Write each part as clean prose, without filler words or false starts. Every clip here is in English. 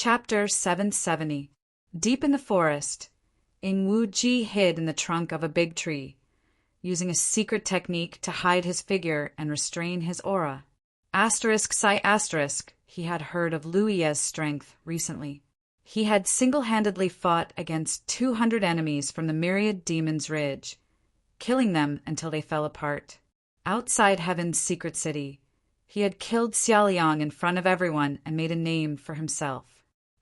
Chapter 770. Deep in the forest, Ingwuji hid in the trunk of a big tree, using a secret technique to hide his figure and restrain his aura. He had heard of Liu Ye's strength recently. He had single-handedly fought against 200 enemies from the myriad demons' ridge, killing them until they fell apart. Outside Heaven's secret city, he had killed Xiaoliang in front of everyone and made a name for himself.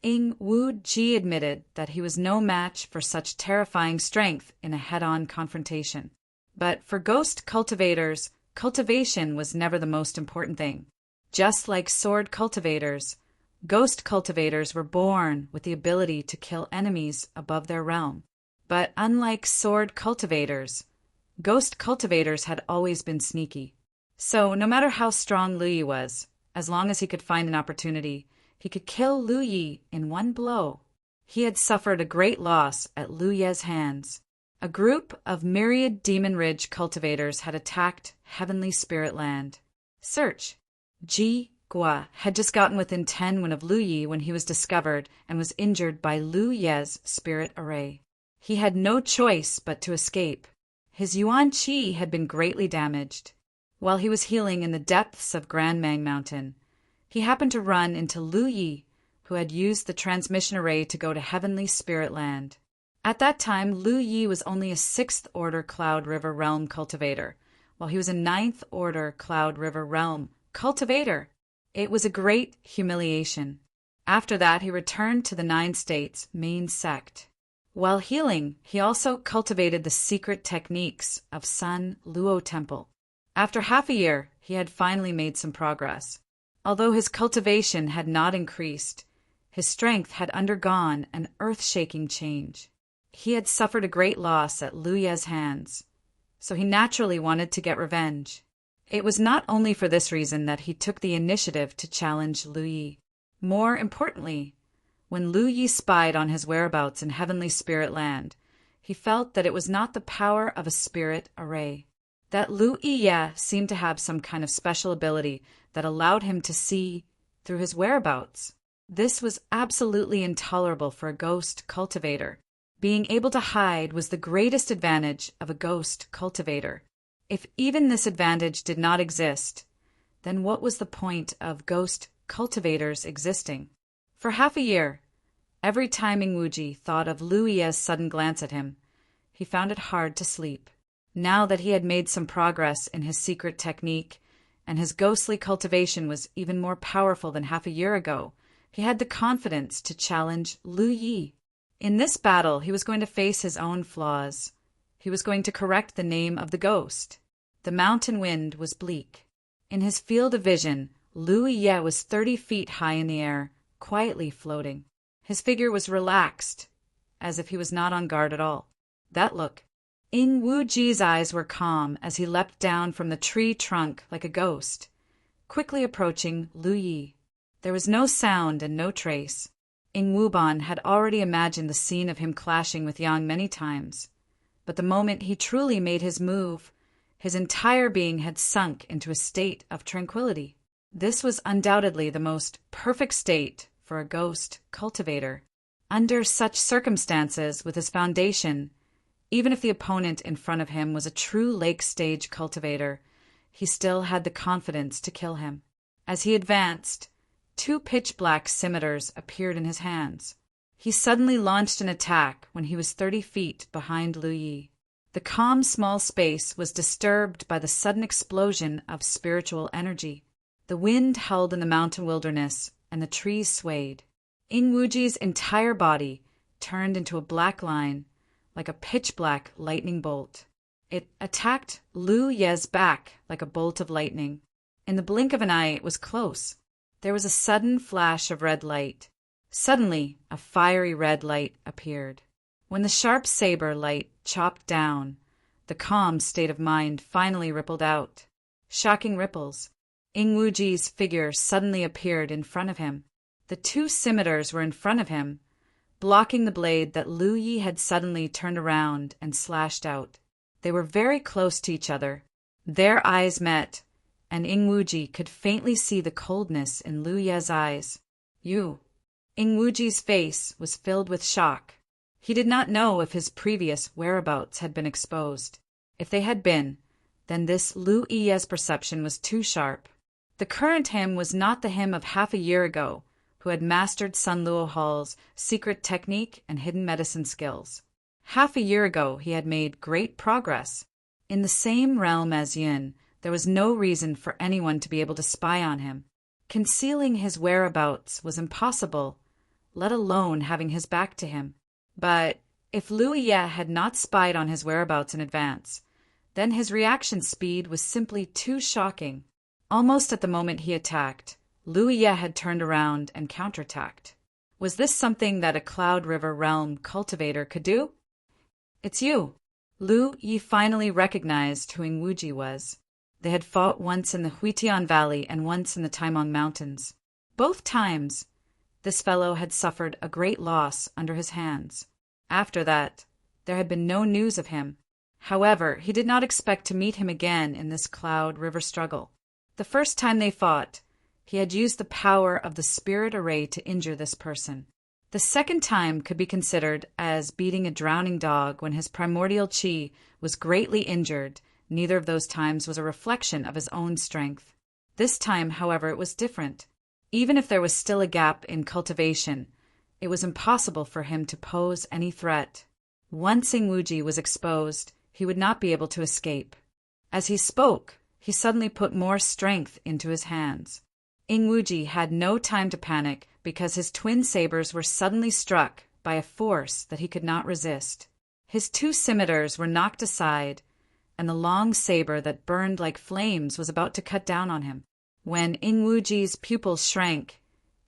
Ingwuji admitted that he was no match for such terrifying strength in a head-on confrontation. But for ghost cultivators, cultivation was never the most important thing. Just like sword cultivators, ghost cultivators were born with the ability to kill enemies above their realm. But unlike sword cultivators, ghost cultivators had always been sneaky. So no matter how strong Liu Yi was, as long as he could find an opportunity, he could kill Liu Yi in one blow. He had suffered a great loss at Liu Ye's hands. A group of myriad Demon Ridge cultivators had attacked Heavenly Spirit Land. Search. Ji Gua had just gotten within 10 of Liu Yi when he was discovered and was injured by Liu Ye's spirit array. He had no choice but to escape. His Yuan Qi had been greatly damaged. While he was healing in the depths of Grand Mang Mountain, he happened to run into Liu Yi, who had used the transmission array to go to Heavenly Spirit Land. At that time, Liu Yi was only a 6th Order Cloud River Realm cultivator, while he was a 9th Order Cloud River Realm cultivator. It was a great humiliation. After that, he returned to the 9 States' main sect. While healing, he also cultivated the secret techniques of Sun Luo Temple. After half a year, he had finally made some progress. Although his cultivation had not increased, his strength had undergone an earth-shaking change. He had suffered a great loss at Liu Ye's hands, so he naturally wanted to get revenge. It was not only for this reason that he took the initiative to challenge Liu Yi. More importantly, when Liu Yi spied on his whereabouts in Heavenly Spirit Land, he felt that it was not the power of a spirit array. That Liu Yi seemed to have some kind of special ability that allowed him to see through his whereabouts. This was absolutely intolerable for a ghost cultivator. Being able to hide was the greatest advantage of a ghost cultivator. If even this advantage did not exist, then what was the point of ghost cultivators existing? For half a year, every time Ingwuji thought of Liu Yi's sudden glance at him, he found it hard to sleep. Now that he had made some progress in his secret technique, and his ghostly cultivation was even more powerful than half a year ago, he had the confidence to challenge Liu Yi. In this battle, he was going to face his own flaws. He was going to correct the name of the ghost. The mountain wind was bleak. In his field of vision, Liu Yi was 30 feet high in the air, quietly floating. His figure was relaxed, as if he was not on guard at all. That look. Ingwuji's eyes were calm as he leapt down from the tree trunk like a ghost, quickly approaching Liu Yi. There was no sound and no trace. Ingwuban had already imagined the scene of him clashing with Yang many times, but the moment he truly made his move, his entire being had sunk into a state of tranquility. This was undoubtedly the most perfect state for a ghost cultivator. Under such circumstances, with his foundation, even if the opponent in front of him was a true lake-stage cultivator, he still had the confidence to kill him. As he advanced, 2 pitch-black scimitars appeared in his hands. He suddenly launched an attack when he was 30 feet behind Liu Yi. The calm small space was disturbed by the sudden explosion of spiritual energy. The wind howled in the mountain wilderness, and the trees swayed. Ingwuji's entire body turned into a black line, like a pitch-black lightning bolt. It attacked Liu Yi's back like a bolt of lightning. In the blink of an eye, it was close. There was a sudden flash of red light. Suddenly, a fiery red light appeared. When the sharp saber light chopped down, the calm state of mind finally rippled out. Shocking ripples. Ingwuji's figure suddenly appeared in front of him. The 2 scimitars were in front of him, blocking the blade that Liu Yi had suddenly turned around and slashed out. They were very close to each other. Their eyes met, and Ingwuji could faintly see the coldness in Liu Ye's eyes. "You Ing Wuji's face was filled with shock. He did not know if his previous whereabouts had been exposed. If they had been, then this Lu Yi's perception was too sharp. The current him was not the him of half a year ago, who had mastered Sun Luo Hall's secret technique and hidden medicine skills. Half a year ago he had made great progress. In the same realm as Yin, there was no reason for anyone to be able to spy on him. Concealing his whereabouts was impossible, let alone having his back to him. But if Lu Yi had not spied on his whereabouts in advance, then his reaction speed was simply too shocking. Almost at the moment he attacked, Lu Yi had turned around and counterattacked. Was this something that a Cloud River realm cultivator could do? "It's you." Lu Yi finally recognized who Ing Wuji was. They had fought once in the Huitian Valley and once in the Taimong Mountains. Both times, this fellow had suffered a great loss under his hands. After that, there had been no news of him. However, he did not expect to meet him again in this Cloud River struggle. The first time they fought, he had used the power of the spirit array to injure this person. The second time could be considered as beating a drowning dog when his primordial chi was greatly injured. Neither of those times was a reflection of his own strength. This time, however, it was different. Even if there was still a gap in cultivation, it was impossible for him to pose any threat. Once Ing Wuji was exposed, he would not be able to escape. As he spoke, he suddenly put more strength into his hands. Ing Wuji had no time to panic because his twin sabers were suddenly struck by a force that he could not resist. His two scimitars were knocked aside, and the long saber that burned like flames was about to cut down on him. When Ing Wuji's pupils shrank,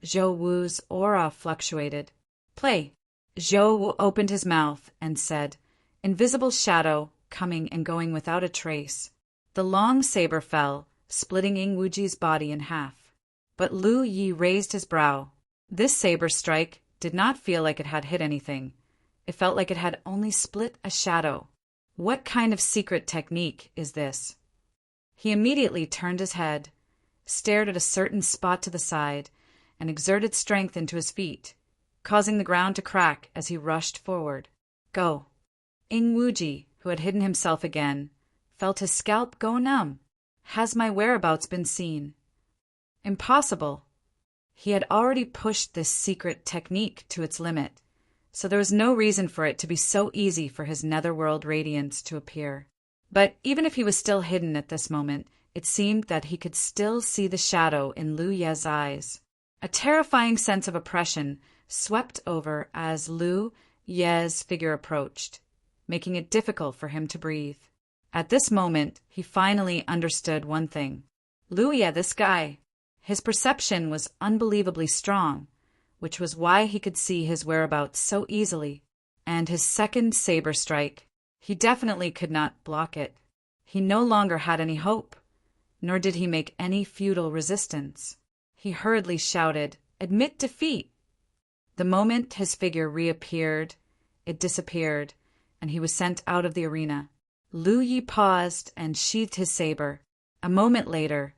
Zhou Wu's aura fluctuated. "Play." Zhou Wu opened his mouth and said, "Invisible shadow, coming and going without a trace." The long saber fell, splitting Ing Wuji's body in half. But Lu Yi raised his brow. This saber strike did not feel like it had hit anything. It felt like it had only split a shadow. What kind of secret technique is this? He immediately turned his head, stared at a certain spot to the side, and exerted strength into his feet, causing the ground to crack as he rushed forward. "Go." Ing Wuji, who had hidden himself again, felt his scalp go numb. Has my whereabouts been seen? Impossible. He had already pushed this secret technique to its limit, so there was no reason for it to be so easy for his netherworld radiance to appear. But even if he was still hidden at this moment, it seemed that he could still see the shadow in Lu Ye's eyes. A terrifying sense of oppression swept over as Lu Ye's figure approached, making it difficult for him to breathe. At this moment, he finally understood one thing. Lu Ye, this guy, his perception was unbelievably strong, which was why he could see his whereabouts so easily. And his second saber strike, he definitely could not block it. He no longer had any hope, nor did he make any futile resistance. He hurriedly shouted, "Admit defeat!" The moment his figure reappeared, it disappeared, and he was sent out of the arena. Lu Yi paused and sheathed his saber. A moment later,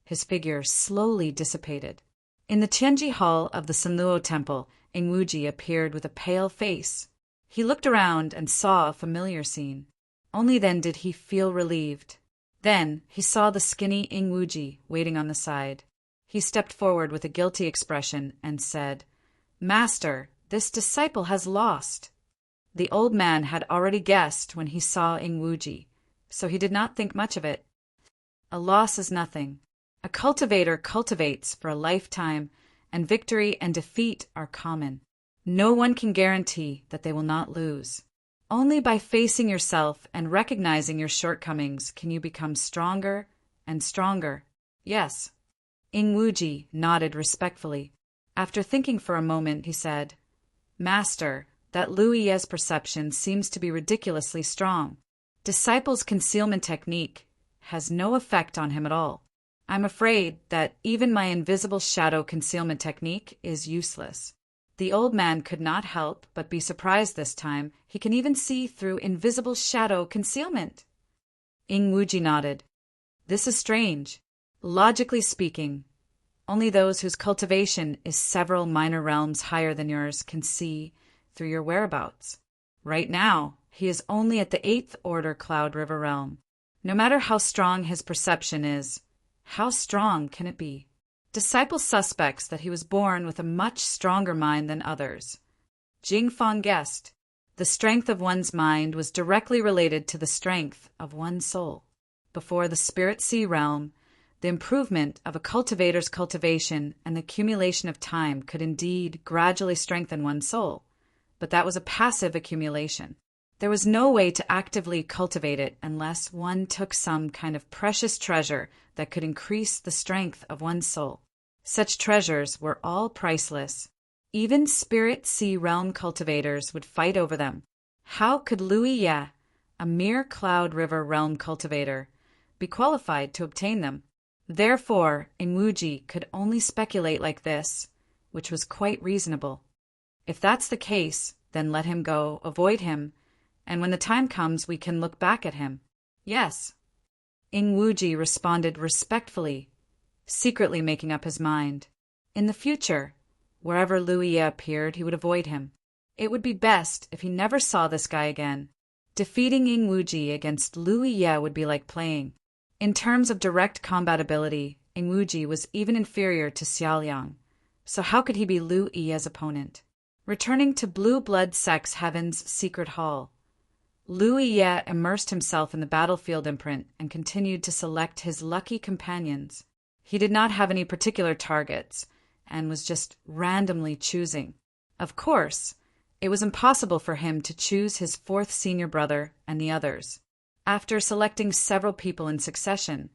his figure slowly dissipated. In the Tianji Hall of the Sanluo Temple, Ing Wuji appeared with a pale face. He looked around and saw a familiar scene. Only then did he feel relieved. Then he saw the skinny Ing Wuji waiting on the side. He stepped forward with a guilty expression and said, "Master, this disciple has lost." The old man had already guessed when he saw Ing Wuji, so he did not think much of it. A loss is nothing. A cultivator cultivates for a lifetime, and victory and defeat are common. No one can guarantee that they will not lose. Only by facing yourself and recognizing your shortcomings can you become stronger and stronger. Yes. Ing Wuji nodded respectfully. After thinking for a moment, he said, "Master, that Lu Ye's perception seems to be ridiculously strong. Disciple's concealment technique has no effect on him at all. I'm afraid that even my invisible shadow concealment technique is useless." The old man could not help but be surprised this time. He can even see through invisible shadow concealment. Ing Wuji nodded. "This is strange. Logically speaking, Only those whose cultivation is several minor realms higher than yours can see through your whereabouts. Right now, he is only at the 8th order Cloud River realm. No matter how strong his perception is, how strong can it be? Disciple suspects that he was born with a much stronger mind than others. Jingfang guessed. The strength of one's mind was directly related to the strength of one's soul. Before the Spirit Sea realm, the improvement of a cultivator's cultivation and the accumulation of time could indeed gradually strengthen one's soul, but that was a passive accumulation. There was no way to actively cultivate it unless one took some kind of precious treasure that could increase the strength of one's soul. Such treasures were all priceless. Even Spirit Sea realm cultivators would fight over them. How could Lui Ye, a mere Cloud River realm cultivator, be qualified to obtain them? Therefore, Ingwuji could only speculate like this, which was quite reasonable. If that's the case, then let him go, avoid him, and when the time comes we can look back at him. Yes. Ingwuji responded respectfully, secretly making up his mind. In the future, wherever Lui Ye appeared, he would avoid him. It would be best if he never saw this guy again. Defeating Ingwuji against Lui Ye would be like playing. In terms of direct combat ability, Ingwuji was even inferior to Xiaoliang, so how could he be Lui Ye's opponent? Returning to Blue Blood Sex Heaven's secret hall, Lui Ye immersed himself in the battlefield imprint and continued to select his lucky companions. He did not have any particular targets and was just randomly choosing. Of course, it was impossible for him to choose his 4th senior brother and the others. After selecting several people in succession,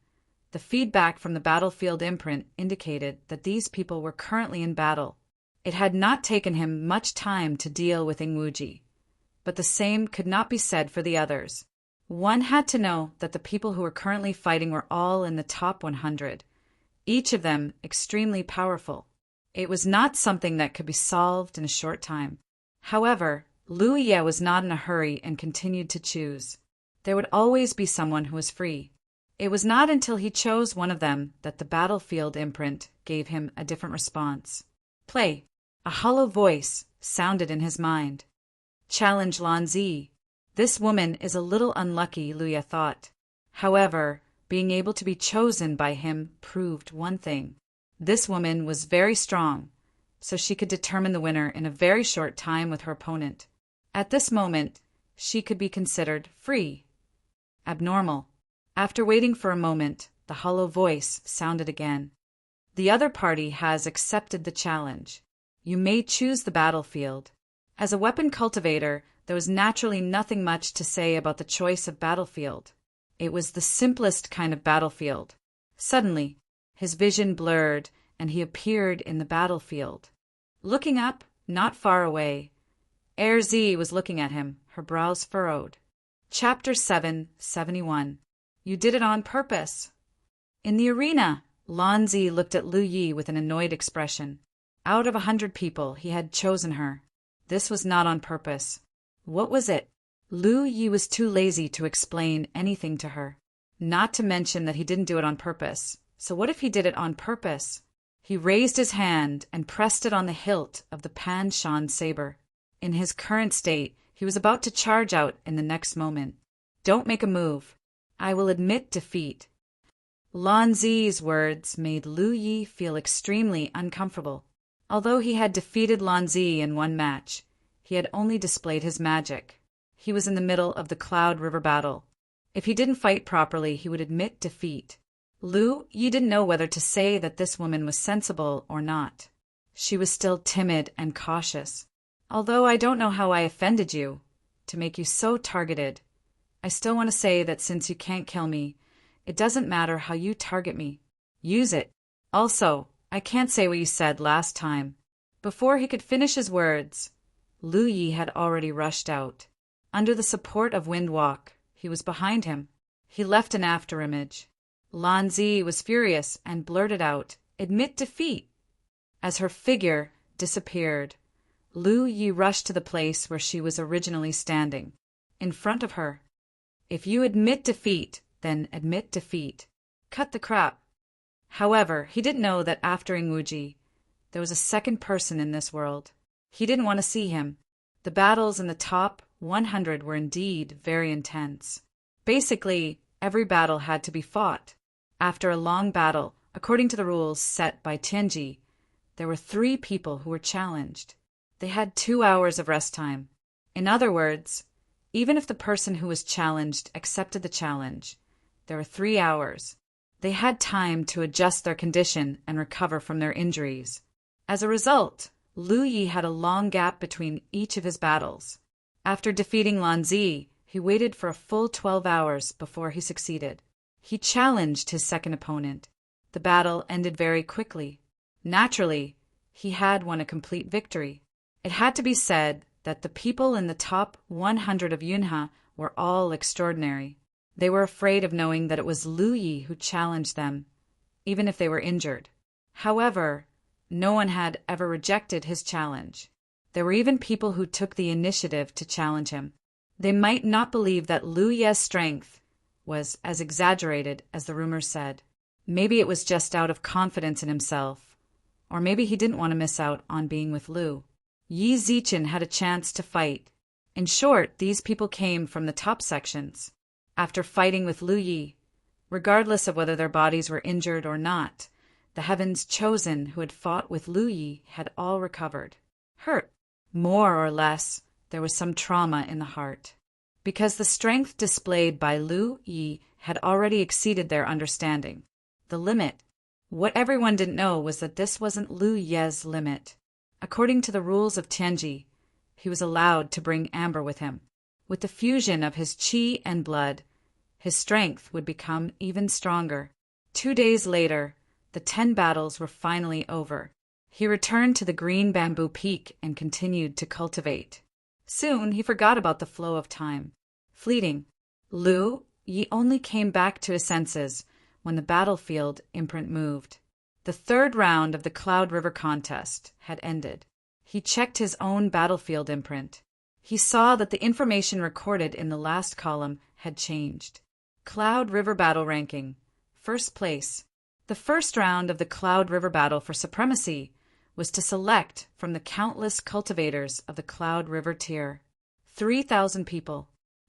the feedback from the battlefield imprint indicated that these people were currently in battle. It had not taken him much time to deal with Ingwuji, but the same could not be said for the others. One had to know that the people who were currently fighting were all in the top 100, each of them extremely powerful. It was not something that could be solved in a short time. However, Lui Ye was not in a hurry and continued to choose. There would always be someone who was free. It was not until he chose one of them that the battlefield imprint gave him a different response. Play. A hollow voice sounded in his mind. Challenge Lanzi. This woman is a little unlucky, Lui Ye thought. However, being able to be chosen by him proved one thing. This woman was very strong, so she could determine the winner in a very short time with her opponent. At this moment, she could be considered free. Abnormal. After waiting for a moment, the hollow voice sounded again. The other party has accepted the challenge. You may choose the battlefield. As a weapon cultivator, there was naturally nothing much to say about the choice of battlefield. It was the simplest kind of battlefield. Suddenly, his vision blurred, and he appeared in the battlefield. Looking up, not far away, Erzi was looking at him, her brows furrowed. Chapter 771. You did it on purpose. In the arena, Lanzi looked at Lu Yi with an annoyed expression. Out of 100 people, he had chosen her. This was not on purpose. What was it? Lu Yi was too lazy to explain anything to her. Not to mention that he didn't do it on purpose. So what if he did it on purpose? He raised his hand and pressed it on the hilt of the Pan Shan saber. In his current state, he was about to charge out in the next moment. Don't make a move. I will admit defeat. Lan Zi's words made Lu Yi feel extremely uncomfortable. Although he had defeated Lan Zi in one match, he had only displayed his magic. He was in the middle of the Cloud River battle. If he didn't fight properly, he would admit defeat. Lu Yi didn't know whether to say that this woman was sensible or not. She was still timid and cautious. Although I don't know how I offended you, to make you so targeted, I still want to say that since you can't kill me, it doesn't matter how you target me. Use it. Also, I can't say what you said last time. Before he could finish his words, Lu Yi had already rushed out. Under the support of Wind Walk, he was behind him. He left an afterimage. Lan Zi was furious and blurted out, "Admit defeat." As her figure disappeared, Lu Yi rushed to the place where she was originally standing, in front of her. If you admit defeat, then admit defeat. Cut the crap. However, he didn't know that after Ingwuji, there was a second person in this world. He didn't want to see him. The battles in the top 100 were indeed very intense. Basically, every battle had to be fought. After a long battle, according to the rules set by Tianji, there were 3 people who were challenged. They had 2 hours of rest time. In other words, even if the person who was challenged accepted the challenge, there were 3 hours. They had time to adjust their condition and recover from their injuries. As a result, Lu Yi had a long gap between each of his battles. After defeating Lan Zi, he waited for a full 12 hours before he succeeded. He challenged his second opponent. The battle ended very quickly. Naturally, he had won a complete victory. It had to be said that the people in the top 100 of Yunhe were all extraordinary. They were afraid of knowing that it was Lu Yi who challenged them, even if they were injured. However, no one had ever rejected his challenge. There were even people who took the initiative to challenge him. They might not believe that Lu Ye's strength was as exaggerated as the rumors said. Maybe it was just out of confidence in himself, or maybe he didn't want to miss out on being with Lu. Yi Zichen had a chance to fight. In short, these people came from the top sections. After fighting with Lu Yi, regardless of whether their bodies were injured or not, the heavens chosen who had fought with Lu Yi had all recovered. Hurt. More or less, there was some trauma in the heart. Because the strength displayed by Lu Yi had already exceeded their understanding. The limit. What everyone didn't know was that this wasn't Lu Ye's limit. According to the rules of Tianji, he was allowed to bring amber with him. With the fusion of his qi and blood, his strength would become even stronger. 2 days later, the 10 battles were finally over. He returned to the green bamboo peak and continued to cultivate. Soon, he forgot about the flow of time. Fleeting. Lu Yi only came back to his senses when the battlefield imprint moved. The 3rd round of the Cloud River contest had ended. He checked his own battlefield imprint. He saw that the information recorded in the last column had changed. Cloud River Battle Ranking. 1st place. The 1st round of the Cloud River Battle for Supremacy was to select from the countless cultivators of the Cloud River tier. 3,000 people.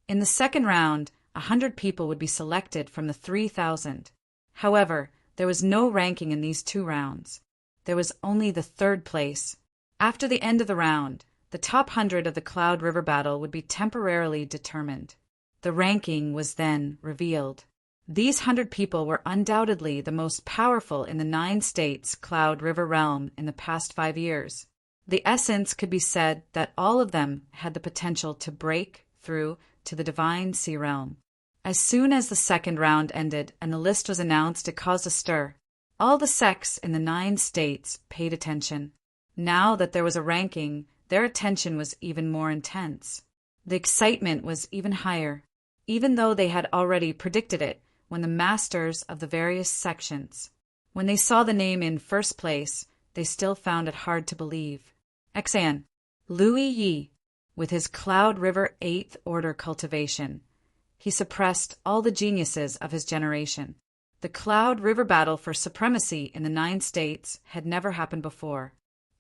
In the 2nd round, 100 people would be selected from the 3,000. However, there was no ranking in these 2 rounds. There was only the 3rd place. After the end of the round, the top 100 of the Cloud River battle would be temporarily determined. The ranking was then revealed. These 100 people were undoubtedly the most powerful in the 9 states Cloud River realm in the past 5 years. The essence could be said that all of them had the potential to break through to the Divine Sea realm. As soon as the 2nd round ended and the list was announced, it caused a stir. All the sects in the 9 states paid attention. Now that there was a ranking, their attention was even more intense. The excitement was even higher, even though they had already predicted it when the masters of the various sections. When they saw the name in 1st place, they still found it hard to believe. Xan, Lu Yi, with his Cloud River 8th Order cultivation. He suppressed all the geniuses of his generation. The Cloud River battle for supremacy in the 9 states had never happened before.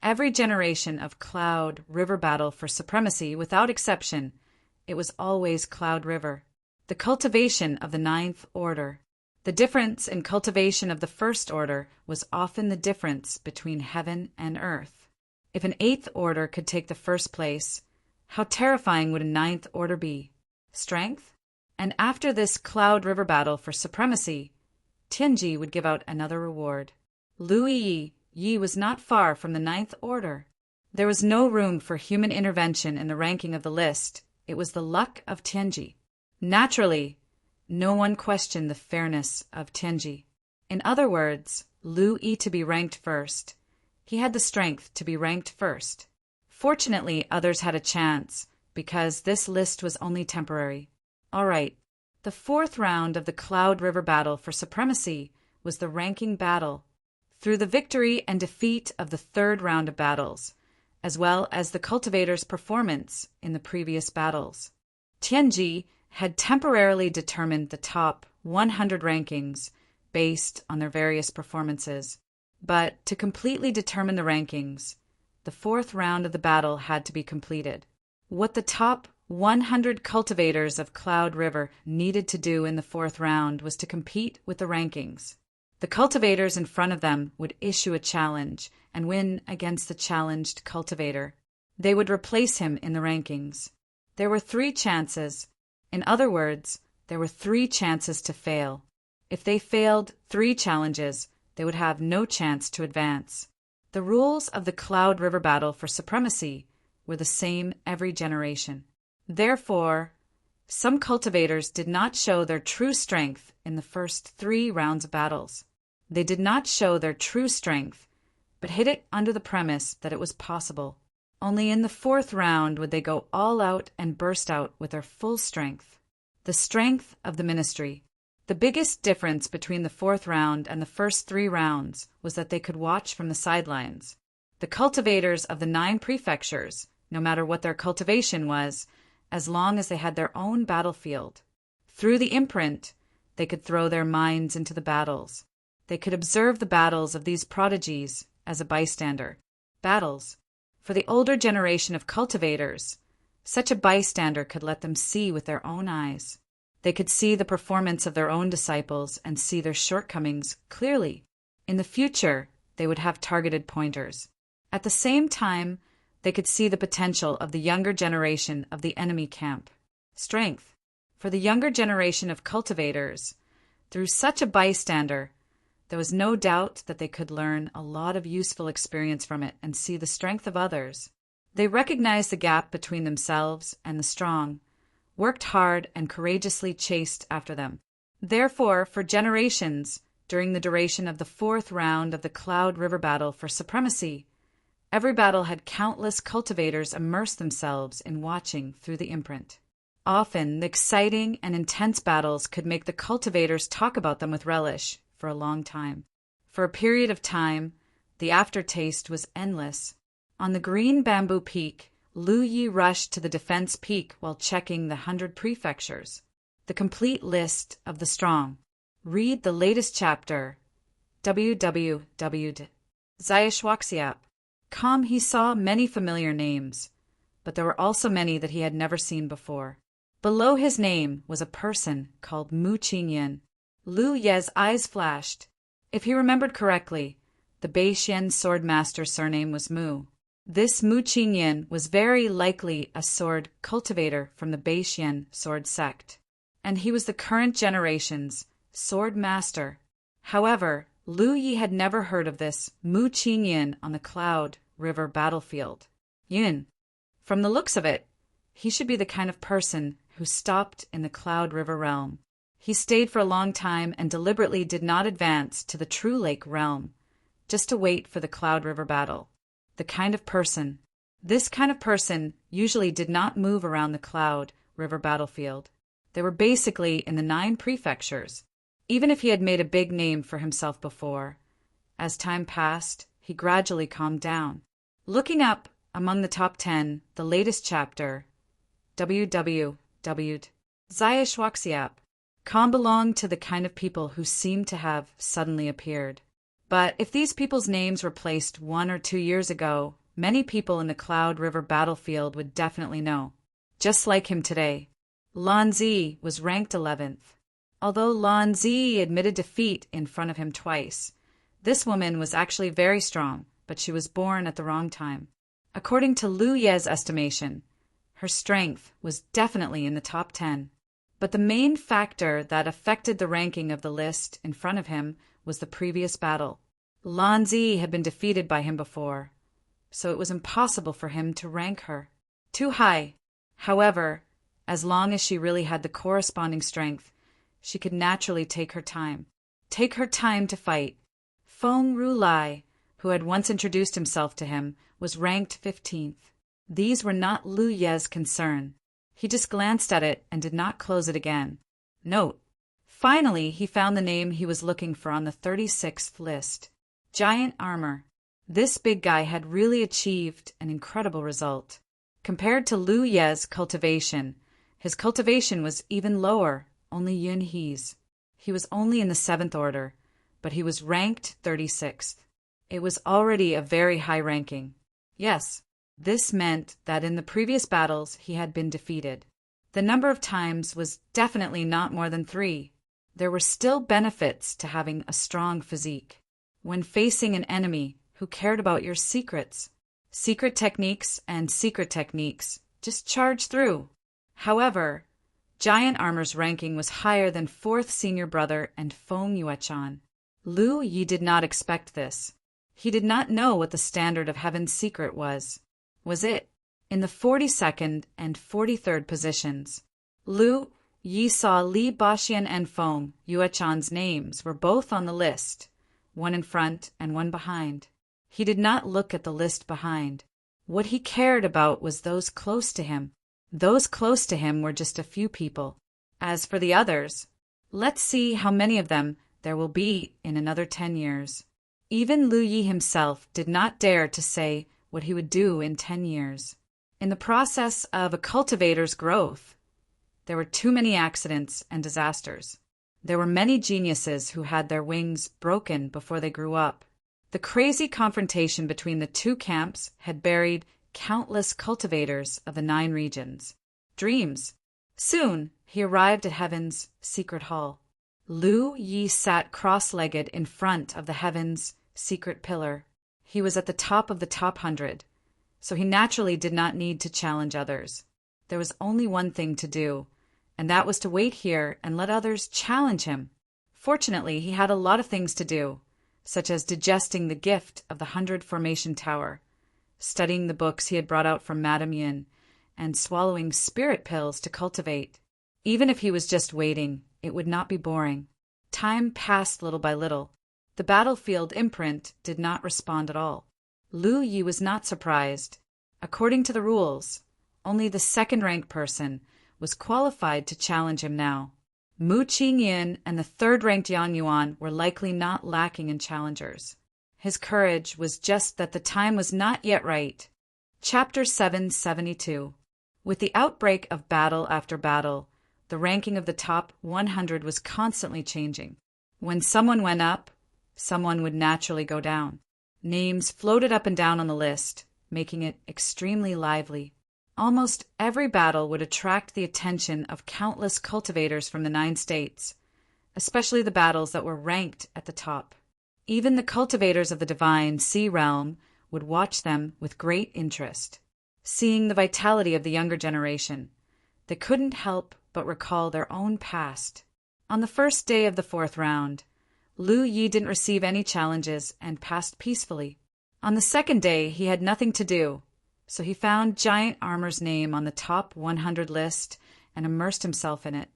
Every generation of Cloud River battle for supremacy, without exception, it was always Cloud River. The cultivation of the 9th Order. The difference in cultivation of the 1st Order was often the difference between heaven and earth. If an 8th Order could take the 1st place, how terrifying would a 9th Order be? Strength? And after this Cloud River battle for supremacy, Tianji would give out another reward. Lu Yi was not far from the 9th Order. There was no room for human intervention in the ranking of the list. It was the luck of Tianji. Naturally, no one questioned the fairness of Tianji. In other words, Lu Yi to be ranked first. He had the strength to be ranked first. Fortunately, others had a chance, because this list was only temporary. All right, the 4th round of the Cloud River battle for supremacy was the ranking battle. Through the victory and defeat of the 3rd round of battles, as well as the cultivator's performance in the previous battles, Tianji had temporarily determined the top 100 rankings based on their various performances. But to completely determine the rankings, the fourth round of the battle had to be completed. What the top 100 cultivators of Cloud River needed to do in the fourth round was to compete with the rankings. The cultivators in front of them would issue a challenge and win against the challenged cultivator. They would replace him in the rankings. There were 3 chances. In other words, there were 3 chances to fail. If they failed 3 challenges, they would have no chance to advance. The rules of the Cloud River battle for supremacy were the same every generation. Therefore, some cultivators did not show their true strength in the first 3 rounds of battles. They did not show their true strength, but hid it under the premise that it was possible. Only in the 4th round would they go all out and burst out with their full strength. The strength of the ministry. The biggest difference between the 4th round and the first 3 rounds was that they could watch from the sidelines. The cultivators of the 9 prefectures, no matter what their cultivation was, as long as they had their own battlefield. Through the imprint, they could throw their minds into the battles. They could observe the battles of these prodigies as a bystander. Battles. For the older generation of cultivators, such a bystander could let them see with their own eyes. They could see the performance of their own disciples and see their shortcomings clearly. In the future, they would have targeted pointers. At the same time, they could see the potential of the younger generation of the enemy camp. Strength. For the younger generation of cultivators, through such a bystander, there was no doubt that they could learn a lot of useful experience from it and see the strength of others. They recognized the gap between themselves and the strong, worked hard and courageously chased after them. Therefore, for generations, during the duration of the 4th round of the Cloud River battle for supremacy, every battle had countless cultivators immerse themselves in watching through the imprint. Often, the exciting and intense battles could make the cultivators talk about them with relish for a long time. For a period of time, the aftertaste was endless. On the green bamboo peak, Lu Yi rushed to the defense peak while checking the 100 prefectures. The complete list of the strong. Read the latest chapter. www.zayashwaxiap.com. He saw many familiar names, but there were also many that he had never seen before. Below his name was a person called Mu Qingyan. Lu Ye's eyes flashed. If he remembered correctly, the Beixian sword master's surname was Mu. This Mu Qingyan was very likely a sword cultivator from the Beixian sword sect, and he was the current generation's sword master. However, Lu Yi had never heard of this Mu Qingyan on the Cloud River battlefield. Yun. From the looks of it, he should be the kind of person who stopped in the Cloud River realm. He stayed for a long time and deliberately did not advance to the True Lake realm, just to wait for the Cloud River battle. This kind of person usually did not move around the Cloud River battlefield. They were basically in the 9 prefectures. Even if he had made a big name for himself before, as time passed, he gradually calmed down. Looking up among the top 10, the latest chapter, www.zayashwaxiap.com, belonged to the kind of people who seemed to have suddenly appeared. But if these people's names were placed 1 or 2 years ago, many people in the Cloud River battlefield would definitely know. Just like him today, Lan Zi was ranked 11th. Although Lan Zi admitted defeat in front of him twice, this woman was actually very strong, but she was born at the wrong time. According to Lu Ye's estimation, her strength was definitely in the top 10. But the main factor that affected the ranking of the list in front of him was the previous battle. Lan Zi had been defeated by him before, so it was impossible for him to rank her too high. However, as long as she really had the corresponding strength, she could naturally take her time to fight. Feng Rulai, who had once introduced himself to him, was ranked 15th. These were not Lu Ye's concern. He just glanced at it and did not close it again. Note. Finally, he found the name he was looking for on the 36th list. Giant Armor. This big guy had really achieved an incredible result. Compared to Lu Ye's cultivation, his cultivation was even lower, only Yun He's. He was only in the 7th order, but he was ranked 36th. It was already a very high ranking. Yes, this meant that in the previous battles he had been defeated. The number of times was definitely not more than 3. There were still benefits to having a strong physique. When facing an enemy who cared about your secret techniques, just charge through. However, Giant Armor's ranking was higher than 4th senior brother and Feng Yuechan. Lu Yi did not expect this. He did not know what the standard of Heaven's secret was. Was it in the 42nd and 43rd positions? Lu Yi saw Li Baxian and Feng Yuechan's names were both on the list, one in front and one behind. He did not look at the list behind. What he cared about was those close to him. Those close to him were just a few people. As for the others, let's see how many of them there will be in another 10 years. Even Lu Yi himself did not dare to say what he would do in 10 years. In the process of a cultivator's growth, there were too many accidents and disasters. There were many geniuses who had their wings broken before they grew up. The crazy confrontation between the two camps had buried countless cultivators of the 9 regions. Dreams. Soon, he arrived at Heaven's secret hall. Lu Yi sat cross-legged in front of the Heaven's secret pillar. He was at the top of the top 100, so he naturally did not need to challenge others. There was only one thing to do, and that was to wait here and let others challenge him. Fortunately, he had a lot of things to do, such as digesting the gift of the 100 Formation Tower, studying the books he had brought out from Madame Yin, and swallowing spirit pills to cultivate. Even if he was just waiting, it would not be boring. Time passed little by little. The battlefield imprint did not respond at all. Lu Yi was not surprised. According to the rules, only the second-ranked person was qualified to challenge him now. Mu Qingyin and the third-ranked Yang Yuan were likely not lacking in challengers. His courage was just that the time was not yet right. Chapter 772. With the outbreak of battle after battle, the ranking of the top 100 was constantly changing. When someone went up, someone would naturally go down. Names floated up and down on the list, making it extremely lively. Almost every battle would attract the attention of countless cultivators from the 9 states, especially the battles that were ranked at the top. Even the cultivators of the divine sea realm would watch them with great interest. Seeing the vitality of the younger generation, they couldn't help but recall their own past. On the first day of the 4th round, Lu Yi didn't receive any challenges and passed peacefully. On the second day, he had nothing to do, so he found Giant Armor's name on the top 100 list and immersed himself in it.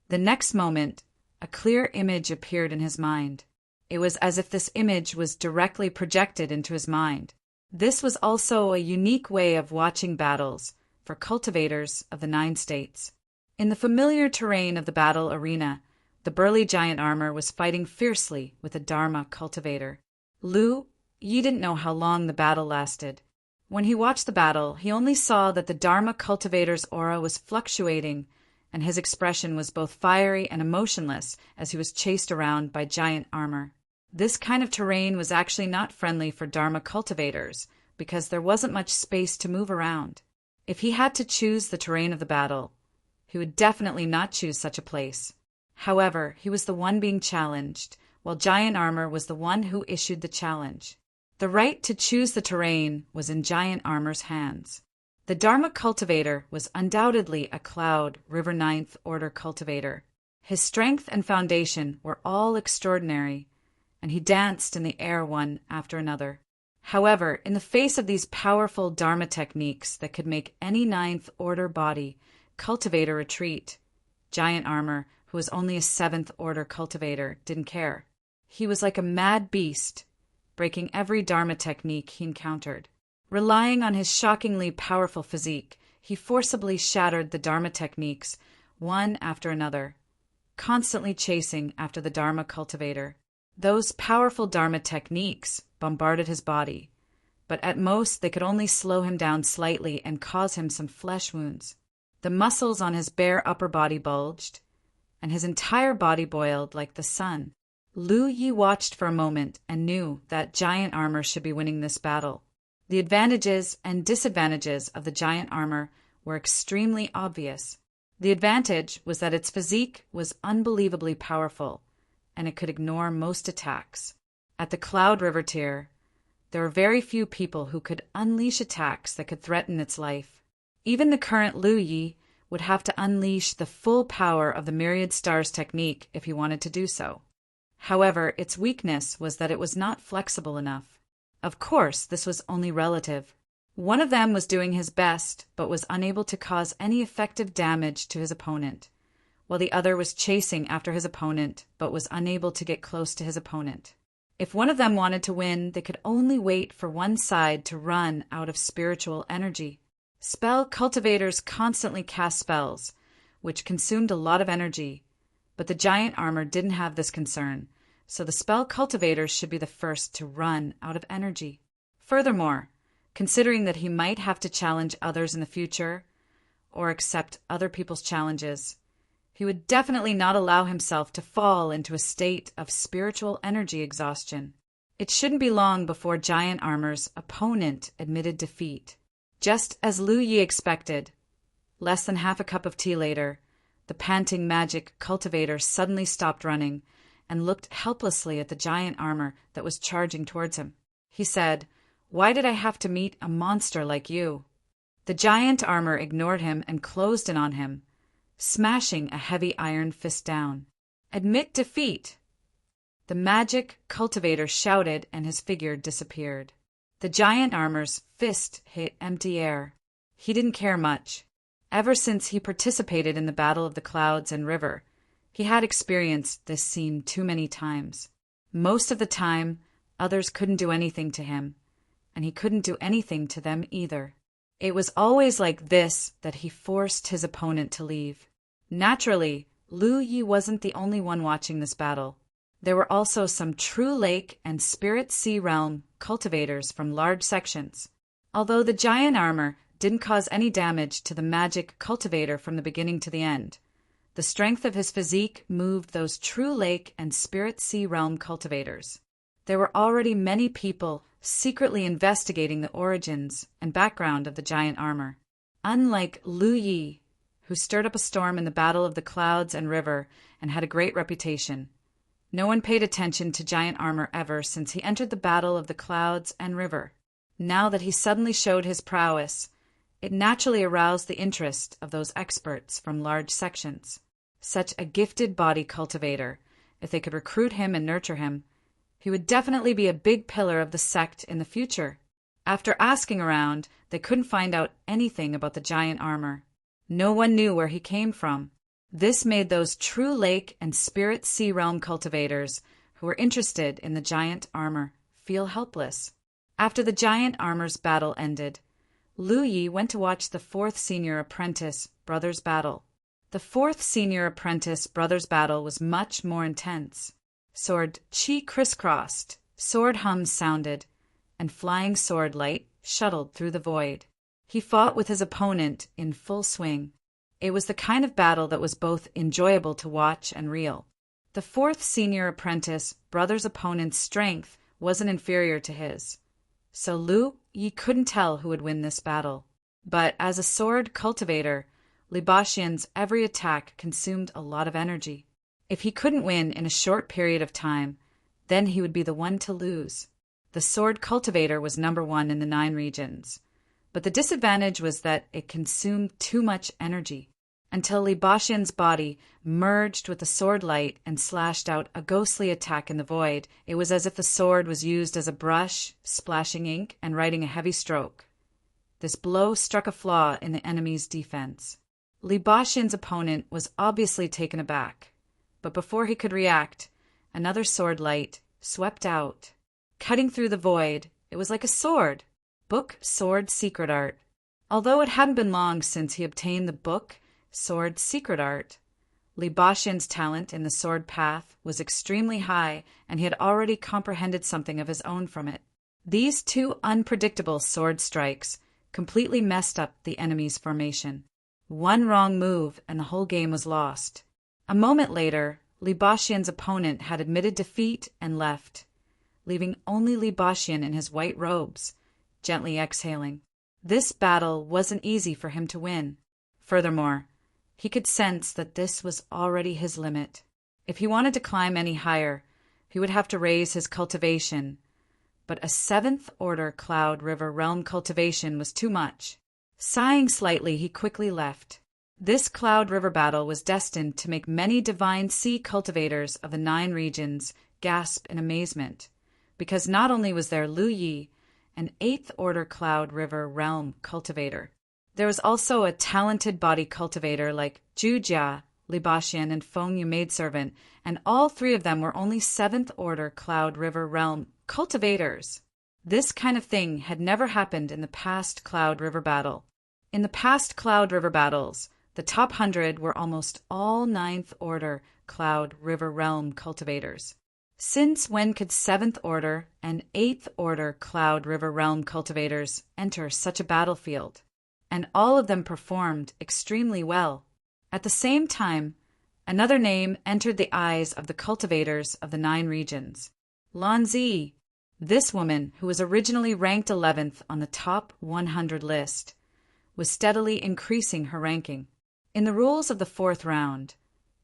The next moment, a clear image appeared in his mind. It was as if this image was directly projected into his mind. This was also a unique way of watching battles for cultivators of the 9 states. In the familiar terrain of the battle arena, the burly Giant Armor was fighting fiercely with a Dharma cultivator. Lu Yi didn't know how long the battle lasted. When he watched the battle, he only saw that the Dharma cultivator's aura was fluctuating, and his expression was both fiery and emotionless as he was chased around by Giant Armor. This kind of terrain was actually not friendly for Dharma cultivators, because there wasn't much space to move around. If he had to choose the terrain of the battle, he would definitely not choose such a place. However, he was the one being challenged, while Giant Armor was the one who issued the challenge. The right to choose the terrain was in Giant Armor's hands. The Dharma cultivator was undoubtedly a Cloud River 9th Order cultivator. His strength and foundation were all extraordinary, and he danced in the air one after another. However, in the face of these powerful Dharma techniques that could make any 9th Order body cultivator retreat, Giant Armor, who was only a 7th Order cultivator, didn't care. He was like a mad beast, breaking every Dharma technique he encountered. Relying on his shockingly powerful physique, he forcibly shattered the Dharma techniques one after another, constantly chasing after the Dharma cultivator. Those powerful Dharma techniques bombarded his body, but at most they could only slow him down slightly and cause him some flesh wounds. The muscles on his bare upper body bulged, and his entire body boiled like the sun. Lu Yi watched for a moment and knew that giant armor should be winning this battle. The advantages and disadvantages of the giant armor were extremely obvious. The advantage was that its physique was unbelievably powerful, and it could ignore most attacks. At the Cloud River tier, there were very few people who could unleash attacks that could threaten its life. Even the current Lu Yi would have to unleash the full power of the Myriad Stars technique if he wanted to do so. However, its weakness was that it was not flexible enough. Of course, this was only relative. One of them was doing his best, but was unable to cause any effective damage to his opponent, while the other was chasing after his opponent, but was unable to get close to his opponent. If one of them wanted to win, they could only wait for one side to run out of spiritual energy. Spell cultivators constantly cast spells, which consumed a lot of energy, but the giant armor didn't have this concern, so the spell cultivators should be the first to run out of energy. Furthermore, considering that he might have to challenge others in the future, or accept other people's challenges, he would definitely not allow himself to fall into a state of spiritual energy exhaustion. It shouldn't be long before Giant Armor's opponent admitted defeat. Just as Lu Yi expected, less than half a cup of tea later, the panting magic cultivator suddenly stopped running and looked helplessly at the giant armor that was charging towards him. He said, "Why did I have to meet a monster like you?" The giant armor ignored him and closed in on him, smashing a heavy iron fist down. "Admit defeat!" The magic cultivator shouted and his figure disappeared. The giant armor's fist hit empty air. He didn't care much. Ever since he participated in the Battle of the Clouds and River, he had experienced this scene too many times. Most of the time, others couldn't do anything to him, and he couldn't do anything to them either. It was always like this that he forced his opponent to leave. Naturally, Lu Yi wasn't the only one watching this battle. There were also some True Lake and Spirit Sea Realm cultivators from large sections. Although the giant armor didn't cause any damage to the magic cultivator from the beginning to the end, the strength of his physique moved those True Lake and Spirit Sea Realm cultivators. There were already many people secretly investigating the origins and background of the giant armor. Unlike Lu Yi, who stirred up a storm in the Battle of the Clouds and River and had a great reputation, no one paid attention to giant armor ever since he entered the Battle of the Clouds and River. Now that he suddenly showed his prowess, it naturally aroused the interest of those experts from large sections. Such a gifted body cultivator, if they could recruit him and nurture him, he would definitely be a big pillar of the sect in the future. After asking around, they couldn't find out anything about the giant armor. No one knew where he came from. This made those True Lake and Spirit Sea Realm cultivators who were interested in the giant armor feel helpless. After the giant armor's battle ended, Lu Yi went to watch the 4th Senior Apprentice Brothers battle. The 4th Senior Apprentice Brothers battle was much more intense. Sword chi crisscrossed, sword hums sounded, and flying sword light shuttled through the void. He fought with his opponent in full swing. It was the kind of battle that was both enjoyable to watch and real. The 4th Senior Apprentice Brothers' opponent's strength wasn't inferior to his, so Lu Yi couldn't tell who would win this battle. But as a sword cultivator, Li Baxian's every attack consumed a lot of energy. If he couldn't win in a short period of time, then he would be the one to lose. The sword cultivator was number 1 in the 9 regions, but the disadvantage was that it consumed too much energy. Until Li Baxian's body merged with the sword light and slashed out a ghostly attack in the void, it was as if the sword was used as a brush, splashing ink and writing a heavy stroke. This blow struck a flaw in the enemy's defense. Li Baxian's opponent was obviously taken aback, but before he could react, another sword light swept out. Cutting through the void, it was like a sword. Book Sword Secret Art. Although it hadn't been long since he obtained the book Sword Secret Art, Li Baxian's talent in the sword path was extremely high, and he had already comprehended something of his own from it. These 2 unpredictable sword strikes completely messed up the enemy's formation. One wrong move and the whole game was lost. A moment later, Li Baxian's opponent had admitted defeat and left, leaving only Li Baxian in his white robes, gently exhaling. This battle wasn't easy for him to win. Furthermore, he could sense that this was already his limit. If he wanted to climb any higher, he would have to raise his cultivation, but a 7th order Cloud River realm cultivation was too much. Sighing slightly, he quickly left. This Cloud River battle was destined to make many divine sea cultivators of the 9 regions gasp in amazement, because not only was there Lu Yi, an 8th order Cloud River realm cultivator, there was also a talented body cultivator like Zhu Jia, Li Baxian, and Feng Yu maidservant, and all 3 of them were only 7th order Cloud River realm cultivators. This kind of thing had never happened in the past Cloud River battle. In the past Cloud River battles, the top 100 were almost all 9th order Cloud River realm cultivators. Since when could 7th order and 8th order Cloud River realm cultivators enter such a battlefield? And all of them performed extremely well. At the same time, another name entered the eyes of the cultivators of the 9 regions. Lan Zi. This woman, who was originally ranked 11th on the top 100 list, was steadily increasing her ranking. In the rules of the 4th round,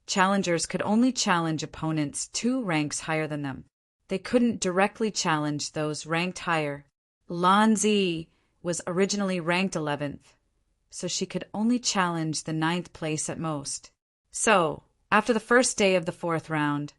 challengers could only challenge opponents 2 ranks higher than them. They couldn't directly challenge those ranked higher. Lan Zi was originally ranked 11th, so she could only challenge the 9th place at most. So, after the first day of the 4th round,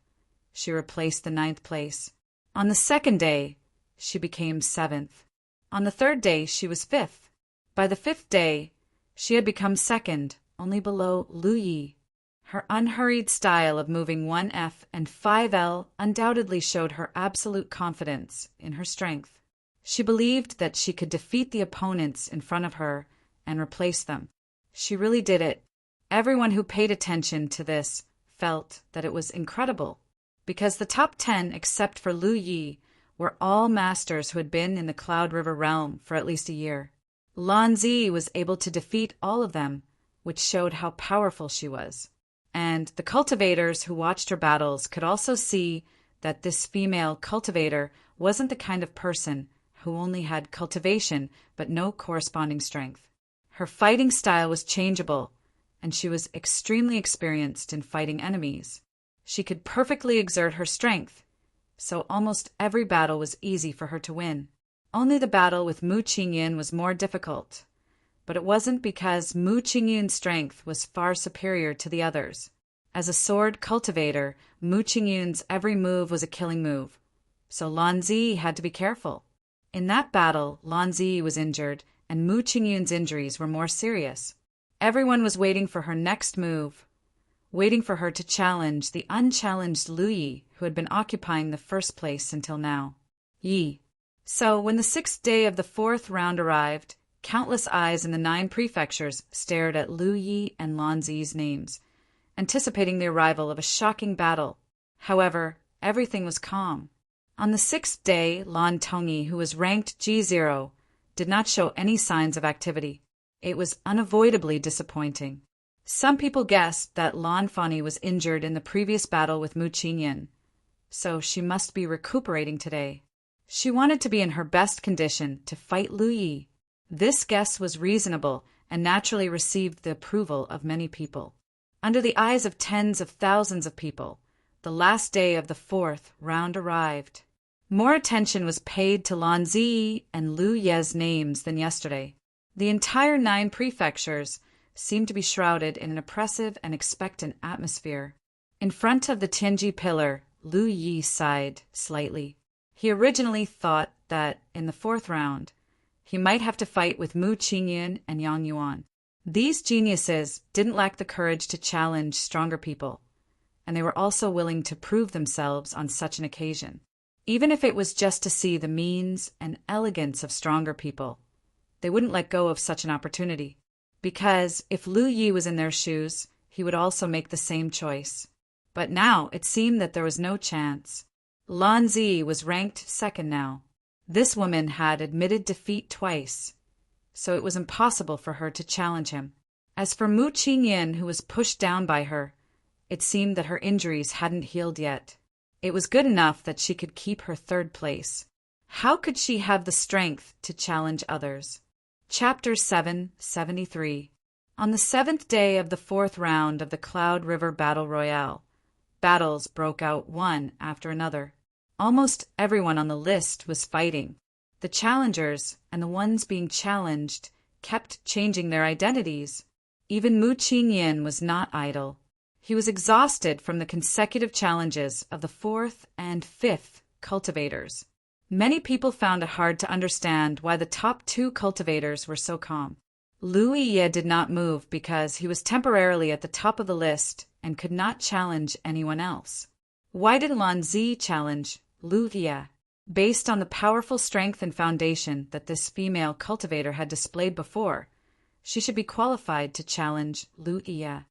she replaced the 9th place. On the 2nd day, she became 7th. On the 3rd day, she was 5th. By the 5th day, she had become 2nd, only below Lu Yi. Her unhurried style of moving 1F and 5L undoubtedly showed her absolute confidence in her strength. She believed that she could defeat the opponents in front of her and replace them. She really did it. Everyone who paid attention to this felt that it was incredible, because the top 10, except for Lu Yi, were all masters who had been in the Cloud River realm for at least a year. Lan Zi was able to defeat all of them, which showed how powerful she was. And the cultivators who watched her battles could also see that this female cultivator wasn't the kind of person who only had cultivation but no corresponding strength. Her fighting style was changeable, and she was extremely experienced in fighting enemies. She could perfectly exert her strength, so almost every battle was easy for her to win. Only the battle with Mu Qingyan was more difficult, but it wasn't because Mu Qingyun's strength was far superior to the others. As a sword cultivator, Mu Qingyun's every move was a killing move, so Lan Zi had to be careful. In that battle, Lan Zi was injured, and Mu Qingyun's injuries were more serious. Everyone was waiting for her next move, waiting for her to challenge the unchallenged Lu Yi, who had been occupying the first place until now. Yi. So, when the 6th day of the 4th round arrived, countless eyes in the 9 prefectures stared at Lu Yi and Lan Zi's names, anticipating the arrival of a shocking battle. However, everything was calm. On the 6th day, Lan Tongyi, who was ranked G0, did not show any signs of activity. It was unavoidably disappointing. Some people guessed that Lan Fani was injured in the previous battle with Mu Qingyan, so she must be recuperating today. She wanted to be in her best condition to fight Lu Yi. This guess was reasonable and naturally received the approval of many people. Under the eyes of tens of thousands of people, the last day of the 4th round arrived. More attention was paid to Lan Zi and Lu Ye's names than yesterday. The entire 9 prefectures seemed to be shrouded in an oppressive and expectant atmosphere. In front of the Tianji pillar, Lu Yi sighed slightly. He originally thought that, in the 4th round, he might have to fight with Mu Qingyan and Yang Yuan. These geniuses didn't lack the courage to challenge stronger people, and they were also willing to prove themselves on such an occasion, even if it was just to see the means and elegance of stronger people. They wouldn't let go of such an opportunity, because if Lu Yi was in their shoes, he would also make the same choice. But now it seemed that there was no chance. Lan Zi was ranked 2nd now. This woman had admitted defeat twice, so it was impossible for her to challenge him. As for Mu Qingyan, who was pushed down by her, It seemed that her injuries hadn't healed yet. It was good enough that she could keep her third place. How could she have the strength to challenge others? Chapter 773. On the 7th day of the 4th round of the Cloud River Battle Royale, battles broke out one after another. Almost everyone on the list was fighting. The challengers and the ones being challenged kept changing their identities. Even Mu Qingyin was not idle. He was exhausted from the consecutive challenges of the 4th and 5th cultivators. Many people found it hard to understand why the top 2 cultivators were so calm. Lu Ye did not move because he was temporarily at the top of the list and could not challenge anyone else. Why did Lan Zi challenge Lu Ye? Based on the powerful strength and foundation that this female cultivator had displayed before, she should be qualified to challenge Lu Ye.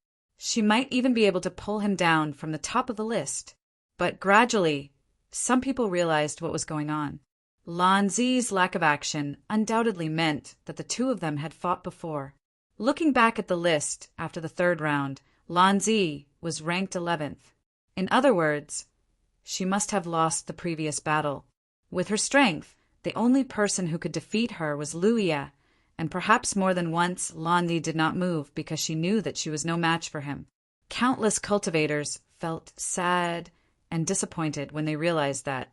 She might even be able to pull him down from the top of the list. But gradually, some people realized what was going on. Lan Zi's lack of action undoubtedly meant that the two of them had fought before. Looking back at the list after the 3rd round, Lan Zi was ranked 11th. In other words, she must have lost the previous battle. With her strength, the only person who could defeat her was Lu Ye, and perhaps more than once Lan Zi did not move because she knew that she was no match for him. Countless cultivators felt sad and disappointed when they realized that.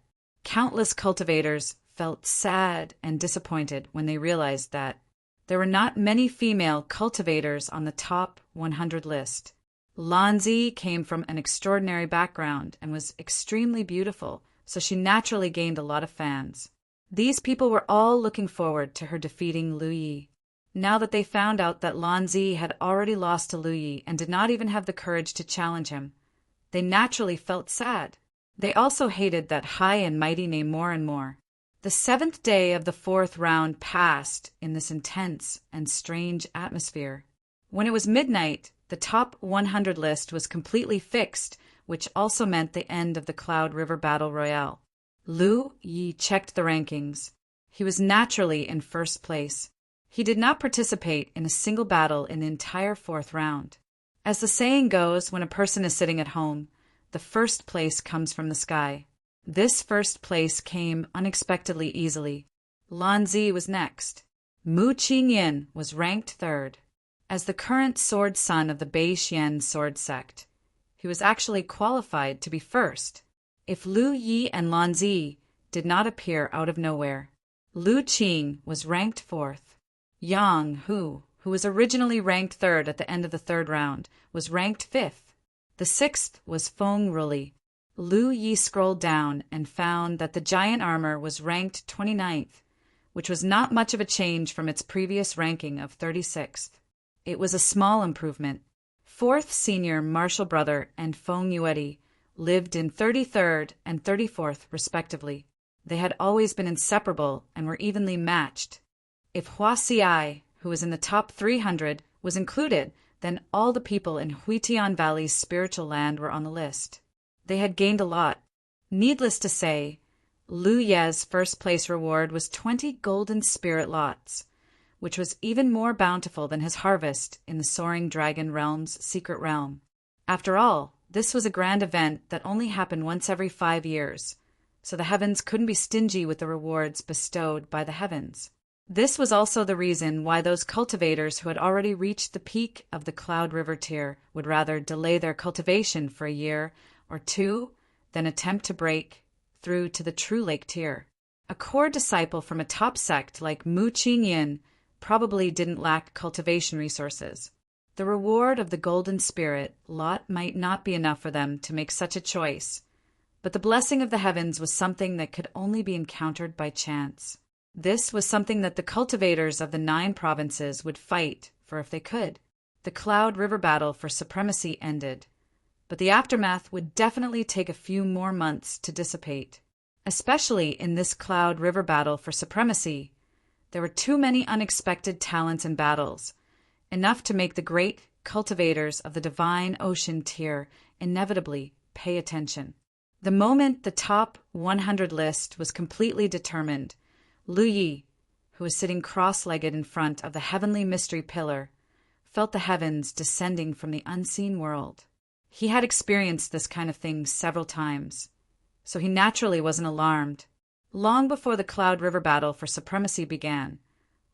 Countless cultivators felt sad and disappointed when they realized that there were not many female cultivators on the top 100 list. Lan Zi came from an extraordinary background and was extremely beautiful, so she naturally gained a lot of fans. These people were all looking forward to her defeating Lu Ye. Now that they found out that Lan Zi had already lost to Lu Ye and did not even have the courage to challenge him, they naturally felt sad. They also hated that high and mighty name more and more. The 7th day of the 4th round passed in this intense and strange atmosphere. When it was midnight, the top 100 list was completely fixed, which also meant the end of the Cloud River Battle Royale. Lu Ye checked the rankings. He was naturally in 1st place. He did not participate in a single battle in the entire 4th round. As the saying goes, when a person is sitting at home, the 1st place comes from the sky. This 1st place came unexpectedly easily. Lan Zi was next. Mu Qingyin was ranked 3rd. As the current sword son of the Bei Xian sword sect, he was actually qualified to be 1st. If Lu Ye and Lan Zi did not appear out of nowhere, Lu Qing was ranked 4th. Yang Hu, who was originally ranked 3rd at the end of the 3rd round, was ranked 5th. The 6th was Feng Ruli. Lu Ye scrolled down and found that the giant armor was ranked 29th, which was not much of a change from its previous ranking of 36th. It was a small improvement. 4th senior Marshall Brother and Feng Yuedi lived in 33rd and 34th respectively. They had always been inseparable and were evenly matched. If Hua Xiai, who was in the top 300, was included, then all the people in Huitian Valley's spiritual land were on the list. They had gained a lot. Needless to say, Lu Ye's 1st place reward was 20 golden spirit lots, which was even more bountiful than his harvest in the Soaring Dragon Realm's secret realm. After all, this was a grand event that only happened once every 5 years, so the heavens couldn't be stingy with the rewards bestowed by the heavens. This was also the reason why those cultivators who had already reached the peak of the Cloud River tier would rather delay their cultivation for a year or 2 than attempt to break through to the True Lake tier. A core disciple from a top sect like Mu Qingyin probably didn't lack cultivation resources. The reward of the Golden Spirit lot might not be enough for them to make such a choice, but the blessing of the heavens was something that could only be encountered by chance. This was something that the cultivators of the 9 provinces would fight for if they could. The Cloud River battle for supremacy ended, but the aftermath would definitely take a few more months to dissipate. Especially in this Cloud River battle for supremacy, there were too many unexpected talents and battles, enough to make the great cultivators of the Divine Ocean tier inevitably pay attention. The moment the top 100 list was completely determined, Lu Yi, who was sitting cross-legged in front of the heavenly mystery pillar, felt the heavens descending from the unseen world. He had experienced this kind of thing several times, so he naturally wasn't alarmed. Long before the Cloud River battle for supremacy began,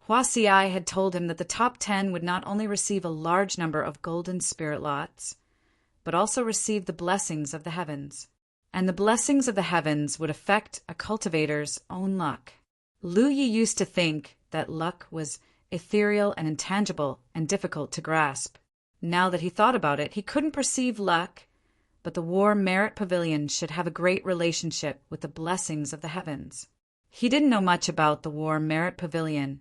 Hua Xiai had told him that the top 10 would not only receive a large number of golden spirit lots, but also receive the blessings of the heavens. And the blessings of the heavens would affect a cultivator's own luck. Lu Yi used to think that luck was ethereal and intangible and difficult to grasp. Now that he thought about it, he couldn't perceive luck, but the War Merit Pavilion should have a great relationship with the blessings of the heavens. He didn't know much about the War Merit Pavilion,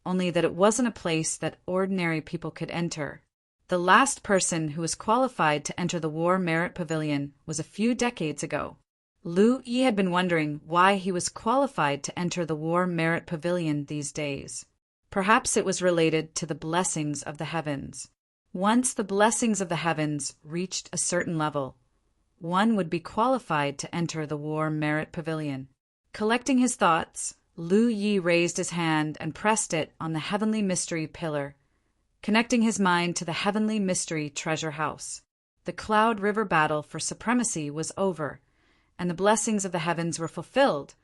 only that it wasn't a place that ordinary people could enter. The last person who was qualified to enter the War Merit Pavilion was a few decades ago. Lu Yi had been wondering why he was qualified to enter the War Merit Pavilion these days. Perhaps it was related to the blessings of the heavens. Once the blessings of the heavens reached a certain level, one would be qualified to enter the War Merit Pavilion. Collecting his thoughts, Lu Yi raised his hand and pressed it on the Heavenly Mystery Pillar, connecting his mind to the Heavenly Mystery Treasure House. The Cloud River battle for supremacy was over, and the blessings of the heavens were fulfilled,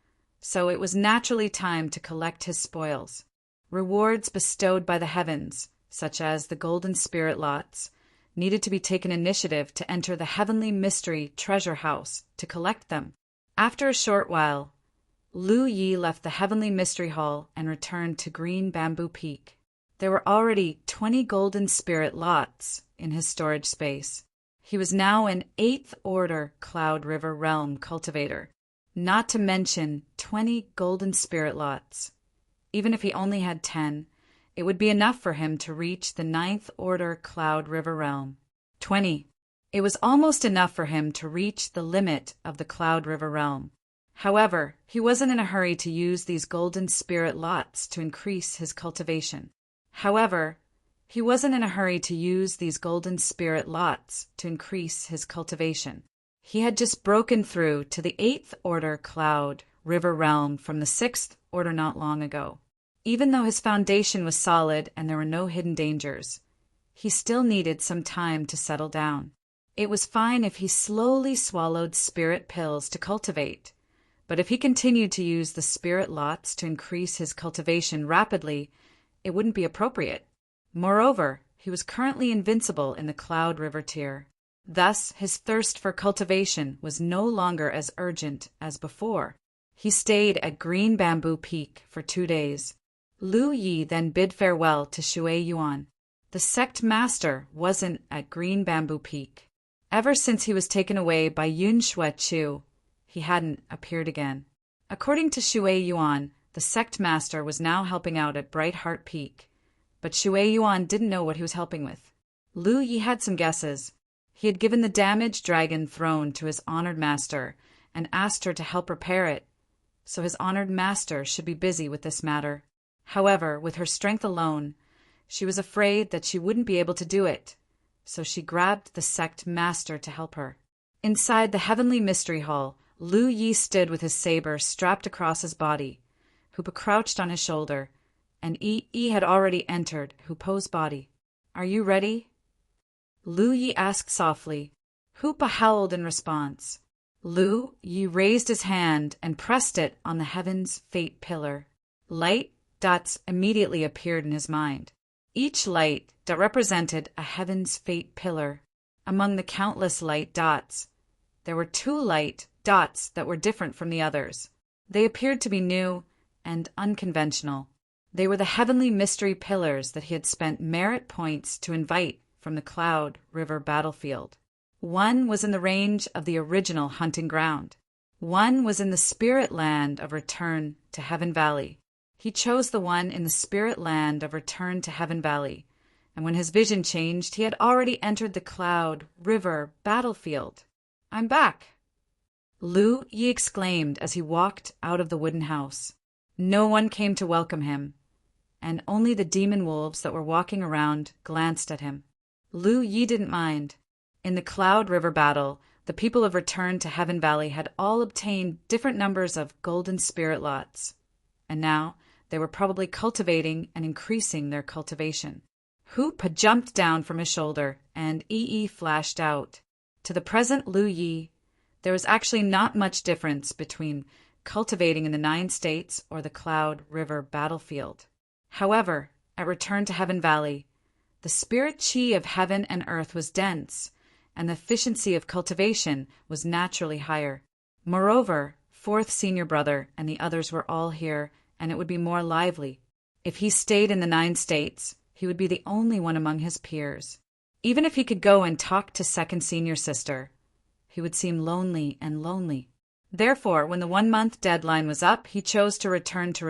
so it was naturally time to collect his spoils. Rewards bestowed by the heavens, such as the golden spirit lots, needed to be taken initiative to enter the Heavenly Mystery Treasure House to collect them. After a short while, Lu Yi left the Heavenly Mystery Hall and returned to Green Bamboo Peak. There were already 20 golden spirit lots in his storage space. He was now an 8th Order Cloud River Realm cultivator, not to mention 20 golden spirit lots. Even if he only had 10, it would be enough for him to reach the 9th Order Cloud River Realm. 20. It was almost enough for him to reach the limit of the Cloud River Realm. However, he wasn't in a hurry to use these golden spirit lots to increase his cultivation. He had just broken through to the 8th Order Cloud River Realm from the 6th Order not long ago. Even though his foundation was solid and there were no hidden dangers, he still needed some time to settle down. It was fine if he slowly swallowed spirit pills to cultivate, but if he continued to use the spirit lots to increase his cultivation rapidly, it wouldn't be appropriate. Moreover, he was currently invincible in the Cloud River tier. Thus, his thirst for cultivation was no longer as urgent as before. He stayed at Green Bamboo Peak for 2 days. Lu Yi then bid farewell to Shui Yuan. The sect master wasn't at Green Bamboo Peak. Ever since he was taken away by Yun Shui Chu, he hadn't appeared again. According to Shui Yuan, the sect master was now helping out at Bright Heart Peak, but Shui Yuan didn't know what he was helping with. Lu Yi had some guesses. He had given the damaged dragon throne to his honored master and asked her to help repair it, so his honored master should be busy with this matter. However, with her strength alone, she was afraid that she wouldn't be able to do it, so she grabbed the sect master to help her. Inside the Heavenly Mystery Hall, Lu Yi stood with his saber strapped across his body. Hoopa crouched on his shoulder, and Yi had already entered Hoopo's body. "Are you ready?" Lu Yi asked softly. Hoopa howled in response. Lu Yi raised his hand and pressed it on the heaven's fate pillar. Light dots immediately appeared in his mind. Each light dot represented a heaven's fate pillar. Among the countless light dots, there were 2 light dots that were different from the others. They appeared to be new and unconventional. They were the heavenly mystery pillars that he had spent merit points to invite from the Cloud River battlefield. One was in the range of the original hunting ground. One was in the spirit land of Return to Heaven Valley. He chose the one in the spirit land of Return to Heaven Valley, and when his vision changed, he had already entered the Cloud River battlefield. "I'm back!" Lu Yi exclaimed as he walked out of the wooden house. No one came to welcome him, and only the demon wolves that were walking around glanced at him. Lu Yi didn't mind. In the Cloud River battle, the people of Return to Heaven Valley had all obtained different numbers of golden spirit lots, and now they were probably cultivating and increasing their cultivation. Hoop had jumped down from his shoulder, and Yi flashed out. To the present Lu Yi, there was actually not much difference between cultivating in the 9 states or the Cloud River battlefield. However, at Return to Heaven Valley, the spirit chi of heaven and earth was dense, and the efficiency of cultivation was naturally higher. Moreover, Fourth Senior Brother and the others were all here, and it would be more lively. If he stayed in the 9 states, he would be the only one among his peers. Even if he could go and talk to Second Senior Sister, he would seem lonely and lonely. Therefore, when the 1-month deadline was up, he chose to return to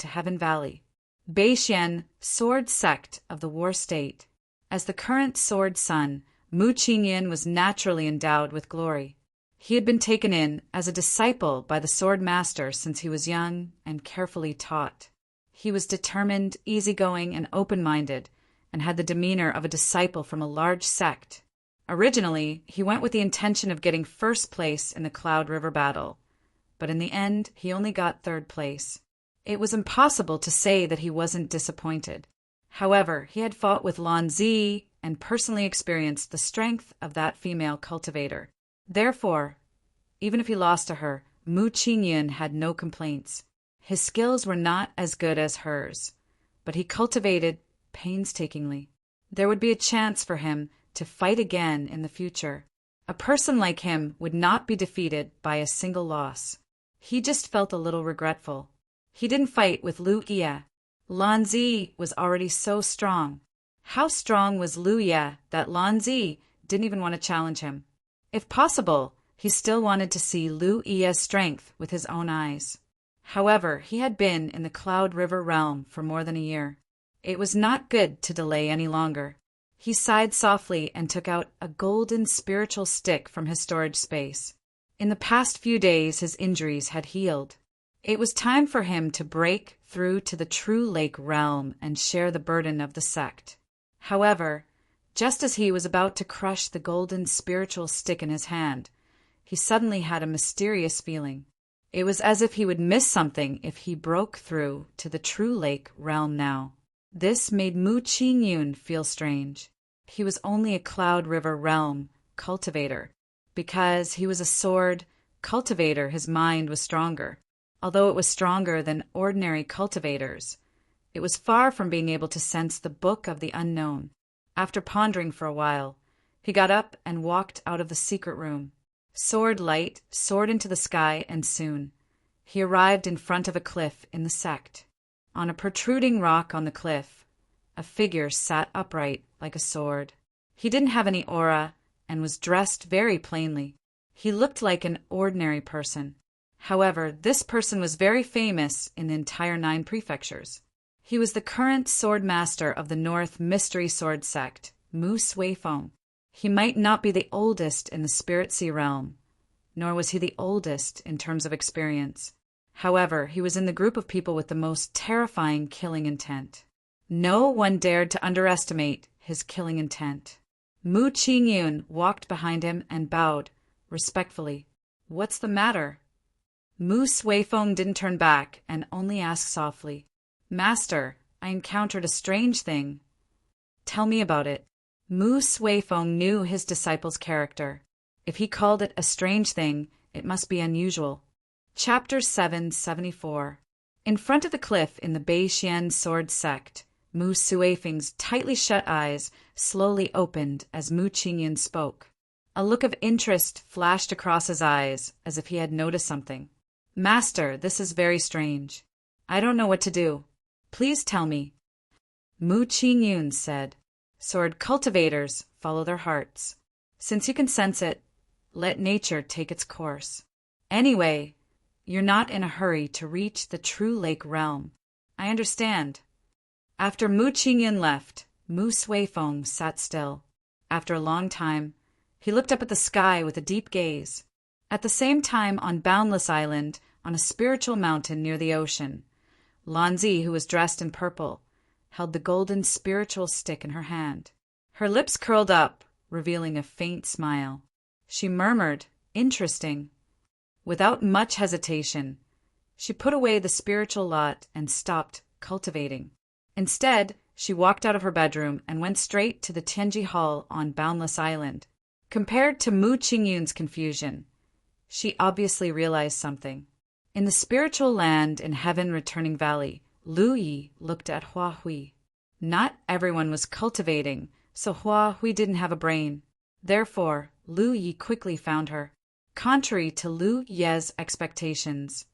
Heaven Valley. Beixian, sword sect of the war state. As the current sword son, Mu Qingyan was naturally endowed with glory. He had been taken in as a disciple by the sword master since he was young and carefully taught. He was determined, easygoing, and open-minded, and had the demeanor of a disciple from a large sect. Originally, he went with the intention of getting first place in the Cloud River battle, but in the end, he only got 3rd place. It was impossible to say that he wasn't disappointed. However, he had fought with Lan Zi and personally experienced the strength of that female cultivator. Therefore, even if he lost to her, Mu Qingyan had no complaints. His skills were not as good as hers, but he cultivated painstakingly. There would be a chance for him to fight again in the future. A person like him would not be defeated by a single loss. He just felt a little regretful. He didn't fight with Lu Ye. Lan Zi was already so strong. How strong was Lu Ye that Lan Zi didn't even want to challenge him? If possible, he still wanted to see Lu Ye's strength with his own eyes. However, he had been in the Cloud River realm for more than a year. It was not good to delay any longer. He sighed softly and took out a golden spiritual stick from his storage space. In the past few days, his injuries had healed. It was time for him to break through to the True Lake realm and share the burden of the sect. However, just as he was about to crush the golden spiritual stick in his hand, he suddenly had a mysterious feeling. It was as if he would miss something if he broke through to the True Lake realm now. This made Mu Qingyun feel strange. He was only a Cloud River realm cultivator. Because he was a sword cultivator, his mind was stronger. Although it was stronger than ordinary cultivators, it was far from being able to sense the book of the unknown. After pondering for a while, he got up and walked out of the secret room. Sword light soared into the sky, and soon he arrived in front of a cliff in the sect. On a protruding rock on the cliff, a figure sat upright like a sword. He didn't have any aura and was dressed very plainly. He looked like an ordinary person. However, this person was very famous in the entire 9 prefectures. He was the current sword master of the North Mystery Sword Sect, Mu Suifeng. He might not be the oldest in the Spirit Sea realm, nor was he the oldest in terms of experience. However, he was in the group of people with the most terrifying killing intent. No one dared to underestimate his killing intent. Mu Qingyun walked behind him and bowed respectfully. "What's the matter?" Mu Suifeng didn't turn back and only asked softly, "Master, I encountered a strange thing." "Tell me about it." Mu Suifeng knew his disciple's character. If he called it a strange thing, it must be unusual. Chapter 774. In front of the cliff in the Beixian sword sect, Mu Suifeng's tightly shut eyes slowly opened as Mu Qingyun spoke. A look of interest flashed across his eyes as if he had noticed something. "Master, this is very strange. I don't know what to do. Please tell me." Mu Qingyun said, "Sword cultivators follow their hearts. Since you can sense it, let nature take its course. Anyway, you're not in a hurry to reach the True Lake realm. I understand." After Mu Qingyun left, Mu Suifeng sat still. After a long time, he looked up at the sky with a deep gaze. At the same time, on Boundless Island, on a spiritual mountain near the ocean, Lan Zi, who was dressed in purple, held the golden spiritual stick in her hand. Her lips curled up, revealing a faint smile. She murmured, "Interesting." Without much hesitation, she put away the spiritual lot and stopped cultivating. Instead, She walked out of her bedroom and went straight to the Tianji Hall on Boundless Island. Compared to Mu Qingyun's confusion, she obviously realized something. In the spiritual land in Heaven Returning Valley, Lu Yi looked at Hua Hui. Not everyone was cultivating, so Hua Hui didn't have a brain. Therefore, Lu Yi quickly found her. Contrary to Lu Ye's expectations,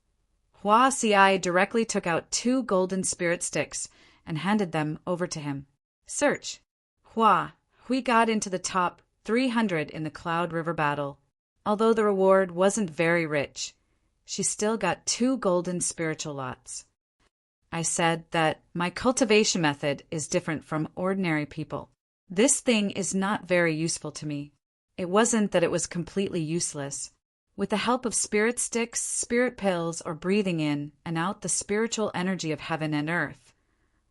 Hua Xi directly took out 2 golden spirit sticks and handed them over to him. Search. Hua Hui got into the top 300 in the Cloud River battle. Although the reward wasn't very rich, she still got 2 golden spiritual lots. I said that my cultivation method is different from ordinary people. This thing is not very useful to me. It wasn't that it was completely useless. With the help of spirit sticks, spirit pills, or breathing in and out the spiritual energy of heaven and earth,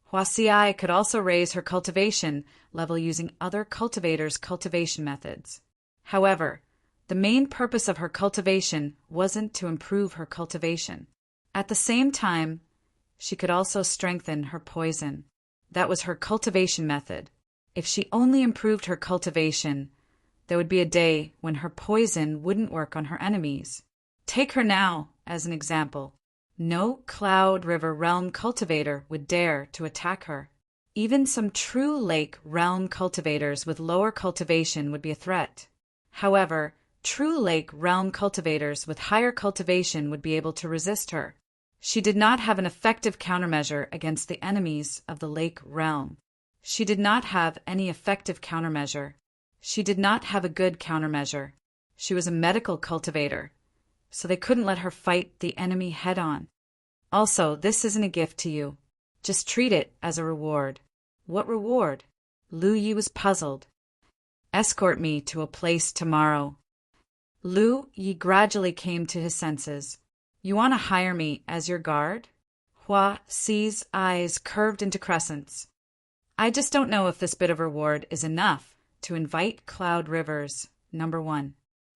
Hua Xi could also raise her cultivation level using other cultivators' cultivation methods. However, the main purpose of her cultivation wasn't to improve her cultivation. At the same time, she could also strengthen her poison. That was her cultivation method. If she only improved her cultivation, there would be a day when her poison wouldn't work on her enemies. Take her now as an example. No Cloud River Realm cultivator would dare to attack her. Even some true Lake Realm cultivators with lower cultivation would be a threat. However, true Lake Realm cultivators with higher cultivation would be able to resist her. She did not have an effective countermeasure against the enemies of the Lake Realm. She did not have any effective countermeasure. She did not have a good countermeasure. She was a medical cultivator, so they couldn't let her fight the enemy head-on. Also, this isn't a gift to you. Just treat it as a reward. What reward? Lu Yi was puzzled. Escort me to a place tomorrow. Lu Yi gradually came to his senses. You want to hire me as your guard? Hua Xi's eyes curved into crescents. I just don't know if this bit of reward is enough to invite Cloud Rivers, #1.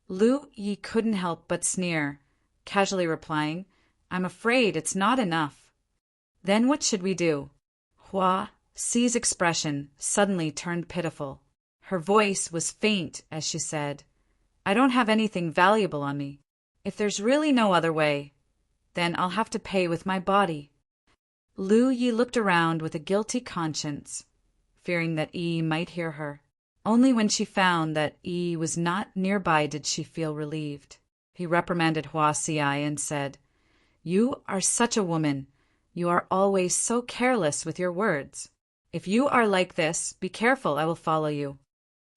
Lu Yi couldn't help but sneer, casually replying, I'm afraid it's not enough. Then what should we do? Hua Xi's expression suddenly turned pitiful. Her voice was faint as she said, I don't have anything valuable on me. If there's really no other way, then I'll have to pay with my body. Lu Yi looked around with a guilty conscience, fearing that Yi might hear her. Only when she found that Yi was not nearby did she feel relieved. He reprimanded Hua Xi and said, You are such a woman. You are always so careless with your words. If you are like this, be careful, I will follow you.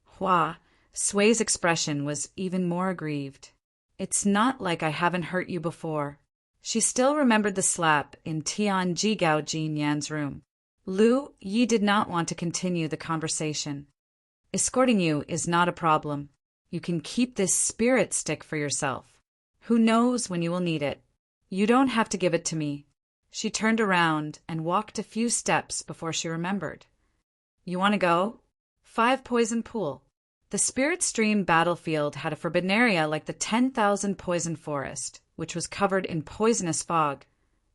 Hua Xui's expression was even more aggrieved. It's not like I haven't hurt you before. She still remembered the slap in Tian Jigao Jin Yan's room. Lu Yi did not want to continue the conversation. Escorting you is not a problem. You can keep this spirit stick for yourself. Who knows when you will need it? You don't have to give it to me. She turned around and walked a few steps before she remembered. You want to go? 5 Poison Pool. The Spirit Stream battlefield had a forbidden area like the 10,000 Poison Forest, which was covered in poisonous fog,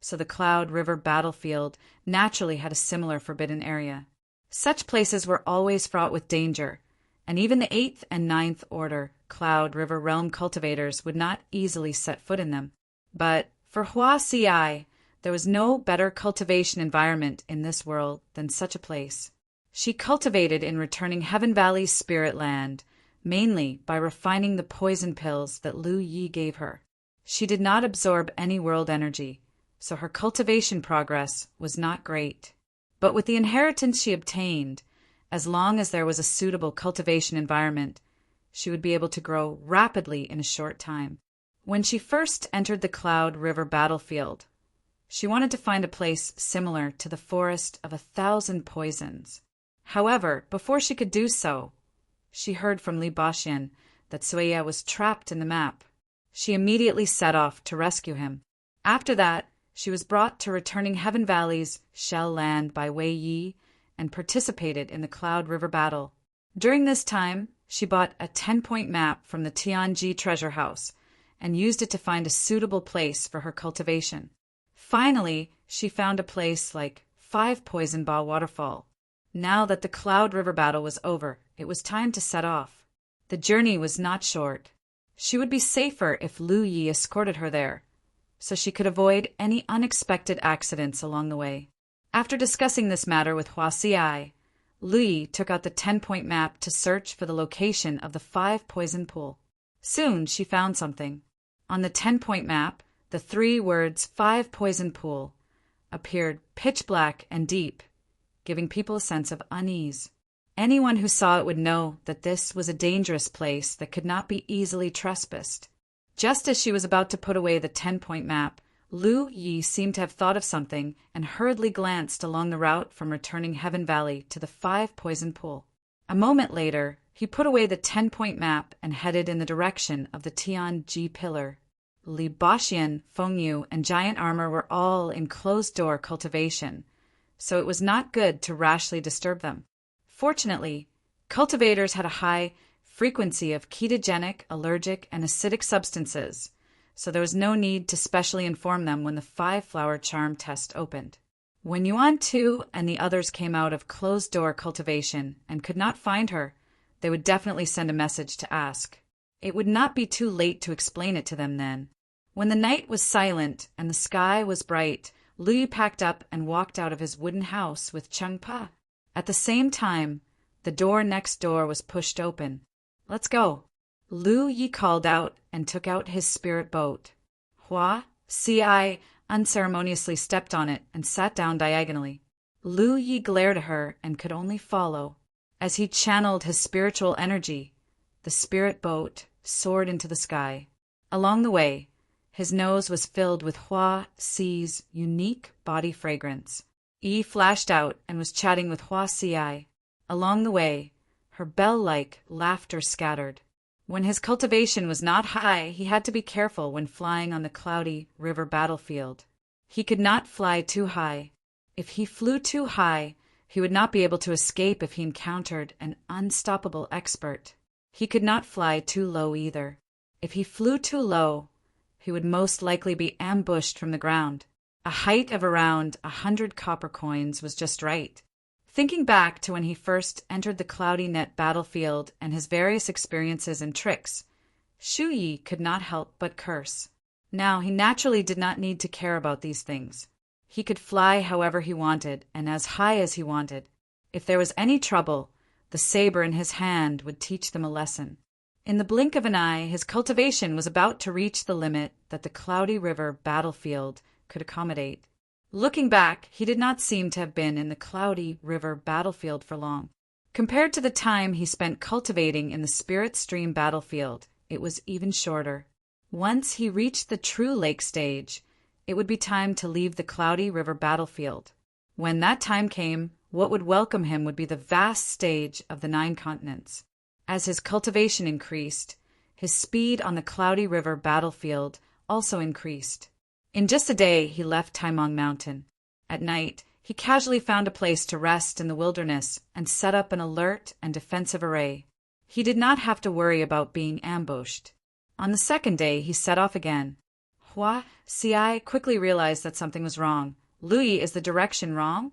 so the Cloud River battlefield naturally had a similar forbidden area. Such places were always fraught with danger, and even the 8th and 9th Order Cloud River Realm cultivators would not easily set foot in them. But for Hua Xi, there was no better cultivation environment in this world than such a place. She cultivated in Returning Heaven Valley's spirit land, mainly by refining the poison pills that Lu Yi gave her. She did not absorb any world energy, so her cultivation progress was not great. But with the inheritance she obtained, as long as there was a suitable cultivation environment, she would be able to grow rapidly in a short time. When she first entered the Cloud River battlefield, she wanted to find a place similar to the Forest of 1,000 Poisons. However, before she could do so, she heard from Li Baxian that Suya was trapped in the map. She immediately set off to rescue him. After that, she was brought to Returning Heaven Valley's Shell Land by Wei Yi and participated in the Cloud River battle. During this time, she bought a 10-point map from the Tianji treasure house and used it to find a suitable place for her cultivation. Finally, she found a place like 5 Poison Ball Waterfall, Now that the Cloud River battle was over, it was time to set off. The journey was not short. She would be safer if Lu Yi escorted her there, so she could avoid any unexpected accidents along the way. After discussing this matter with Hua Xiai, Lu Yi took out the 10-point map to search for the location of the 5 poison pool. Soon she found something. On the 10-point map, the 3 words 5 poison pool appeared pitch black and deep, giving people a sense of unease. Anyone who saw it would know that this was a dangerous place that could not be easily trespassed. Just as she was about to put away the 10-point map, Lu Yi seemed to have thought of something and hurriedly glanced along the route from returning Heaven Valley to the 5 poison pool. A moment later, he put away the 10-point map and headed in the direction of the Tianji pillar. Li Baxian, Fengyu, and Giant Armor were all in closed-door cultivation, so it was not good to rashly disturb them. Fortunately, cultivators had a high frequency of ketogenic, allergic, and acidic substances, so there was no need to specially inform them when the 5-flower charm test opened. When Yuan Tu and the others came out of closed-door cultivation and could not find her, they would definitely send a message to ask. It would not be too late to explain it to them then. When the night was silent and the sky was bright, Lu Yi packed up and walked out of his wooden house with Cheng Pa. At the same time, the door next door was pushed open. "Let's go." Lu Yi called out and took out his spirit boat. Hua Xiai unceremoniously stepped on it and sat down diagonally. Lu Yi glared at her and could only follow. As he channeled his spiritual energy, the spirit boat soared into the sky. Along the way, his nose was filled with Hua Xi's unique body fragrance. Yi flashed out and was chatting with Hua Xiai. Along the way, her bell-like laughter scattered. When his cultivation was not high, he had to be careful when flying on the cloudy river battlefield. He could not fly too high. If he flew too high, he would not be able to escape if he encountered an unstoppable expert. He could not fly too low either. If he flew too low, he would most likely be ambushed from the ground. A height of around 100 copper coins was just right. Thinking back to when he first entered the Cloudy Net battlefield and his various experiences and tricks, Shu Yi could not help but curse. Now he naturally did not need to care about these things. He could fly however he wanted and as high as he wanted. If there was any trouble, the saber in his hand would teach them a lesson. In the blink of an eye, his cultivation was about to reach the limit that the Cloudy River battlefield could accommodate. Looking back, he did not seem to have been in the Cloudy River battlefield for long. Compared to the time he spent cultivating in the Spirit Stream battlefield, it was even shorter. Once he reached the true lake stage, it would be time to leave the Cloudy River battlefield. When that time came, what would welcome him would be the vast stage of the 9 continents. As his cultivation increased, his speed on the Cloudy River battlefield also increased. In just a day, he left Taimong Mountain. At night, he casually found a place to rest in the wilderness and set up an alert and defensive array. He did not have to worry about being ambushed. On the second day, he set off again. Hua Xiai quickly realized that something was wrong. Lu Yi, is the direction wrong?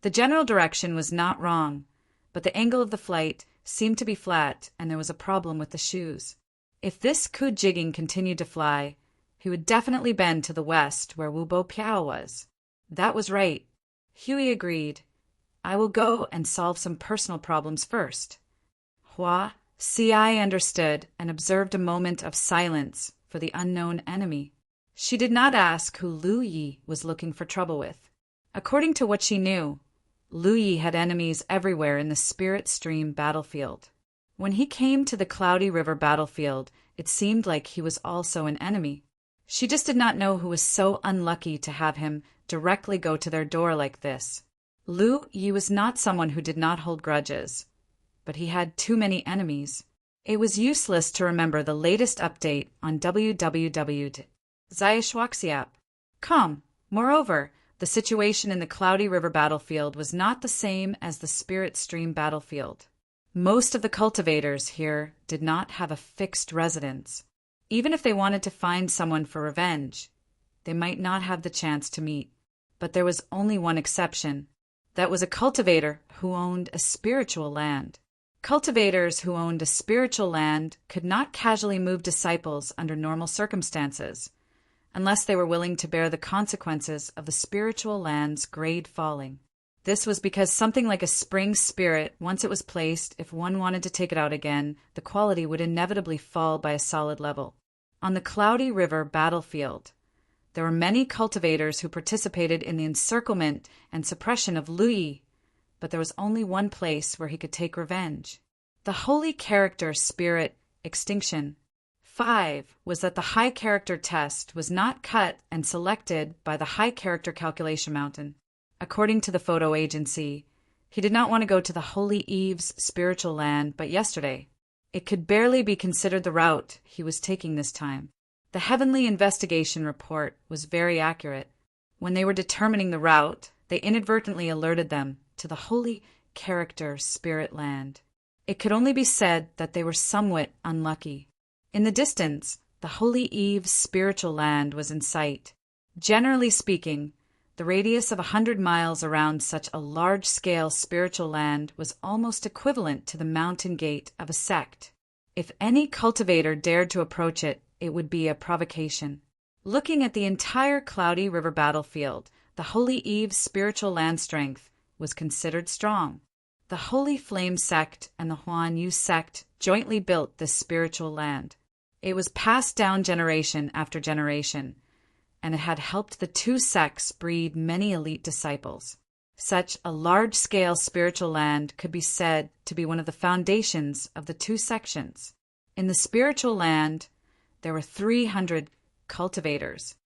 The general direction was not wrong, but the angle of the flight seemed to be flat and there was a problem with the shoes. If this Ku Jigging continued to fly, he would definitely bend to the west where Wu Bo Piao was. That was right. Huey agreed. I will go and solve some personal problems first. Hua Xiai understood and observed a moment of silence for the unknown enemy. She did not ask who Lu Yi was looking for trouble with. According to what she knew, Lu Yi had enemies everywhere in the Spirit Stream battlefield. When he came to the Cloudy River battlefield, it seemed like he was also an enemy. She just did not know who was so unlucky to have him directly go to their door like this. Lu Yi was not someone who did not hold grudges, but he had too many enemies. It was useless to remember the latest update on www.zayashwaxiap.com. Moreover, the situation in the Cloudy River battlefield was not the same as the Spirit Stream battlefield. Most of the cultivators here did not have a fixed residence. Even if they wanted to find someone for revenge, they might not have the chance to meet. But there was only one exception. That was a cultivator who owned a spiritual land. Cultivators who owned a spiritual land could not casually move disciples under normal circumstances, unless they were willing to bear the consequences of the spiritual land's grade falling. This was because something like a spring spirit, once it was placed, if one wanted to take it out again, the quality would inevitably fall by a solid level. On the Cloudy River battlefield, there were many cultivators who participated in the encirclement and suppression of Lui, but there was only one place where he could take revenge. The holy character spirit extinction. 5 was that the high character test was not cut and selected by the high character calculation mountain. According to the photo agency, he did not want to go to the Holy Eve's spiritual land but yesterday. It could barely be considered the route he was taking this time. The Heavenly Investigation Report was very accurate. When they were determining the route, they inadvertently alerted them to the Holy Character Spirit Land. It could only be said that they were somewhat unlucky. In the distance, the Holy Eve's spiritual land was in sight. Generally speaking, the radius of 100 miles around such a large-scale spiritual land was almost equivalent to the mountain gate of a sect. If any cultivator dared to approach it, it would be a provocation. Looking at the entire Cloudy River battlefield, the Holy Eve's spiritual land strength was considered strong. The Holy Flame sect and the Huan Yu sect jointly built this spiritual land. It was passed down generation after generation, and it had helped the two sects breed many elite disciples. Such a large-scale spiritual land could be said to be one of the foundations of the two sections. In the spiritual land, there were 300 cultivators.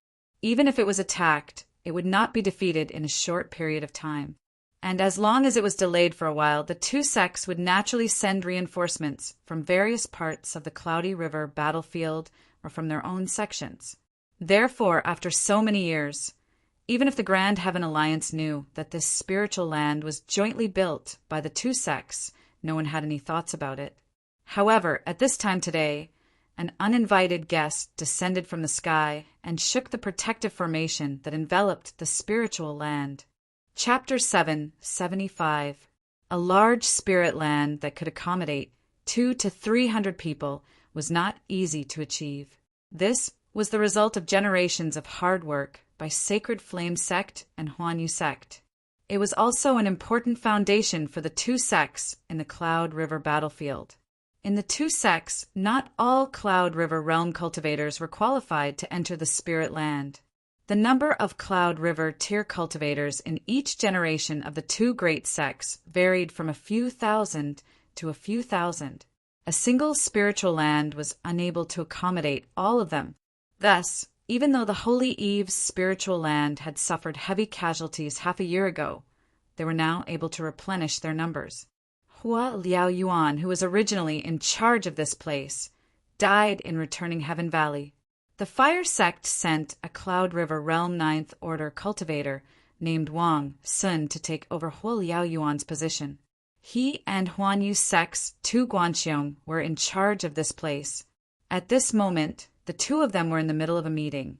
Even if it was attacked, it would not be defeated in a short period of time. And as long as it was delayed for a while, the two sects would naturally send reinforcements from various parts of the Cloudy River battlefield or from their own sections. Therefore, after so many years, even if the Grand Heaven Alliance knew that this spiritual land was jointly built by the two sects, no one had any thoughts about it. However, at this time today, an uninvited guest descended from the sky and shook the protective formation that enveloped the spiritual land. Chapter 7, 75. A large spirit land that could accommodate 200 to 300 people was not easy to achieve. This was the result of generations of hard work by Sacred Flame sect and Huan Yu sect. It was also an important foundation for the two sects in the Cloud River battlefield. In the two sects, not all Cloud River realm cultivators were qualified to enter the spirit land. The number of Cloud River tier cultivators in each generation of the two great sects varied from a few thousand to a few thousand. A single spiritual land was unable to accommodate all of them. Thus, even though the Holy Eve's spiritual land had suffered heavy casualties half a year ago, they were now able to replenish their numbers. Hua Liao Yuan, who was originally in charge of this place, died in returning Heaven Valley. The Fire sect sent a Cloud River Realm 9th Order cultivator named Wang Sun to take over Hua Liao Yuan's position. He and Huan Yu sect's Tu Guanxiong were in charge of this place. At this moment, the two of them were in the middle of a meeting,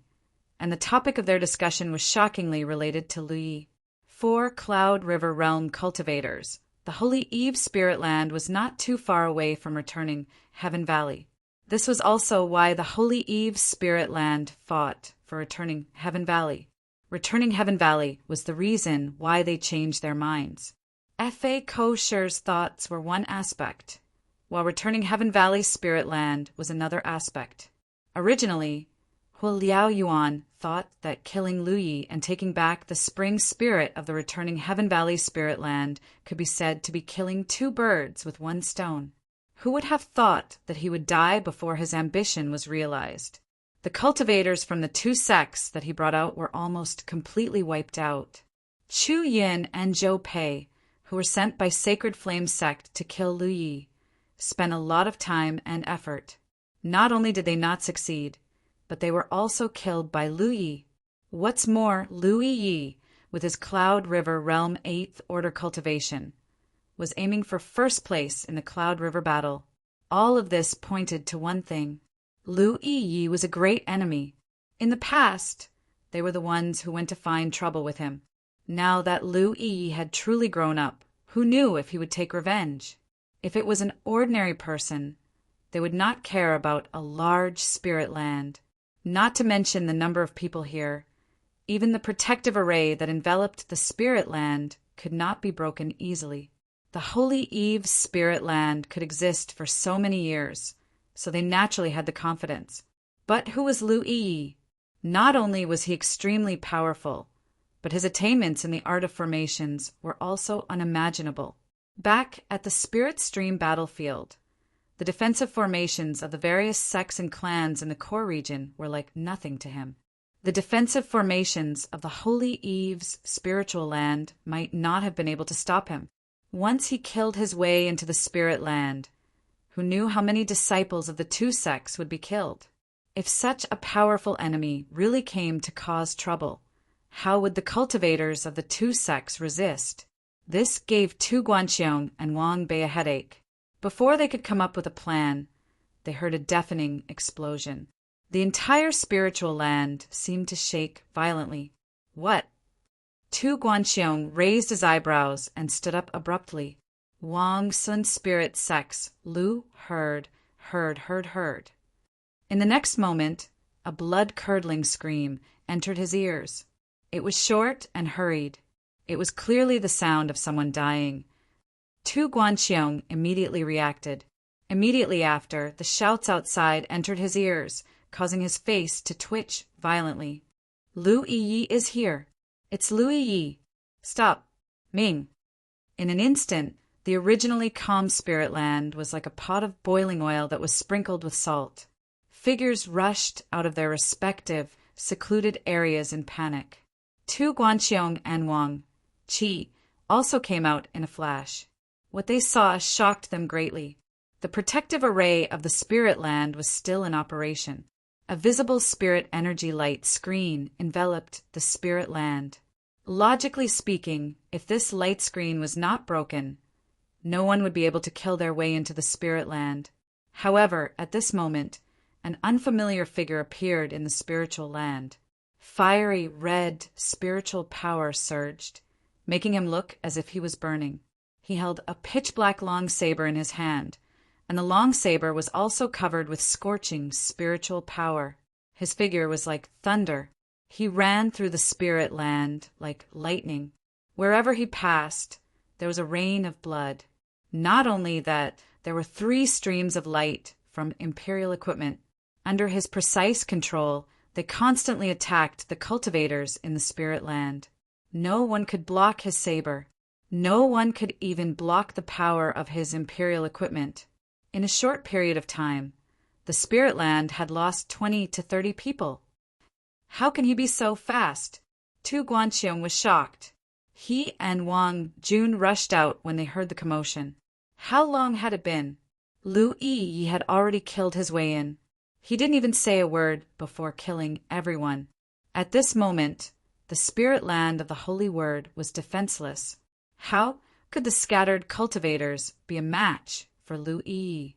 and the topic of their discussion was shockingly related to Lui. 4 Cloud River Realm cultivators. The Holy Eve Spirit Land was not too far away from returning Heaven Valley. This was also why the Holy Eve Spirit Land fought for returning Heaven Valley. Returning Heaven Valley was the reason why they changed their minds. F.A. Kosher's thoughts were one aspect, while returning Heaven Valley Spirit Land was another aspect. Originally, Hua Liao Yuan thought that killing Lui and taking back the spring spirit of the returning Heaven Valley Spirit Land could be said to be killing 2 birds with 1 stone. Who would have thought that he would die before his ambition was realized? The cultivators from the 2 sects that he brought out were almost completely wiped out. Chu Yin and Zhou Pei, who were sent by Sacred Flame sect to kill Lui, spent a lot of time and effort. Not only did they not succeed, but they were also killed by Lu Yi. What's more, Lu Yi, with his Cloud River Realm 8th Order cultivation, was aiming for first place in the Cloud River battle. All of this pointed to one thing. Lu Yi was a great enemy. In the past, they were the ones who went to find trouble with him. Now that Lu Yi had truly grown up, who knew if he would take revenge? If it was an ordinary person, they would not care about a large spirit land, not to mention the number of people here. Even the protective array that enveloped the spirit land could not be broken easily. The Holy Eve's spirit land could exist for so many years, so they naturally had the confidence. But who was Lu Yi? Not only was he extremely powerful, but his attainments in the art of formations were also unimaginable. Back at the Spirit Stream battlefield, the defensive formations of the various sects and clans in the core region were like nothing to him. The defensive formations of the Holy Eve's spiritual land might not have been able to stop him. Once he killed his way into the spirit land, who knew how many disciples of the two sects would be killed? If such a powerful enemy really came to cause trouble, how would the cultivators of the two sects resist? This gave Tu Guanxiong and Wang Bei a headache. Before they could come up with a plan, they heard a deafening explosion. The entire spiritual land seemed to shake violently. What? Tu Guanxiong raised his eyebrows and stood up abruptly. Wang Sun's spirit sects, Lu heard. In the next moment, a blood-curdling scream entered his ears. It was short and hurried. It was clearly the sound of someone dying. Tu Guanxiong immediately reacted. Immediately after, the shouts outside entered his ears, causing his face to twitch violently. Lu Yi is here. It's Lu Yi. Stop. Ming. In an instant, the originally calm spirit land was like a pot of boiling oil that was sprinkled with salt. Figures rushed out of their respective, secluded areas in panic. Tu Guanxiong and Wang Qi also came out in a flash. What they saw shocked them greatly. The protective array of the spirit land was still in operation. A visible spirit energy light screen enveloped the spirit land. Logically speaking, if this light screen was not broken, no one would be able to kill their way into the spirit land. However, at this moment, an unfamiliar figure appeared in the spiritual land. Fiery red spiritual power surged, making him look as if he was burning. He held a pitch-black long saber in his hand, and the long saber was also covered with scorching spiritual power. His figure was like thunder. He ran through the spirit land like lightning. Wherever he passed, there was a rain of blood. Not only that, there were 3 streams of light from Imperial equipment. Under his precise control, they constantly attacked the cultivators in the spirit land. No one could block his saber. No one could even block the power of his Imperial equipment. In a short period of time, the spirit land had lost 20 to 30 people. How can he be so fast? Tu Guanxiong was shocked. He and Wang Jun rushed out when they heard the commotion. How long had it been? Lu Yi had already killed his way in. He didn't even say a word before killing everyone. At this moment, the spirit land of the Holy Word was defenseless. How could the scattered cultivators be a match for Lu Yi?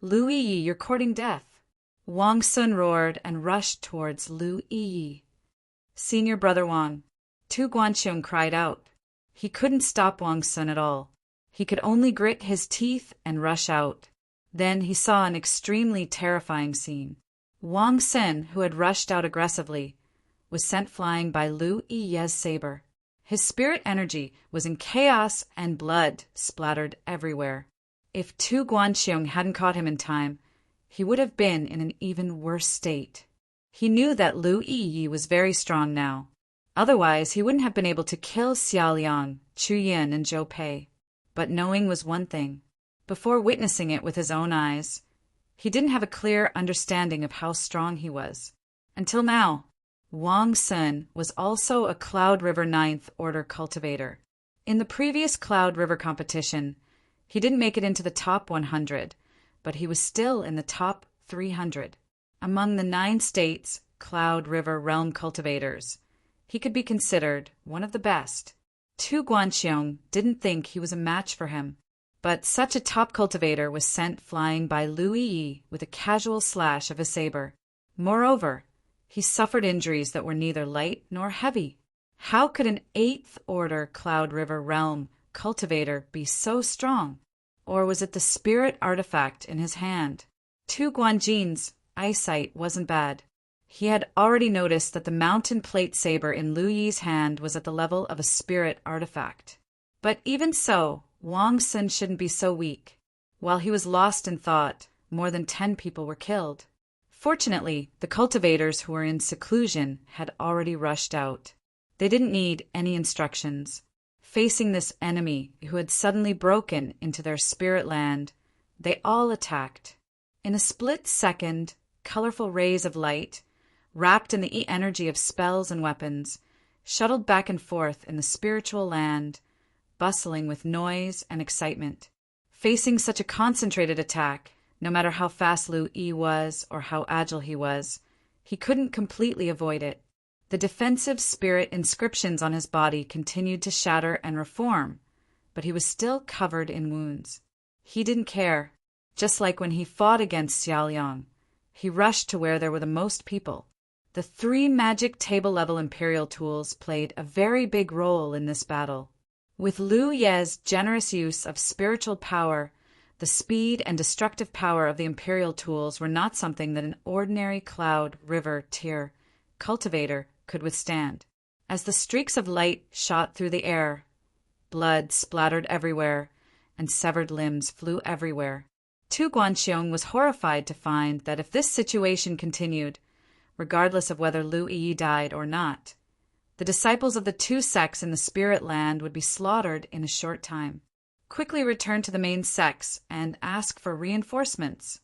Lu Yi, you're courting death. Wang Sun roared and rushed towards Lu Yi. Senior Brother Wang, Tu Guanxiong cried out. He couldn't stop Wang Sun at all. He could only grit his teeth and rush out. Then he saw an extremely terrifying scene. Wang Sun, who had rushed out aggressively, was sent flying by Lu Yi's saber. His spirit energy was in chaos and blood splattered everywhere. If Tu Guanxiong hadn't caught him in time, he would have been in an even worse state. He knew that Lu Yi was very strong now. Otherwise, he wouldn't have been able to kill Xiao Liang, Chu Yin, and Zhou Pei. But knowing was one thing. Before witnessing it with his own eyes, he didn't have a clear understanding of how strong he was. Until now, Wang Sun was also a Cloud River 9th Order cultivator. In the previous Cloud River competition, he didn't make it into the top 100, but he was still in the top 300. Among the 9 states' Cloud River realm cultivators, he could be considered one of the best. Tu Guanxiong didn't think he was a match for him, but such a top cultivator was sent flying by Lu Yi with a casual slash of a saber. Moreover, he suffered injuries that were neither light nor heavy. How could an 8th Order Cloud River Realm cultivator be so strong? Or was it the spirit artifact in his hand? Tu Guanjin's eyesight wasn't bad. He had already noticed that the mountain plate saber in Lu Yi's hand was at the level of a spirit artifact. But even so, Wang Sun shouldn't be so weak. While he was lost in thought, more than 10 people were killed. Fortunately, the cultivators who were in seclusion had already rushed out. They didn't need any instructions. Facing this enemy who had suddenly broken into their spirit land, they all attacked. In a split second, colorful rays of light, wrapped in the energy of spells and weapons, shuttled back and forth in the spiritual land, bustling with noise and excitement. Facing such a concentrated attack, no matter how fast Lu Yi was or how agile he was, he couldn't completely avoid it. The defensive spirit inscriptions on his body continued to shatter and reform, but he was still covered in wounds. He didn't care. Just like when he fought against Xiaoliang, he rushed to where there were the most people. The 3 magic table-level imperial tools played a very big role in this battle. With Lu Ye's generous use of spiritual power, the speed and destructive power of the imperial tools were not something that an ordinary cloud river tier cultivator could withstand. As the streaks of light shot through the air, blood splattered everywhere, and severed limbs flew everywhere. Tu Guanxiong was horrified to find that if this situation continued, regardless of whether Lu Yi died or not, the disciples of the 2 sects in the spirit land would be slaughtered in a short time. Quickly return to the main sects and ask for reinforcements,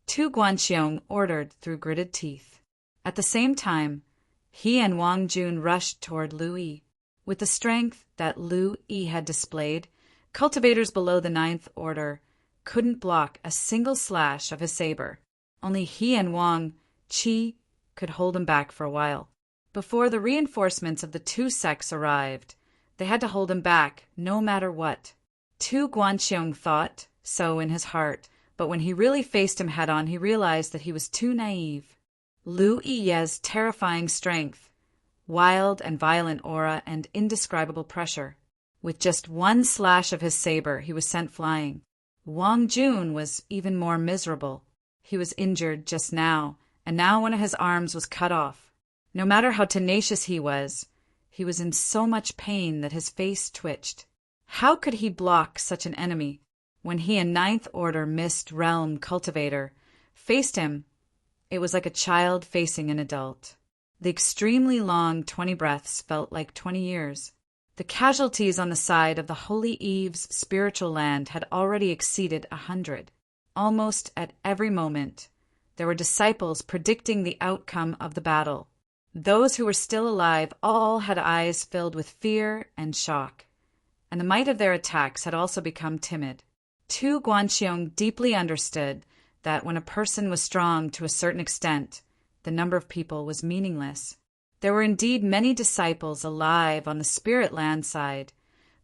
Tu Guanxiong ordered through gritted teeth. At the same time, he and Wang Jun rushed toward Lu Yi. With the strength that Lu Yi had displayed, cultivators below the 9th Order couldn't block a single slash of his saber. Only he and Wang Qi could hold him back for a while. Before the reinforcements of the 2 sects arrived, they had to hold him back no matter what. Tu Guanxiong thought so in his heart, but when he really faced him head-on, he realized that he was too naive. Lu Yi's terrifying strength, wild and violent aura, and indescribable pressure. With just 1 slash of his saber, he was sent flying. Wang Jun was even more miserable. He was injured just now, and now one of his arms was cut off. No matter how tenacious he was in so much pain that his face twitched. How could he block such an enemy? When he and 9th Order Mist Realm Cultivator faced him, it was like a child facing an adult. The extremely long 20 breaths felt like 20 years. The casualties on the side of the Holy Eve's spiritual land had already exceeded 100. Almost at every moment, there were disciples predicting the outcome of the battle. Those who were still alive all had eyes filled with fear and shock, and the might of their attacks had also become timid. Tu Guanxiong deeply understood that when a person was strong to a certain extent, the number of people was meaningless. There were indeed many disciples alive on the spirit land side,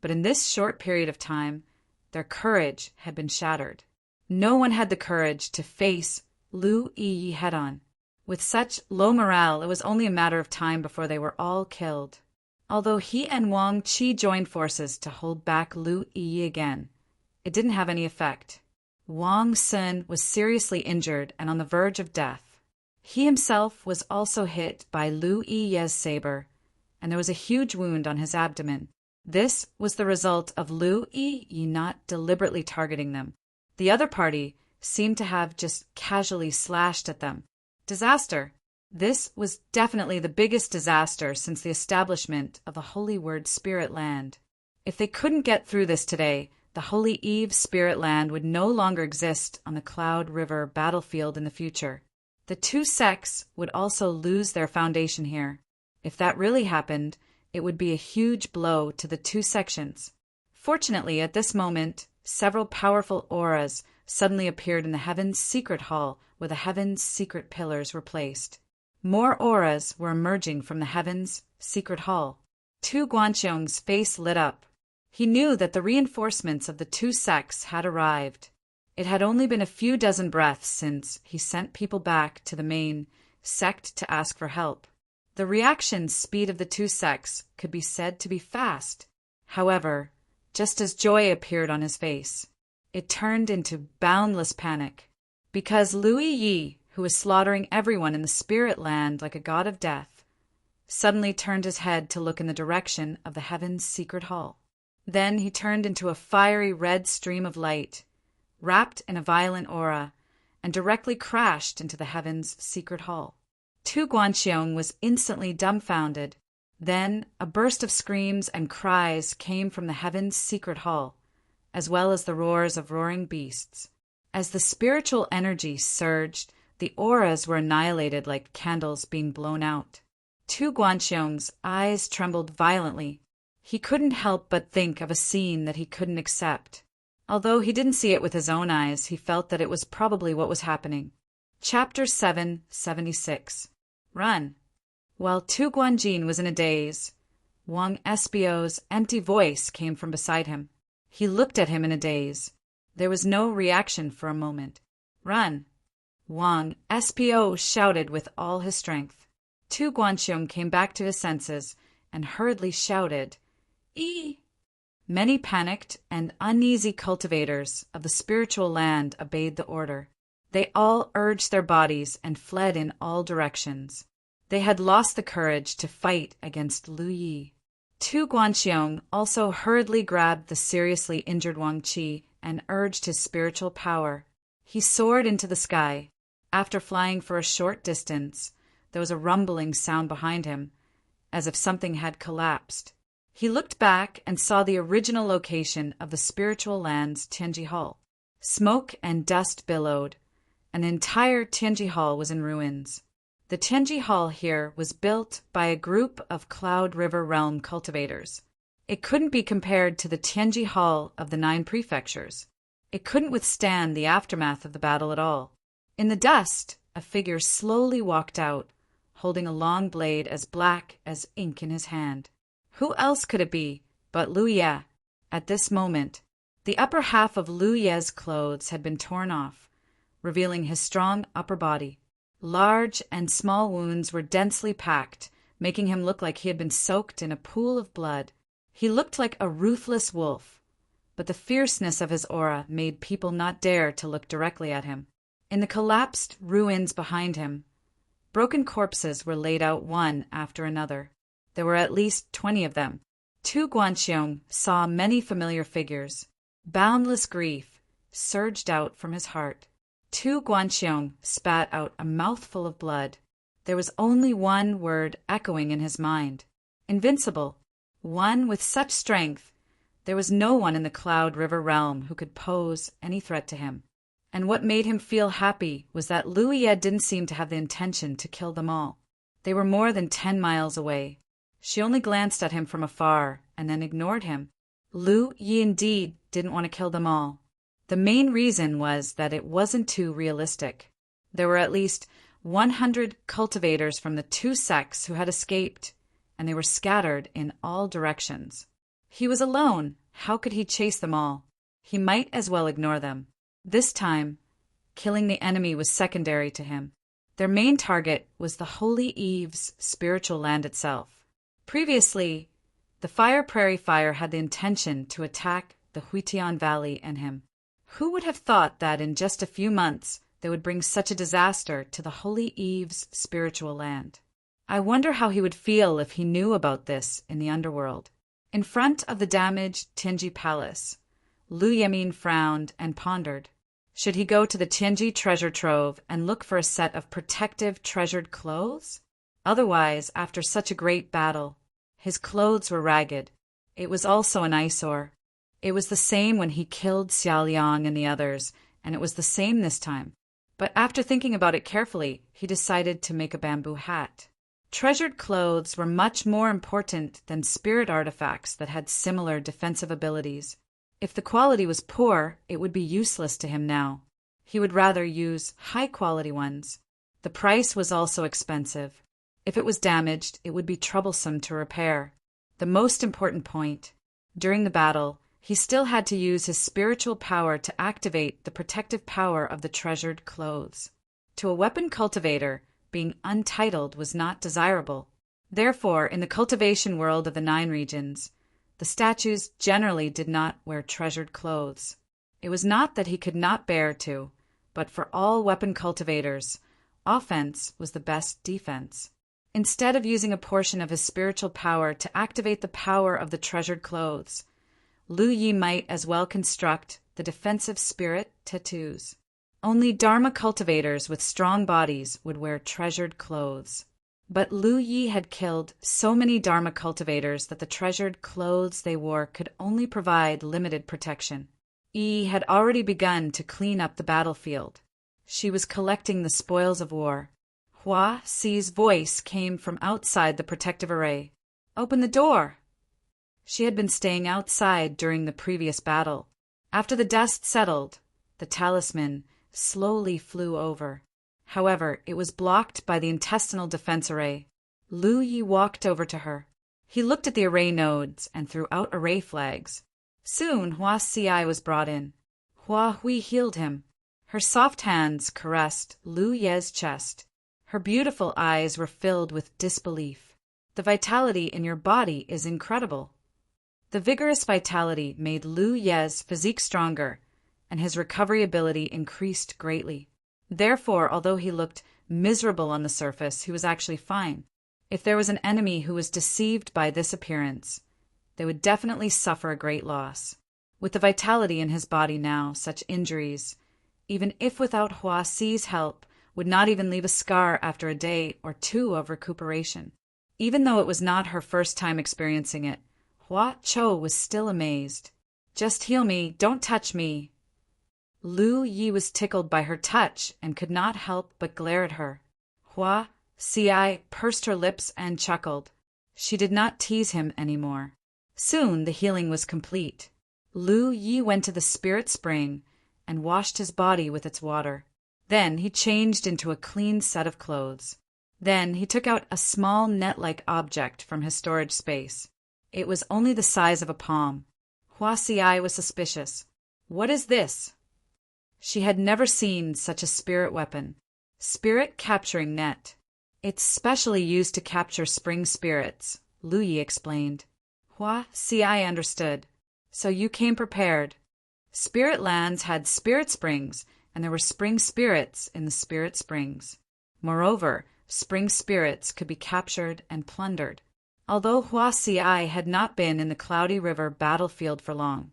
but in this short period of time, their courage had been shattered. No one had the courage to face Lu Yi head-on. With such low morale, it was only a matter of time before they were all killed. Although he and Wang Qi joined forces to hold back Lu Yi again, it didn't have any effect. Wang Sun was seriously injured and on the verge of death. He himself was also hit by Lu Yi's saber, and there was a huge wound on his abdomen. This was the result of Lu Yi not deliberately targeting them. The other party seemed to have just casually slashed at them. Disaster. This was definitely the biggest disaster since the establishment of the Holy Word Spirit Land. If they couldn't get through this today, the Holy Eve Spirit Land would no longer exist on the Cloud River battlefield in the future. The 2 sects would also lose their foundation here. If that really happened, it would be a huge blow to the 2 sections. Fortunately, at this moment, several powerful auras suddenly appeared in the Heaven's Secret Hall where the Heaven's Secret Pillars were placed. More auras were emerging from the Heaven's Secret Hall. Tu Guanxiong's face lit up. He knew that the reinforcements of the 2 sects had arrived. It had only been a few dozen breaths since he sent people back to the main sect to ask for help. The reaction speed of the two sects could be said to be fast. However, just as joy appeared on his face, it turned into boundless panic. Because Lu Yi, who was slaughtering everyone in the spirit land like a god of death, suddenly turned his head to look in the direction of the heaven's secret hall. Then he turned into a fiery red stream of light, wrapped in a violent aura, and directly crashed into the heaven's secret hall. Tu Guanxiong was instantly dumbfounded. Then a burst of screams and cries came from the heaven's secret hall, as well as the roars of roaring beasts. As the spiritual energy surged, the auras were annihilated like candles being blown out. Tu Guanxiong's eyes trembled violently. He couldn't help but think of a scene that he couldn't accept. Although he didn't see it with his own eyes, he felt that it was probably what was happening. Chapter 776. Run. While Tu Guanjin was in a daze, Wang Espio's empty voice came from beside him. He looked at him in a daze. There was no reaction for a moment. Run. Wang Espio shouted with all his strength. Tu Guanxiong came back to his senses and hurriedly shouted, "Ee!" Many panicked and uneasy cultivators of the spiritual land obeyed the order. They all urged their bodies and fled in all directions. They had lost the courage to fight against Lu Yi. Tu Guanxiong also hurriedly grabbed the seriously injured Wang Qi and urged his spiritual power. He soared into the sky. After flying for a short distance, there was a rumbling sound behind him, as if something had collapsed. He looked back and saw the original location of the spiritual land's Tianji Hall. Smoke and dust billowed. An entire Tianji Hall was in ruins. The Tianji Hall here was built by a group of Cloud River Realm cultivators. It couldn't be compared to the Tianji Hall of the 9 prefectures. It couldn't withstand the aftermath of the battle at all. In the dust, a figure slowly walked out, holding a long blade as black as ink in his hand. Who else could it be but Lu Ye? At this moment, the upper half of Lu Ye's clothes had been torn off, revealing his strong upper body. Large and small wounds were densely packed, making him look like he had been soaked in a pool of blood. He looked like a ruthless wolf, but the fierceness of his aura made people not dare to look directly at him. In the collapsed ruins behind him, broken corpses were laid out one after another. There were at least 20 of them. Tu Guanxiong saw many familiar figures. Boundless grief surged out from his heart. Tu Guanxiong spat out a mouthful of blood. There was only one word echoing in his mind: invincible. One with such strength, there was no one in the Cloud River realm who could pose any threat to him. And what made him feel happy was that Lu Ye didn't seem to have the intention to kill them all. They were more than 10 miles away. She only glanced at him from afar and then ignored him. Lu Ye indeed didn't want to kill them all. The main reason was that it wasn't too realistic. There were at least 100 cultivators from the 2 sects who had escaped, and they were scattered in all directions. He was alone. How could he chase them all? He might as well ignore them. This time, killing the enemy was secondary to him. Their main target was the Holy Eve's spiritual land itself. Previously, the Fire Prairie Fire had the intention to attack the Huitian Valley and him. Who would have thought that in just a few months they would bring such a disaster to the Holy Eve's spiritual land? I wonder how he would feel if he knew about this in the underworld. In front of the damaged Tianji Palace, Lu Yemin frowned and pondered. Should he go to the Tianji treasure trove and look for a set of protective treasured clothes? Otherwise, after such a great battle, his clothes were ragged. It was also an eyesore. It was the same when he killed Xiao Liang and the others, and it was the same this time. But after thinking about it carefully, he decided to make a bamboo hat. Treasured clothes were much more important than spirit artifacts that had similar defensive abilities. If the quality was poor, it would be useless to him now. He would rather use high-quality ones. The price was also expensive. If it was damaged, it would be troublesome to repair. The most important point: during the battle, he still had to use his spiritual power to activate the protective power of the treasured clothes. To a weapon cultivator, being untitled was not desirable. Therefore, in the cultivation world of the 9 regions, the statues generally did not wear treasured clothes. It was not that he could not bear to, but for all weapon cultivators, offense was the best defense. Instead of using a portion of his spiritual power to activate the power of the treasured clothes, Lu Yi might as well construct the defensive spirit tattoos. Only Dharma cultivators with strong bodies would wear treasured clothes. But Lu Yi had killed so many Dharma cultivators that the treasured clothes they wore could only provide limited protection. Yi had already begun to clean up the battlefield. She was collecting the spoils of war. Hua Xi's voice came from outside the protective array. "Open the door!" She had been staying outside during the previous battle. After the dust settled, the talisman slowly flew over. However, it was blocked by the intestinal defense array. Lu Yi walked over to her. He looked at the array nodes and threw out array flags. Soon Hua Xi was brought in. Hua Hui healed him. Her soft hands caressed Lu Ye's chest. Her beautiful eyes were filled with disbelief. "The vitality in your body is incredible." The vigorous vitality made Lu Ye's physique stronger, and his recovery ability increased greatly. Therefore, although he looked miserable on the surface, he was actually fine. If there was an enemy who was deceived by this appearance, they would definitely suffer a great loss. With the vitality in his body now, such injuries, even if without Hua Xi's help, would not even leave a scar after a day or 2 of recuperation. Even though it was not her first time experiencing it, Hua Cho was still amazed. "Just heal me, don't touch me." Lu Yi was tickled by her touch and could not help but glare at her. Hua Xi pursed her lips and chuckled. She did not tease him anymore. Soon the healing was complete. Lu Yi went to the spirit spring and washed his body with its water. Then he changed into a clean set of clothes. Then he took out a small net-like object from his storage space. It was only the size of a palm. Hua Xi was suspicious. "What is this?" She had never seen such a spirit weapon. Spirit capturing net. "It's specially used to capture spring spirits," Lu Yi explained. Hua Xi understood. "So you came prepared." Spirit lands had spirit springs, and there were spring spirits in the spirit springs. Moreover, spring spirits could be captured and plundered. Although Hua Xi had not been in the Cloudy River battlefield for long,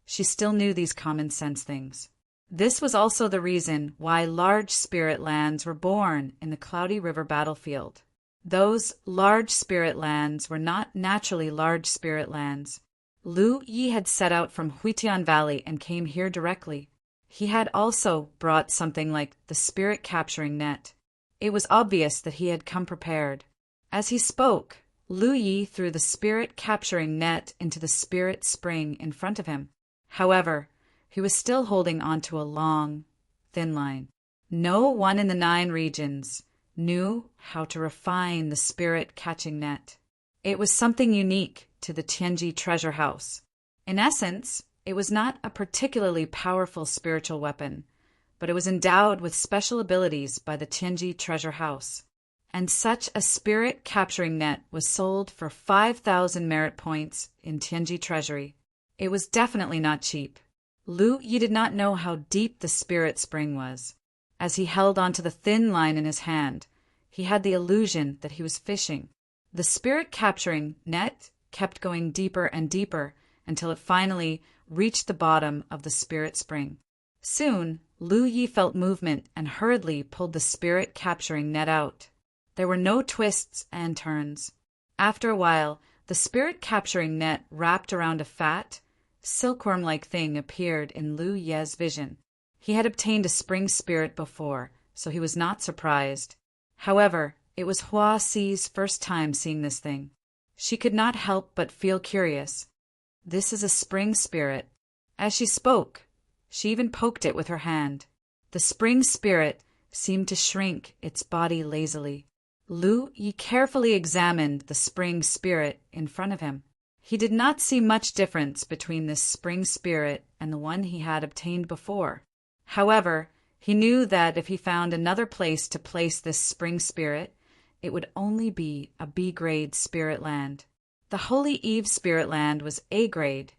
she still knew these common sense things. This was also the reason why large spirit lands were born in the Cloudy River battlefield. Those large spirit lands were not naturally large spirit lands. Lu Yi had set out from Huitian Valley and came here directly. He had also brought something like the spirit capturing net. It was obvious that he had come prepared. As he spoke, Lu Yi threw the spirit capturing net into the spirit spring in front of him. However, he was still holding onto a long, thin line. No one in the 9 regions knew how to refine the spirit-catching net. It was something unique to the Tianji treasure house. In essence, it was not a particularly powerful spiritual weapon, but it was endowed with special abilities by the Tianji treasure house. And such a spirit-capturing net was sold for 5,000 merit points in Tianji treasury. It was definitely not cheap. Lu Yi did not know how deep the spirit spring was. As he held onto the thin line in his hand, he had the illusion that he was fishing. The spirit-capturing net kept going deeper and deeper until it finally reached the bottom of the spirit spring. Soon, Lu Yi felt movement and hurriedly pulled the spirit-capturing net out. There were no twists and turns. After a while, the spirit-capturing net wrapped around a fat, silkworm-like thing appeared in Lu Ye's vision. He had obtained a spring spirit before, so he was not surprised. However, it was Hua Xi's first time seeing this thing. She could not help but feel curious. "This is a spring spirit." As she spoke, she even poked it with her hand. The spring spirit seemed to shrink its body lazily. Lu Yi carefully examined the spring spirit in front of him. He did not see much difference between this spring spirit and the one he had obtained before. However, he knew that if he found another place to place this spring spirit, it would only be a B-grade spirit land. The Holy Eve spirit land was A-grade,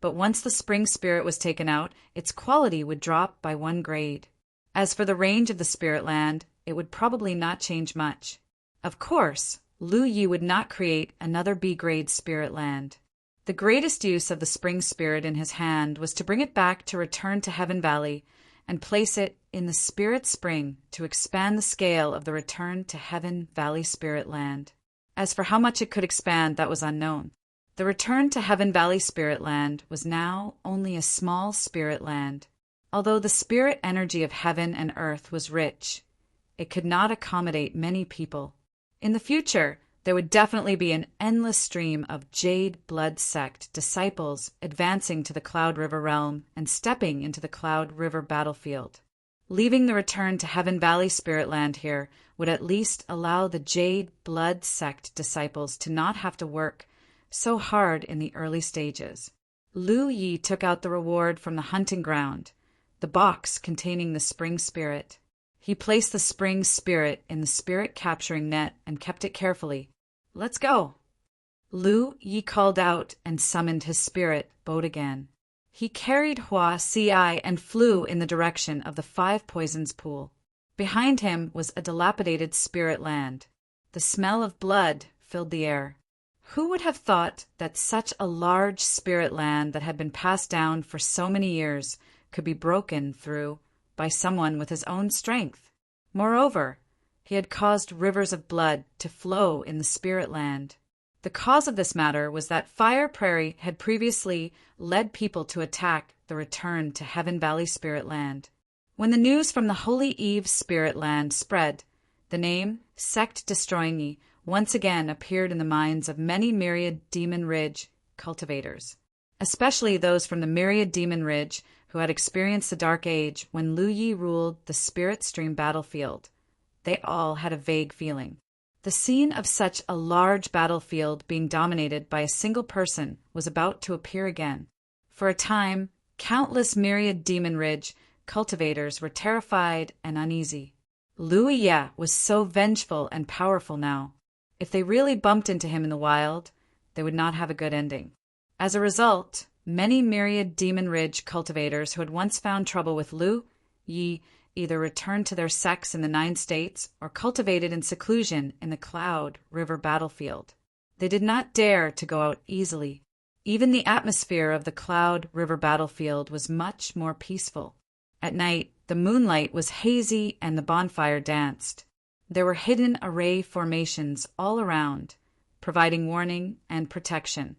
but once the spring spirit was taken out, its quality would drop by 1 grade. As for the range of the spirit land, it would probably not change much. Of course, Lu Yi would not create another B-grade spirit land. The greatest use of the spring spirit in his hand was to bring it back to return to Heaven Valley and place it in the spirit spring to expand the scale of the return to Heaven Valley spirit land. As for how much it could expand, that was unknown. The return to Heaven Valley spirit land was now only a small spirit land. Although the spirit energy of heaven and earth was rich, it could not accommodate many people. In the future, there would definitely be an endless stream of Jade Blood Sect disciples advancing to the Cloud River realm and stepping into the Cloud River battlefield. Leaving the return to Heaven Valley spirit land here would at least allow the Jade Blood Sect disciples to not have to work so hard in the early stages. Lu Yi took out the reward from the hunting ground, the box containing the spring spirit. He placed the spring spirit in the spirit capturing net and kept it carefully. "Let's go." Lu Yi called out and summoned his spirit boat again. He carried Hua Si and flew in the direction of the 5 Poisons pool. Behind him was a dilapidated spirit land. The smell of blood filled the air. Who would have thought that such a large spirit land that had been passed down for so many years could be broken through by someone with his own strength? Moreover, he had caused rivers of blood to flow in the spirit land. The cause of this matter was that Fire Prairie had previously led people to attack the return to Heaven Valley spirit land. When the news from the Holy Eve spirit land spread, the name Sect Destroying once again appeared in the minds of many Myriad Demon Ridge cultivators, especially those from the Myriad Demon Ridge who had experienced the Dark Age when Lu Yi ruled the Spirit Stream battlefield. They all had a vague feeling. The scene of such a large battlefield being dominated by a single person was about to appear again. For a time, countless Myriad Demon Ridge cultivators were terrified and uneasy. Lu Yi was so vengeful and powerful now. If they really bumped into him in the wild, they would not have a good ending. As a result, many Myriad Demon Ridge cultivators who had once found trouble with Lu Yi either returned to their sects in the 9 states or cultivated in seclusion in the Cloud River battlefield. They did not dare to go out easily. Even the atmosphere of the Cloud River battlefield was much more peaceful. At night, the moonlight was hazy and the bonfire danced. There were hidden array formations all around, providing warning and protection.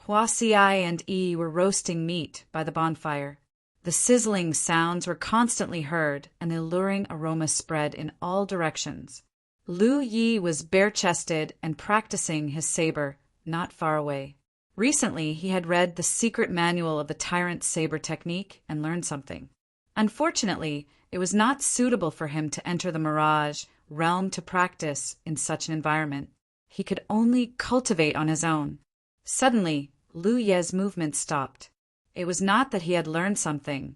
Hua Si and Yi were roasting meat by the bonfire. The sizzling sounds were constantly heard, and the alluring aroma spread in all directions. Lu Yi was bare-chested and practicing his saber not far away. Recently, he had read the secret manual of the Tyrant Saber technique and learned something. Unfortunately, it was not suitable for him to enter the Mirage realm to practice in such an environment. He could only cultivate on his own. Suddenly, Lu Yi's movement stopped. It was not that he had learned something,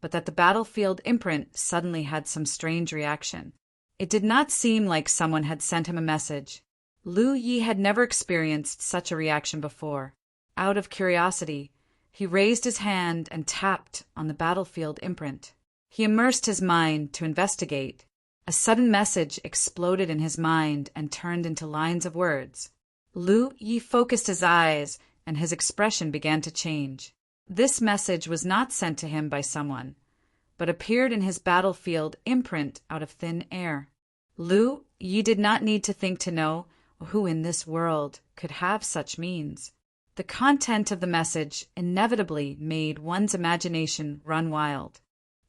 but that the battlefield imprint suddenly had some strange reaction. It did not seem like someone had sent him a message. Lu Yi had never experienced such a reaction before. Out of curiosity, he raised his hand and tapped on the battlefield imprint. He immersed his mind to investigate. A sudden message exploded in his mind and turned into lines of words. Lu Yi focused his eyes, and his expression began to change. This message was not sent to him by someone, but appeared in his battlefield imprint out of thin air. Lu Yi did not need to think to know who in this world could have such means. The content of the message inevitably made one's imagination run wild.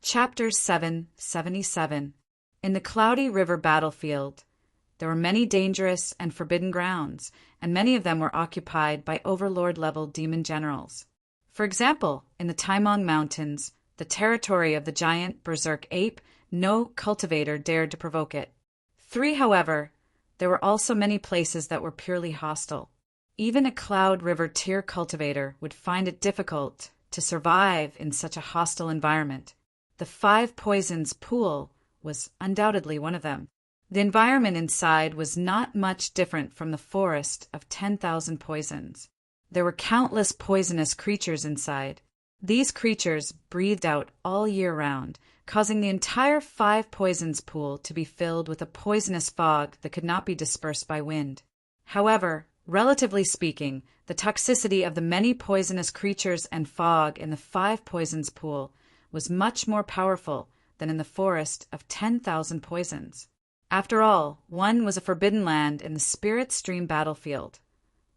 Chapter 777. In the Cloudy River battlefield, there were many dangerous and forbidden grounds, and many of them were occupied by overlord-level demon generals. For example, in the Taimong Mountains, the territory of the giant berserk ape, no cultivator dared to provoke it. However, there were also many places that were purely hostile. Even a Cloud River tier cultivator would find it difficult to survive in such a hostile environment. The 5 Poisons pool was undoubtedly one of them. The environment inside was not much different from the forest of 10,000 poisons. There were countless poisonous creatures inside. These creatures breathed out all year round, causing the entire 5 poisons pool to be filled with a poisonous fog that could not be dispersed by wind. However, relatively speaking, the toxicity of the many poisonous creatures and fog in the 5 poisons pool was much more powerful than in the forest of 10,000 poisons. After all, one was a forbidden land in the Spirit Stream battlefield,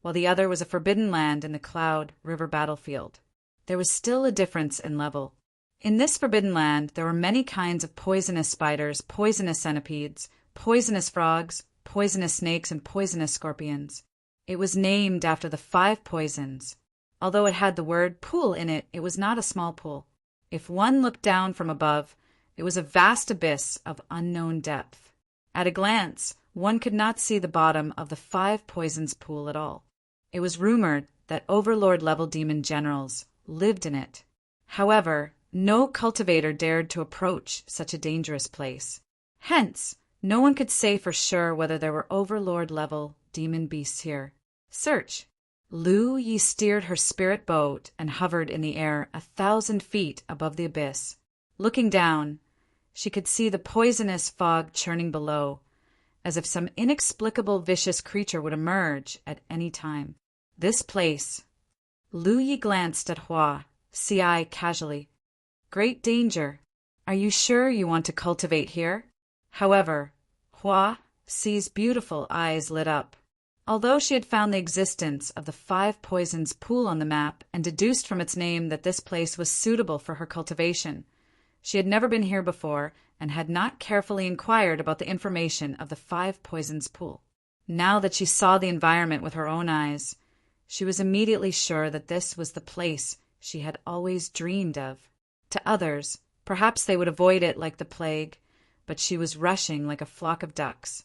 while the other was a forbidden land in the Cloud River battlefield. There was still a difference in level. In this forbidden land, there were many kinds of poisonous spiders, poisonous centipedes, poisonous frogs, poisonous snakes, and poisonous scorpions. It was named after the 5 poisons. Although it had the word pool in it, it was not a small pool. If one looked down from above, it was a vast abyss of unknown depth. At a glance, one could not see the bottom of the 5 poisons pool at all. It was rumored that Overlord-level demon generals lived in it. However, no cultivator dared to approach such a dangerous place. Hence, no one could say for sure whether there were Overlord-level demon beasts here. Search. Lu Yi steered her spirit boat and hovered in the air 1,000 feet above the abyss. Looking down, she could see the poisonous fog churning below, as if some inexplicable vicious creature would emerge at any time. This place. Lu Yi glanced at Hua Si casually. Great danger. Are you sure you want to cultivate here? However, Hua Si's beautiful eyes lit up. Although she had found the existence of the 5 poisons pool on the map and deduced from its name that this place was suitable for her cultivation, she had never been here before and had not carefully inquired about the information of the 5 poisons pool. Now that she saw the environment with her own eyes, she was immediately sure that this was the place she had always dreamed of. To others, perhaps they would avoid it like the plague, but she was rushing like a flock of ducks.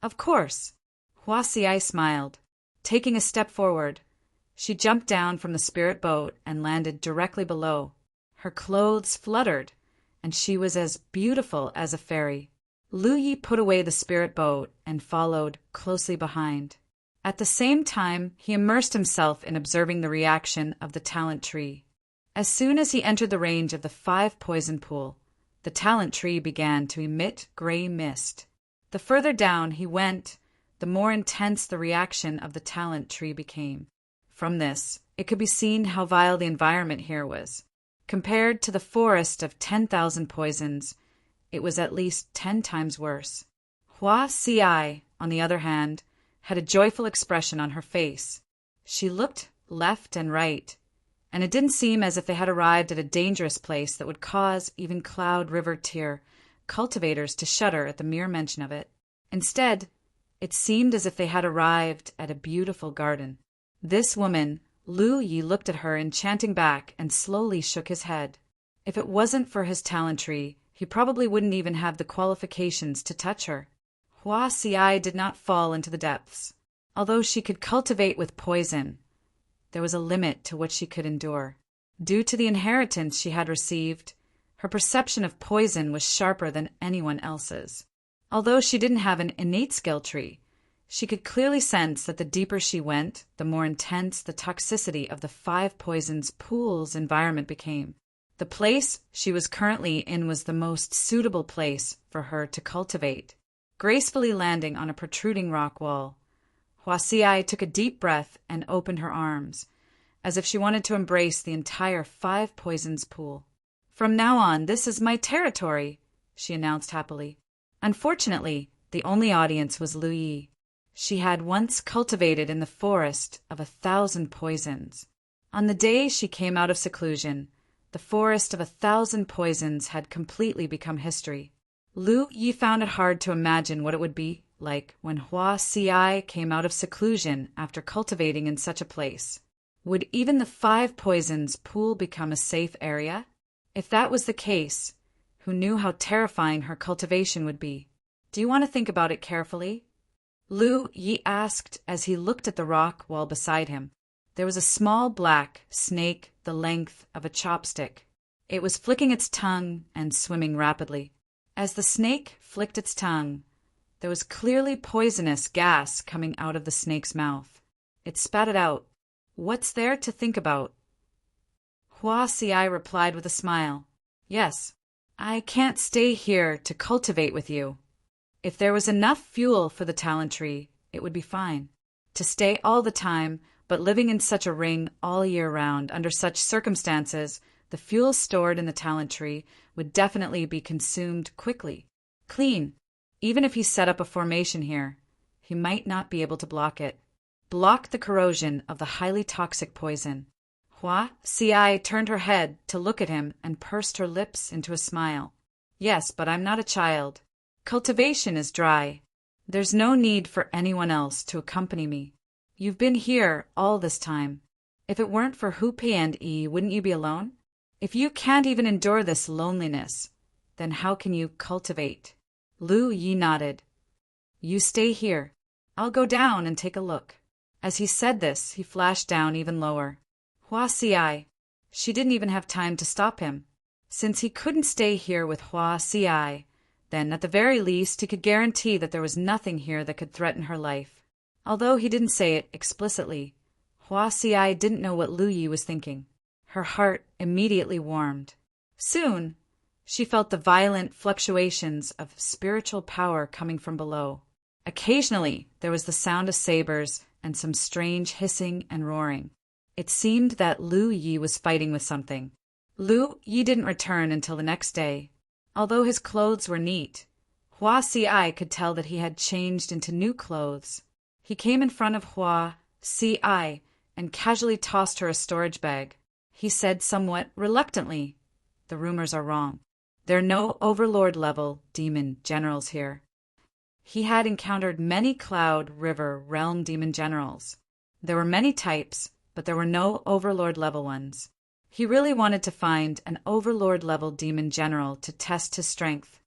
Of course, Hua Si smiled. Taking a step forward, she jumped down from the spirit boat and landed directly below. Her clothes fluttered, and she was as beautiful as a fairy. Lu Yi put away the spirit boat and followed closely behind. At the same time, he immersed himself in observing the reaction of the talent tree. As soon as he entered the range of the 5 poison pool, the talent tree began to emit gray mist. The further down he went, the more intense the reaction of the talent tree became. From this, it could be seen how vile the environment here was. Compared to the forest of 10,000 poisons, it was at least 10 times worse. Hua Si, on the other hand, had a joyful expression on her face. She looked left and right, and it didn't seem as if they had arrived at a dangerous place that would cause even Cloud River tier cultivators to shudder at the mere mention of it. Instead, it seemed as if they had arrived at a beautiful garden. This woman, Lu Yi, looked at her enchanting back and slowly shook his head. If it wasn't for his talent tree, he probably wouldn't even have the qualifications to touch her. Hua Si did not fall into the depths. Although she could cultivate with poison, there was a limit to what she could endure. Due to the inheritance she had received, her perception of poison was sharper than anyone else's. Although she didn't have an innate skill tree, she could clearly sense that the deeper she went, the more intense the toxicity of the 5 poisons pool's environment became. The place she was currently in was the most suitable place for her to cultivate. Gracefully landing on a protruding rock wall, Hua Si took a deep breath and opened her arms, as if she wanted to embrace the entire 5 poisons pool. From now on, this is my territory, she announced happily. Unfortunately, the only audience was Lu Yi. She had once cultivated in the forest of 1,000 poisons. On the day she came out of seclusion, the forest of 1,000 poisons had completely become history. Lu Yi found it hard to imagine what it would be like when Hua Si came out of seclusion after cultivating in such a place. Would even the 5 poisons pool become a safe area? If that was the case, who knew how terrifying her cultivation would be? Do you want to think about it carefully? Lu Yi asked as he looked at the rock wall beside him. There was a small black snake the length of a chopstick. It was flicking its tongue and swimming rapidly. As the snake flicked its tongue, There was clearly poisonous gas coming out of the snake's mouth. It spat it out. "What's there to think about?" Hua Si replied with a smile. "Yes, I can't stay here to cultivate with you. If there was enough fuel for the talent tree, it would be fine. To stay all the time, but living in such a ring all year round, under such circumstances, the fuel stored in the talent tree would definitely be consumed quickly. Clean. Even if he set up a formation here, he might not be able to block it. Block the corrosion of the highly toxic poison." Hua Si turned her head to look at him and pursed her lips into a smile. "Yes, but I'm not a child. Cultivation is dry. There's no need for anyone else to accompany me. You've been here all this time. If it weren't for Hu Pei and Yi, wouldn't you be alone? If you can't even endure this loneliness, then how can you cultivate?" Lu Yi nodded. "You stay here. I'll go down and take a look." As he said this, he flashed down even lower. Hua Si. She didn't even have time to stop him. Since he couldn't stay here with Hua Si, then at the very least he could guarantee that there was nothing here that could threaten her life. Although he didn't say it explicitly, Hua Si didn't know what Lu Yi was thinking. Her heart immediately warmed. Soon, she felt the violent fluctuations of spiritual power coming from below. Occasionally, there was the sound of sabers and some strange hissing and roaring. It seemed that Lu Yi was fighting with something. Lu Yi didn't return until the next day. Although his clothes were neat, Hua Si could tell that he had changed into new clothes. He came in front of Hua Si and casually tossed her a storage bag. He said somewhat reluctantly, "The rumors are wrong. There are no Overlord-level demon generals here." He had encountered many Cloud River realm demon generals. There were many types, but there were no Overlord-level ones. He really wanted to find an Overlord-level demon general to test his strength.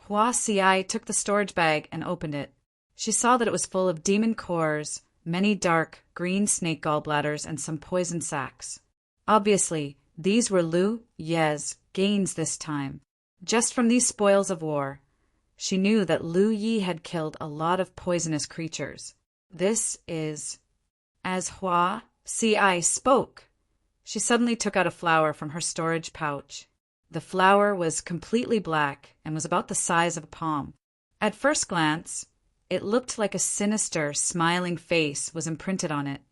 Hua Si took the storage bag and opened it. She saw that it was full of demon cores, many dark green snake gallbladders, and some poison sacs. Obviously, these were Lu Ye's gains this time. Just from these spoils of war, she knew that Lu Yi had killed a lot of poisonous creatures. This is... As Hua Si spoke, she suddenly took out a flower from her storage pouch. The flower was completely black and was about the size of a palm. At first glance, it looked like a sinister, smiling face was imprinted on it.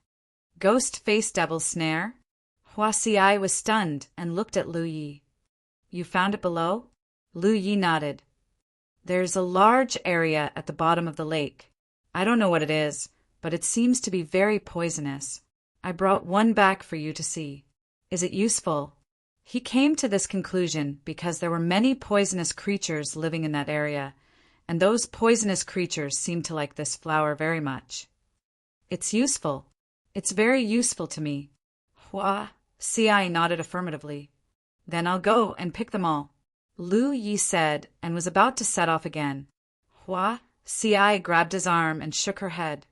Ghost Face Devil's Snare? Hua Si was stunned and looked at Lu Yi. "You found it below?" Lu Yi nodded. "There's a large area at the bottom of the lake. I don't know what it is, but it seems to be very poisonous. I brought one back for you to see. Is it useful?" He came to this conclusion because there were many poisonous creatures living in that area, and those poisonous creatures seemed to like this flower very much. "It's useful. It's very useful to me." Hua Si nodded affirmatively. "Then I'll go and pick them all," Lu Yi said, and was about to set off again. Hua Si grabbed his arm and shook her head.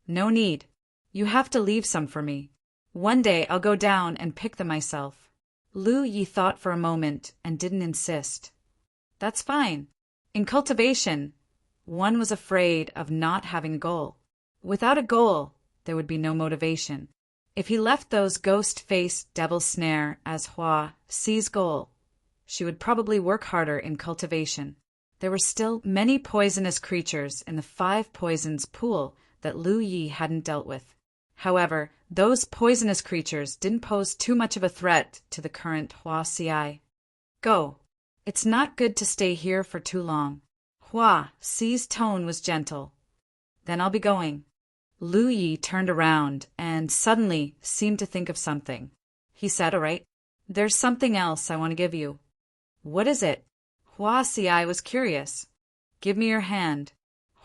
"No need. You have to leave some for me. One day I'll go down and pick them myself." Lu Yi thought for a moment and didn't insist. "That's fine. In cultivation, one was afraid of not having a goal. Without a goal, there would be no motivation. If he left those ghost-faced devil's snare as Hua Si's goal, she would probably work harder in cultivation. There were still many poisonous creatures in the 5 poisons pool that Lu Yi hadn't dealt with. However, those poisonous creatures didn't pose too much of a threat to the current Hua Si. "Go. It's not good to stay here for too long." Hua Si's tone was gentle. "Then I'll be going." Lu Yi turned around and suddenly seemed to think of something. He said, "All right, there's something else I want to give you." "What is it?" Hua Si was curious. "Give me your hand."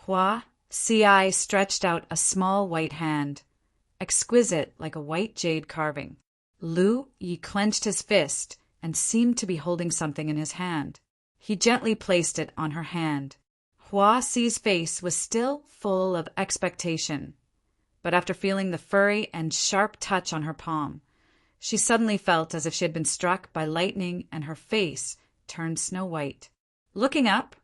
Hua Si stretched out a small white hand, exquisite like a white jade carving. Lu Yi clenched his fist and seemed to be holding something in his hand. He gently placed it on her hand. Hua Si's face was still full of expectation, but after feeling the furry and sharp touch on her palm, she suddenly felt as if she had been struck by lightning and her face turned snow white. Looking up,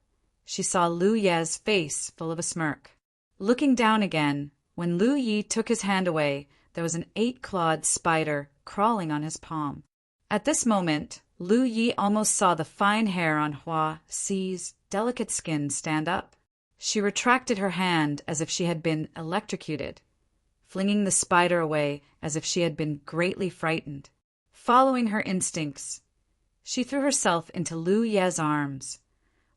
she saw Lu Ye's face full of a smirk. Looking down again, when Lu Yi took his hand away, there was an 8-clawed spider crawling on his palm. At this moment, Lu Yi almost saw the fine hair on Hua Xi's delicate skin stand up. She retracted her hand as if she had been electrocuted, flinging the spider away as if she had been greatly frightened. Following her instincts, she threw herself into Lu Ye's arms,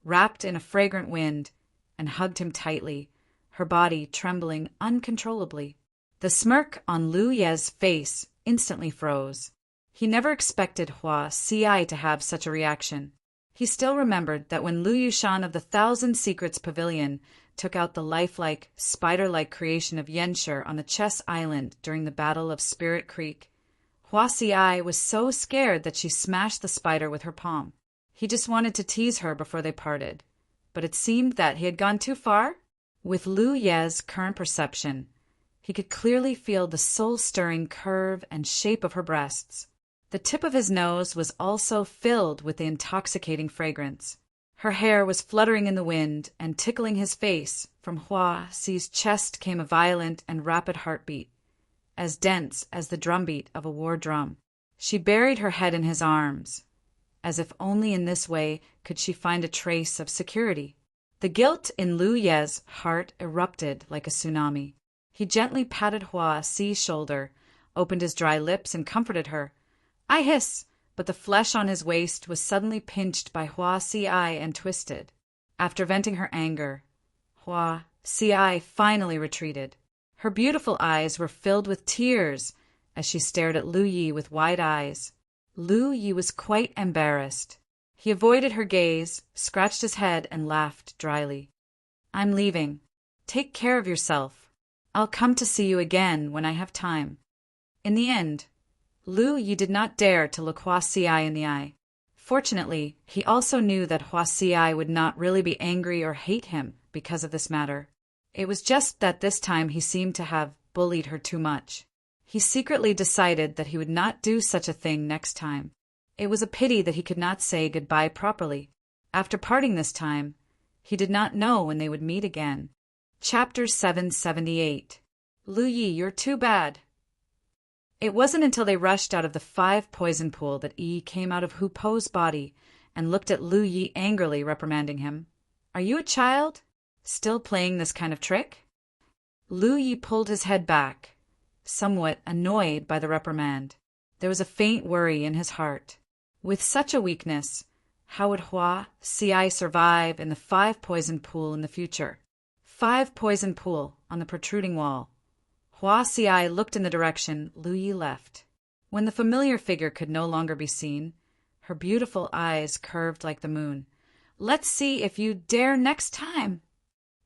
wrapped in a fragrant wind, and hugged him tightly, her body trembling uncontrollably. The smirk on Lu Ye's face instantly froze. He never expected Hua Xi to have such a reaction. He still remembered that when Lu Yushan of the Thousand Secrets Pavilion took out the lifelike, spider-like creation of Yenshur on the Chess Island during the Battle of Spirit Creek, Hua Xi was so scared that she smashed the spider with her palm. He just wanted to tease her before they parted, but it seemed that he had gone too far. With Lu Ye's current perception, he could clearly feel the soul-stirring curve and shape of her breasts. The tip of his nose was also filled with the intoxicating fragrance. Her hair was fluttering in the wind and tickling his face. From Hua Xi's chest came a violent and rapid heartbeat, as dense as the drumbeat of a war drum. She buried her head in his arms, as if only in this way could she find a trace of security. The guilt in Lu Ye's heart erupted like a tsunami. He gently patted Hua Xi's shoulder, opened his dry lips, and comforted her. I hiss, but the flesh on his waist was suddenly pinched by Hua Xi and twisted. After venting her anger, Hua Xi finally retreated. Her beautiful eyes were filled with tears as she stared at Lu Yi with wide eyes. Lu Yi was quite embarrassed. He avoided her gaze, scratched his head, and laughed dryly. I'm leaving. Take care of yourself. I'll come to see you again when I have time. In the end, Lu Yi did not dare to look Hua Xi in the eye. Fortunately, he also knew that Hua Xi would not really be angry or hate him because of this matter. It was just that this time he seemed to have bullied her too much. He secretly decided that he would not do such a thing next time. It was a pity that he could not say goodbye properly. After parting this time, he did not know when they would meet again. Chapter 778. Lu Yi, you're too bad. It wasn't until they rushed out of the 5-poison pool that Yi came out of Hu Po's body and looked at Lu Yi angrily, reprimanding him. Are you a child? Still playing this kind of trick? Lu Yi pulled his head back, somewhat annoyed by the reprimand. There was a faint worry in his heart. With such a weakness, how would Hua Xi survive in the 5-poison pool in the future? 5-poison pool on the protruding wall. Hua Xi looked in the direction Lu Yi left. When the familiar figure could no longer be seen, her beautiful eyes curved like the moon. Let's see if you dare next time.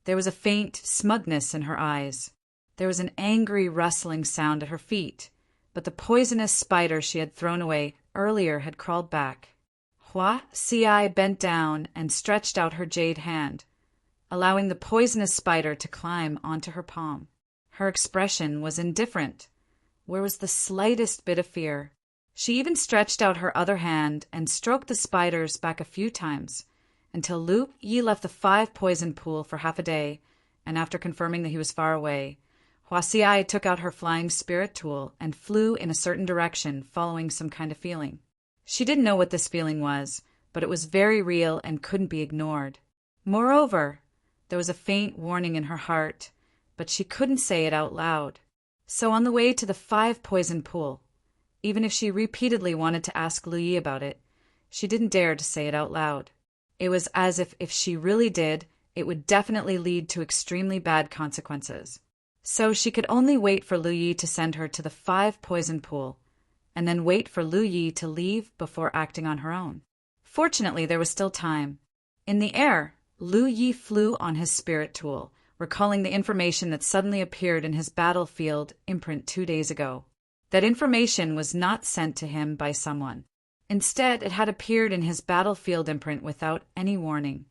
There was a faint smugness in her eyes. There was an angry rustling sound at her feet, but the poisonous spider she had thrown away earlier had crawled back. Hua Xi bent down and stretched out her jade hand, allowing the poisonous spider to climb onto her palm. Her expression was indifferent. Where was the slightest bit of fear? She even stretched out her other hand and stroked the spiders back a few times, until Lu Yi left the 5-poison pool for half a day, and after confirming that he was far away, Hua Xi took out her flying spirit tool and flew in a certain direction, following some kind of feeling. She didn't know what this feeling was, but it was very real and couldn't be ignored. Moreover, there was a faint warning in her heart, but she couldn't say it out loud. So on the way to the 5-poison pool, even if she repeatedly wanted to ask Lu Yi about it, she didn't dare to say it out loud. It was as if she really did, it would definitely lead to extremely bad consequences. So she could only wait for Lu Yi to send her to the 5-poison pool, and then wait for Lu Yi to leave before acting on her own. Fortunately, there was still time. In the air, Lu Yi flew on his spirit tool, recalling the information that suddenly appeared in his battlefield imprint 2 days ago. That information was not sent to him by someone. Instead, it had appeared in his battlefield imprint without any warning,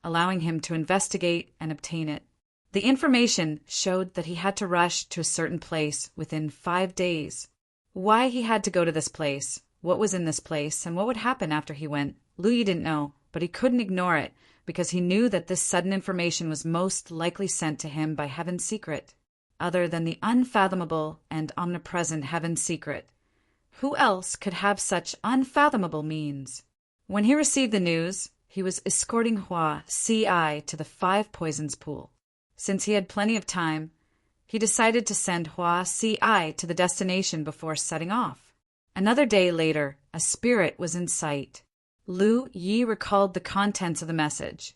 allowing him to investigate and obtain it. The information showed that he had to rush to a certain place within 5 days. Why he had to go to this place, what was in this place, and what would happen after he went, Lu Yi didn't know, but he couldn't ignore it because he knew that this sudden information was most likely sent to him by Heaven's Secret. Other than the unfathomable and omnipresent Heaven's Secret, who else could have such unfathomable means? When he received the news, he was escorting Hua C.I. to the Five Poisons pool. Since he had plenty of time, he decided to send Hua C.I. to the destination before setting off. Another day later, a spirit was in sight. Lu Yi recalled the contents of the message,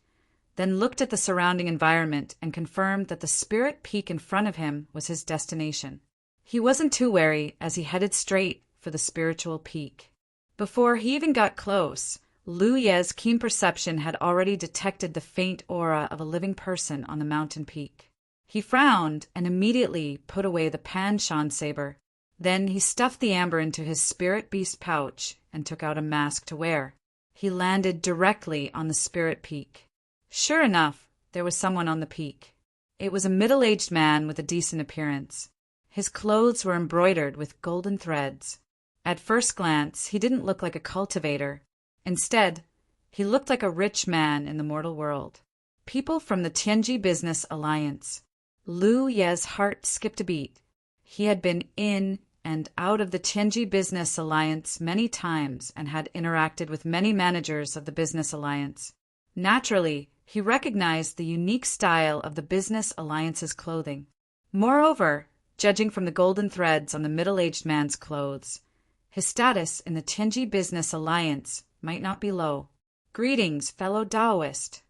then looked at the surrounding environment and confirmed that the spirit peak in front of him was his destination. He wasn't too wary as he headed straight for the spiritual peak. Before he even got close, Lu Ye's keen perception had already detected the faint aura of a living person on the mountain peak. He frowned and immediately put away the Pan-Shan saber. Then he stuffed the amber into his spirit beast pouch and took out a mask to wear. He landed directly on the spirit peak. Sure enough, there was someone on the peak. It was a middle-aged man with a decent appearance. His clothes were embroidered with golden threads. At first glance, he didn't look like a cultivator. Instead, he looked like a rich man in the mortal world. People from the Tianji Business Alliance. Lu Ye's heart skipped a beat. He had been in and out of the Tianji Business Alliance many times and had interacted with many managers of the Business Alliance. Naturally, he recognized the unique style of the Business Alliance's clothing. Moreover, judging from the golden threads on the middle-aged man's clothes, his status in the Tianji Business Alliance might not be low. Greetings, fellow Taoist.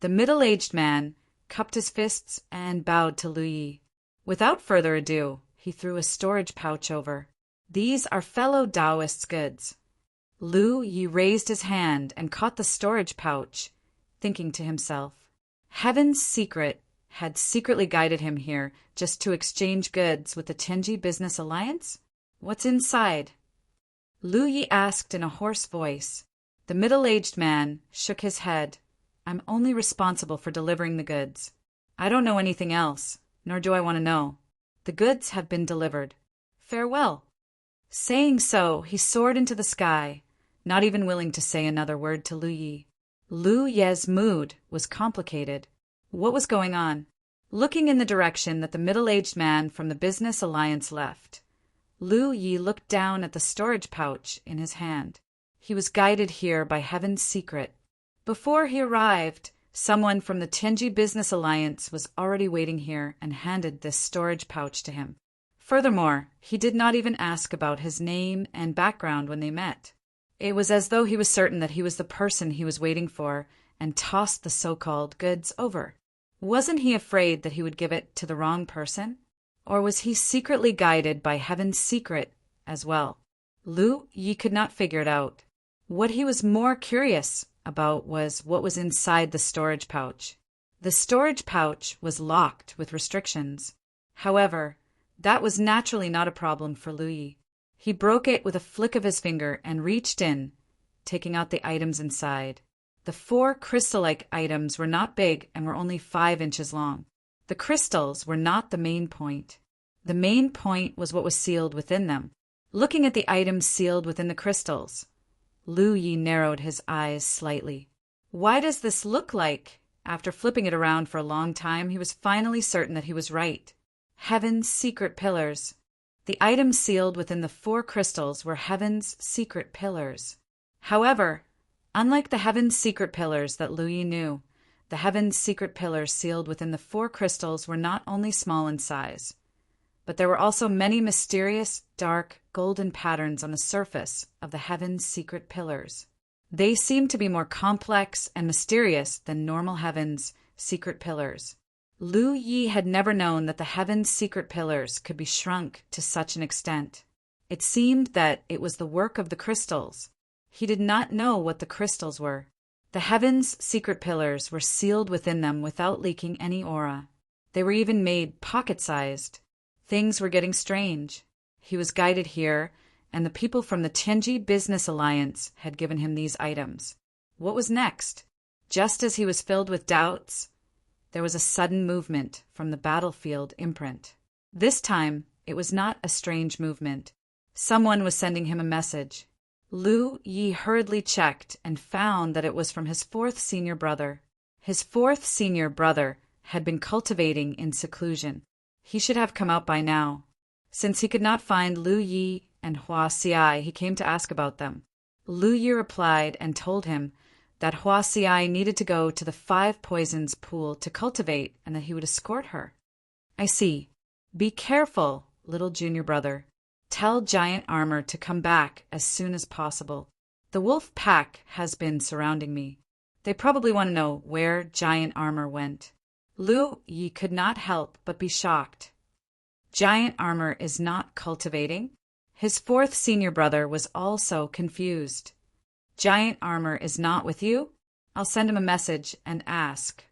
The middle-aged man cupped his fists and bowed to Lu Yi. Without further ado, he threw a storage pouch over. These are fellow Taoists' goods. Lu Yi raised his hand and caught the storage pouch, thinking to himself, Heaven's Secret had secretly guided him here just to exchange goods with the Tianji Business Alliance? What's inside? Lu Yi asked in a hoarse voice. The middle-aged man shook his head. I'm only responsible for delivering the goods. I don't know anything else, nor do I want to know. The goods have been delivered. Farewell. Saying so, he soared into the sky, not even willing to say another word to Lu Yi. Lu Ye's mood was complicated. What was going on? Looking in the direction that the middle-aged man from the Business Alliance left, Lu Yi looked down at the storage pouch in his hand. He was guided here by Heaven's Secret. Before he arrived, someone from the Tianji Business Alliance was already waiting here and handed this storage pouch to him. Furthermore, he did not even ask about his name and background when they met. It was as though he was certain that he was the person he was waiting for and tossed the so-called goods over. Wasn't he afraid that he would give it to the wrong person? Or was he secretly guided by Heaven's Secret as well? Lu Yi could not figure it out. What he was more curious about was what was inside the storage pouch. The storage pouch was locked with restrictions. However, that was naturally not a problem for Lu Yi. He broke it with a flick of his finger and reached in, taking out the items inside. The 4 crystal-like items were not big and were only 5 inches long. The crystals were not the main point. The main point was what was sealed within them. Looking at the items sealed within the crystals, Lu Yi narrowed his eyes slightly. Why does this look like? After flipping it around for a long time, he was finally certain that he was right. Heaven's Secret Pillars. The items sealed within the 4 crystals were Heaven's Secret Pillars. However, unlike the Heaven's Secret Pillars that Lu Yi knew, the Heaven's Secret Pillars sealed within the 4 crystals were not only small in size, but there were also many mysterious, dark, golden patterns on the surface of the Heaven's Secret Pillars. They seemed to be more complex and mysterious than normal Heaven's Secret Pillars. Lu Yi had never known that the Heaven's Secret Pillars could be shrunk to such an extent. It seemed that it was the work of the crystals. He did not know what the crystals were. The Heaven's Secret Pillars were sealed within them without leaking any aura. They were even made pocket-sized. Things were getting strange. He was guided here, and the people from the Tianji Business Alliance had given him these items. What was next? Just as he was filled with doubts, there was a sudden movement from the battlefield imprint. This time, it was not a strange movement. Someone was sending him a message. Lu Yi hurriedly checked and found that it was from his fourth senior brother. His fourth senior brother had been cultivating in seclusion. He should have come out by now. Since he could not find Lu Yi and Hua Xiai, he came to ask about them. Lu Yi replied and told him that Hua Xiai needed to go to the 5 Poisons pool to cultivate and that he would escort her. I see. Be careful, little junior brother. Tell Giant Armor to come back as soon as possible. The wolf pack has been surrounding me. They probably want to know where Giant Armor went. Lu Yi could not help but be shocked. Giant Armor is not cultivating? His fourth senior brother was also confused. Giant Armor is not with you? I'll send him a message and ask.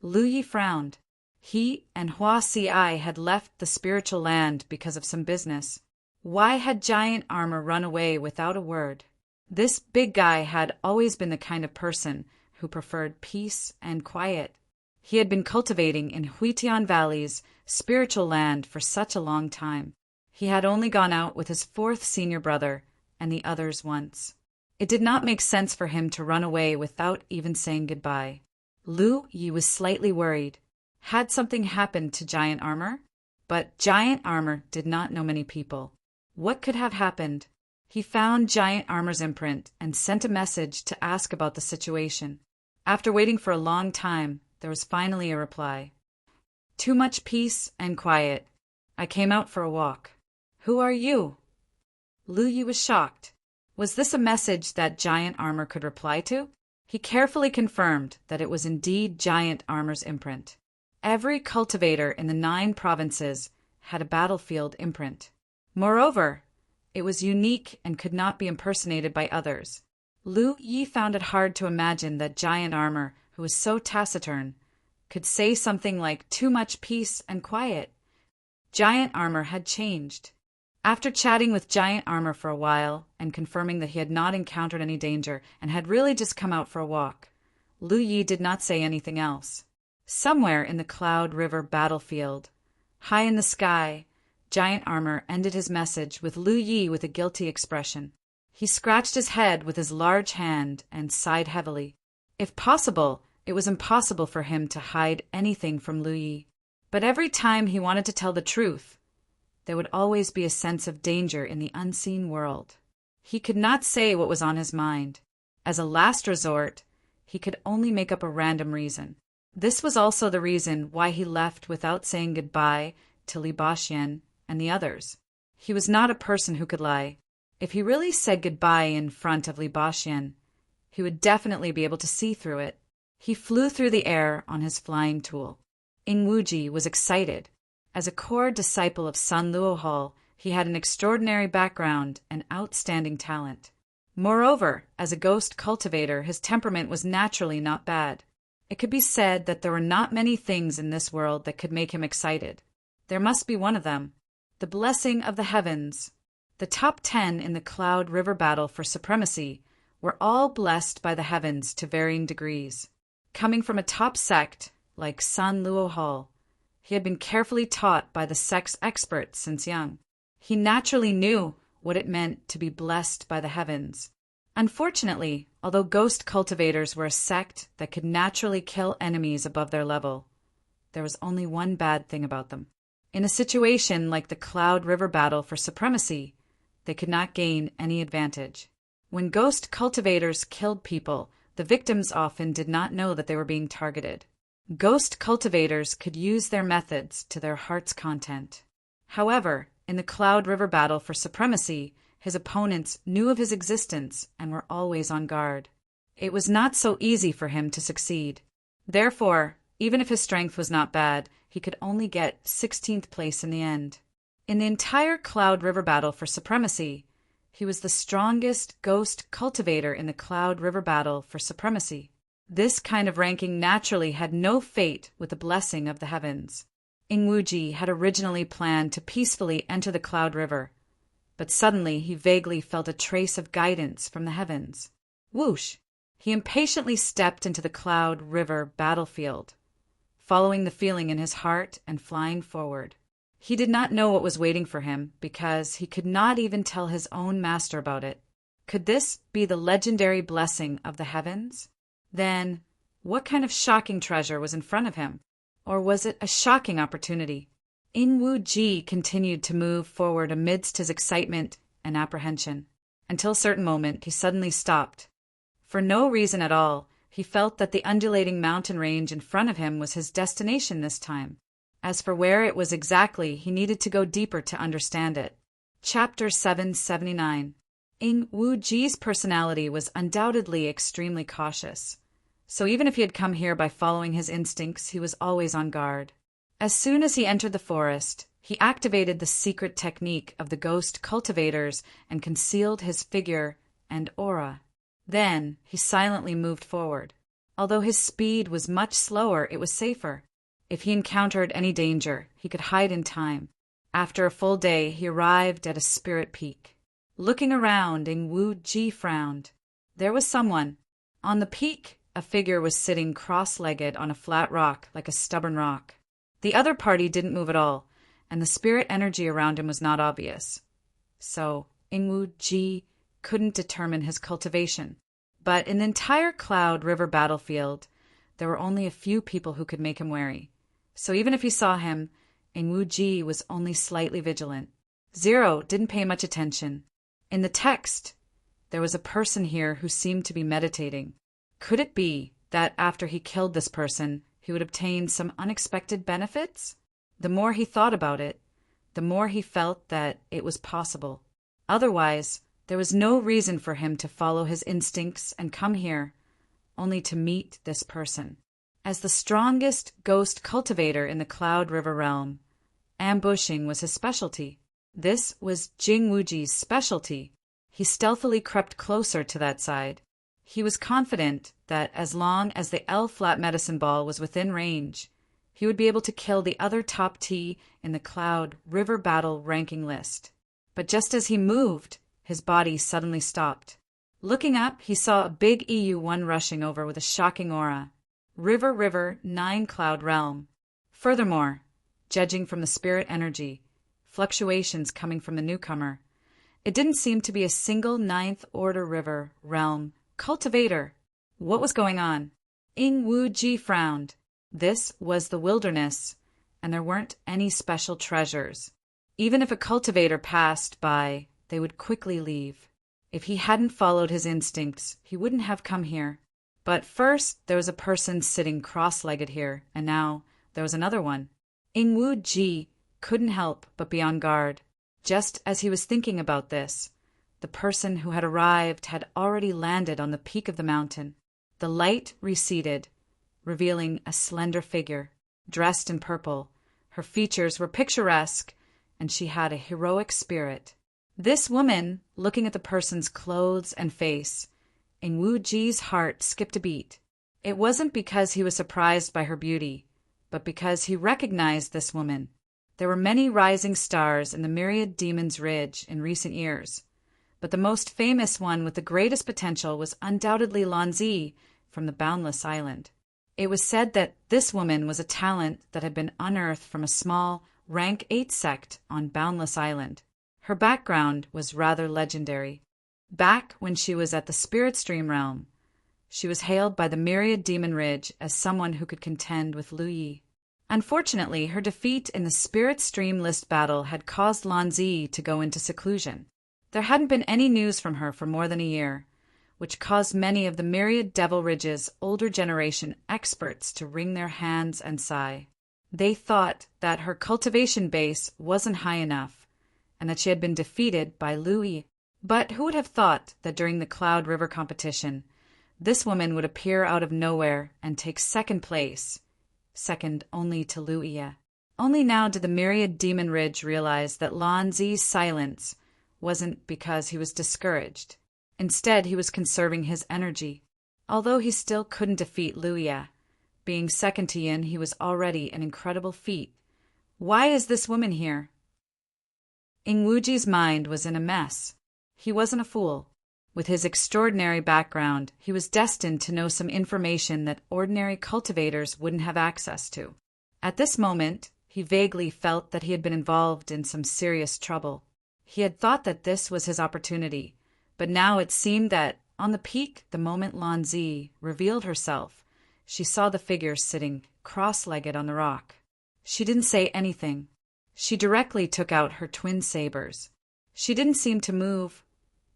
Lu Yi frowned. He and Hua Xiai had left the spiritual land because of some business. Why had Giant Armor run away without a word? This big guy had always been the kind of person who preferred peace and quiet. He had been cultivating in Huitian Valley's spiritual land for such a long time. He had only gone out with his fourth senior brother and the others once. It did not make sense for him to run away without even saying goodbye. Lu Yi was slightly worried. Had something happened to Giant Armor? But Giant Armor did not know many people. What could have happened? He found Giant Armor's imprint and sent a message to ask about the situation. After waiting for a long time, there was finally a reply. Too much peace and quiet. I came out for a walk. Who are you? Lu Yi was shocked. Was this a message that Giant Armor could reply to? He carefully confirmed that it was indeed Giant Armor's imprint. Every cultivator in the 9 provinces had a battlefield imprint. Moreover, it was unique and could not be impersonated by others. Lu Yi found it hard to imagine that Giant Armor, who was so taciturn, could say something like too much peace and quiet. Giant Armor had changed. After chatting with Giant Armor for a while and confirming that he had not encountered any danger and had really just come out for a walk, Lu Yi did not say anything else. Somewhere in the Cloud River battlefield, high in the sky, Giant Armor ended his message with Lu Yi with a guilty expression. He scratched his head with his large hand and sighed heavily. If possible, it was impossible for him to hide anything from Lu Yi. But every time he wanted to tell the truth, there would always be a sense of danger in the unseen world. He could not say what was on his mind. As a last resort, he could only make up a random reason. This was also the reason why he left without saying goodbye to Li Baxian and the others. He was not a person who could lie. If he really said goodbye in front of Li Baxian, he would definitely be able to see through it. He flew through the air on his flying tool. Ing Wuji was excited. As a core disciple of Sun Luohal, he had an extraordinary background and outstanding talent. Moreover, as a ghost cultivator, his temperament was naturally not bad. It could be said that there were not many things in this world that could make him excited. There must be one of them. The blessing of the heavens. The top 10 in the Cloud River battle for supremacy were all blessed by the heavens to varying degrees. Coming from a top sect like Sun Luohal, he had been carefully taught by the sect's experts since young. He naturally knew what it meant to be blessed by the heavens. Unfortunately, although ghost cultivators were a sect that could naturally kill enemies above their level, there was only one bad thing about them. In a situation like the Cloud River battle for supremacy, they could not gain any advantage. When ghost cultivators killed people, the victims often did not know that they were being targeted. Ghost cultivators could use their methods to their heart's content. However, in the Cloud River battle for supremacy, his opponents knew of his existence and were always on guard. It was not so easy for him to succeed. Therefore, even if his strength was not bad, he could only get 16th place in the end. In the entire Cloud River battle for supremacy, he was the strongest ghost cultivator in the Cloud River battle for supremacy. This kind of ranking naturally had no fate with the blessing of the heavens. Ing Wuji had originally planned to peacefully enter the Cloud River, but suddenly he vaguely felt a trace of guidance from the heavens. Whoosh! He impatiently stepped into the Cloud River battlefield, following the feeling in his heart and flying forward. He did not know what was waiting for him because he could not even tell his own master about it. Could this be the legendary blessing of the heavens? Then, what kind of shocking treasure was in front of him? Or was it a shocking opportunity? Ing-Wu-Ji continued to move forward amidst his excitement and apprehension, until a certain moment he suddenly stopped. For no reason at all, he felt that the undulating mountain range in front of him was his destination this time. As for where it was exactly, he needed to go deeper to understand it. Chapter 779. Ing-Wu-Ji's personality was undoubtedly extremely cautious. So even if he had come here by following his instincts, he was always on guard. As soon as he entered the forest, he activated the secret technique of the ghost cultivators and concealed his figure and aura. Then he silently moved forward. Although his speed was much slower, it was safer. If he encountered any danger, he could hide in time. After a full day, he arrived at a spirit peak. Looking around, Ing-Wu-Ji frowned. There was someone. On the peak, a figure was sitting cross-legged on a flat rock like a stubborn rock. The other party didn't move at all, and the spirit energy around him was not obvious. So Ing-Wu-Ji couldn't determine his cultivation. But in the entire Cloud River battlefield, there were only a few people who could make him wary. So even if he saw him, Ing-Wu-Ji was only slightly vigilant. Zero didn't pay much attention. In the text, there was a person here who seemed to be meditating. Could it be that after he killed this person, he would obtain some unexpected benefits? The more he thought about it, the more he felt that it was possible. Otherwise, there was no reason for him to follow his instincts and come here, only to meet this person. As the strongest ghost cultivator in the Cloud River realm, ambushing was his specialty. This was Ing-Wu-Ji's specialty. He stealthily crept closer to that side. He was confident that as long as the L-flat medicine ball was within range, he would be able to kill the other top T in the Cloud River battle ranking list. But just as he moved, his body suddenly stopped. Looking up, he saw a big EU-1 rushing over with a shocking aura. River 9 Cloud Realm. Furthermore, judging from the spirit energy, fluctuations coming from the newcomer, it didn't seem to be a single 9th Order River realm cultivator. What was going on? Ing-Wu-Ji frowned. This was the wilderness, and there weren't any special treasures. Even if a cultivator passed by, they would quickly leave. If he hadn't followed his instincts, he wouldn't have come here. But first, there was a person sitting cross-legged here, and now there was another one. Ing-Wu-Ji couldn't help but be on guard. Just as he was thinking about this, the person who had arrived had already landed on the peak of the mountain. The light receded, revealing a slender figure, dressed in purple. Her features were picturesque, and she had a heroic spirit. This woman, looking at the person's clothes and face, Ing-Wu-Ji's heart skipped a beat. It wasn't because he was surprised by her beauty, but because he recognized this woman. There were many rising stars in the Myriad Demon's Ridge in recent years, but the most famous one with the greatest potential was undoubtedly Lanzi from the Boundless Island. It was said that this woman was a talent that had been unearthed from a small, rank 8 sect on Boundless Island. Her background was rather legendary. Back when she was at the Spirit Stream realm, she was hailed by the Myriad Demon Ridge as someone who could contend with Lu Yi. Unfortunately, her defeat in the Spirit Stream list battle had caused Lanzi to go into seclusion. There hadn't been any news from her for more than a year, which caused many of the Myriad Devil Ridge's older generation experts to wring their hands and sigh. They thought that her cultivation base wasn't high enough, and that she had been defeated by Lu Yi. But who would have thought that during the Cloud River competition, this woman would appear out of nowhere and take second place, second only to Lu Yi. Only now did the Myriad Demon Ridge realize that Lanzi's silence wasn't because he was discouraged. Instead, he was conserving his energy. Although he still couldn't defeat Lu Yi, being second to Yin, he was already an incredible feat. Why is this woman here? Ing-Wu-Ji's mind was in a mess. He wasn't a fool. With his extraordinary background, he was destined to know some information that ordinary cultivators wouldn't have access to. At this moment, he vaguely felt that he had been involved in some serious trouble. He had thought that this was his opportunity, But now it seemed that, on the peak, the moment Lan Zi revealed herself, she saw the figure sitting cross-legged on the rock. She didn't say anything. She directly took out her twin sabers. She didn't seem to move,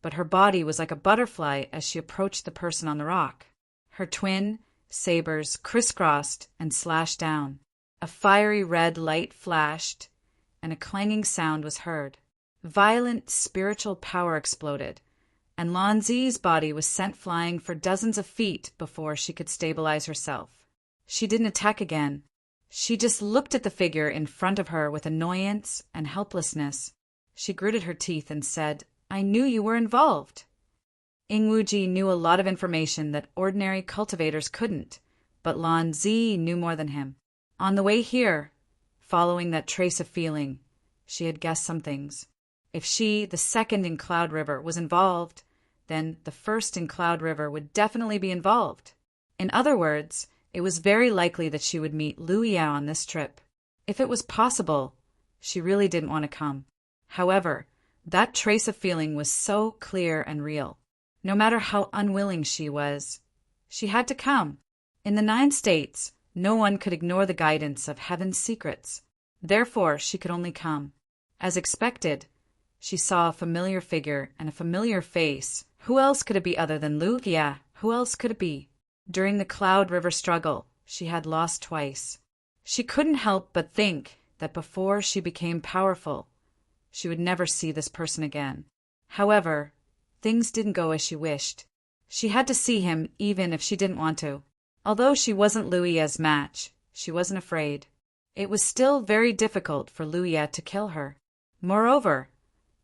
but her body was like a butterfly as she approached the person on the rock. Her twin sabers crisscrossed and slashed down. A fiery red light flashed, and a clanging sound was heard. Violent spiritual power exploded, and Lan Zi's body was sent flying for dozens of feet before she could stabilize herself. She didn't attack again. She just looked at the figure in front of her with annoyance and helplessness. She gritted her teeth and said, "I knew you were involved." Ing Wuji knew a lot of information that ordinary cultivators couldn't, but Lan Zi knew more than him. On the way here, following that trace of feeling, she had guessed some things. If she, the second in Cloud River, was involved, then the first in Cloud River would definitely be involved. In other words, it was very likely that she would meet Lu Ye on this trip. If it was possible, she really didn't want to come. However, that trace of feeling was so clear and real. No matter how unwilling she was, she had to come. In the 9 states, no one could ignore the guidance of heaven's secrets. Therefore, she could only come. As expected, she saw a familiar figure and a familiar face. Who else could it be other than Lu Ye? Who else could it be? During the Cloud River struggle, she had lost twice. She couldn't help but think that before she became powerful, she would never see this person again. However, things didn't go as she wished. She had to see him even if she didn't want to. Although she wasn't Lu Ye's match, she wasn't afraid. It was still very difficult for Lu Ye to kill her. Moreover,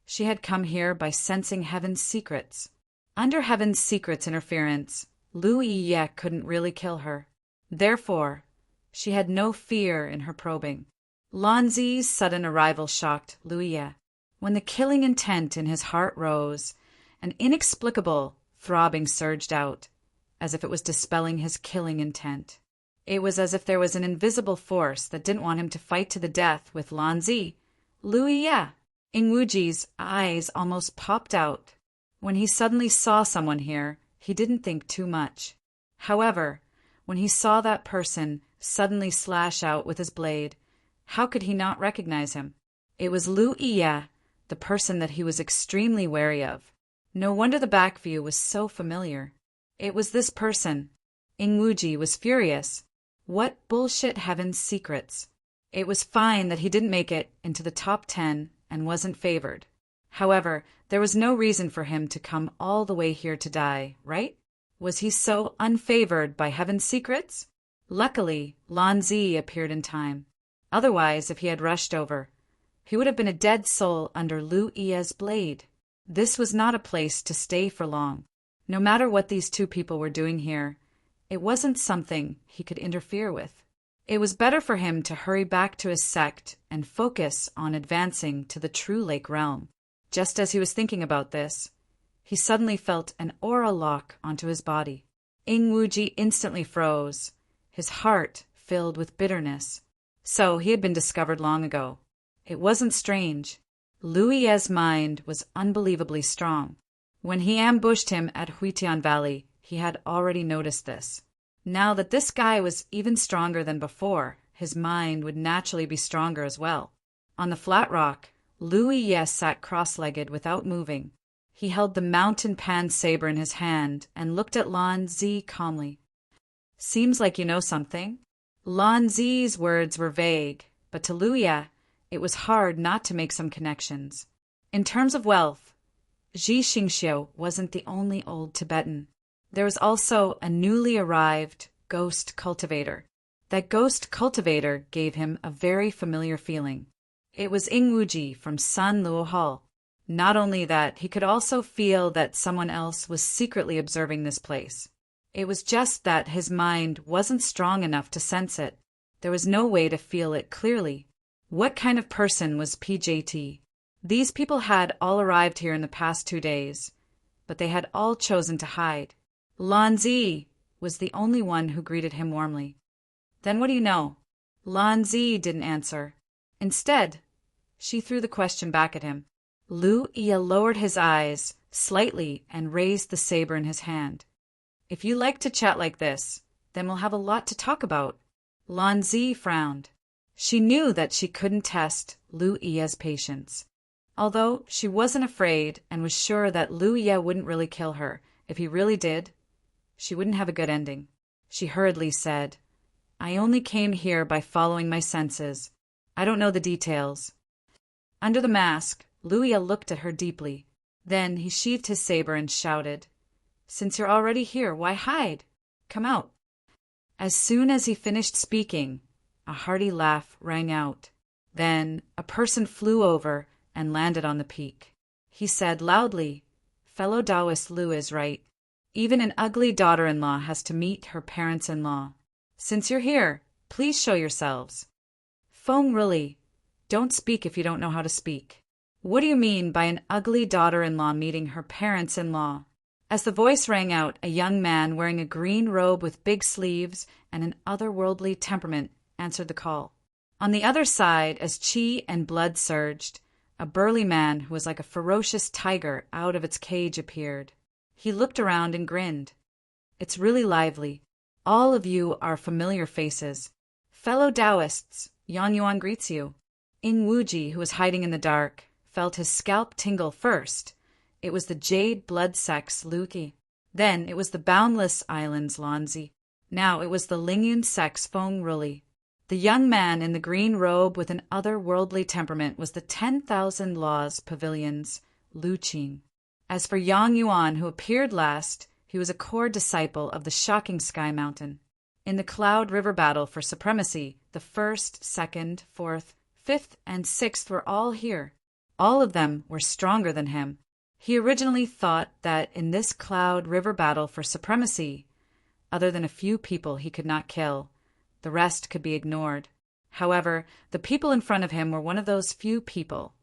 she had come here by sensing heaven's secrets. Under heaven's secrets interference, Lu Ye couldn't really kill her. Therefore, she had no fear in her probing. Lan Zi's sudden arrival shocked Lu Ye. When the killing intent in his heart rose, an inexplicable throbbing surged out, as if it was dispelling his killing intent. It was as if there was an invisible force that didn't want him to fight to the death with Lan Zi. Lu Ye. Ing Wuji's eyes almost popped out. When he suddenly saw someone here, he didn't think too much. However, when he saw that person suddenly slash out with his blade, how could he not recognize him? It was Lu Ye, the person that he was extremely wary of. No wonder the back view was so familiar. It was this person. Ing Wuji was furious. What bullshit heaven's secrets. It was fine that he didn't make it into the top 10 and wasn't favored. However, there was no reason for him to come all the way here to die, right? Was he so unfavored by heaven's secrets? Luckily, Lan Zi appeared in time. Otherwise, if he had rushed over, he would have been a dead soul under Lu Ye's blade. This was not a place to stay for long. No matter what these two people were doing here, it wasn't something he could interfere with. It was better for him to hurry back to his sect and focus on advancing to the true lake realm. Just as he was thinking about this, he suddenly felt an aura lock onto his body. Ing Wuji instantly froze, his heart filled with bitterness. So he had been discovered long ago. It wasn't strange. Lu Ye's mind was unbelievably strong. When he ambushed him at Huitian Valley, he had already noticed this. Now that this guy was even stronger than before, his mind would naturally be stronger as well. On the flat rock, Lu Ye sat cross-legged without moving. He held the mountain pan saber in his hand and looked at Lan Zi calmly. "Seems like you know something." Lan Zi's words were vague, but to Lu Ye, it was hard not to make some connections. In terms of wealth, Ji Xingxiu wasn't the only old Tibetan. There was also a newly arrived ghost cultivator. That ghost cultivator gave him a very familiar feeling. It was Ing Wuji from Sun Luo Hall. Not only that, he could also feel that someone else was secretly observing this place. It was just that his mind wasn't strong enough to sense it. There was no way to feel it clearly. What kind of person was PJT? These people had all arrived here in the past 2 days, but they had all chosen to hide. Lan Zi was the only one who greeted him warmly. "Then what do you know?" Lan Zi didn't answer. Instead, she threw the question back at him. Lu Ye lowered his eyes, slightly and raised the saber in his hand. "If you like to chat like this, then we'll have a lot to talk about." Lan Zi frowned. She knew that she couldn't test Lu Yi's patience. Although she wasn't afraid and was sure that Lu Yi wouldn't really kill her, if he really did, she wouldn't have a good ending. She hurriedly said, "I only came here by following my senses. I don't know the details." Under the mask, Lu Yi looked at her deeply. Then he sheathed his saber and shouted, "Since you're already here, why hide? Come out." As soon as he finished speaking, a hearty laugh rang out. Then a person flew over and landed on the peak. He said loudly, "Fellow Taoist Lu is right. Even an ugly daughter-in-law has to meet her parents-in-law. Since you're here, please show yourselves." "Feng Rili, don't speak if you don't know how to speak. What do you mean by an ugly daughter-in-law meeting her parents-in-law?" As the voice rang out, a young man wearing a green robe with big sleeves and an otherworldly temperament answered the call. On the other side, as qi and blood surged, a burly man who was like a ferocious tiger out of its cage appeared. He looked around and grinned. "It's really lively. All of you are familiar faces. Fellow Taoists, Yang Yuan greets you." Ing Wuji, who was hiding in the dark, felt his scalp tingle first. It was the Jade blood sex Lu Yi. Then it was the Boundless Islands Lan Zi. Now it was the Lingyun sex Feng Rili. The young man in the green robe with an otherworldly temperament was the 10,000 Laws Pavilion's Lu Qing. As for Yang Yuan, who appeared last, he was a core disciple of the Shocking Sky Mountain. In the Cloud River battle for supremacy, the 1st, 2nd, 4th, 5th, and 6th were all here. All of them were stronger than him. He originally thought that in this Cloud River battle for supremacy, other than a few people he could not kill, the rest could be ignored. However, the people in front of him were one of those few people.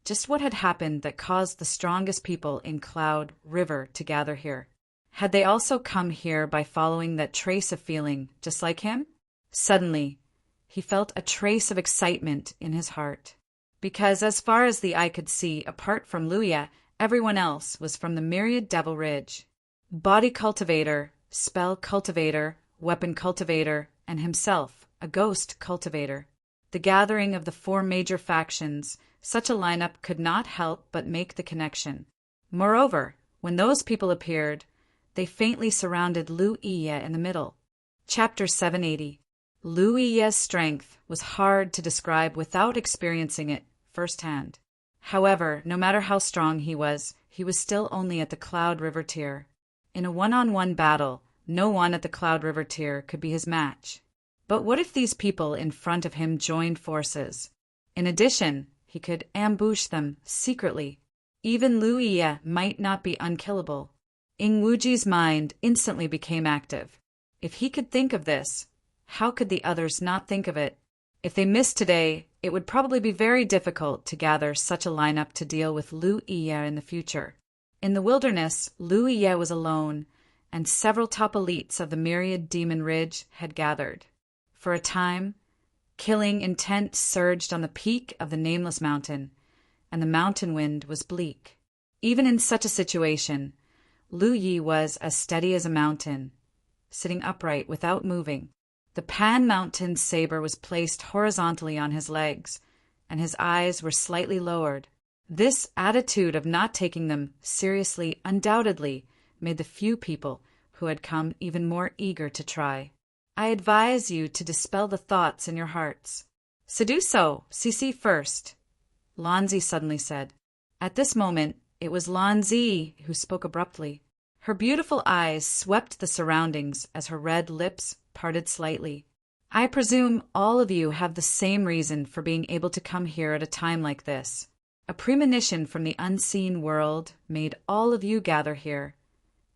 Just what had happened that caused the strongest people in Cloud River to gather here? Had they also come here by following that trace of feeling, just like him? Suddenly, he felt a trace of excitement in his heart. Because as far as the eye could see, apart from Lu Yi, everyone else was from the Myriad Devil Ridge. Body cultivator, spell cultivator, weapon cultivator, and himself, a ghost cultivator. The gathering of the 4 major factions, such a lineup could not help but make the connection. Moreover, when those people appeared, they faintly surrounded Lu Yi in the middle. Chapter 780. Lu Yi's strength was hard to describe without experiencing it firsthand. However, no matter how strong he was still only at the Cloud River tier. In a one-on-one battle, no one at the Cloud River tier could be his match. But what if these people in front of him joined forces? In addition, he could ambush them secretly. Even Lu Yi might not be unkillable. Ing Wuji's mind instantly became active. If he could think of this, how could the others not think of it? If they missed today, it would probably be very difficult to gather such a lineup to deal with Lu Yi in the future. In the wilderness, Lu Yi was alone, and several top elites of the Myriad Demon Ridge had gathered. For a time, killing intent surged on the peak of the Nameless Mountain, and the mountain wind was bleak. Even in such a situation, Lu Yi was as steady as a mountain, sitting upright without moving. The Pan Mountain saber was placed horizontally on his legs, and his eyes were slightly lowered. This attitude of not taking them seriously undoubtedly made the few people who had come even more eager to try. "I advise you to dispel the thoughts in your hearts." "So do so, CC first," Lan Zi suddenly said. At this moment, it was Lan Zi who spoke abruptly. Her beautiful eyes swept the surroundings as her red lips parted slightly. "I presume all of you have the same reason for being able to come here at a time like this. A premonition from the unseen world made all of you gather here,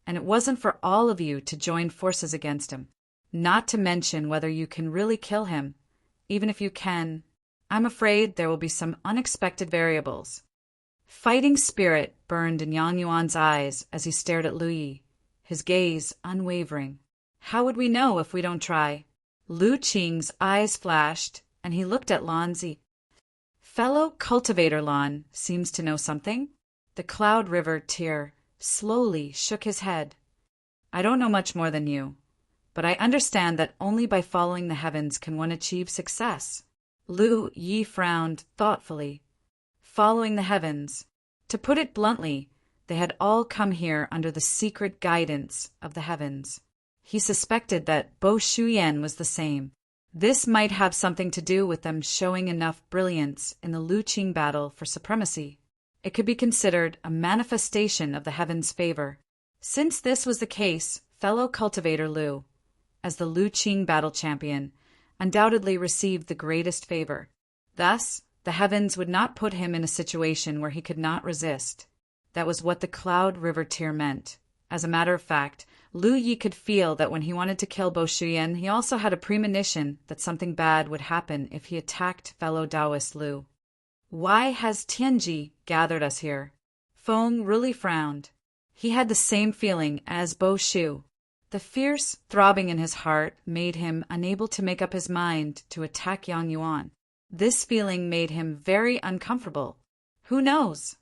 and it wasn't for all of you to join forces against him. Not to mention whether you can really kill him. Even if you can, I'm afraid there will be some unexpected variables." Fighting spirit burned in Yang Yuan's eyes as he stared at Lu Yi, his gaze unwavering. "How would we know if we don't try?" Lu Qing's eyes flashed, and he looked at Lan Zi. "Fellow cultivator Lan seems to know something." The Cloud River Tear slowly shook his head. I don't know much more than you, but I understand that only by following the heavens can one achieve success. Lu Yi frowned thoughtfully. Following the heavens. To put it bluntly, they had all come here under the secret guidance of the heavens. He suspected that Bo Shuyan was the same. This might have something to do with them showing enough brilliance in the Luqing battle for supremacy. It could be considered a manifestation of the heavens' favor. Since this was the case, fellow cultivator Lu, as the Luqing battle champion, undoubtedly received the greatest favor. Thus, the heavens would not put him in a situation where he could not resist. That was what the Cloud River Tear meant. As a matter of fact, Lu Yi could feel that when he wanted to kill Bo Shuyan, he also had a premonition that something bad would happen if he attacked fellow Taoist Lu. Why has Tianji gathered us here? Feng really frowned. He had the same feeling as Bo Shu. The fierce throbbing in his heart made him unable to make up his mind to attack Yang Yuan. This feeling made him very uncomfortable. Who knows?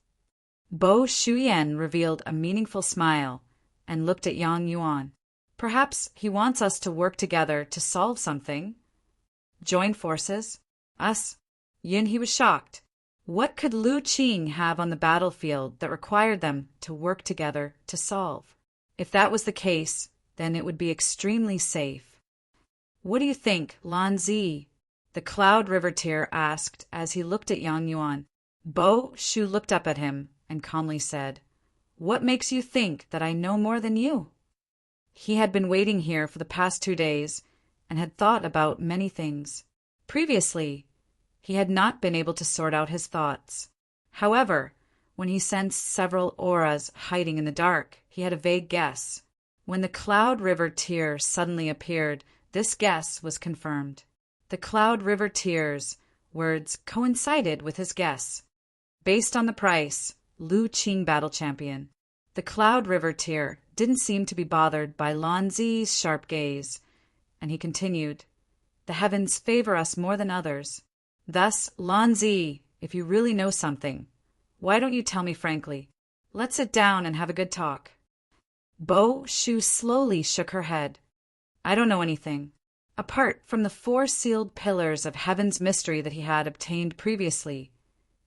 Bo Shuyan revealed a meaningful smile and looked at Yang Yuan. Perhaps he wants us to work together to solve something. Join forces? Us? He was shocked. What could Lu Qing have on the battlefield that required them to work together to solve? If that was the case, then it would be extremely safe. What do you think, Lan Zi? The Cloud River Tear asked as he looked at Yang Yuan. Bo Shu looked up at him and calmly said, What makes you think that I know more than you? He had been waiting here for the past 2 days and had thought about many things. Previously, he had not been able to sort out his thoughts. However, when he sensed several auras hiding in the dark, he had a vague guess. When the Cloud River Tear suddenly appeared, this guess was confirmed. The Cloud River Tear's words coincided with his guess. Based on the price, Lu Qing battle champion. The Cloud River Tear didn't seem to be bothered by Lan Zi's sharp gaze, and he continued, The heavens favor us more than others. Thus, Lan Zi, if you really know something, why don't you tell me frankly? Let's sit down and have a good talk. Bo Shu slowly shook her head. I don't know anything. Apart from the 4 sealed pillars of heaven's mystery that he had obtained previously,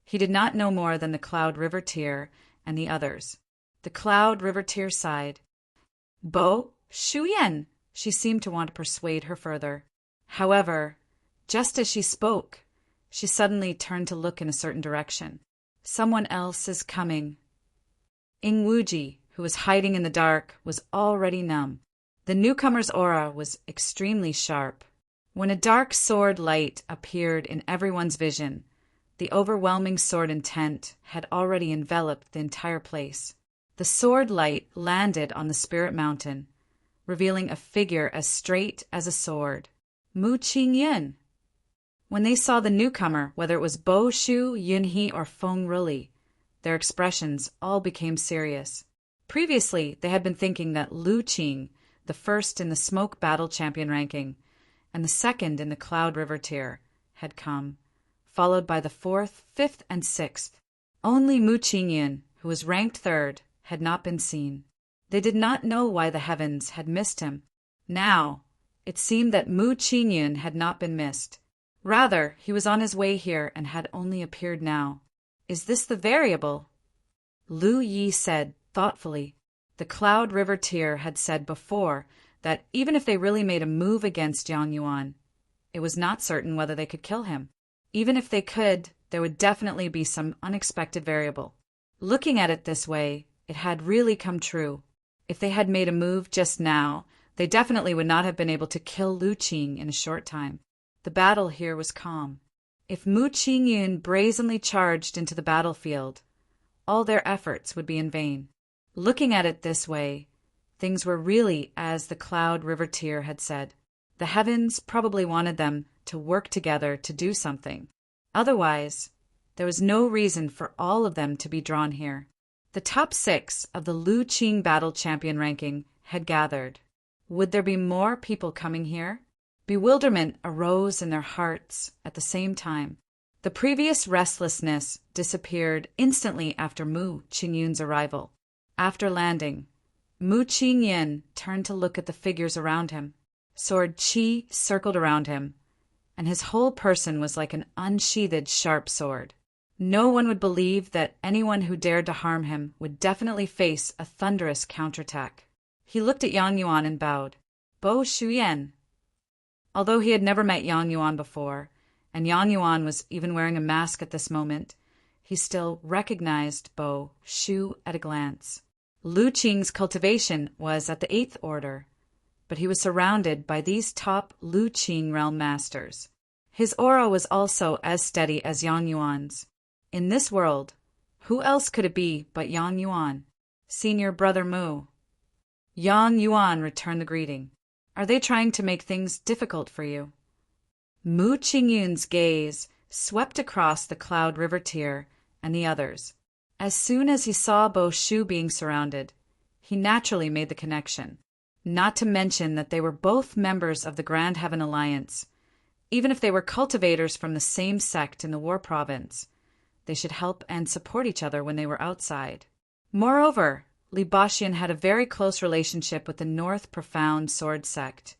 he did not know more than the Cloud River Tear and the others. The Cloud River Tear sighed. Bo Shuyan, she seemed to want to persuade her further. However, just as she spoke, she suddenly turned to look in a certain direction. Someone else is coming. Ing Wuji, who was hiding in the dark, was already numb. The newcomer's aura was extremely sharp. When a dark sword light appeared in everyone's vision, the overwhelming sword intent had already enveloped the entire place. The sword light landed on the Spirit Mountain, revealing a figure as straight as a sword. Mu Qingyan. When they saw the newcomer, whether it was Bo Shu, Yunhe, or Feng Rili, their expressions all became serious. Previously, they had been thinking that Lu Qing, the first in the Smoke Battle Champion ranking, and the second in the Cloud River Tier, had come, followed by the 4th, 5th, and 6th. Only Mu Qingyan, who was ranked 3rd, had not been seen. They did not know why the heavens had missed him. Now, it seemed that Mu Qingyan had not been missed. Rather, he was on his way here and had only appeared now. Is this the variable? Lu Yi said thoughtfully. The Cloud River Tier had said before that even if they really made a move against Yang Yuan, it was not certain whether they could kill him. Even if they could, there would definitely be some unexpected variable. Looking at it this way, it had really come true. If they had made a move just now, they definitely would not have been able to kill Lu Qing in a short time. The battle here was calm. If Mu Qingyun brazenly charged into the battlefield, all their efforts would be in vain. Looking at it this way, things were really as the Cloud River Tier had said. The heavens probably wanted them to work together to do something. Otherwise, there was no reason for all of them to be drawn here. The top 6 of the Lu Qing Battle Champion ranking had gathered. Would there be more people coming here? Bewilderment arose in their hearts at the same time. The previous restlessness disappeared instantly after Mu Qingyun's arrival. After landing, Mu Qingyun turned to look at the figures around him. Sword Qi circled around him, and his whole person was like an unsheathed sharp sword. No one would believe that anyone who dared to harm him would definitely face a thunderous counterattack. He looked at Yang Yuan and bowed. Bo Shuyan. Although he had never met Yang Yuan before, and Yang Yuan was even wearing a mask at this moment, he still recognized Bo Shu at a glance. Lu Qing's cultivation was at the 8th order, but he was surrounded by these top Lu Qing realm masters. His aura was also as steady as Yang Yuan's. In this world, who else could it be but Yang Yuan, senior brother Mu? Yang Yuan returned the greeting. Are they trying to make things difficult for you? Mu Qingyun's gaze swept across the Cloud River tier and the others. As soon as he saw Bo Shu being surrounded, he naturally made the connection. Not to mention that they were both members of the Grand Heaven Alliance. Even if they were cultivators from the same sect in the War Province, they should help and support each other when they were outside. Moreover, Li Baxian had a very close relationship with the North Profound Sword Sect,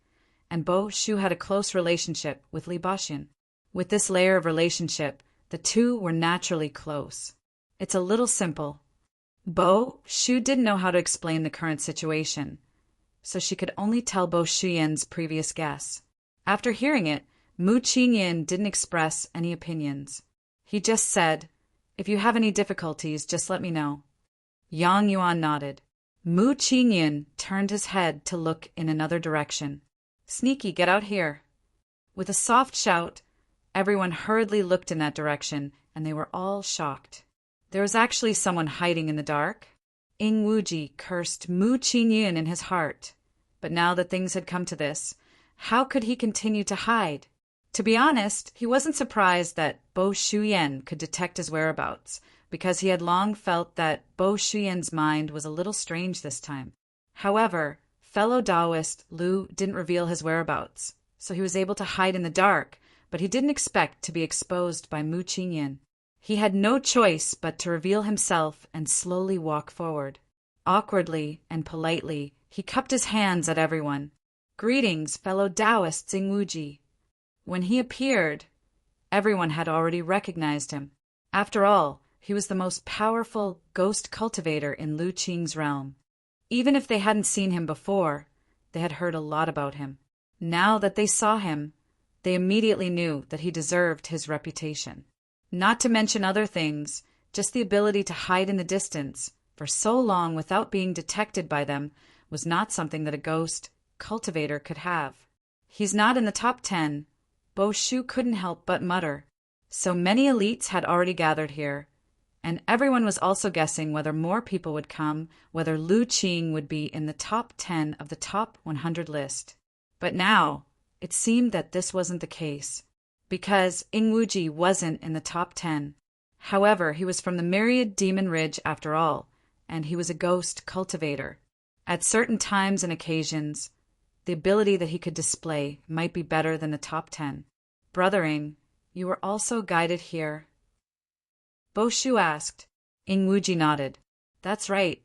and Bo Shu had a close relationship with Li Baxian. With this layer of relationship, the two were naturally close. It's a little simple. Bo Shu didn't know how to explain the current situation, so she could only tell Bo Shuyan's previous guess. After hearing it, Mu Qingyan didn't express any opinions. He just said, "If you have any difficulties, just let me know." Yang Yuan nodded. Mu Qingyan turned his head to look in another direction. "Sneaky, get out here." With a soft shout, everyone hurriedly looked in that direction, and they were all shocked. There was actually someone hiding in the dark. Ing Wuji cursed Mu Qingyun in his heart. But now that things had come to this, how could he continue to hide? To be honest, he wasn't surprised that Bo Shuyan could detect his whereabouts, because he had long felt that Bo Shuyan's mind was a little strange this time. However, fellow Taoist Lu didn't reveal his whereabouts, so he was able to hide in the dark, but he didn't expect to be exposed by Mu Qingyan. He had no choice but to reveal himself and slowly walk forward. Awkwardly and politely, he cupped his hands at everyone. "Greetings, fellow Taoists Ing Wuji." When he appeared, everyone had already recognized him. After all, he was the most powerful ghost cultivator in Lu Qing's realm. Even if they hadn't seen him before, they had heard a lot about him. Now that they saw him, they immediately knew that he deserved his reputation. Not to mention other things, just the ability to hide in the distance for so long without being detected by them was not something that a ghost cultivator could have. "He's not in the top 10, Bo Shu couldn't help but mutter. So many elites had already gathered here, and everyone was also guessing whether more people would come, whether Lu Qing would be in the top 10 of the top 100 list. But now, it seemed that this wasn't the case, because Ing Wuji wasn't in the top 10. However, he was from the Myriad Demon Ridge after all, and he was a ghost cultivator. At certain times and occasions, the ability that he could display might be better than the top 10. "Brother Ing, you were also guided here?" Bo Shu asked. Ing Wuji nodded. "That's right."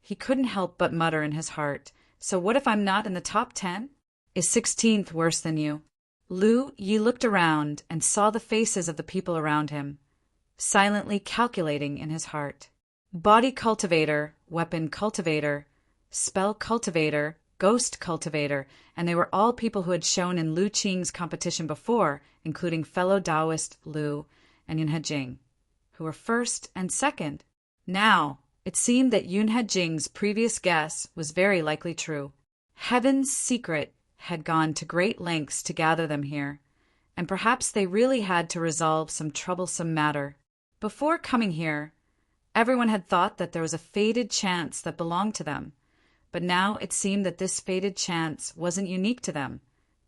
He couldn't help but mutter in his heart, "So what if I'm not in the top 10? Is 16th worse than you?" Lu Yi looked around and saw the faces of the people around him, silently calculating in his heart. Body cultivator, weapon cultivator, spell cultivator, ghost cultivator, and they were all people who had shown in Lu Qing's competition before, including fellow Taoist Lu and Yunhe Jing, who were first and second. Now, it seemed that Yunhe Jing's previous guess was very likely true. Heaven's secret had gone to great lengths to gather them here, and perhaps they really had to resolve some troublesome matter. Before coming here, everyone had thought that there was a fated chance that belonged to them, but now it seemed that this fated chance wasn't unique to them,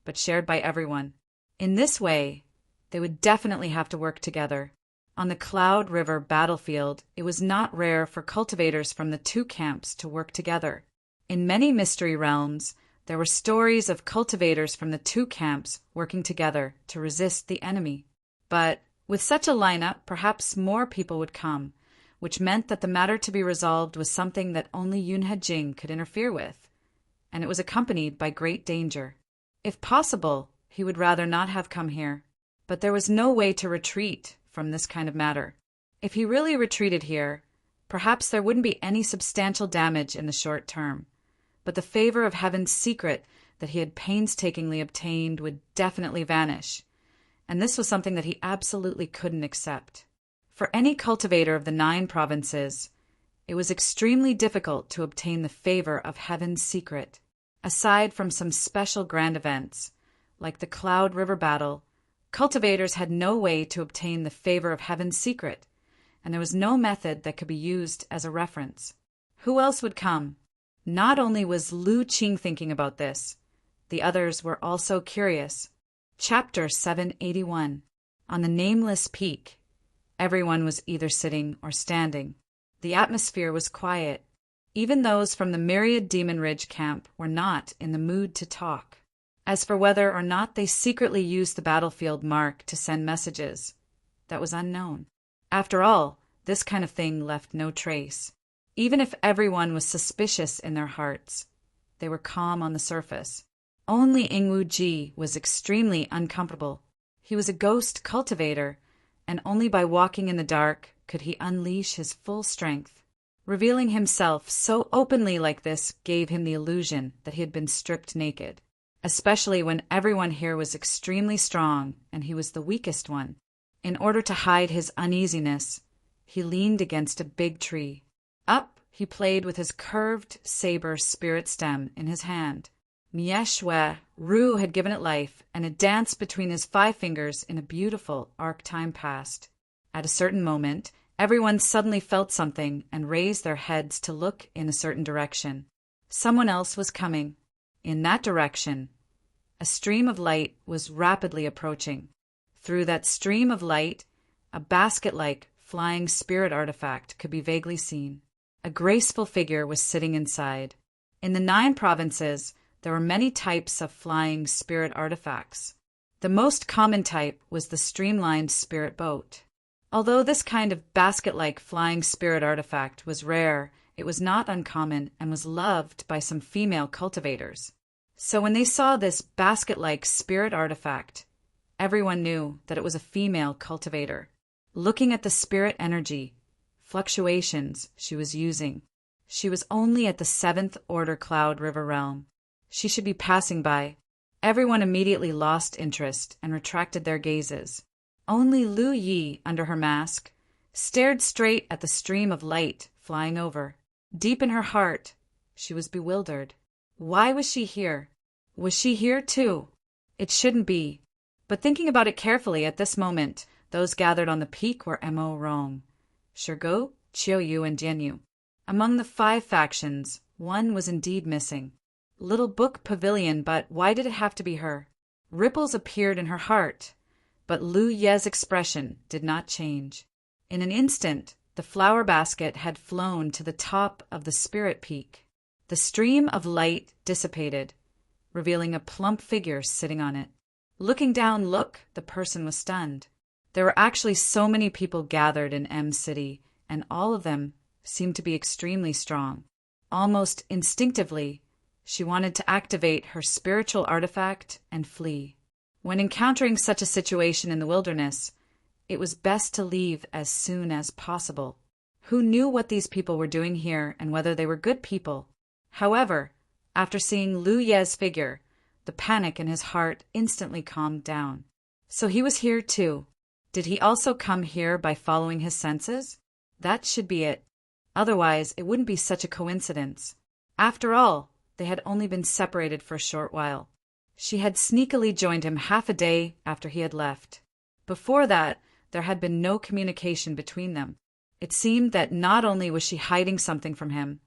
but shared by everyone. In this way, they would definitely have to work together. On the Cloud River battlefield, it was not rare for cultivators from the two camps to work together. In many mystery realms, there were stories of cultivators from the two camps working together to resist the enemy. But With such a lineup, perhaps more people would come, which meant that the matter to be resolved was something that only Yun He-jing could interfere with, and it was accompanied by great danger. If possible, he would rather not have come here, but there was no way to retreat from this kind of matter. If he really retreated here, perhaps there wouldn't be any substantial damage in the short term, but the favor of heaven's secret that he had painstakingly obtained would definitely vanish, and this was something that he absolutely couldn't accept. For any cultivator of the 9 provinces, it was extremely difficult to obtain the favor of heaven's secret. Aside from some special grand events, like the Cloud River battle, cultivators had no way to obtain the favor of heaven's secret, and there was no method that could be used as a reference. Who else would come? Not only was Lu Qing thinking about this, the others were also curious. Chapter 781. On the nameless peak, everyone was either sitting or standing. The atmosphere was quiet. Even those from the Myriad Demon Ridge camp were not in the mood to talk. As for whether or not they secretly used the battlefield mark to send messages, that was unknown. After all, this kind of thing left no trace. Even if everyone was suspicious in their hearts, they were calm on the surface. Only Ingwu Ji was extremely uncomfortable. He was a ghost cultivator, and only by walking in the dark could he unleash his full strength. Revealing himself so openly like this gave him the illusion that he had been stripped naked, especially when everyone here was extremely strong and he was the weakest one. In order to hide his uneasiness, he leaned against a big tree. Up, he played with his curved saber spirit stem in his hand. Mieshwe Ru had given it life, and it danced between his 5 fingers in a beautiful arc time past. At a certain moment, everyone suddenly felt something and raised their heads to look in a certain direction. Someone else was coming. In that direction, a stream of light was rapidly approaching. Through that stream of light, a basket-like flying spirit artifact could be vaguely seen. A graceful figure was sitting inside. In the 9 provinces, there were many types of flying spirit artifacts. The most common type was the streamlined spirit boat. Although this kind of basket-like flying spirit artifact was rare, it was not uncommon and was loved by some female cultivators. So when they saw this basket-like spirit artifact, everyone knew that it was a female cultivator. Looking at the spirit energy, fluctuations she was using, she was only at the 7th order Cloud River realm. She should be passing by. Everyone immediately lost interest and retracted their gazes. Only Lu Yi, under her mask, stared straight at the stream of light flying over. Deep in her heart, she was bewildered. Why was she here? Was she here too? It shouldn't be. But thinking about it carefully at this moment, those gathered on the peak were Mo Rong, Shirgo, Qiuyu, and Jianyu. Among the 5 factions, one was indeed missing. Little Book Pavilion, but why did it have to be her? Ripples appeared in her heart, but Lu Ye's expression did not change. In an instant, the flower basket had flown to the top of the spirit peak. The stream of light dissipated, revealing a plump figure sitting on it. Looking down, the person was stunned. There were actually so many people gathered in M City, and all of them seemed to be extremely strong. Almost instinctively, she wanted to activate her spiritual artifact and flee. When encountering such a situation in the wilderness, it was best to leave as soon as possible. Who knew what these people were doing here and whether they were good people? However, after seeing Lu Ye's figure, the panic in his heart instantly calmed down. So he was here too. Did he also come here by following his senses? That should be it. Otherwise, it wouldn't be such a coincidence. After all, they had only been separated for a short while. She had sneakily joined him half a day after he had left. Before that, there had been no communication between them. It seemed that not only was she hiding something from him,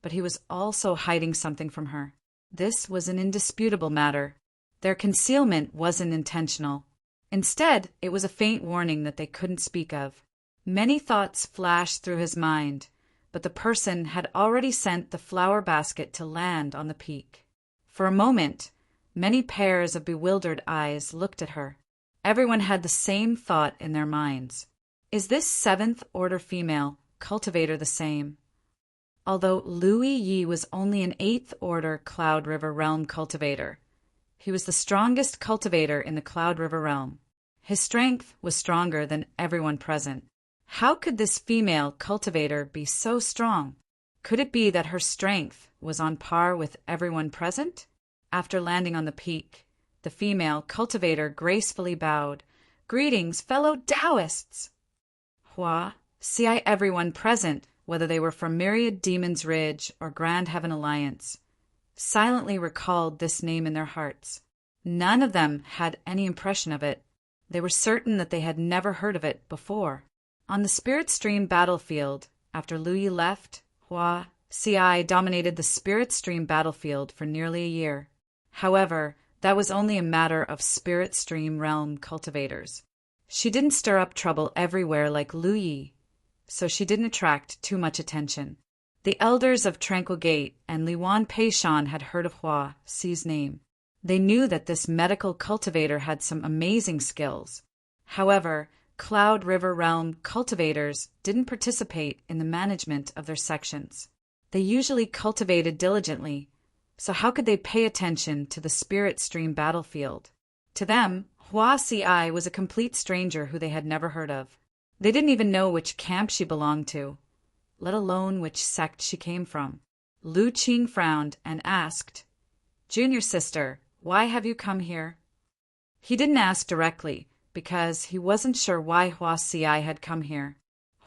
but he was also hiding something from her. This was an indisputable matter. Their concealment wasn't intentional. Instead, it was a faint warning that they couldn't speak of. Many thoughts flashed through his mind, but the person had already sent the flower basket to land on the peak. For a moment, many pairs of bewildered eyes looked at her. Everyone had the same thought in their minds. Is this seventh order female cultivator the same? Although Lu Yi was only an eighth order Cloud River Realm cultivator, he was the strongest cultivator in the Cloud River Realm. His strength was stronger than everyone present. How could this female cultivator be so strong? Could it be that her strength was on par with everyone present? After landing on the peak, the female cultivator gracefully bowed. "Greetings, fellow Taoists!" Hua, see everyone present, whether they were from Myriad Demons Ridge or Grand Heaven Alliance, silently recalled this name in their hearts. None of them had any impression of it. They were certain that they had never heard of it before. On the Spirit Stream battlefield, after Lu Yi left, Hua Ci dominated the Spirit Stream battlefield for nearly a year. However, that was only a matter of Spirit Stream realm cultivators. She didn't stir up trouble everywhere like Lu Yi, so she didn't attract too much attention. The elders of Tranquil Gate and Liwan Peishan had heard of Hua Ci's name. They knew that this medical cultivator had some amazing skills. However, Cloud River Realm cultivators didn't participate in the management of their sections. They usually cultivated diligently, so how could they pay attention to the Spirit Stream battlefield? To them, Hua Ci was a complete stranger who they had never heard of. They didn't even know which camp she belonged to, let alone which sect she came from. Lu Qing frowned and asked, "Junior sister, why have you come here?" He didn't ask directly, because he wasn't sure why Hua Ci had come here.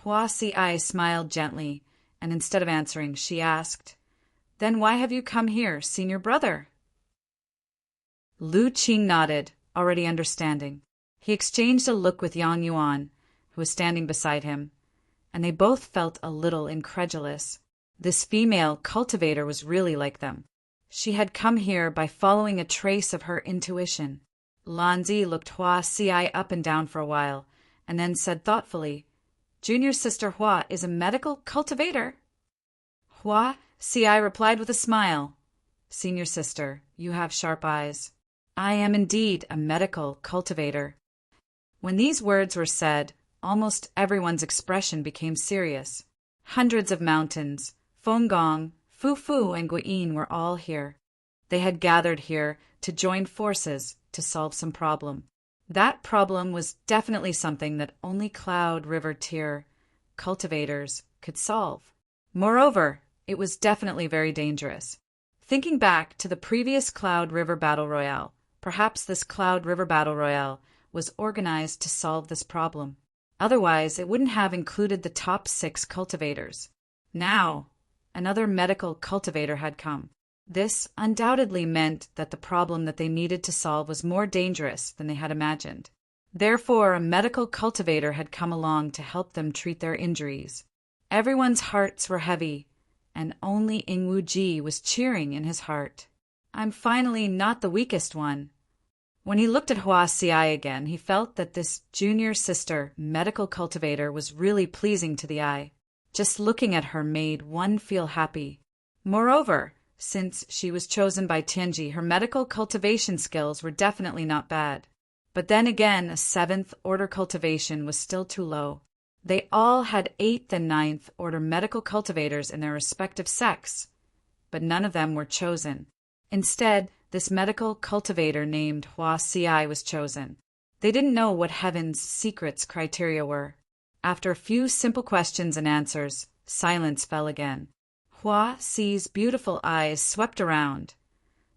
Hua Ci smiled gently, and instead of answering, she asked, "Then why have you come here, senior brother?" Lu Qing nodded, already understanding. He exchanged a look with Yang Yuan, who was standing beside him, and they both felt a little incredulous. This female cultivator was really like them. She had come here by following a trace of her intuition. Lanzi looked Hua Ci up and down for a while, and then said thoughtfully, "Junior sister Hua is a medical cultivator?" Hua Ci replied with a smile, "Senior sister, you have sharp eyes. I am indeed a medical cultivator." When these words were said, almost everyone's expression became serious. Hundreds of mountains, Fengong, Fufu, and Guiyin were all here. They had gathered here to join forces to solve some problem. That problem was definitely something that only Cloud River tier cultivators could solve. Moreover, it was definitely very dangerous. Thinking back to the previous Cloud River Battle Royale, perhaps this Cloud River Battle Royale was organized to solve this problem. Otherwise, it wouldn't have included the top 6 cultivators. Now, another medical cultivator had come. This undoubtedly meant that the problem that they needed to solve was more dangerous than they had imagined. Therefore, a medical cultivator had come along to help them treat their injuries. Everyone's hearts were heavy, and only Ingwu Ji was cheering in his heart. "I'm finally not the weakest one." When he looked at Hua Ci again, he felt that this junior sister medical cultivator was really pleasing to the eye. Just looking at her made one feel happy. Moreover, since she was chosen by Tianji, her medical cultivation skills were definitely not bad. But then again, a 7th order cultivation was still too low. They all had 8th and 9th order medical cultivators in their respective sects, but none of them were chosen. Instead, this medical cultivator named Hua Ci was chosen. They didn't know what Heaven's secrets criteria were. After a few simple questions and answers, silence fell again. Hua Ci's beautiful eyes swept around,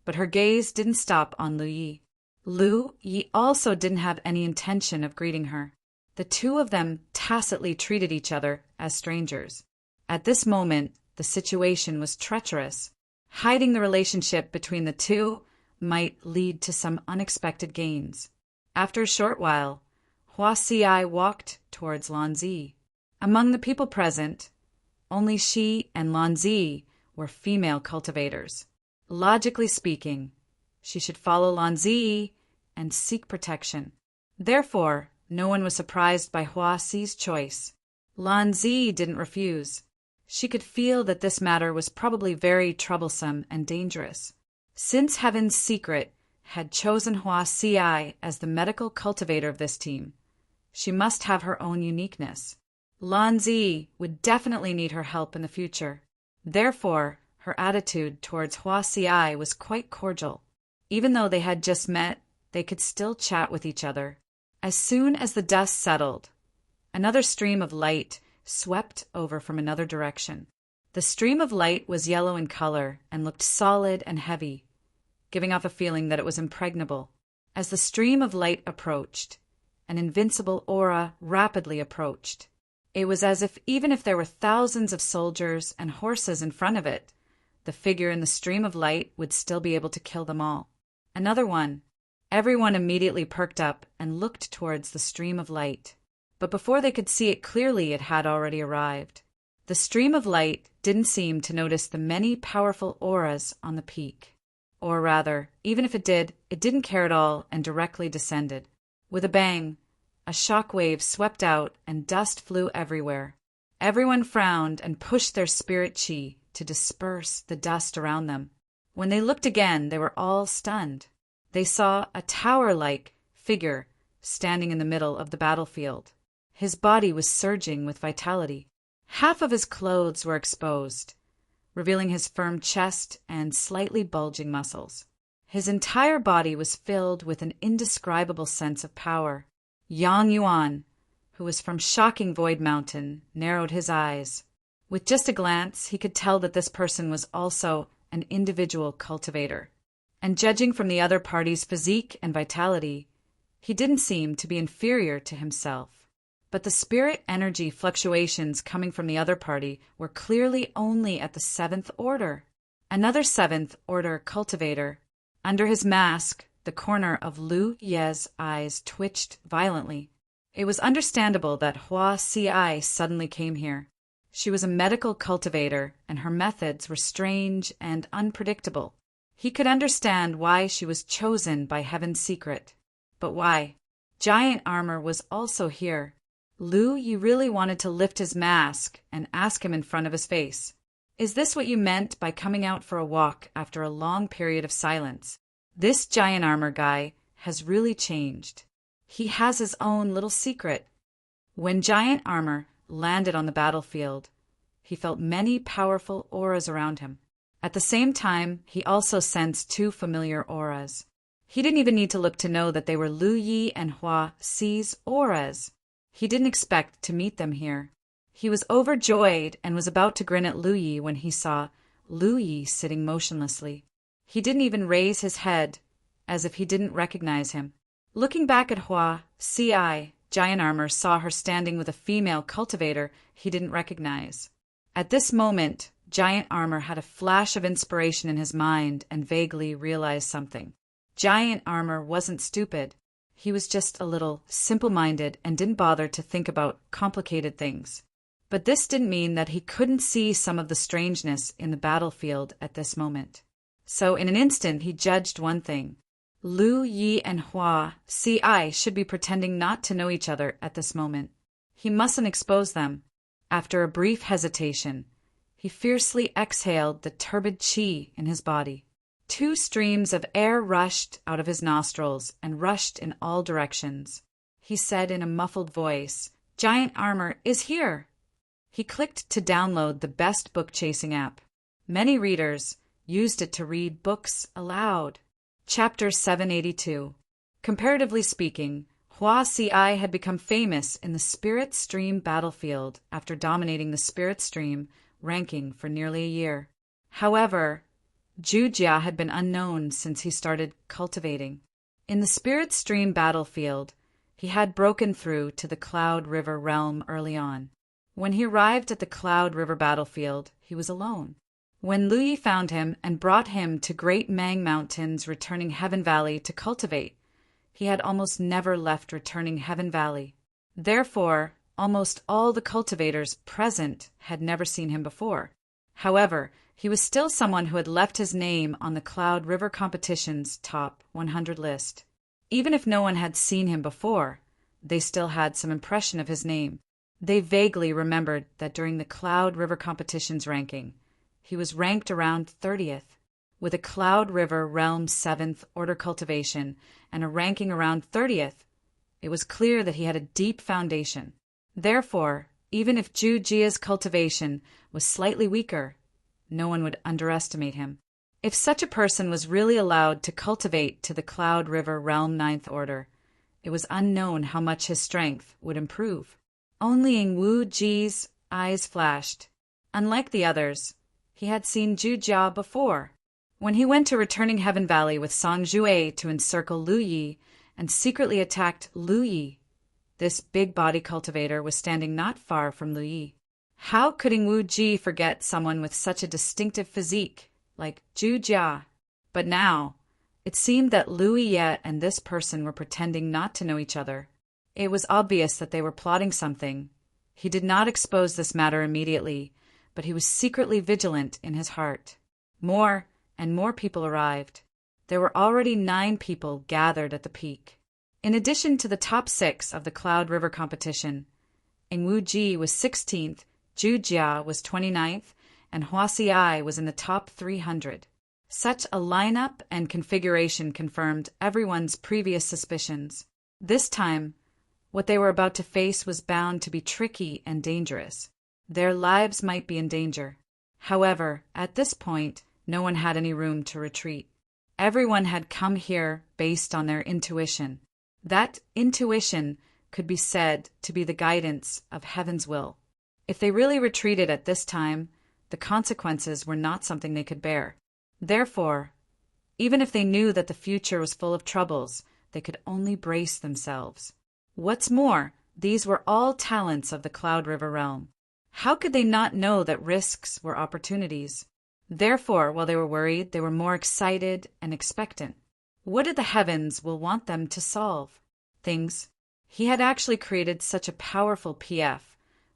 but her gaze didn't stop on Lu Yi. Lu Yi also didn't have any intention of greeting her. The two of them tacitly treated each other as strangers. At this moment, the situation was treacherous. Hiding the relationship between the two might lead to some unexpected gains. After a short while, Hua Ci walked towards Lanzi. Among the people present, only she and Lanzi were female cultivators. Logically speaking, she should follow Lanzi and seek protection. Therefore, no one was surprised by Hua Ci's choice. Lanzi didn't refuse. She could feel that this matter was probably very troublesome and dangerous. Since Heaven's secret had chosen Hua Si as the medical cultivator of this team. She must have her own uniqueness. Lan Zi would definitely need her help in the future. Therefore, her attitude towards Hua Si was quite cordial. Even though they had just met, they could still chat with each other. As soon as the dust settled, another stream of light swept over from another direction. The stream of light was yellow in color and looked solid and heavy, giving off a feeling that it was impregnable. As the stream of light approached, an invincible aura rapidly approached. It was as if there were thousands of soldiers and horses in front of it, the figure in the stream of light would still be able to kill them all. Another one. Everyone immediately perked up and looked towards the stream of light. But before they could see it clearly, it had already arrived. The stream of light didn't seem to notice the many powerful auras on the peak. Or rather, even if it did, it didn't care at all and directly descended. With a bang, a shock wave swept out and dust flew everywhere. Everyone frowned and pushed their spirit chi to disperse the dust around them. When they looked again, they were all stunned. They saw a tower-like figure standing in the middle of the battlefield. His body was surging with vitality. Half of his clothes were exposed, revealing his firm chest and slightly bulging muscles. His entire body was filled with an indescribable sense of power. Yang Yuan, who was from shocking Void Mountain, narrowed his eyes. With just a glance, he could tell that this person was also an individual cultivator. And judging from the other party's physique and vitality, he didn't seem to be inferior to himself. But the spirit energy fluctuations coming from the other party were clearly only at the 7th order. Another 7th order cultivator. Under his mask, the corner of Lu Ye's eyes twitched violently. It was understandable that Hua Si suddenly came here. She was a medical cultivator, and her methods were strange and unpredictable. He could understand why she was chosen by Heaven's Secret. But why? Giant Armor was also here. Lu Yi really wanted to lift his mask and ask him in front of his face, "Is this what you meant by coming out for a walk after a long period of silence? This Giant Armor guy has really changed. He has his own little secret." When Giant Armor landed on the battlefield, he felt many powerful auras around him. At the same time, he also sensed 2 familiar auras. He didn't even need to look to know that they were Lu Yi and Hua Si's auras. He didn't expect to meet them here. He was overjoyed and was about to grin at Lu Yi when he saw Lu Yi sitting motionlessly. He didn't even raise his head, as if he didn't recognize him. Looking back at Hua Si, Giant Armor saw her standing with a female cultivator he didn't recognize. At this moment, Giant Armor had a flash of inspiration in his mind and vaguely realized something. Giant Armor wasn't stupid. He was just a little simple-minded and didn't bother to think about complicated things. But this didn't mean that he couldn't see some of the strangeness in the battlefield at this moment. So in an instant, he judged one thing. Lu Yi and Hua Si should be pretending not to know each other at this moment. He mustn't expose them. After a brief hesitation, he fiercely exhaled the turbid chi in his body. 2 streams of air rushed out of his nostrils and rushed in all directions. He said in a muffled voice, "Giant Armor is here." He clicked to download the best book-chasing app. Many readers used it to read books aloud. Chapter 782. Comparatively speaking, Hua Si had become famous in the Spirit Stream battlefield after dominating the Spirit Stream ranking for nearly a year. However, Jujia had been unknown since he started cultivating. In the Spirit Stream battlefield, he had broken through to the Cloud River realm early on. When he arrived at the Cloud River battlefield, he was alone. When Lu Yi found him and brought him to Great Mang Mountains returning Heaven Valley to cultivate, he had almost never left returning Heaven Valley. Therefore, almost all the cultivators present had never seen him before. However, he was still someone who had left his name on the Cloud River competition's top 100 list. Even if no one had seen him before, they still had some impression of his name. They vaguely remembered that during the Cloud River competition's ranking, he was ranked around 30th. With a Cloud River Realm 7th Order cultivation and a ranking around 30th, it was clear that he had a deep foundation. Therefore, even if Zhu Jia's cultivation was slightly weaker, no one would underestimate him. If such a person was really allowed to cultivate to the Cloud River Realm 9th Order, it was unknown how much his strength would improve. Only in Wu Ji's eyes flashed. Unlike the others, he had seen Zhu Jia before. When he went to Returning Heaven Valley with Song Jue to encircle Lu Yi and secretly attacked Lu Yi, this big-body cultivator was standing not far from Lu Yi. How could Wu Ji forget someone with such a distinctive physique like Zhu Jia? But now, it seemed that Lu Yi and this person were pretending not to know each other. It was obvious that they were plotting something. He did not expose this matter immediately, but he was secretly vigilant in his heart. More and more people arrived. There were already 9 people gathered at the peak. In addition to the top 6 of the Cloud River competition, Wu Ji was 16th, Zhu Jia was 29th, and Hua Xiai was in the top 300. Such a lineup and configuration confirmed everyone's previous suspicions. This time, what they were about to face was bound to be tricky and dangerous. Their lives might be in danger. However, at this point, no one had any room to retreat. Everyone had come here based on their intuition. That intuition could be said to be the guidance of heaven's will. If they really retreated at this time, the consequences were not something they could bear. Therefore, even if they knew that the future was full of troubles, they could only brace themselves. What's more, these were all talents of the Cloud River realm. How could they not know that risks were opportunities? Therefore, while they were worried, they were more excited and expectant. What did the heavens will want them to solve? Things. He had actually created such a powerful PF,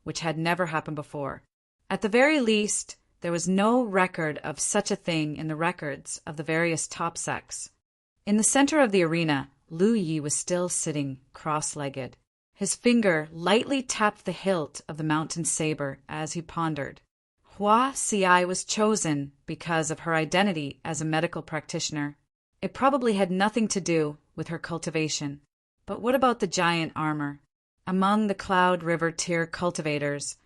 which had never happened before. At the very least, there was no record of such a thing in the records of the various top sects. In the center of the arena, Lu Yi was still sitting cross-legged. His finger lightly tapped the hilt of the mountain saber as he pondered. Hua Xiai was chosen because of her identity as a medical practitioner. It probably had nothing to do with her cultivation. But what about the giant armor? Among the Cloud River tier cultivators,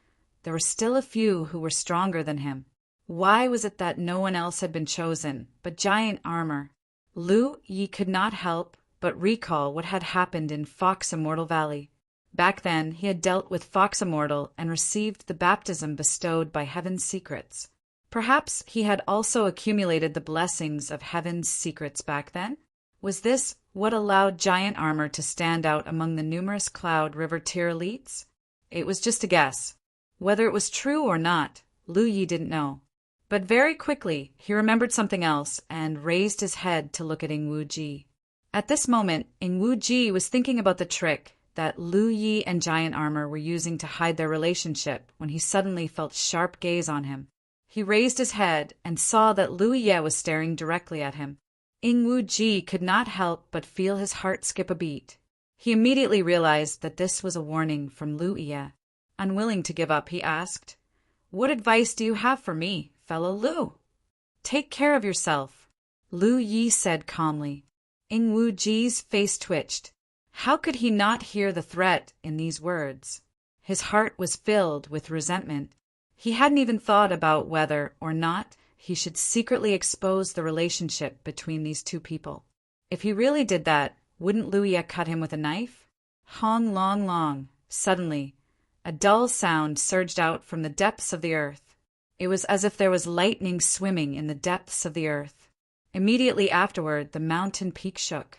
there were still a few who were stronger than him. Why was it that no one else had been chosen but giant armor? Lu Yi could not help but recall what had happened in Fox Immortal Valley. Back then, he had dealt with Fox Immortal and received the baptism bestowed by Heaven's secrets. Perhaps he had also accumulated the blessings of Heaven's secrets back then? Was this what allowed giant armor to stand out among the numerous Cloud River tier elites? It was just a guess. Whether it was true or not, Lu Yi didn't know. But very quickly, he remembered something else and raised his head to look at Wu Ji. At this moment, Wu Ji was thinking about the trick that Lu Yi and giant armor were using to hide their relationship when he suddenly felt sharp gaze on him. He raised his head and saw that Lu Yi was staring directly at him. Wu Ji could not help but feel his heart skip a beat. He immediately realized that this was a warning from Lu Yi. Unwilling to give up, he asked, "What advice do you have for me, fellow Lu?" "Take care of yourself," Lu Yi said calmly. Wu Ji's face twitched. How could he not hear the threat in these words? His heart was filled with resentment. He hadn't even thought about whether or not he should secretly expose the relationship between these two people. If he really did that, wouldn't Lu Yi cut him with a knife? Hong long long. Suddenly, a dull sound surged out from the depths of the earth. It was as if there was lightning swimming in the depths of the earth. Immediately afterward, the mountain peak shook.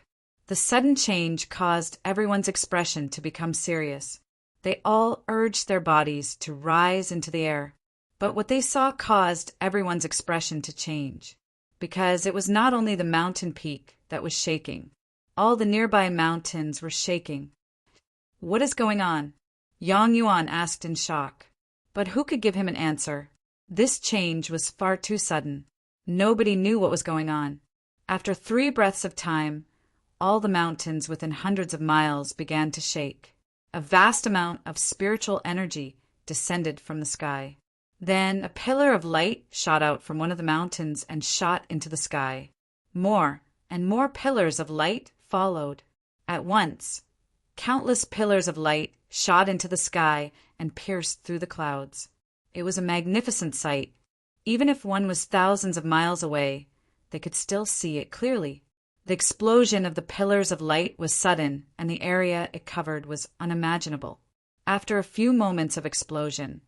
The sudden change caused everyone's expression to become serious. They all urged their bodies to rise into the air. But what they saw caused everyone's expression to change. Because it was not only the mountain peak that was shaking. All the nearby mountains were shaking. "What is going on?" Yang Yuan asked in shock. But who could give him an answer? This change was far too sudden. Nobody knew what was going on. After 3 breaths of time, all the mountains within hundreds of miles began to shake. A vast amount of spiritual energy descended from the sky. Then a pillar of light shot out from one of the mountains and shot into the sky. More and more pillars of light followed. At once, countless pillars of light shot into the sky and pierced through the clouds. It was a magnificent sight. Even if one was thousands of miles away, they could still see it clearly. The explosion of the pillars of light was sudden, and the area it covered was unimaginable. After a few moments of explosion,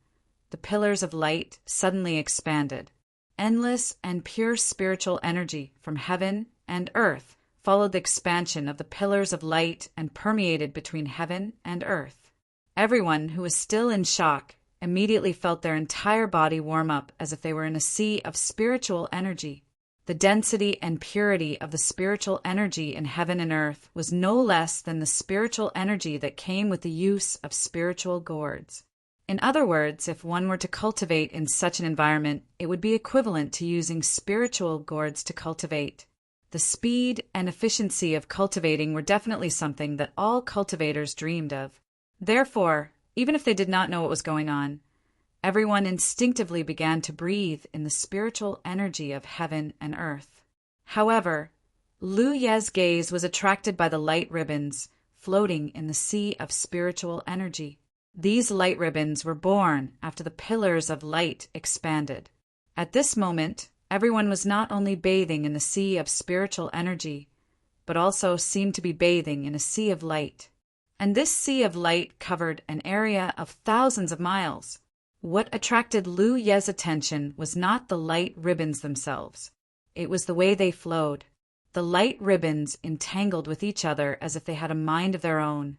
the pillars of light suddenly expanded. Endless and pure spiritual energy from heaven and earth followed the expansion of the pillars of light and permeated between heaven and earth. Everyone who was still in shock immediately felt their entire body warm up as if they were in a sea of spiritual energy. The density and purity of the spiritual energy in heaven and earth was no less than the spiritual energy that came with the use of spiritual gourds. In other words, if one were to cultivate in such an environment, it would be equivalent to using spiritual gourds to cultivate. The speed and efficiency of cultivating were definitely something that all cultivators dreamed of. Therefore, even if they did not know what was going on, everyone instinctively began to breathe in the spiritual energy of heaven and earth. However, Lu Ye's gaze was attracted by the light ribbons floating in the sea of spiritual energy. These light ribbons were born after the pillars of light expanded. At this moment, everyone was not only bathing in the sea of spiritual energy, but also seemed to be bathing in a sea of light. And this sea of light covered an area of thousands of miles. What attracted Lu Ye's attention was not the light ribbons themselves. It was the way they flowed. The light ribbons entangled with each other as if they had a mind of their own,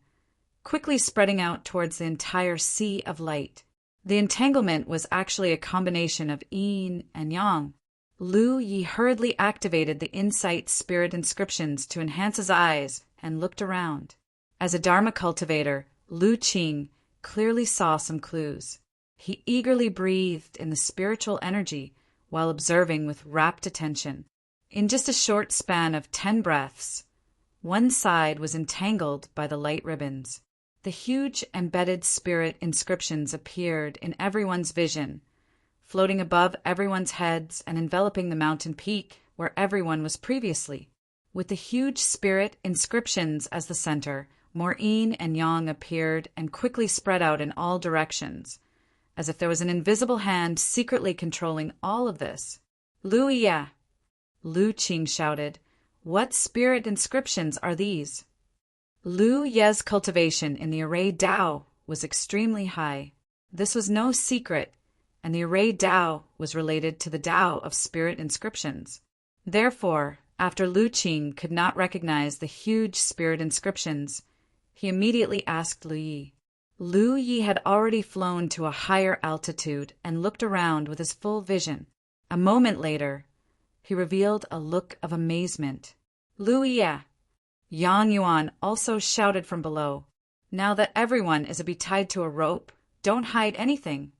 quickly spreading out towards the entire sea of light. The entanglement was actually a combination of yin and yang. Lu Yi hurriedly activated the insight spirit inscriptions to enhance his eyes and looked around. As a Dharma cultivator, Lu Qing clearly saw some clues. He eagerly breathed in the spiritual energy while observing with rapt attention. In just a short span of 10 breaths, one side was entangled by the light ribbons. The huge embedded spirit inscriptions appeared in everyone's vision, floating above everyone's heads and enveloping the mountain peak where everyone was previously. With the huge spirit inscriptions as the center, more yin and yang appeared and quickly spread out in all directions, as if there was an invisible hand secretly controlling all of this. Lu Ye, Lu Qing shouted, "What spirit inscriptions are these?" Lu Ye's cultivation in the array Tao was extremely high. This was no secret, and the array Tao was related to the Tao of spirit inscriptions. Therefore, after Lu Qing could not recognize the huge spirit inscriptions, he immediately asked Lu Yi. Lu Yi had already flown to a higher altitude and looked around with his full vision. A moment later, he revealed a look of amazement. "Lu Yi!" Yang Yuan also shouted from below. "Now that everyone is to be tied to a rope, don't hide anything.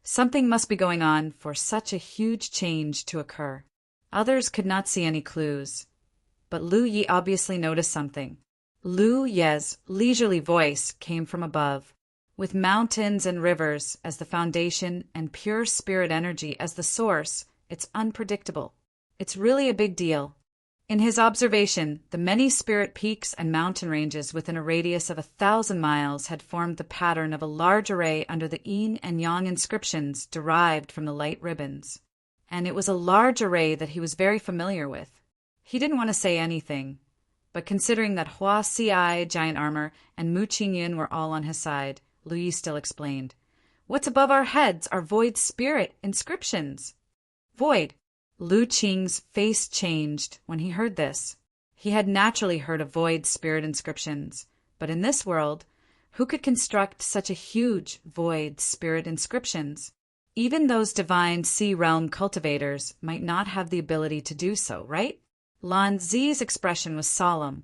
Something must be going on for such a huge change to occur." Others could not see any clues, but Lu Yi obviously noticed something. Lu Ye's leisurely voice came from above. With mountains and rivers as the foundation and pure spirit energy as the source, it's unpredictable. It's really a big deal. In his observation, the many spirit peaks and mountain ranges within a radius of 1,000 miles had formed the pattern of a large array under the yin and yang inscriptions derived from the light ribbons. And it was a large array that he was very familiar with. He didn't want to say anything, but considering that Hua Si, Giant Armor, and Mu Qingyun were all on his side, Lu Yi still explained, "What's above our heads are void spirit inscriptions." Void. Lu Qing's face changed when he heard this. He had naturally heard of void spirit inscriptions, but in this world, who could construct such a huge void spirit inscriptions? Even those divine sea realm cultivators might not have the ability to do so, right? Lan Zi's expression was solemn.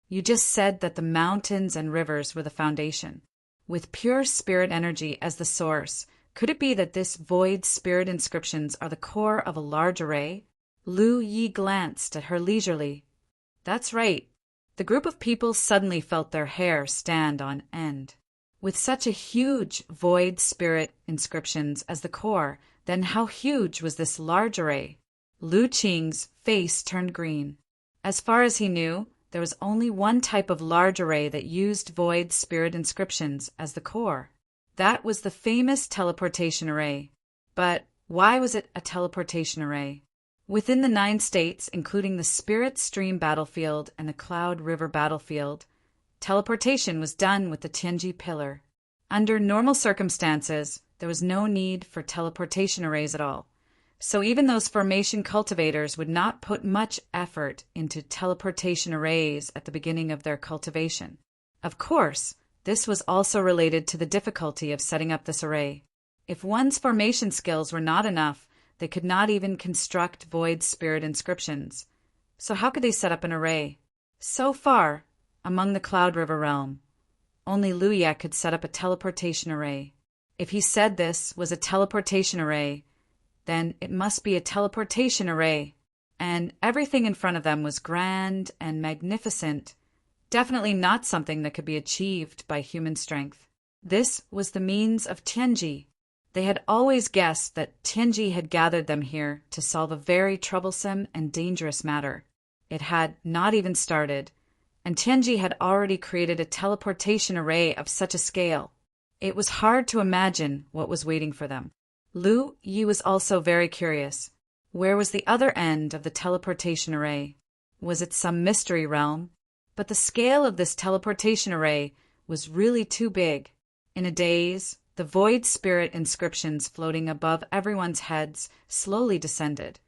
"You just said that the mountains and rivers were the foundation. With pure spirit energy as the source, could it be that this void spirit inscriptions are the core of a large array?" Lu Yi glanced at her leisurely. "That's right." The group of people suddenly felt their hair stand on end. With such a huge void spirit inscriptions as the core, then how huge was this large array? Lu Qing's face turned green. As far as he knew, there was only one type of large array that used void spirit inscriptions as the core. That was the famous teleportation array. But why was it a teleportation array? Within the 9 states, including the Spirit Stream battlefield and the Cloud River battlefield, teleportation was done with the Tianji pillar. Under normal circumstances, there was no need for teleportation arrays at all. So even those formation cultivators would not put much effort into teleportation arrays at the beginning of their cultivation. Of course, this was also related to the difficulty of setting up this array. If one's formation skills were not enough, they could not even construct void spirit inscriptions. So how could they set up an array? So far, among the Cloud River realm, only Lu Ye could set up a teleportation array. If he said this was a teleportation array, then it must be a teleportation array, and everything in front of them was grand and magnificent, definitely not something that could be achieved by human strength. This was the means of Tianji. They had always guessed that Tianji had gathered them here to solve a very troublesome and dangerous matter. It had not even started, and Tianji had already created a teleportation array of such a scale. It was hard to imagine what was waiting for them. Lu Yi was also very curious. Where was the other end of the teleportation array? Was it some mystery realm? But the scale of this teleportation array was really too big. In a daze, the void spirit inscriptions floating above everyone's heads slowly descended,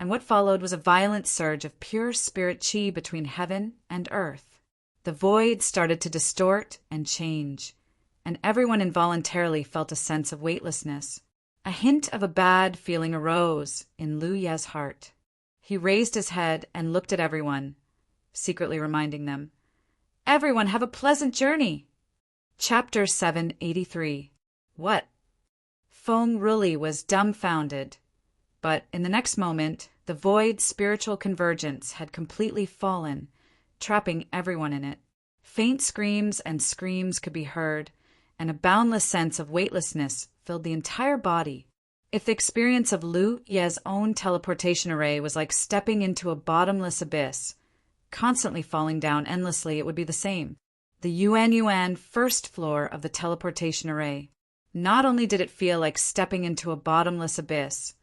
and what followed was a violent surge of pure spirit qi between heaven and earth. The void started to distort and change, and everyone involuntarily felt a sense of weightlessness. A hint of a bad feeling arose in Lu Ye's heart. He raised his head and looked at everyone, secretly reminding them, "Everyone have a pleasant journey." Chapter 783. What? Feng Ruli was dumbfounded, but in the next moment, the void spiritual convergence had completely fallen, trapping everyone in it. Faint screams and screams could be heard, and a boundless sense of weightlessness filled the entire body. If the experience of Lu Ye's own teleportation array was like stepping into a bottomless abyss, constantly falling down endlessly, it would be the same. The Yuan first floor of the teleportation array. Not only did it feel like stepping into a bottomless abyss,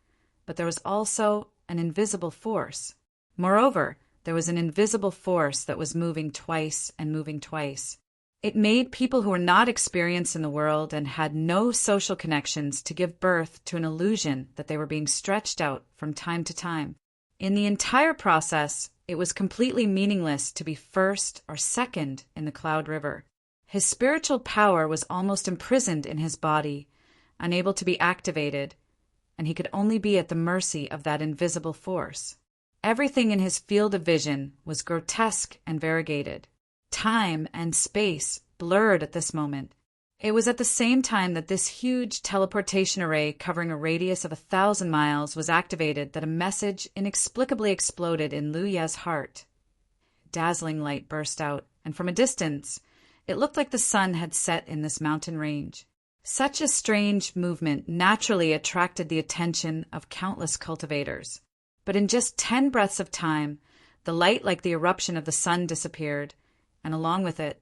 but there was also an invisible force. Moreover, there was an invisible force that was moving twice and moving twice. It made people who were not experienced in the world and had no social connections to give birth to an illusion that they were being stretched out from time to time. In the entire process, it was completely meaningless to be first or second in the Cloud River. His spiritual power was almost imprisoned in his body, unable to be activated, and he could only be at the mercy of that invisible force. Everything in his field of vision was grotesque and variegated. Time and space blurred at this moment. It was at the same time that this huge teleportation array covering a radius of 1,000 miles was activated that a message inexplicably exploded in Lu Ye's heart. Dazzling light burst out, and from a distance, it looked like the sun had set in this mountain range. Such a strange movement naturally attracted the attention of countless cultivators. But in just 10 breaths of time, the light like the eruption of the sun disappeared, and along with it,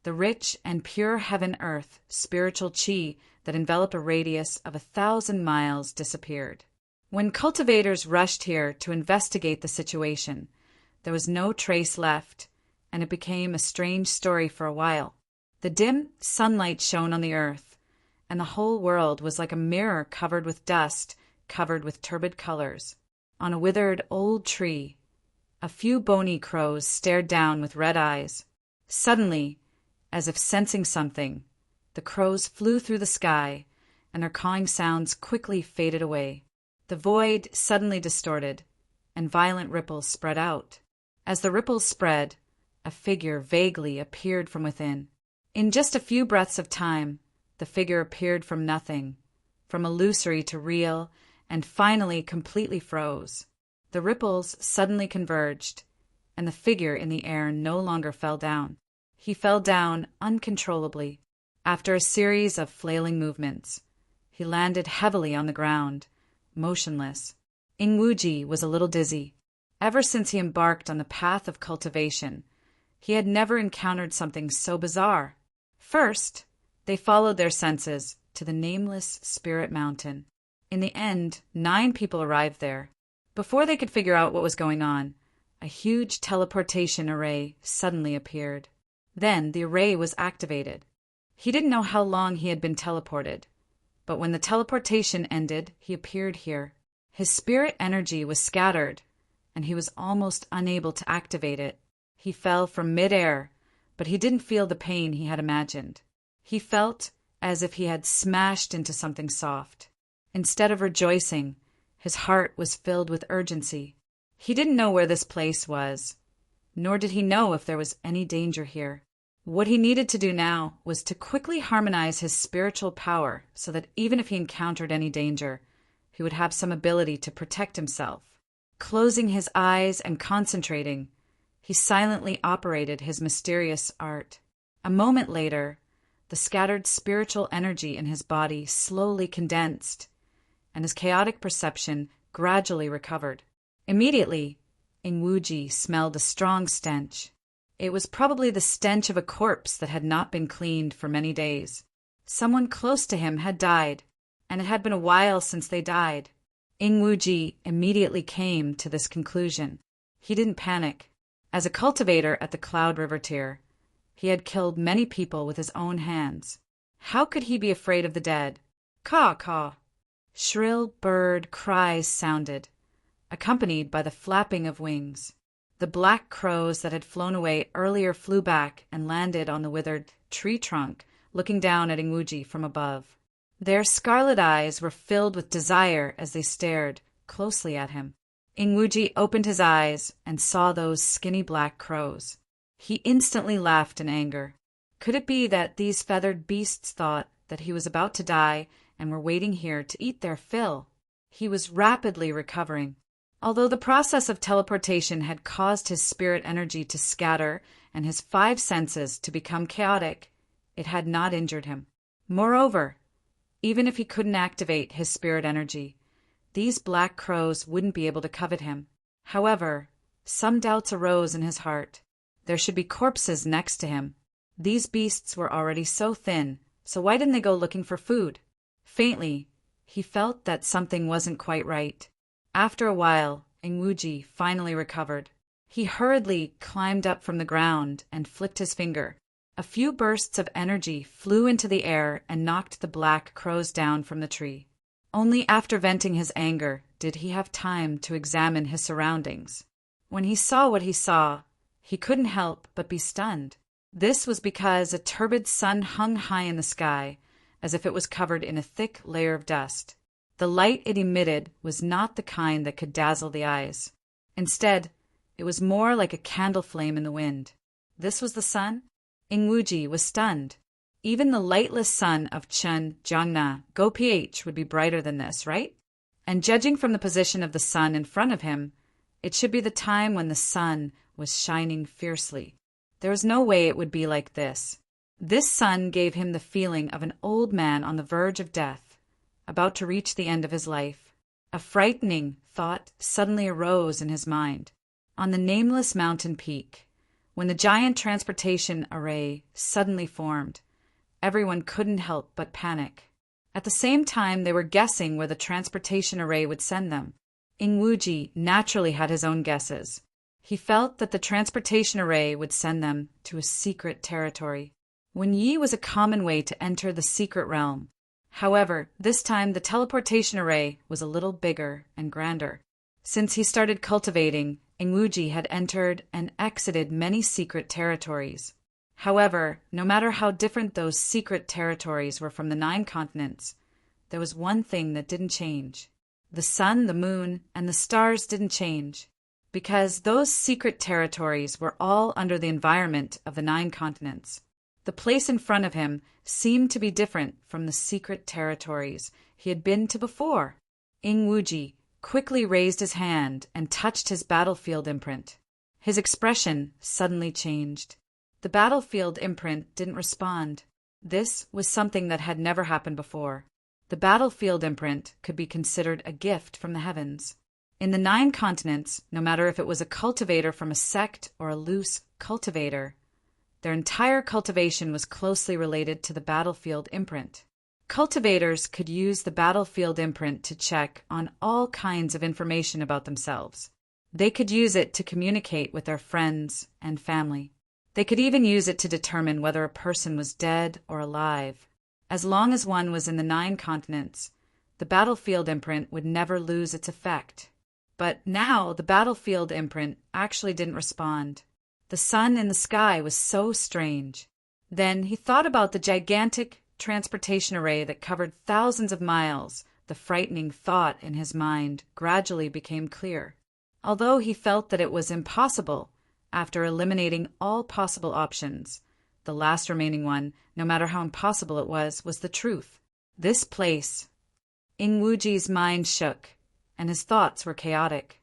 the rich and pure heaven-earth spiritual qi that enveloped a radius of 1,000 miles disappeared. When cultivators rushed here to investigate the situation, there was no trace left, and it became a strange story for a while. The dim sunlight shone on the earth, and the whole world was like a mirror covered with dust, covered with turbid colors. On a withered old tree, a few bony crows stared down with red eyes. Suddenly, as if sensing something, the crows flew through the sky, and their cawing sounds quickly faded away. The void suddenly distorted, and violent ripples spread out. As the ripples spread, a figure vaguely appeared from within. In just a few breaths of time, the figure appeared from nothing, from illusory to real, and finally completely froze. The ripples suddenly converged, and the figure in the air no longer fell down. He fell down uncontrollably. After a series of flailing movements, he landed heavily on the ground, motionless. Ingwuji was a little dizzy. Ever since he embarked on the path of cultivation, he had never encountered something so bizarre. First, they followed their senses to the nameless spirit mountain. In the end, 9 people arrived there. Before they could figure out what was going on, a huge teleportation array suddenly appeared. Then the array was activated. He didn't know how long he had been teleported, but when the teleportation ended, he appeared here. His spirit energy was scattered, and he was almost unable to activate it. He fell from mid-air, but he didn't feel the pain he had imagined. He felt as if he had smashed into something soft. Instead of rejoicing, his heart was filled with urgency. He didn't know where this place was, nor did he know if there was any danger here. What he needed to do now was to quickly harmonize his spiritual power so that even if he encountered any danger, he would have some ability to protect himself. Closing his eyes and concentrating, he silently operated his mysterious art. A moment later, the scattered spiritual energy in his body slowly condensed, and his chaotic perception gradually recovered. Immediately, Ingwuji smelled a strong stench. It was probably the stench of a corpse that had not been cleaned for many days. Someone close to him had died, and it had been a while since they died. Ingwuji immediately came to this conclusion. He didn't panic. As a cultivator at the Cloud River Tier, he had killed many people with his own hands. How could he be afraid of the dead? Caw, caw. Shrill bird cries sounded, accompanied by the flapping of wings. The black crows that had flown away earlier flew back and landed on the withered tree trunk, looking down at Ingwuji from above. Their scarlet eyes were filled with desire as they stared closely at him. Ingwuji opened his eyes and saw those skinny black crows. He instantly laughed in anger. Could it be that these feathered beasts thought that he was about to die and were waiting here to eat their fill? He was rapidly recovering. Although the process of teleportation had caused his spirit energy to scatter and his 5 senses to become chaotic, it had not injured him. Moreover, even if he couldn't activate his spirit energy, these black crows wouldn't be able to covet him. However, some doubts arose in his heart. There should be corpses next to him. These beasts were already so thin, so why didn't they go looking for food? Faintly, he felt that something wasn't quite right. After a while, Ingwuji finally recovered. He hurriedly climbed up from the ground and flicked his finger. A few bursts of energy flew into the air and knocked the black crows down from the tree. Only after venting his anger did he have time to examine his surroundings. When he saw what he saw, he couldn't help but be stunned. This was because a turbid sun hung high in the sky, as if it was covered in a thick layer of dust. The light it emitted was not the kind that could dazzle the eyes. Instead, it was more like a candle flame in the wind. This was the sun? Ingwuji was stunned. Even the lightless sun of Chun Jangna, Go PH, would be brighter than this, right? And judging from the position of the sun in front of him, it should be the time when the sun was shining fiercely. There was no way it would be like this. This sun gave him the feeling of an old man on the verge of death, about to reach the end of his life. A frightening thought suddenly arose in his mind. On the nameless mountain peak, when the giant transportation array suddenly formed, everyone couldn't help but panic. At the same time, they were guessing where the transportation array would send them. Ingwuji naturally had his own guesses. He felt that the transportation array would send them to a secret territory. Wen Yi was a common way to enter the secret realm. However, this time the teleportation array was a little bigger and grander. Since he started cultivating, Ingwuji had entered and exited many secret territories. However, no matter how different those secret territories were from the 9 continents, there was one thing that didn't change. The sun, the moon, and the stars didn't change, because those secret territories were all under the environment of the 9 continents. The place in front of him seemed to be different from the secret territories he had been to before. Ingwuji quickly raised his hand and touched his battlefield imprint. His expression suddenly changed. The battlefield imprint didn't respond. This was something that had never happened before. The battlefield imprint could be considered a gift from the heavens. In the 9 continents, no matter if it was a cultivator from a sect or a loose cultivator, their entire cultivation was closely related to the battlefield imprint. Cultivators could use the battlefield imprint to check on all kinds of information about themselves. They could use it to communicate with their friends and family. They could even use it to determine whether a person was dead or alive. As long as one was in the 9 continents, the battlefield imprint would never lose its effect. But now the battlefield imprint actually didn't respond. The sun in the sky was so strange. Then he thought about the gigantic transportation array that covered thousands of miles. The frightening thought in his mind gradually became clear. Although he felt that it was impossible, after eliminating all possible options, the last remaining one, no matter how impossible it was the truth. This place. Ingwuji's mind shook, and his thoughts were chaotic.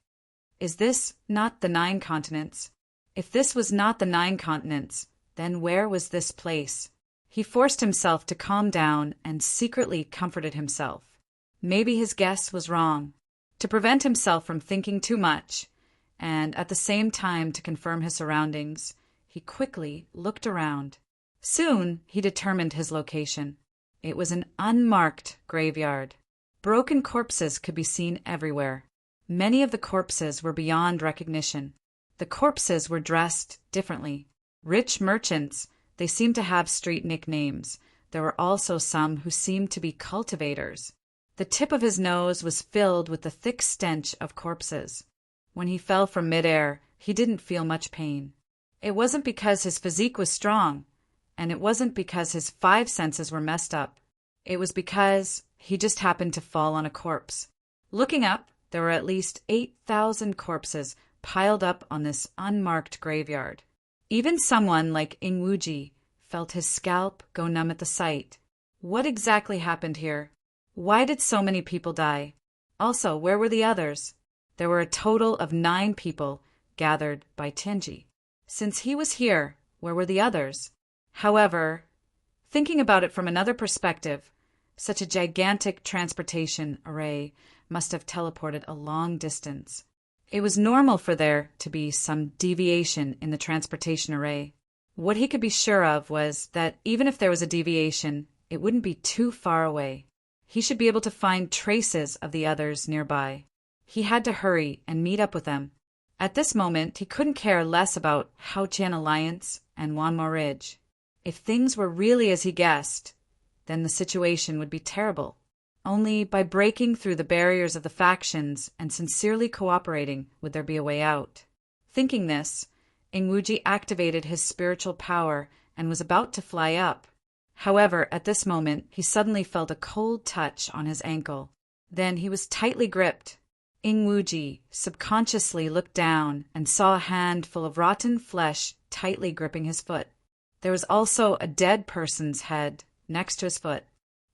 Is this not the 9 continents? If this was not the 9 continents, then where was this place? He forced himself to calm down and secretly comforted himself. Maybe his guess was wrong. To prevent himself from thinking too much, and at the same time to confirm his surroundings, he quickly looked around. Soon he determined his location. It was an unmarked graveyard. Broken corpses could be seen everywhere. Many of the corpses were beyond recognition. The corpses were dressed differently. Rich merchants, they seemed to have street nicknames. There were also some who seemed to be cultivators. The tip of his nose was filled with the thick stench of corpses. When he fell from midair, he didn't feel much pain. It wasn't because his physique was strong, and it wasn't because his 5 senses were messed up. It was because he just happened to fall on a corpse. Looking up, there were at least 8,000 corpses piled up on this unmarked graveyard. Even someone like Ingwuji felt his scalp go numb at the sight. What exactly happened here? Why did so many people die? Also, where were the others? There were a total of 9 people gathered by Tenji. Since he was here, where were the others? However, thinking about it from another perspective, such a gigantic transportation array must have teleported a long distance. It was normal for there to be some deviation in the transportation array. What he could be sure of was that even if there was a deviation, it wouldn't be too far away. He should be able to find traces of the others nearby. He had to hurry and meet up with them. At this moment, he couldn't care less about Haotian Alliance and Wanmo Ridge. If things were really as he guessed, then the situation would be terrible. Only by breaking through the barriers of the factions and sincerely cooperating would there be a way out. Thinking this, Ingwuji activated his spiritual power and was about to fly up. However, at this moment, he suddenly felt a cold touch on his ankle. Then he was tightly gripped. Ingwuji subconsciously looked down and saw a hand full of rotten flesh tightly gripping his foot. There was also a dead person's head next to his foot.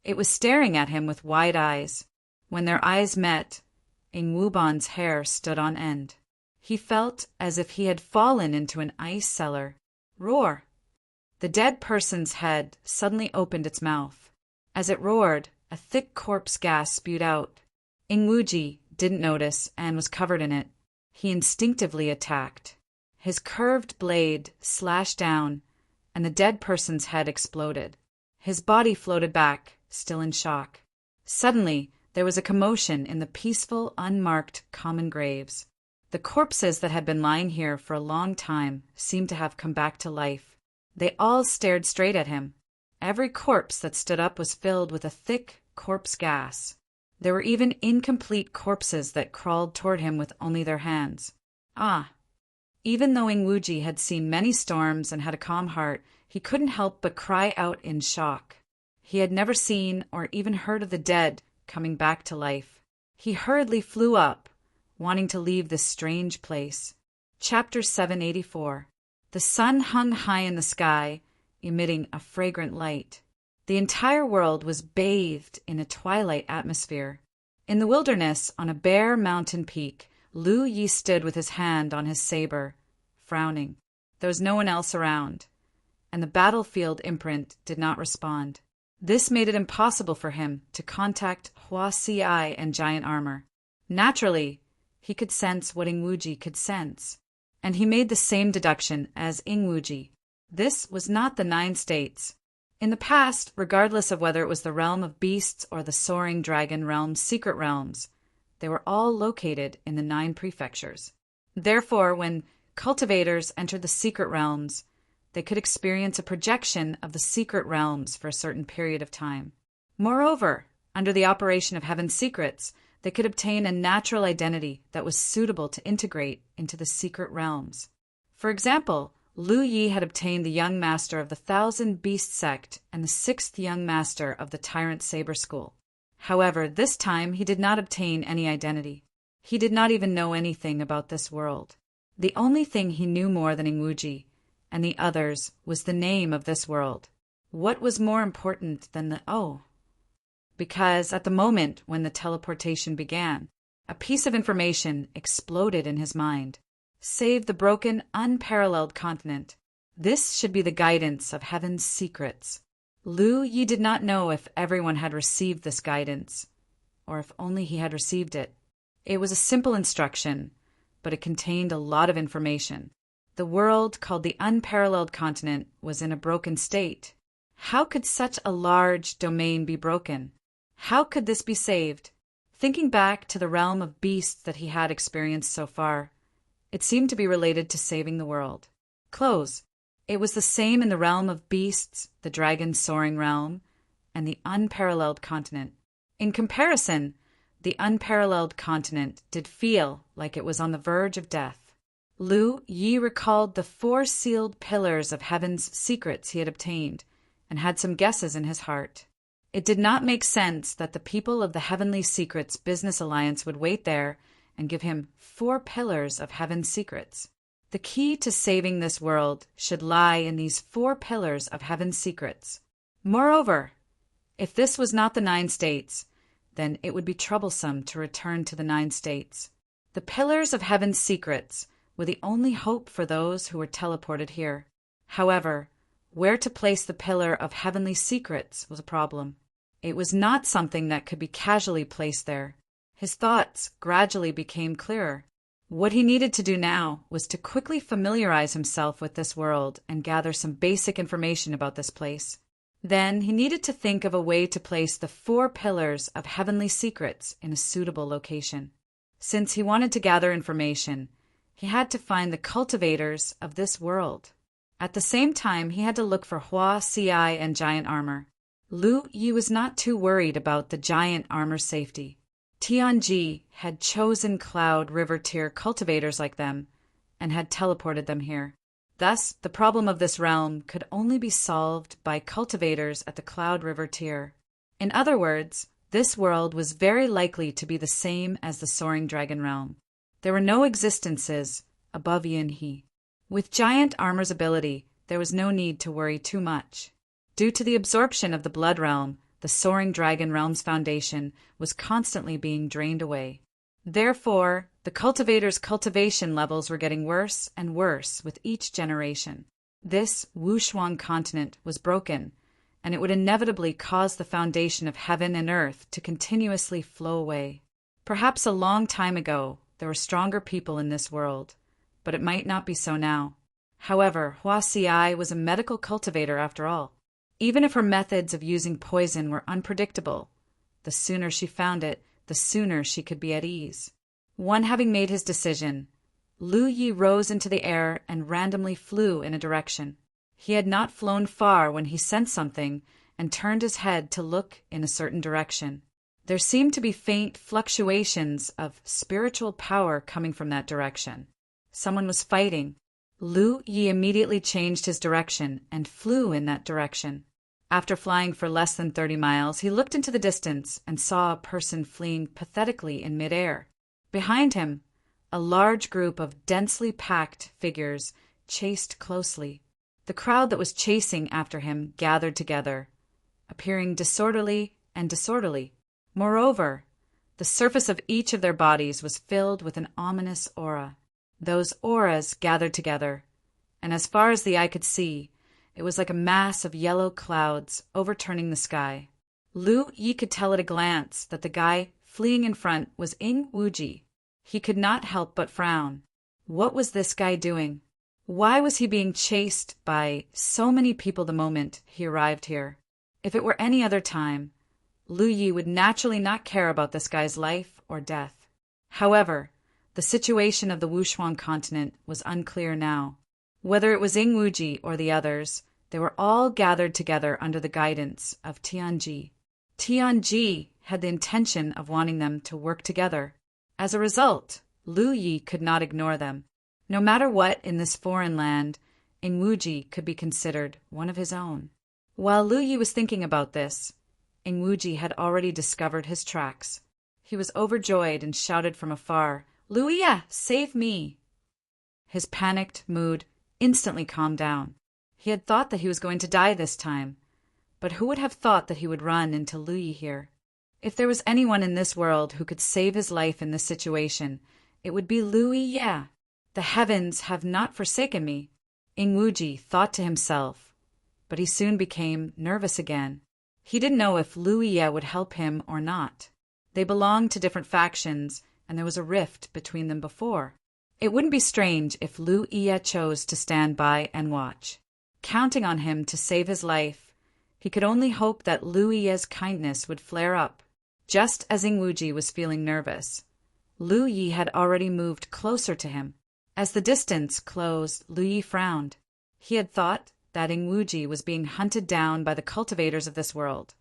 It was staring at him with wide eyes. When their eyes met, Ingwuban's hair stood on end. He felt as if he had fallen into an ice cellar. Roar! The dead person's head suddenly opened its mouth. As it roared, a thick corpse gas spewed out. Ingwuji didn't notice and was covered in it. He instinctively attacked. His curved blade slashed down, and the dead person's head exploded. His body floated back, still in shock. Suddenly, there was a commotion in the peaceful, unmarked common graves. The corpses that had been lying here for a long time seemed to have come back to life. They all stared straight at him. Every corpse that stood up was filled with a thick corpse gas. There were even incomplete corpses that crawled toward him with only their hands. Ah! Even though Ingwuji had seen many storms and had a calm heart, he couldn't help but cry out in shock. He had never seen or even heard of the dead coming back to life. He hurriedly flew up, wanting to leave this strange place. Chapter 784. The sun hung high in the sky, emitting a fragrant light. The entire world was bathed in a twilight atmosphere. In the wilderness, on a bare mountain peak, Lu Yi stood with his hand on his saber, frowning. There was no one else around, and the battlefield imprint did not respond. This made it impossible for him to contact Hua Si and Giant Armor. Naturally, he could sense what Ingwuji could sense, and he made the same deduction as Ingwuji. This was not the 9 states. In the past, regardless of whether it was the realm of beasts or the soaring dragon realm's secret realms, they were all located in the 9 prefectures. Therefore, when cultivators entered the secret realms, they could experience a projection of the secret realms for a certain period of time. Moreover, under the operation of Heaven's secrets, they could obtain a natural identity that was suitable to integrate into the secret realms. For example, Lu Yi had obtained the young master of the Thousand Beast sect and the 6th young master of the Tyrant Saber School. However, this time he did not obtain any identity. He did not even know anything about this world. The only thing he knew more than Ingwuji and the others was the name of this world. What was more important than the O? Because at the moment when the teleportation began, a piece of information exploded in his mind. Save the broken, unparalleled continent. This should be the guidance of Heaven's secrets. Lu Yi did not know if everyone had received this guidance, or if only he had received it. It was a simple instruction, but it contained a lot of information. The world, called the unparalleled continent, was in a broken state. How could such a large domain be broken? How could this be saved? Thinking back to the realm of beasts that he had experienced so far, it seemed to be related to saving the world. Close. It was the same in the realm of beasts, the dragon's soaring realm, and the unparalleled continent. In comparison, the unparalleled continent did feel like it was on the verge of death. Lu Yi recalled the 4 sealed pillars of Heaven's secrets he had obtained, and had some guesses in his heart. It did not make sense that the people of the Heavenly Secrets Business Alliance would wait there and give him 4 pillars of Heaven's secrets. The key to saving this world should lie in these 4 pillars of Heaven's secrets. Moreover, if this was not the 9 states, then it would be troublesome to return to the 9 states. The pillars of Heaven's secrets were the only hope for those who were teleported here. However, where to place the pillar of Heavenly secrets was a problem. It was not something that could be casually placed there. His thoughts gradually became clearer. What he needed to do now was to quickly familiarize himself with this world and gather some basic information about this place. Then he needed to think of a way to place the 4 pillars of Heavenly secrets in a suitable location. Since he wanted to gather information, he had to find the cultivators of this world. At the same time, he had to look for Hua Si and Giant Armor. Lu Yi was not too worried about the Giant Armor's safety. Tianji had chosen Cloud River tier cultivators like them and had teleported them here. Thus, the problem of this realm could only be solved by cultivators at the Cloud River tier. In other words, this world was very likely to be the same as the Soaring Dragon realm. There were no existences above Yunhe. With Giant Armor's ability, there was no need to worry too much. Due to the absorption of the Blood realm, the Soaring Dragon realm's foundation was constantly being drained away. Therefore, the cultivators' cultivation levels were getting worse and worse with each generation. This Wushuang continent was broken, and it would inevitably cause the foundation of heaven and earth to continuously flow away. Perhaps a long time ago, there were stronger people in this world, but it might not be so now. However, Hua Si was a medical cultivator after all. Even if her methods of using poison were unpredictable, the sooner she found it, the sooner she could be at ease. One having made his decision, Lu Yi rose into the air and randomly flew in a direction. He had not flown far when he sensed something and turned his head to look in a certain direction. There seemed to be faint fluctuations of spiritual power coming from that direction. Someone was fighting. Lu Yi immediately changed his direction and flew in that direction. After flying for less than 30 miles, he looked into the distance and saw a person fleeing pathetically in midair. Behind him, a large group of densely packed figures chased closely. The crowd that was chasing after him gathered together, appearing disorderly and disorderly. Moreover, the surface of each of their bodies was filled with an ominous aura. Those auras gathered together, and as far as the eye could see, It was like a mass of yellow clouds overturning the sky. Lu Yi could tell at a glance that the guy fleeing in front was Ing Wuji. He could not help but frown. What was this guy doing? Why was he being chased by so many people the moment he arrived here? If it were any other time, Lu Yi would naturally not care about this guy's life or death. However, the situation of the Wushuang continent was unclear now. Whether it was Ing Wuji or the others, they were all gathered together under the guidance of Tianji. Tianji had the intention of wanting them to work together. As a result, Lu Yi could not ignore them. No matter what in this foreign land, Ing Wuji could be considered one of his own. While Lu Yi was thinking about this, Ing Wuji had already discovered his tracks. He was overjoyed and shouted from afar, "Lu Yi, save me!" His panicked mood instantly calmed down. He had thought that he was going to die this time, but who would have thought that he would run into Lu Yi here? If there was anyone in this world who could save his life in this situation, it would be Lu Yi. The heavens have not forsaken me, Ing Wuji thought to himself, but he soon became nervous again. He didn't know if Lu Yi would help him or not. They belonged to different factions, and there was a rift between them before. It wouldn't be strange if Lu Yi chose to stand by and watch. Counting on him to save his life, he could only hope that Lu Yi's kindness would flare up. Just as Ing Wuji was feeling nervous, Lu Yi had already moved closer to him. As the distance closed, Lu Yi frowned. He had thought that Ing Wuji was being hunted down by the cultivators of this world,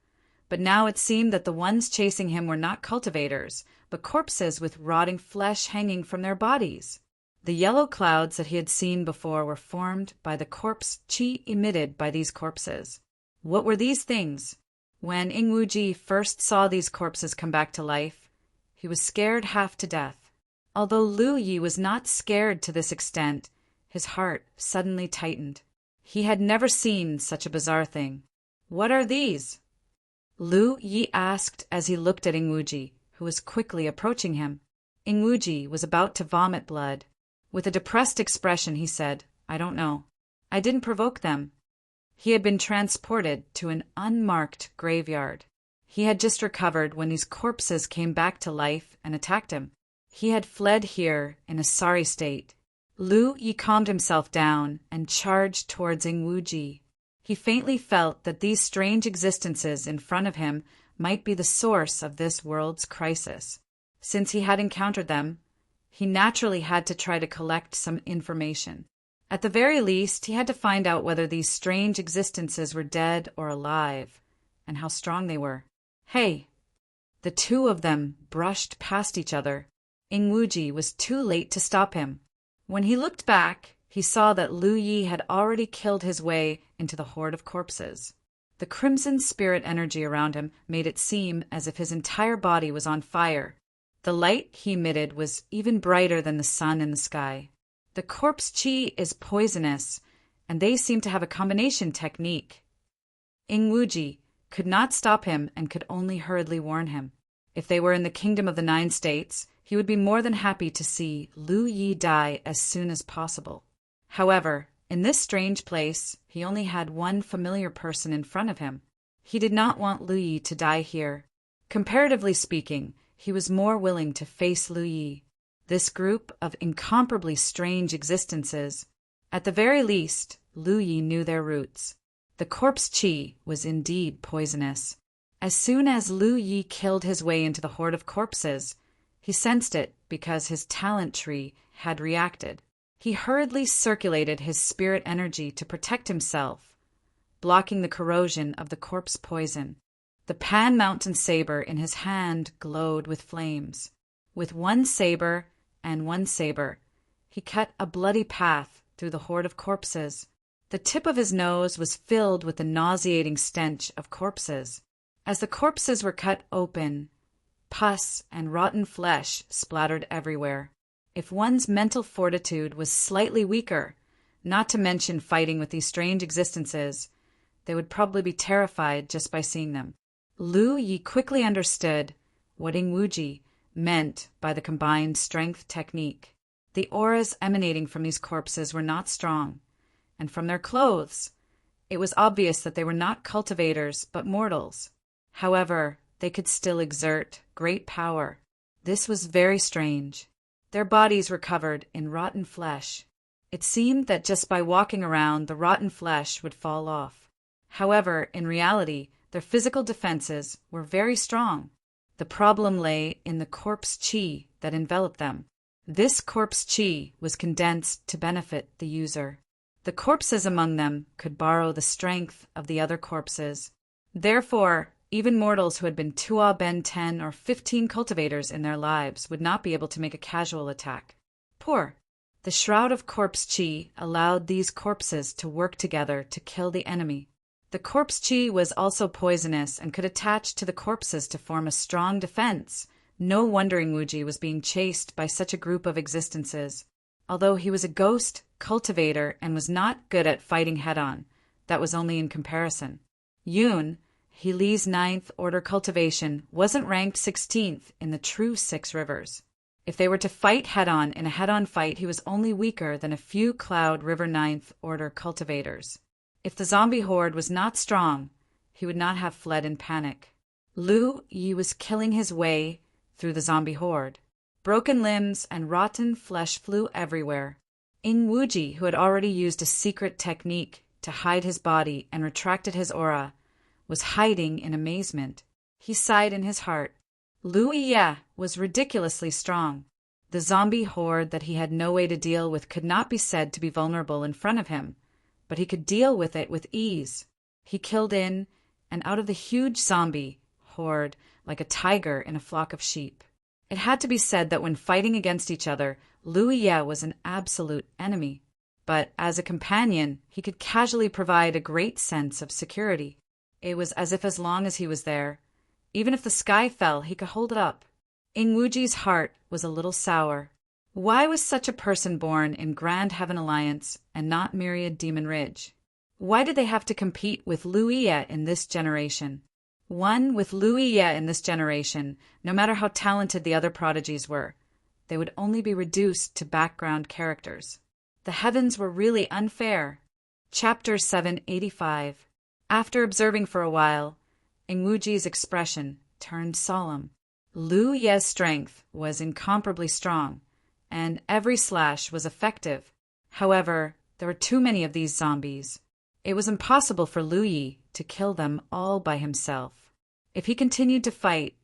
but now it seemed that the ones chasing him were not cultivators, but corpses with rotting flesh hanging from their bodies. The yellow clouds that he had seen before were formed by the corpse qi emitted by these corpses. What were these things? When Ing Wuji first saw these corpses come back to life, he was scared half to death. Although Lu Yi was not scared to this extent, his heart suddenly tightened. He had never seen such a bizarre thing. "What are these?" Lu Yi asked as he looked at Ing Wuji, who was quickly approaching him. Ing Wuji was about to vomit blood. With a depressed expression, he said, "I don't know. I didn't provoke them." He had been transported to an unmarked graveyard. He had just recovered when these corpses came back to life and attacked him. He had fled here in a sorry state. Lu Yi calmed himself down and charged towards Ing Wuji. He faintly felt that these strange existences in front of him might be the source of this world's crisis. Since he had encountered them, he naturally had to try to collect some information. At the very least, he had to find out whether these strange existences were dead or alive, and how strong they were. "Hey!" The two of them brushed past each other. Ing Wuji was too late to stop him. When he looked back, he saw that Lu Yi had already killed his way into the horde of corpses. The crimson spirit energy around him made it seem as if his entire body was on fire. The light he emitted was even brighter than the sun in the sky. The corpse qi is poisonous, and they seem to have a combination technique. Ing Wuji could not stop him and could only hurriedly warn him. If they were in the kingdom of the 9 states, he would be more than happy to see Lu Yi die as soon as possible. However, in this strange place, he only had one familiar person in front of him. He did not want Lu Yi to die here. Comparatively speaking, he was more willing to face Lu Yi. This group of incomparably strange existences, at the very least, Lu Yi knew their roots. The corpse qi was indeed poisonous. As soon as Lu Yi killed his way into the horde of corpses, he sensed it because his talent tree had reacted. He hurriedly circulated his spirit energy to protect himself, blocking the corrosion of the corpse poison. The Pan Mountain saber in his hand glowed with flames. With one saber and one saber, he cut a bloody path through the horde of corpses. The tip of his nose was filled with the nauseating stench of corpses. As the corpses were cut open, pus and rotten flesh splattered everywhere. If one's mental fortitude was slightly weaker, not to mention fighting with these strange existences, they would probably be terrified just by seeing them. Lu Yi quickly understood what Ing Wuji meant by the combined strength technique. The auras emanating from these corpses were not strong, and from their clothes, It was obvious that they were not cultivators, but mortals. However, they could still exert great power. This was very strange. Their bodies were covered in rotten flesh. It seemed that just by walking around, the rotten flesh would fall off. However, in reality, their physical defenses were very strong. The problem lay in the corpse chi that enveloped them. This corpse chi was condensed to benefit the user. The corpses among them could borrow the strength of the other corpses. Therefore, even mortals who had been 10 or 15 cultivators in their lives would not be able to make a casual attack. Poor. The shroud of corpse chi allowed these corpses to work together to kill the enemy. The corpse chi was also poisonous and could attach to the corpses to form a strong defense. No wondering Wuji was being chased by such a group of existences. Although he was a ghost cultivator and was not good at fighting head-on, that was only in comparison. Yun, Heelie's 9th Order cultivation, wasn't ranked 16th in the true 6 rivers. If they were to fight head-on in a head-on fight, he was only weaker than a few Cloud River 9th Order cultivators. If the zombie horde was not strong, he would not have fled in panic. Lu Yi was killing his way through the zombie horde. Broken limbs and rotten flesh flew everywhere. Ing Wuji, who had already used a secret technique to hide his body and retracted his aura, was hiding in amazement. He sighed in his heart. Lu Yi was ridiculously strong. The zombie horde that he had no way to deal with could not be said to be vulnerable in front of him, but he could deal with it with ease. He killed in and out of the huge zombie horde like a tiger in a flock of sheep. It had to be said that when fighting against each other, Lu Yi was an absolute enemy. But as a companion, he could casually provide a great sense of security. It was as if as long as he was there, even if the sky fell, he could hold it up. Ing Wuji's heart was a little sour. Why was such a person born in Grand Heaven Alliance and not Myriad Demon Ridge? Why did they have to compete with Lu Yi in this generation? One with Lu Yi in this generation, no matter how talented the other prodigies were, they would only be reduced to background characters. The heavens were really unfair. Chapter 785. After observing for a while, Ing Wuji's expression turned solemn. Lu Yi's strength was incomparably strong, and every slash was effective. However, there were too many of these zombies. It was impossible for Lu Yi to kill them all by himself. If he continued to fight,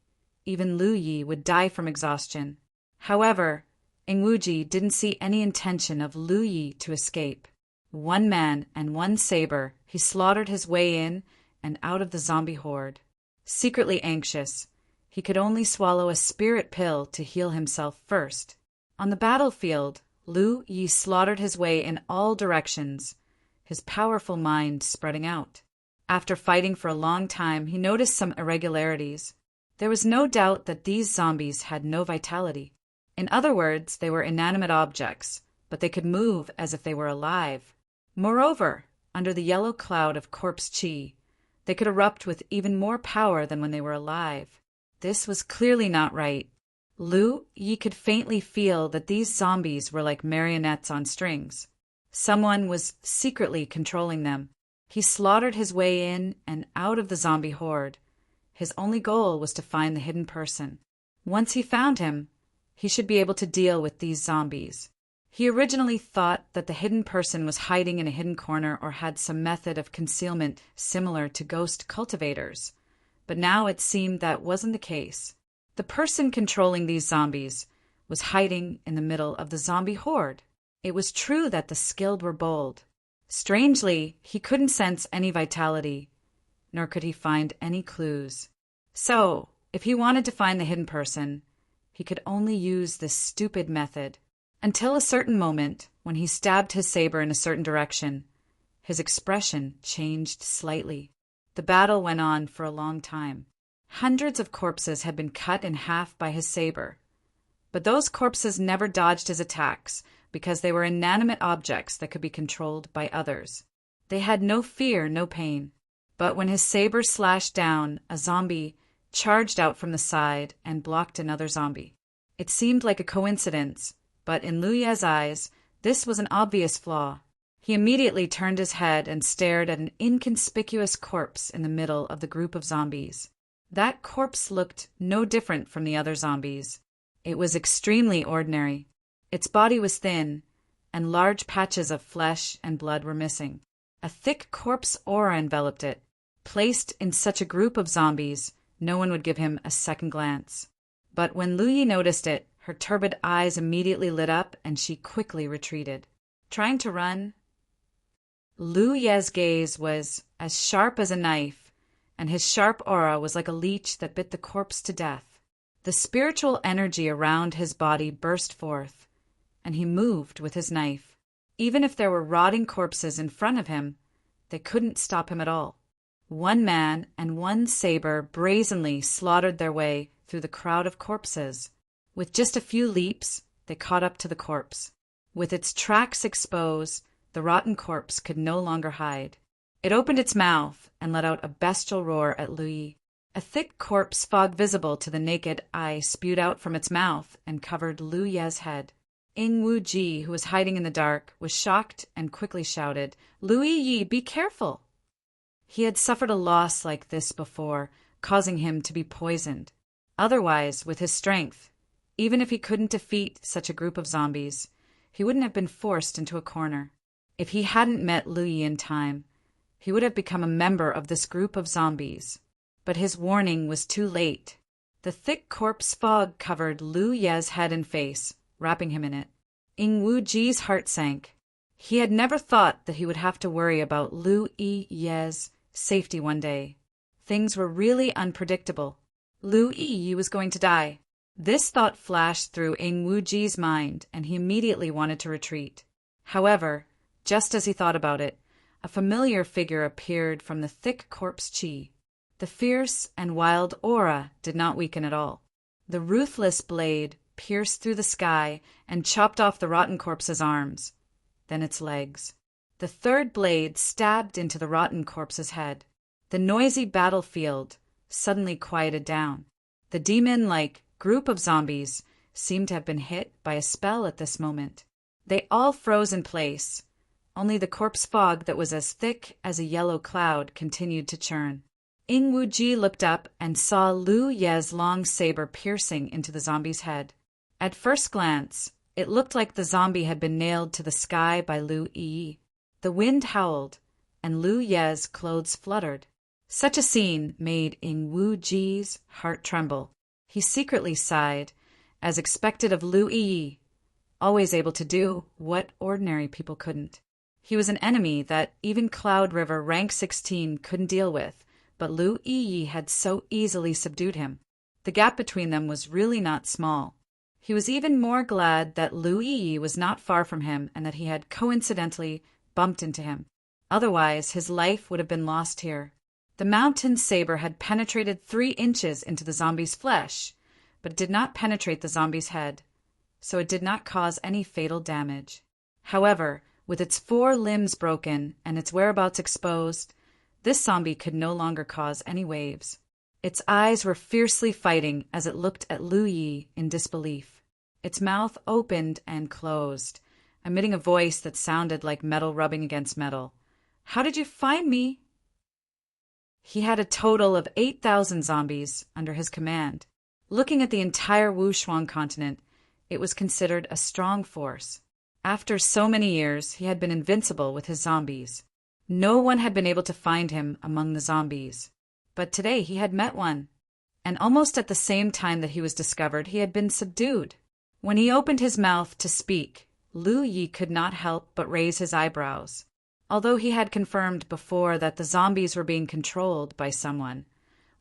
even Lu Yi would die from exhaustion. However, Ing Wuji didn't see any intention of Lu Yi to escape. One man and one saber, he slaughtered his way in and out of the zombie horde. Secretly anxious, he could only swallow a spirit pill to heal himself first. On the battlefield, Lu Yi slaughtered his way in all directions, his powerful mind spreading out. After fighting for a long time, he noticed some irregularities. There was no doubt that these zombies had no vitality. In other words, they were inanimate objects, but they could move as if they were alive. Moreover, under the yellow cloud of corpse chi, they could erupt with even more power than when they were alive. This was clearly not right. Lu Yi could faintly feel that these zombies were like marionettes on strings. Someone was secretly controlling them. He slaughtered his way in and out of the zombie horde. His only goal was to find the hidden person. Once he found him, he should be able to deal with these zombies. He originally thought that the hidden person was hiding in a hidden corner or had some method of concealment similar to ghost cultivators. But now it seemed that wasn't the case. The person controlling these zombies was hiding in the middle of the zombie horde. It was true that the skilled were bold. Strangely, he couldn't sense any vitality, nor could he find any clues. So, if he wanted to find the hidden person, he could only use this stupid method. Until a certain moment, when he stabbed his saber in a certain direction, his expression changed slightly. The battle went on for a long time. Hundreds of corpses had been cut in half by his saber. But those corpses never dodged his attacks because they were inanimate objects that could be controlled by others. They had no fear, no pain. But when his saber slashed down, a zombie charged out from the side and blocked another zombie. It seemed like a coincidence, but in Lu Ye's eyes, this was an obvious flaw. He immediately turned his head and stared at an inconspicuous corpse in the middle of the group of zombies. That corpse looked no different from the other zombies. It was extremely ordinary. Its body was thin, and large patches of flesh and blood were missing. A thick corpse aura enveloped it. Placed in such a group of zombies, no one would give him a second glance. But when Lu Yi noticed it, her turbid eyes immediately lit up and she quickly retreated. Trying to run, Lu Ye's gaze was as sharp as a knife, and his sharp aura was like a leech that bit the corpse to death. The spiritual energy around his body burst forth, and he moved with his knife. Even if there were rotting corpses in front of him, they couldn't stop him at all. One man and one saber brazenly slaughtered their way through the crowd of corpses. With just a few leaps, they caught up to the corpse. With its tracks exposed, the rotten corpse could no longer hide. It opened its mouth and let out a bestial roar at Lu Yi. A thick corpse fog visible to the naked eye spewed out from its mouth and covered Lu Ye's head. Ying Wu Ji, who was hiding in the dark, was shocked and quickly shouted, "Lu Yi, be careful!" He had suffered a loss like this before, causing him to be poisoned. Otherwise, with his strength, even if he couldn't defeat such a group of zombies, he wouldn't have been forced into a corner. If he hadn't met Lu Yi in time, he would have become a member of this group of zombies. But his warning was too late. The thick corpse fog covered Lu Ye's head and face, wrapping him in it. Ying Wu Ji's heart sank. He had never thought that he would have to worry about Lu Ye's safety one day. Things were really unpredictable. Lu Yi was going to die. This thought flashed through Ying Wu Ji's mind, and he immediately wanted to retreat. However, just as he thought about it, a familiar figure appeared from the thick corpse chi. The fierce and wild aura did not weaken at all. The ruthless blade pierced through the sky and chopped off the rotten corpse's arms, then its legs. The third blade stabbed into the rotten corpse's head. The noisy battlefield suddenly quieted down. The demon-like group of zombies seemed to have been hit by a spell at this moment. They all froze in place. Only the corpse fog that was as thick as a yellow cloud continued to churn. Ying Wu Ji looked up and saw Lu Ye's long saber piercing into the zombie's head. At first glance, it looked like the zombie had been nailed to the sky by Lu Yi. The wind howled, and Lu Ye's clothes fluttered. Such a scene made Ying Wu Ji's heart tremble. He secretly sighed, as expected of Lu Yi, always able to do what ordinary people couldn't. He was an enemy that even Cloud River Rank 16 couldn't deal with, but Lu Yi had so easily subdued him. The gap between them was really not small. He was even more glad that Lu Yi was not far from him and that he had coincidentally bumped into him. Otherwise, his life would have been lost here. The mountain saber had penetrated 3 inches into the zombie's flesh, but it did not penetrate the zombie's head, so it did not cause any fatal damage. However, with its 4 limbs broken and its whereabouts exposed, this zombie could no longer cause any waves. Its eyes were fiercely fighting as it looked at Lu Yi in disbelief. Its mouth opened and closed, emitting a voice that sounded like metal rubbing against metal. "How did you find me?" He had a total of 8,000 zombies under his command. Looking at the entire Wushuang continent, it was considered a strong force. After so many years, he had been invincible with his zombies. No one had been able to find him among the zombies. But today he had met one. And almost at the same time that he was discovered, he had been subdued. When he opened his mouth to speak, Lu Yi could not help but raise his eyebrows. Although he had confirmed before that the zombies were being controlled by someone,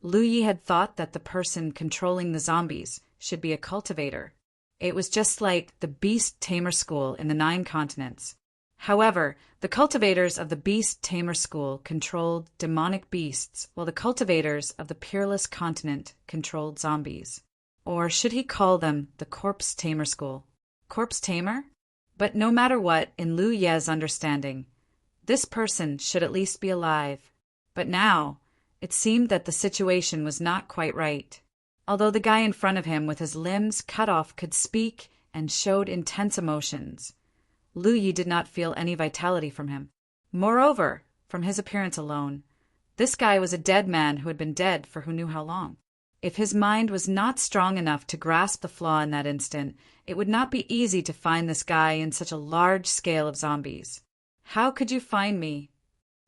Lu Yi had thought that the person controlling the zombies should be a cultivator. It was just like the Beast Tamer School in the 9 continents. However, the cultivators of the Beast Tamer School controlled demonic beasts, while the cultivators of the Peerless Continent controlled zombies. Or should he call them the Corpse Tamer School? Corpse Tamer? But no matter what, in Lu Ye's understanding, this person should at least be alive. But now, it seemed that the situation was not quite right. Although the guy in front of him with his limbs cut off could speak and showed intense emotions, Lu Yi did not feel any vitality from him. Moreover, from his appearance alone, this guy was a dead man who had been dead for who knew how long. If his mind was not strong enough to grasp the flaw in that instant, it would not be easy to find this guy in such a large scale of zombies. "How could you find me?"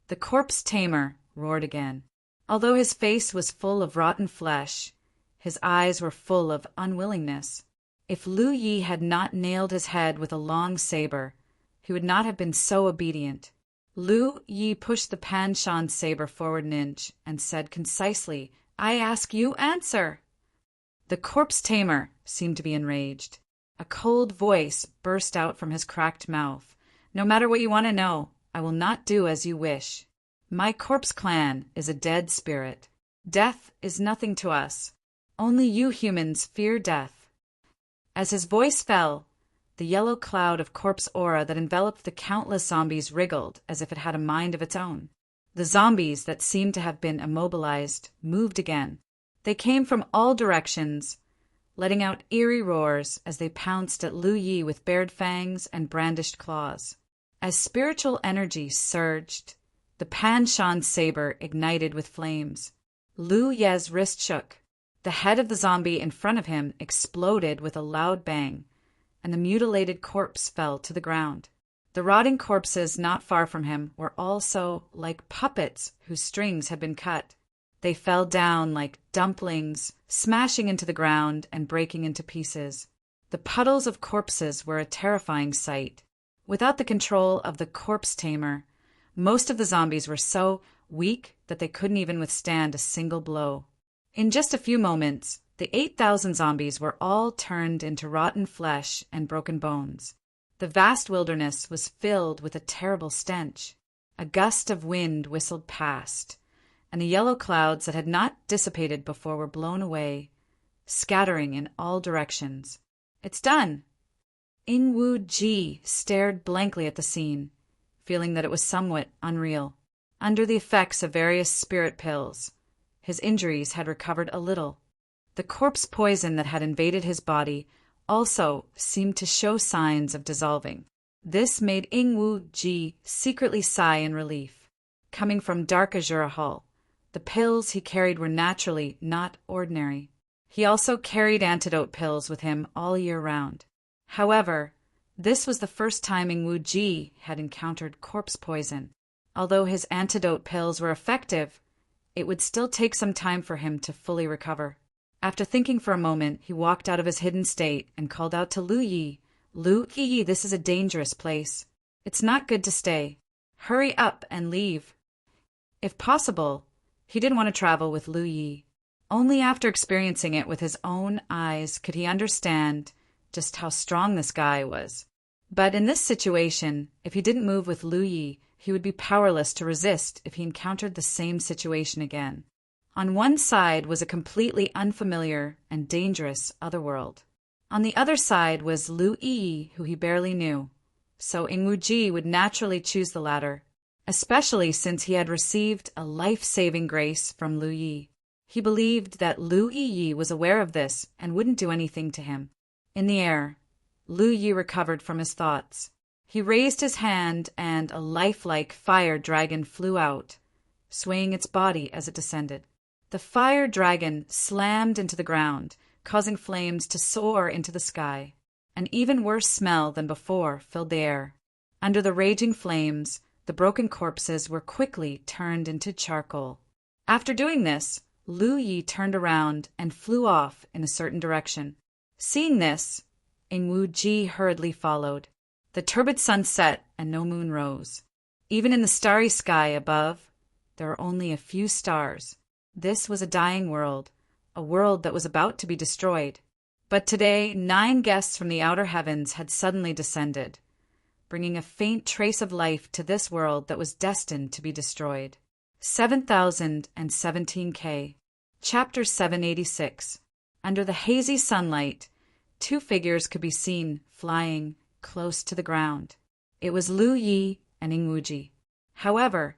The corpse tamer roared again. Although his face was full of rotten flesh, his eyes were full of unwillingness. If Lu Yi had not nailed his head with a long saber, he would not have been so obedient. Lu Yi pushed the Pan Shan saber forward an inch and said concisely, "I ask you answer." The corpse tamer seemed to be enraged. A cold voice burst out from his cracked mouth. "No matter what you want to know, I will not do as you wish. My corpse clan is a dead spirit. Death is nothing to us. Only you humans fear death." As his voice fell, the yellow cloud of corpse aura that enveloped the countless zombies wriggled as if it had a mind of its own. The zombies that seemed to have been immobilized moved again. They came from all directions, letting out eerie roars as they pounced at Lu Yi with bared fangs and brandished claws. As spiritual energy surged, the Pan Shan saber ignited with flames. Lu Ye's wrist shook. The head of the zombie in front of him exploded with a loud bang, and the mutilated corpse fell to the ground. The rotting corpses not far from him were also like puppets whose strings had been cut. They fell down like dumplings, smashing into the ground and breaking into pieces. The puddles of corpses were a terrifying sight. Without the control of the corpse tamer, most of the zombies were so weak that they couldn't even withstand a single blow. In just a few moments, the 8,000 zombies were all turned into rotten flesh and broken bones. The vast wilderness was filled with a terrible stench. A gust of wind whistled past, and the yellow clouds that had not dissipated before were blown away, scattering in all directions. "It's done!" Ing-Wu Ji stared blankly at the scene, feeling that it was somewhat unreal. Under the effects of various spirit pills, his injuries had recovered a little. The corpse poison that had invaded his body also seemed to show signs of dissolving. This made Ing-Wu Ji secretly sigh in relief. Coming from Dark Azura Hall, the pills he carried were naturally not ordinary. He also carried antidote pills with him all year round. However, this was the first time Ing-Wu Ji had encountered corpse poison. Although his antidote pills were effective, it would still take some time for him to fully recover. After thinking for a moment, he walked out of his hidden state and called out to Lu Yi. "Lu Yi, this is a dangerous place. It's not good to stay. Hurry up and leave." If possible, he didn't want to travel with Lu Yi. Only after experiencing it with his own eyes could he understand just how strong this guy was. But in this situation, if he didn't move with Lu Yi, he would be powerless to resist if he encountered the same situation again. On one side was a completely unfamiliar and dangerous otherworld. On the other side was Lu Yi, who he barely knew. So Ing-Wu Ji would naturally choose the latter, especially since he had received a life-saving grace from Lu Yi. He believed that Lu Yi was aware of this and wouldn't do anything to him. In the air, Lu Yi recovered from his thoughts. He raised his hand and a lifelike fire dragon flew out, swaying its body as it descended. The fire dragon slammed into the ground, causing flames to soar into the sky. An even worse smell than before filled the air. Under the raging flames, the broken corpses were quickly turned into charcoal. After doing this, Lu Yi turned around and flew off in a certain direction. Seeing this, Ing-Wu Ji hurriedly followed. The turbid sun set and no moon rose. Even in the starry sky above, there were only a few stars. This was a dying world, a world that was about to be destroyed. But today, 9 guests from the outer heavens had suddenly descended, bringing a faint trace of life to this world that was destined to be destroyed. 7017K. Chapter 786. Under the hazy sunlight, 2 figures could be seen flying close to the ground. It was Lu Yi and Ing-Wu Ji. However,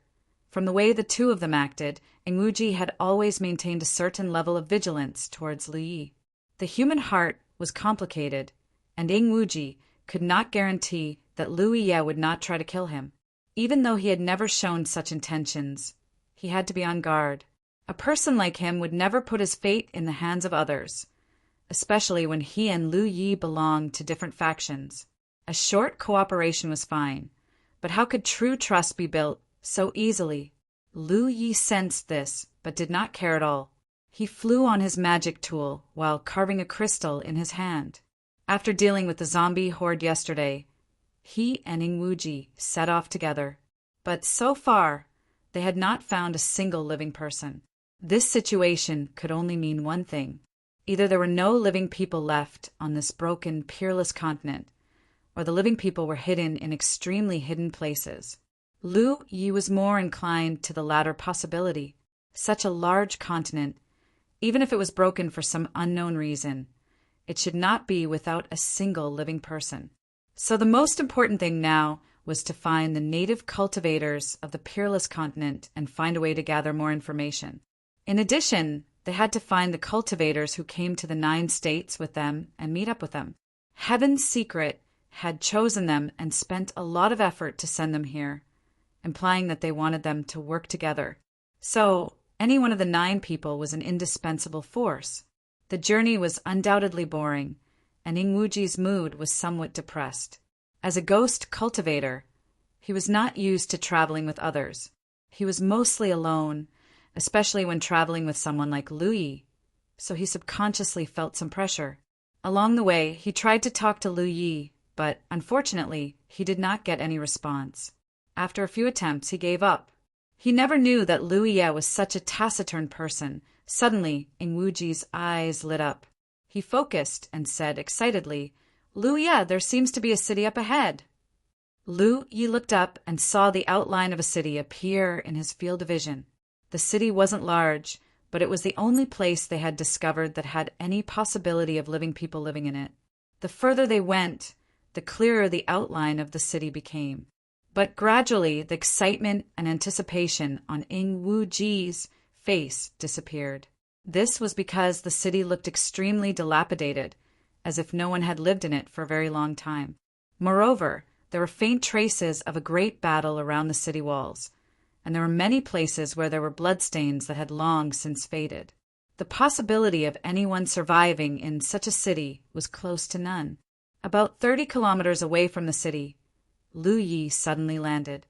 from the way the two of them acted, Ing-Wu Ji had always maintained a certain level of vigilance towards Lu Yi. The human heart was complicated, and Ing-Wu Ji could not guarantee that Lu Ye would not try to kill him. Even though he had never shown such intentions, he had to be on guard. A person like him would never put his fate in the hands of others, especially when he and Lu Yi belonged to different factions. A short cooperation was fine, but how could true trust be built so easily? Lu Yi sensed this, but did not care at all. He flew on his magic tool while carving a crystal in his hand. After dealing with the zombie horde yesterday, he and Ingwuji set off together. But so far, they had not found a single living person. This situation could only mean one thing. Either there were no living people left on this broken, peerless continent, or the living people were hidden in extremely hidden places. Lu Yi was more inclined to the latter possibility. Such a large continent, even if it was broken for some unknown reason, it should not be without a single living person. So the most important thing now was to find the native cultivators of the peerless continent and find a way to gather more information. In addition, they had to find the cultivators who came to the 9 states with them and meet up with them. Heaven's Secret had chosen them and spent a lot of effort to send them here, implying that they wanted them to work together. So, any one of the 9 people was an indispensable force. The journey was undoubtedly boring, and Ingwuji's mood was somewhat depressed. As a ghost cultivator, he was not used to traveling with others. He was mostly alone, especially when traveling with someone like Lu Yi, so he subconsciously felt some pressure. Along the way, he tried to talk to Lu Yi, but unfortunately, he did not get any response. After a few attempts, he gave up. He never knew that Lu Ye was such a taciturn person. Suddenly, Ingwuji's eyes lit up. He focused and said excitedly, "Lu Ye, there seems to be a city up ahead." Lu Yi looked up and saw the outline of a city appear in his field of vision. The city wasn't large, but it was the only place they had discovered that had any possibility of living people living in it. The further they went, the clearer the outline of the city became. But gradually, the excitement and anticipation on Ingwuji's face disappeared. This was because the city looked extremely dilapidated, as if no one had lived in it for a very long time. Moreover, there were faint traces of a great battle around the city walls, and there were many places where there were bloodstains that had long since faded. The possibility of anyone surviving in such a city was close to none. About 30 kilometers away from the city, Lu Yi suddenly landed.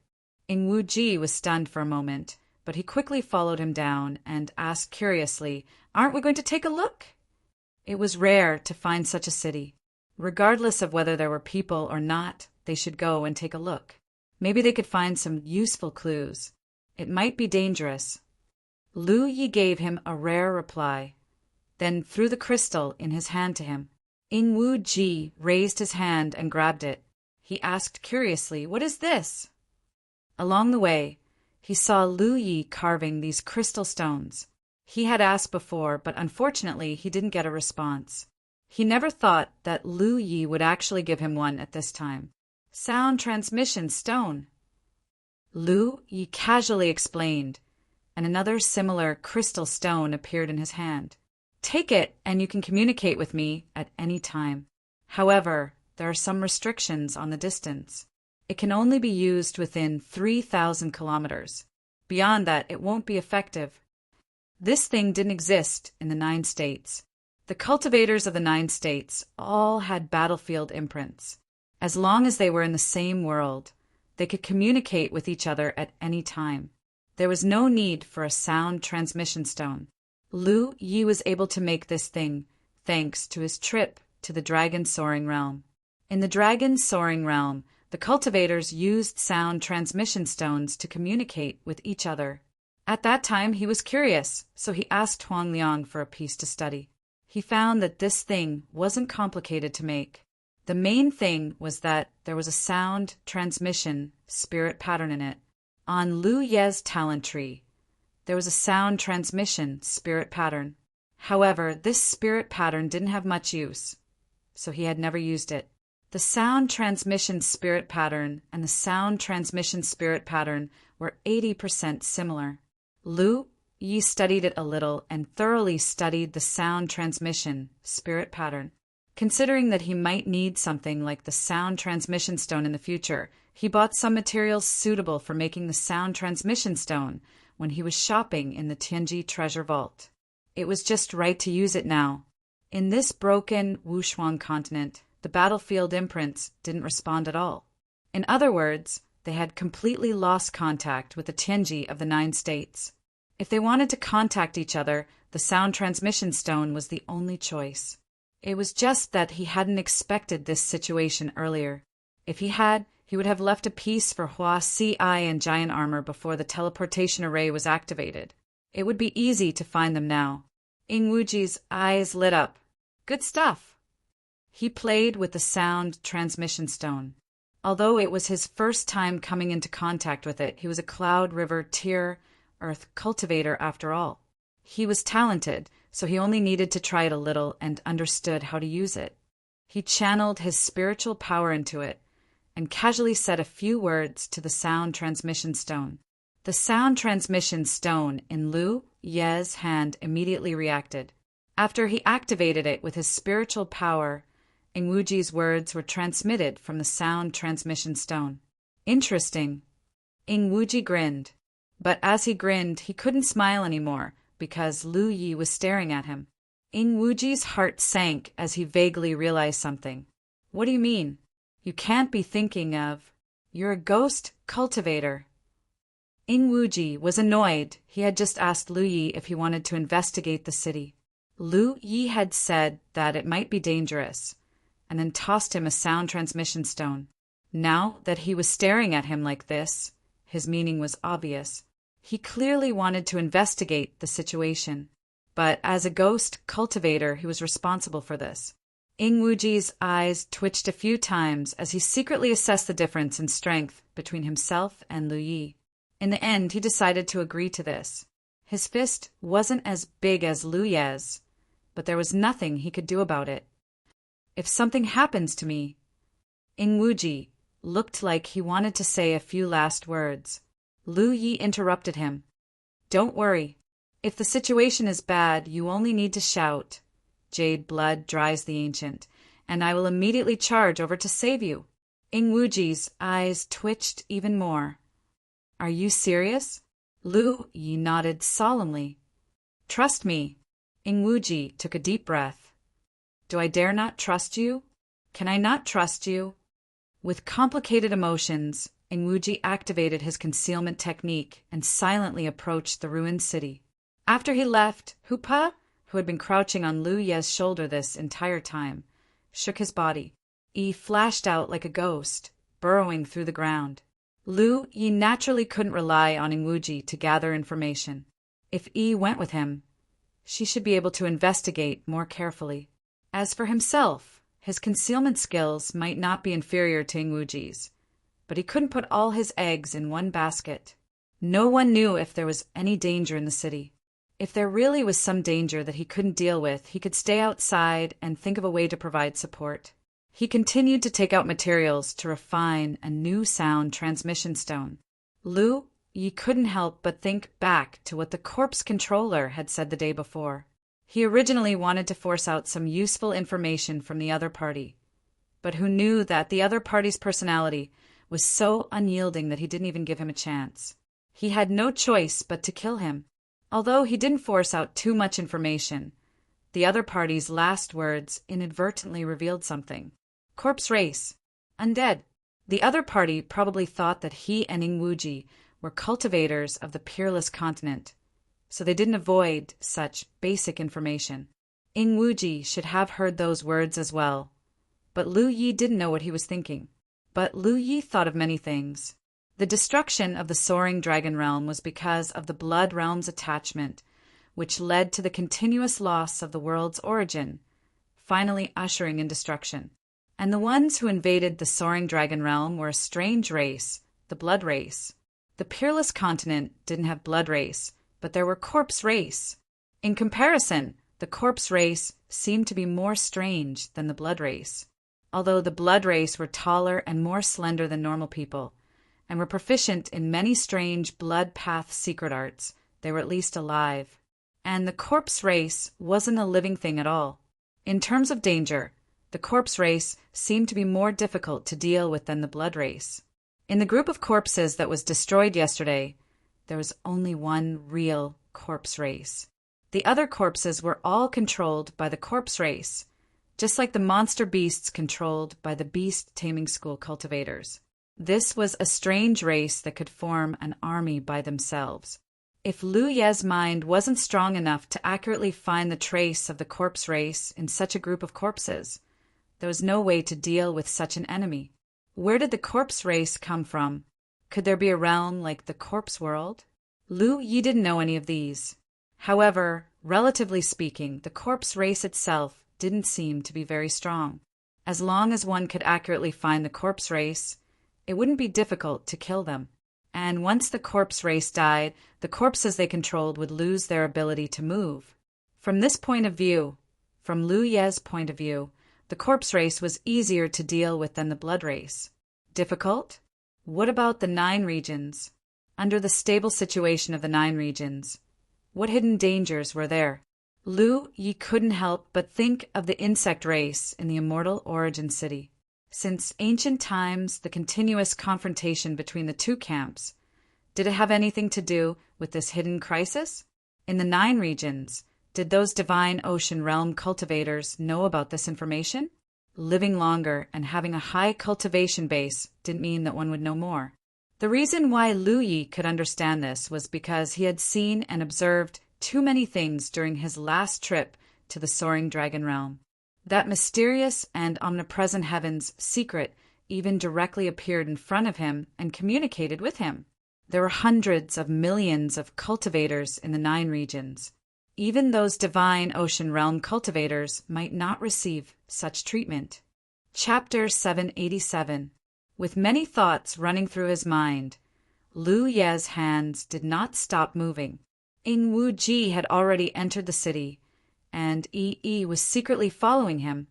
Ingwuji was stunned for a moment, but he quickly followed him down and asked curiously, "Aren't we going to take a look?" It was rare to find such a city. Regardless of whether there were people or not, they should go and take a look. Maybe they could find some useful clues. It might be dangerous. Lu Yi gave him a rare reply, then threw the crystal in his hand to him. Ingwuji raised his hand and grabbed it. He asked curiously, "What is this?" Along the way, he saw Lu Yi carving these crystal stones. He had asked before, but unfortunately he didn't get a response. He never thought that Lu Yi would actually give him one at this time. "Sound transmission stone," Lu Yi casually explained, and another similar crystal stone appeared in his hand. "Take it, and you can communicate with me at any time. However, there are some restrictions on the distance. It can only be used within 3,000 kilometers. Beyond that, it won't be effective." This thing didn't exist in the 9 states. The cultivators of the 9 states all had battlefield imprints. As long as they were in the same world, they could communicate with each other at any time. There was no need for a sound transmission stone. Lu Yi was able to make this thing thanks to his trip to the Dragon Soaring Realm. In the Dragon Soaring Realm, the cultivators used sound transmission stones to communicate with each other. At that time, he was curious, so he asked Huang Liang for a piece to study. He found that this thing wasn't complicated to make. The main thing was that there was a sound transmission spirit pattern in it. On Lu Ye's talent tree, there was a sound transmission spirit pattern. However, this spirit pattern didn't have much use, so he had never used it. The sound transmission spirit pattern and the sound transmission spirit pattern were 80% similar. Lu Yi studied it a little and thoroughly studied the sound transmission spirit pattern. Considering that he might need something like the sound transmission stone in the future, he bought some materials suitable for making the sound transmission stone when he was shopping in the Tianji treasure vault. It was just right to use it now. In this broken Wushuang continent, the battlefield imprints didn't respond at all. In other words, they had completely lost contact with the Tianji of the 9 states. If they wanted to contact each other, the sound transmission stone was the only choice. It was just that he hadn't expected this situation earlier. If he had, he would have left a piece for Hua Si and giant armor before the teleportation array was activated. It would be easy to find them now. Ying Wuji's eyes lit up. Good stuff. He played with the sound transmission stone. Although it was his first time coming into contact with it, he was a Cloud River Tier Earth cultivator after all. He was talented, so he only needed to try it a little and understood how to use it. He channeled his spiritual power into it and casually said a few words to the sound transmission stone. The sound transmission stone in Lu Ye's hand immediately reacted. After he activated it with his spiritual power, Ying Wuji's words were transmitted from the sound transmission stone. Interesting. Ying Wuji grinned. But as he grinned, he couldn't smile anymore because Lu Yi was staring at him. Ying Wuji's heart sank as he vaguely realized something. What do you mean? You can't be thinking of... You're a ghost cultivator. Ying Wuji was annoyed. He had just asked Lu Yi if he wanted to investigate the city. Lu Yi had said that it might be dangerous, and then tossed him a sound transmission stone. Now that he was staring at him like this, his meaning was obvious. He clearly wanted to investigate the situation, but as a ghost cultivator, he was responsible for this. Ying Wuji's eyes twitched a few times as he secretly assessed the difference in strength between himself and Lu Yi. In the end, he decided to agree to this. His fist wasn't as big as Lu Ye's, but there was nothing he could do about it. If something happens to me... Ying Wuji looked like he wanted to say a few last words. Lu Yi interrupted him. Don't worry. If the situation is bad, you only need to shout, "Jade blood dries the ancient," and I will immediately charge over to save you. Ying Wuji's eyes twitched even more. Are you serious? Lu Yi nodded solemnly. Trust me. Ying Wuji took a deep breath. Do I dare not trust you? Can I not trust you? With complicated emotions, Ying Wuji activated his concealment technique and silently approached the ruined city. After he left, Hupa, who had been crouching on Lu Ye's shoulder this entire time, shook his body. Yi flashed out like a ghost, burrowing through the ground. Lu Yi naturally couldn't rely on Ying Wuji to gather information. If Yi went with him, she should be able to investigate more carefully. As for himself, his concealment skills might not be inferior to Ying Wuji's, but he couldn't put all his eggs in one basket. No one knew if there was any danger in the city. If there really was some danger that he couldn't deal with, he could stay outside and think of a way to provide support. He continued to take out materials to refine a new sound transmission stone. Lu Yi couldn't help but think back to what the corpse controller had said the day before. He originally wanted to force out some useful information from the other party, but who knew that the other party's personality was so unyielding that he didn't even give him a chance. He had no choice but to kill him. Although he didn't force out too much information, the other party's last words inadvertently revealed something. Corpse race. Undead. The other party probably thought that he and Ying Wuji were cultivators of the peerless continent, so they didn't avoid such basic information. Ying Wuji should have heard those words as well, but Lu Yi didn't know what he was thinking. But Lu Yi thought of many things. The destruction of the soaring dragon realm was because of the blood realm's attachment, which led to the continuous loss of the world's origin, finally ushering in destruction. And the ones who invaded the soaring dragon realm were a strange race, the blood race. The peerless continent didn't have blood race, but there were corpse race. In comparison, the corpse race seemed to be more strange than the blood race. Although the blood race were taller and more slender than normal people, and were proficient in many strange blood path secret arts, they were at least alive. And the corpse race wasn't a living thing at all. In terms of danger, the corpse race seemed to be more difficult to deal with than the blood race. In the group of corpses that was destroyed yesterday, there was only one real corpse race. The other corpses were all controlled by the corpse race, just like the monster beasts controlled by the beast taming school cultivators. This was a strange race that could form an army by themselves. If Lu Ye's mind wasn't strong enough to accurately find the trace of the corpse race in such a group of corpses, there was no way to deal with such an enemy. Where did the corpse race come from? Could there be a realm like the corpse world? Lu Yi didn't know any of these. However, relatively speaking, the corpse race itself didn't seem to be very strong. As long as one could accurately find the corpse race, it wouldn't be difficult to kill them. And once the corpse race died, the corpses they controlled would lose their ability to move. From this point of view, from Lu Ye's point of view, the corpse race was easier to deal with than the blood race. Difficult? What about the 9 regions? Under the stable situation of the 9 regions, what hidden dangers were there? Lu Yi couldn't help but think of the insect race in the immortal Origin City. Since ancient times, the continuous confrontation between the 2 camps, did it have anything to do with this hidden crisis? In the 9 regions, did those divine ocean realm cultivators know about this information? Living longer and having a high cultivation base didn't mean that one would know more. The reason why Lu Yi could understand this was because he had seen and observed too many things during his last trip to the Soaring Dragon Realm. That mysterious and omnipresent heaven's secret even directly appeared in front of him and communicated with him. There were hundreds of millions of cultivators in the 9 regions. Even those divine ocean realm cultivators might not receive such treatment. Chapter 787. With many thoughts running through his mind, Lu Ye's hands did not stop moving. Ing Wu Ji had already entered the city, and Yi was secretly following him,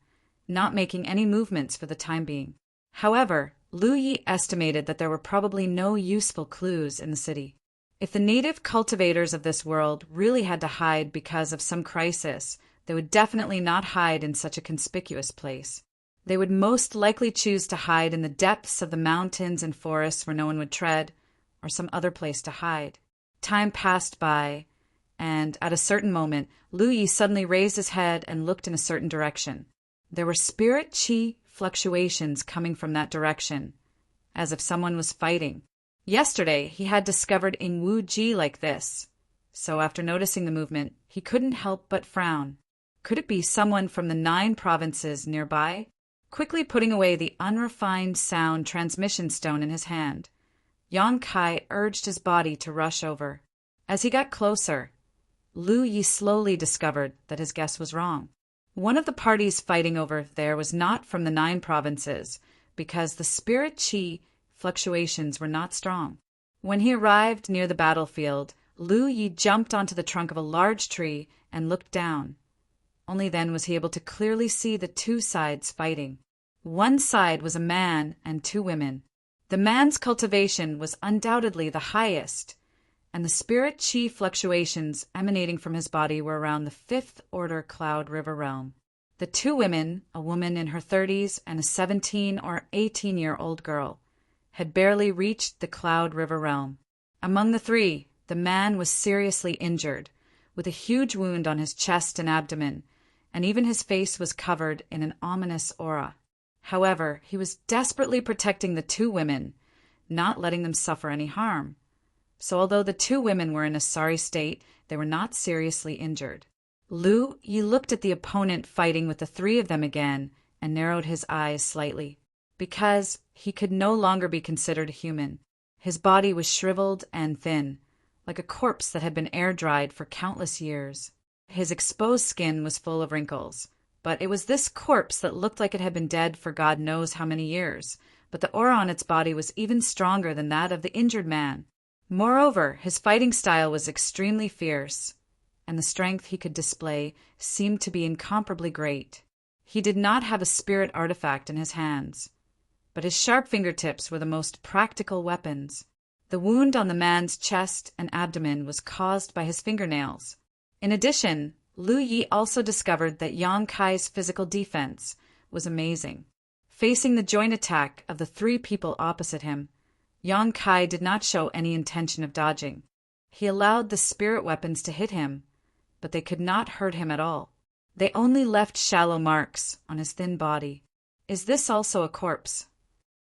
not making any movements for the time being. However, Lu Yi estimated that there were probably no useful clues in the city. If the native cultivators of this world really had to hide because of some crisis, they would definitely not hide in such a conspicuous place. They would most likely choose to hide in the depths of the mountains and forests where no one would tread, or some other place to hide. Time passed by, and at a certain moment, Lu Yi suddenly raised his head and looked in a certain direction. There were spirit qi fluctuations coming from that direction, as if someone was fighting. Yesterday, he had discovered Ing Wu Ji like this, so after noticing the movement, he couldn't help but frown. Could it be someone from the 9 provinces nearby? Quickly putting away the unrefined sound transmission stone in his hand, Yang Kai urged his body to rush over. As he got closer, Lu Yi slowly discovered that his guess was wrong. One of the parties fighting over there was not from the 9 provinces, because the spirit qi fluctuations were not strong. When he arrived near the battlefield, Lu Yi jumped onto the trunk of a large tree and looked down. Only then was he able to clearly see the 2 sides fighting. One side was a man and 2 women. The man's cultivation was undoubtedly the highest, and the spirit qi fluctuations emanating from his body were around the 5th order Cloud River realm. The 2 women, a woman in her 30s and a 17 or 18-year-old girl, had barely reached the Cloud River realm. Among the 3, the man was seriously injured, with a huge wound on his chest and abdomen, and even his face was covered in an ominous aura. However, he was desperately protecting the 2 women, not letting them suffer any harm. So although the 2 women were in a sorry state, they were not seriously injured. Lu Yi looked at the opponent fighting with the 3 of them again and narrowed his eyes slightly, because he could no longer be considered human. His body was shriveled and thin, like a corpse that had been air-dried for countless years. His exposed skin was full of wrinkles, but it was this corpse that looked like it had been dead for God knows how many years, but the aura on its body was even stronger than that of the injured man. Moreover, his fighting style was extremely fierce, and the strength he could display seemed to be incomparably great. He did not have a spirit artifact in his hands, but his sharp fingertips were the most practical weapons. The wound on the man's chest and abdomen was caused by his fingernails. In addition, Lu Yi also discovered that Yang Kai's physical defense was amazing. Facing the joint attack of the three people opposite him, Yang Kai did not show any intention of dodging. He allowed the spirit weapons to hit him, but they could not hurt him at all. They only left shallow marks on his thin body. Is this also a corpse?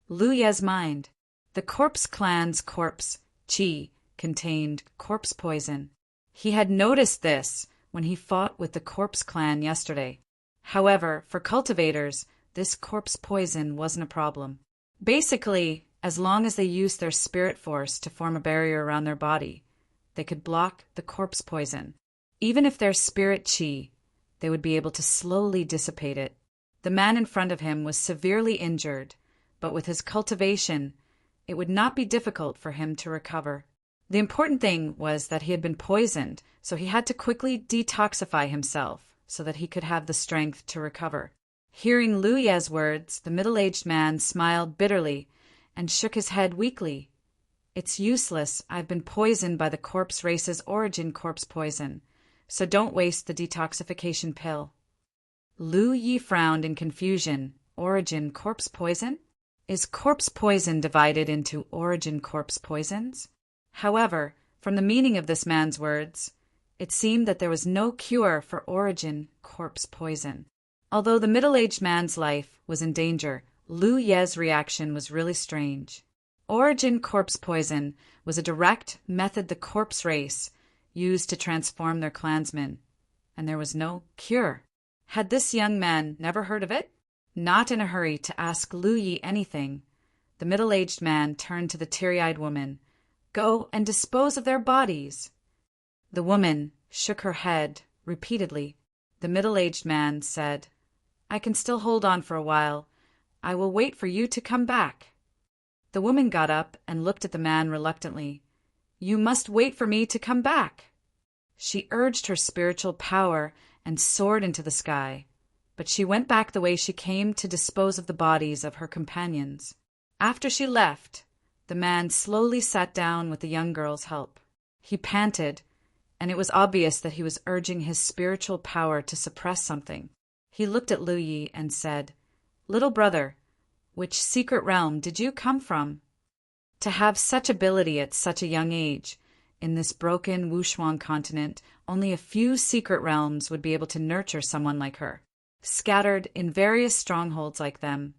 Lu Ye's mind. The corpse clan's corpse, qi, contained corpse poison. He had noticed this when he fought with the corpse clan yesterday. However, for cultivators, this corpse poison wasn't a problem. Basically, as long as they used their spirit force to form a barrier around their body, they could block the corpse poison. Even if their spirit qi, they would be able to slowly dissipate it. The man in front of him was severely injured, but with his cultivation, it would not be difficult for him to recover. The important thing was that he had been poisoned, so he had to quickly detoxify himself so that he could have the strength to recover. Hearing Lu Ye's words, the middle-aged man smiled bitterly and shook his head weakly. It's useless. I've been poisoned by the corpse race's origin corpse poison, so don't waste the detoxification pill. Lu Yi frowned in confusion. Origin corpse poison? Is corpse poison divided into origin corpse poisons? However, from the meaning of this man's words, it seemed that there was no cure for origin corpse poison. Although the middle-aged man's life was in danger, Lu Ye's reaction was really strange. Origin corpse poison was a direct method the corpse race used to transform their clansmen, and there was no cure. Had this young man never heard of it? Not in a hurry to ask Lu Yi anything, the middle-aged man turned to the teary-eyed woman. Go and dispose of their bodies. The woman shook her head repeatedly. The middle-aged man said, I can still hold on for a while. I will wait for you to come back. The woman got up and looked at the man reluctantly. You must wait for me to come back. She urged her spiritual power and soared into the sky, but she went back the way she came to dispose of the bodies of her companions. After she left, the man slowly sat down with the young girl's help. He panted, and it was obvious that he was urging his spiritual power to suppress something. He looked at Lu Yi and said, Little brother, which secret realm did you come from? To have such ability at such a young age, in this broken Wushuang continent, only a few secret realms would be able to nurture someone like her. Scattered in various strongholds like them,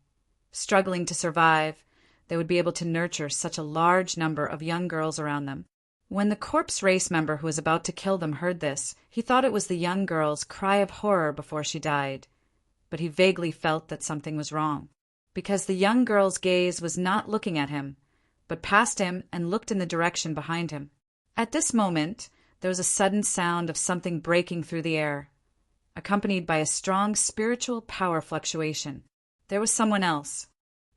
struggling to survive, they would be able to nurture such a large number of young girls around them. When the corpse race member who was about to kill them heard this, he thought it was the young girl's cry of horror before she died, but he vaguely felt that something was wrong, because the young girl's gaze was not looking at him, but past him and looked in the direction behind him. At this moment, there was a sudden sound of something breaking through the air, accompanied by a strong spiritual power fluctuation. There was someone else.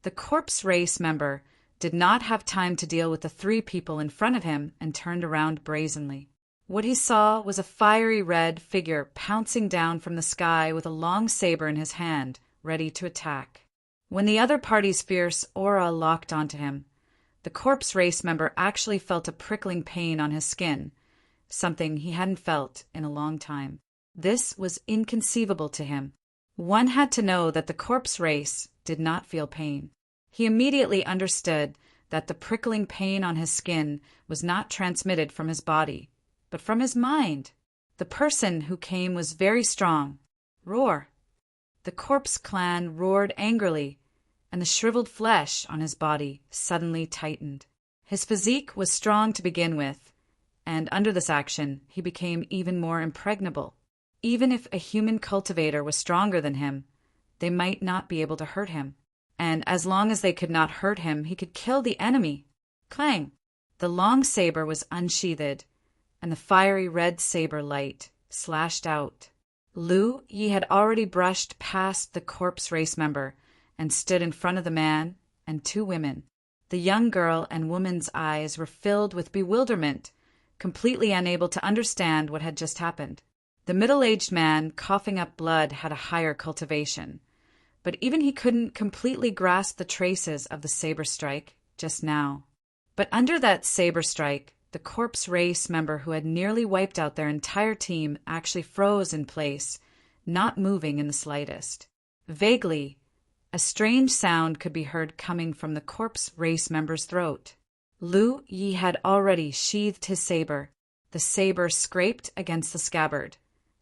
The corpse race member did not have time to deal with the three people in front of him and turned around brazenly. What he saw was a fiery red figure pouncing down from the sky with a long saber in his hand, ready to attack. When the other party's fierce aura locked onto him, the corpse race member actually felt a prickling pain on his skin, something he hadn't felt in a long time. This was inconceivable to him. One had to know that the corpse race did not feel pain. He immediately understood that the prickling pain on his skin was not transmitted from his body, but from his mind. The person who came was very strong. Roar! The corpse clan roared angrily, and the shriveled flesh on his body suddenly tightened. His physique was strong to begin with, and under this action he became even more impregnable. Even if a human cultivator was stronger than him, they might not be able to hurt him. And as long as they could not hurt him, he could kill the enemy. Clang! The long saber was unsheathed, and the fiery red saber light slashed out. Lu Yi had already brushed past the corpse race member and stood in front of the man and two women. The young girl and woman's eyes were filled with bewilderment, completely unable to understand what had just happened. The middle-aged man, coughing up blood, had a higher cultivation, but even he couldn't completely grasp the traces of the saber strike just now. But under that saber strike, the corpse race member who had nearly wiped out their entire team actually froze in place, not moving in the slightest. Vaguely, a strange sound could be heard coming from the corpse race member's throat. Lu Yi had already sheathed his saber. The saber scraped against the scabbard,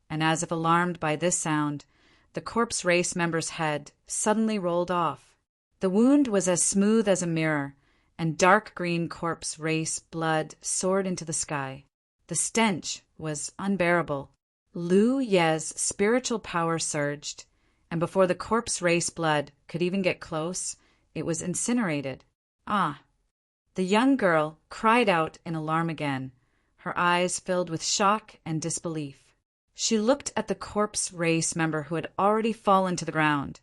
and as if alarmed by this sound, the corpse race member's head suddenly rolled off. The wound was as smooth as a mirror, and dark green corpse race blood soared into the sky. The stench was unbearable. Lu Ye's spiritual power surged, and before the corpse race blood could even get close, it was incinerated. Ah! The young girl cried out in alarm again, her eyes filled with shock and disbelief. She looked at the corpse race member who had already fallen to the ground,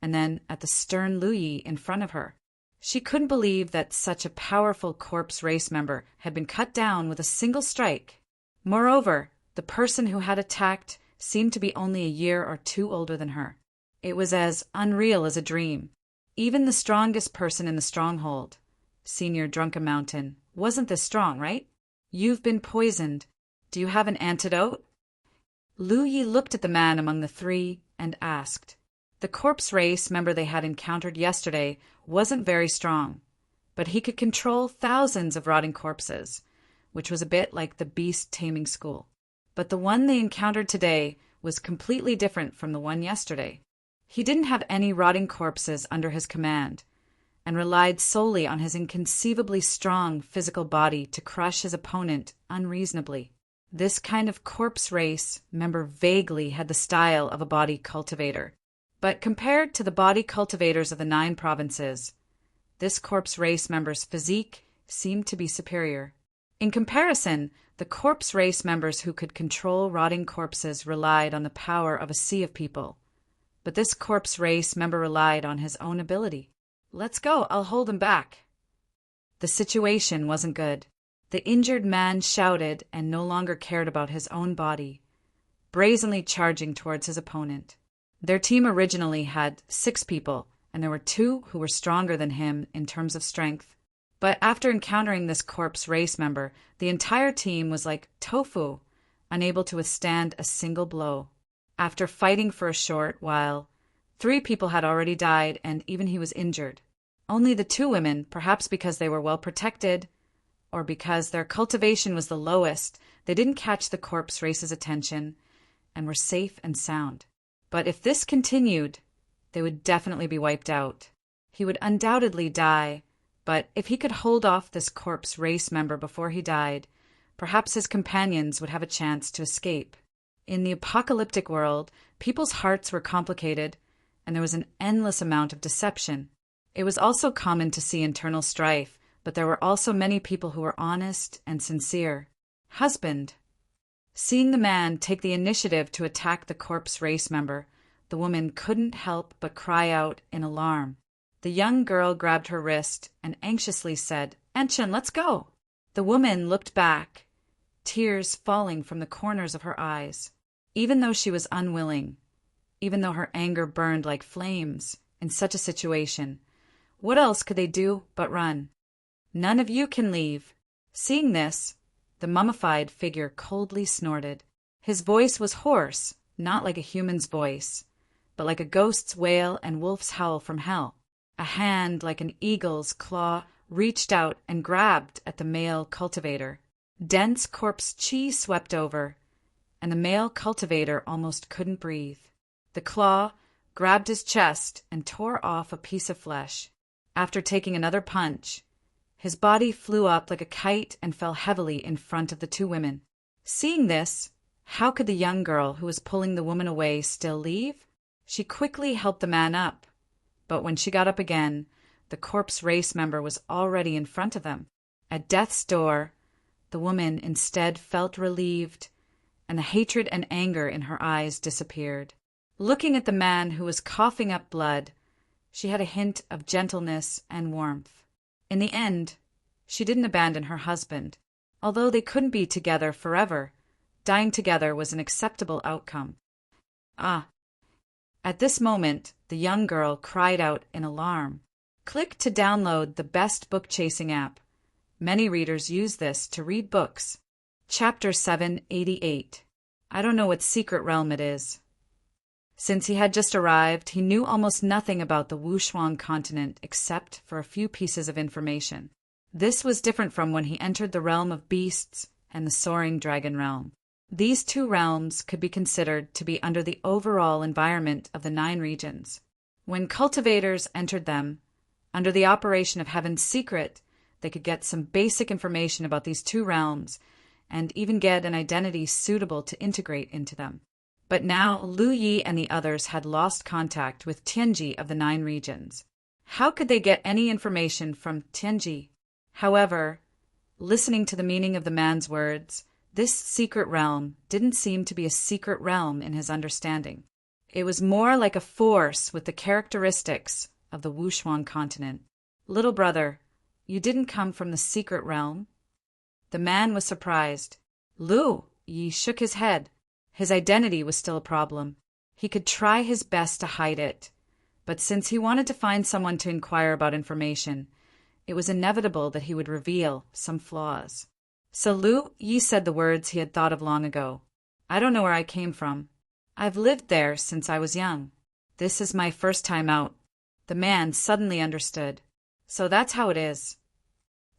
and then at the stern Lu Yi in front of her. She couldn't believe that such a powerful corpse race member had been cut down with a single strike. Moreover, the person who had attacked seemed to be only a year or two older than her. It was as unreal as a dream. Even the strongest person in the stronghold, Senior Drunken Mountain, wasn't this strong, right? You've been poisoned. Do you have an antidote? Lu Yi looked at the man among the three and asked. The corpse race member they had encountered yesterday wasn't very strong, but he could control thousands of rotting corpses, which was a bit like the beast taming school. But the one they encountered today was completely different from the one yesterday. He didn't have any rotting corpses under his command, and relied solely on his inconceivably strong physical body to crush his opponent unreasonably. This kind of corpse race member vaguely had the style of a body cultivator, but compared to the body cultivators of the 9 provinces, this corpse race member's physique seemed to be superior. In comparison, the corpse race members who could control rotting corpses relied on the power of a sea of people, but this corpse race member relied on his own ability. Let's go, I'll hold him back. The situation wasn't good. The injured man shouted and no longer cared about his own body, brazenly charging towards his opponent. Their team originally had 6 people, and there were 2 who were stronger than him in terms of strength. But after encountering this corpse race member, the entire team was like tofu, unable to withstand a single blow. After fighting for a short while, 3 people had already died, and even he was injured. Only the 2 women, perhaps because they were well protected, or because their cultivation was the lowest, they didn't catch the corpse race's attention and were safe and sound. But if this continued, they would definitely be wiped out. He would undoubtedly die, but if he could hold off this corpse race member before he died, perhaps his companions would have a chance to escape. In the apocalyptic world, people's hearts were complicated, and there was an endless amount of deception. It was also common to see internal strife, but there were also many people who were honest and sincere. Husband. Seeing the man take the initiative to attack the corpse race member, the woman couldn't help but cry out in alarm. The young girl grabbed her wrist and anxiously said, "Enchen, let's go." The woman looked back, tears falling from the corners of her eyes. Even though she was unwilling, even though her anger burned like flames in such a situation, what else could they do but run? "None of you can leave." Seeing this, the mummified figure coldly snorted. His voice was hoarse, not like a human's voice, but like a ghost's wail and wolf's howl from hell. A hand like an eagle's claw reached out and grabbed at the male cultivator. Dense corpse chi swept over, and the male cultivator almost couldn't breathe. The claw grabbed his chest and tore off a piece of flesh. After taking another punch, his body flew up like a kite and fell heavily in front of the 2 women. Seeing this, how could the young girl who was pulling the woman away still leave? She quickly helped the man up, but when she got up again, the corpse race member was already in front of them. At death's door, the woman instead felt relieved, and the hatred and anger in her eyes disappeared. Looking at the man who was coughing up blood, she had a hint of gentleness and warmth. In the end, she didn't abandon her husband. Although they couldn't be together forever, dying together was an acceptable outcome. Ah! At this moment, the young girl cried out in alarm. Click to download the best book-chasing app. Many readers use this to read books. Chapter 788. I don't know what secret realm it is. Since he had just arrived, he knew almost nothing about the Wushuang continent except for a few pieces of information. This was different from when he entered the realm of beasts and the soaring dragon realm. These two realms could be considered to be under the overall environment of the 9 regions. When cultivators entered them, under the operation of Heaven's secret, they could get some basic information about these two realms and even get an identity suitable to integrate into them. But now Lu Yi and the others had lost contact with Tianji of the 9 regions. How could they get any information from Tianji? However, listening to the meaning of the man's words, this secret realm didn't seem to be a secret realm in his understanding. It was more like a force with the characteristics of the Wushuang continent. Little brother, you didn't come from the secret realm? The man was surprised. Lu Yi shook his head. His identity was still a problem. He could try his best to hide it, but since he wanted to find someone to inquire about information, it was inevitable that he would reveal some flaws. So Lu Yi said the words he had thought of long ago. I don't know where I came from. I've lived there since I was young. This is my first time out. The man suddenly understood. So that's how it is.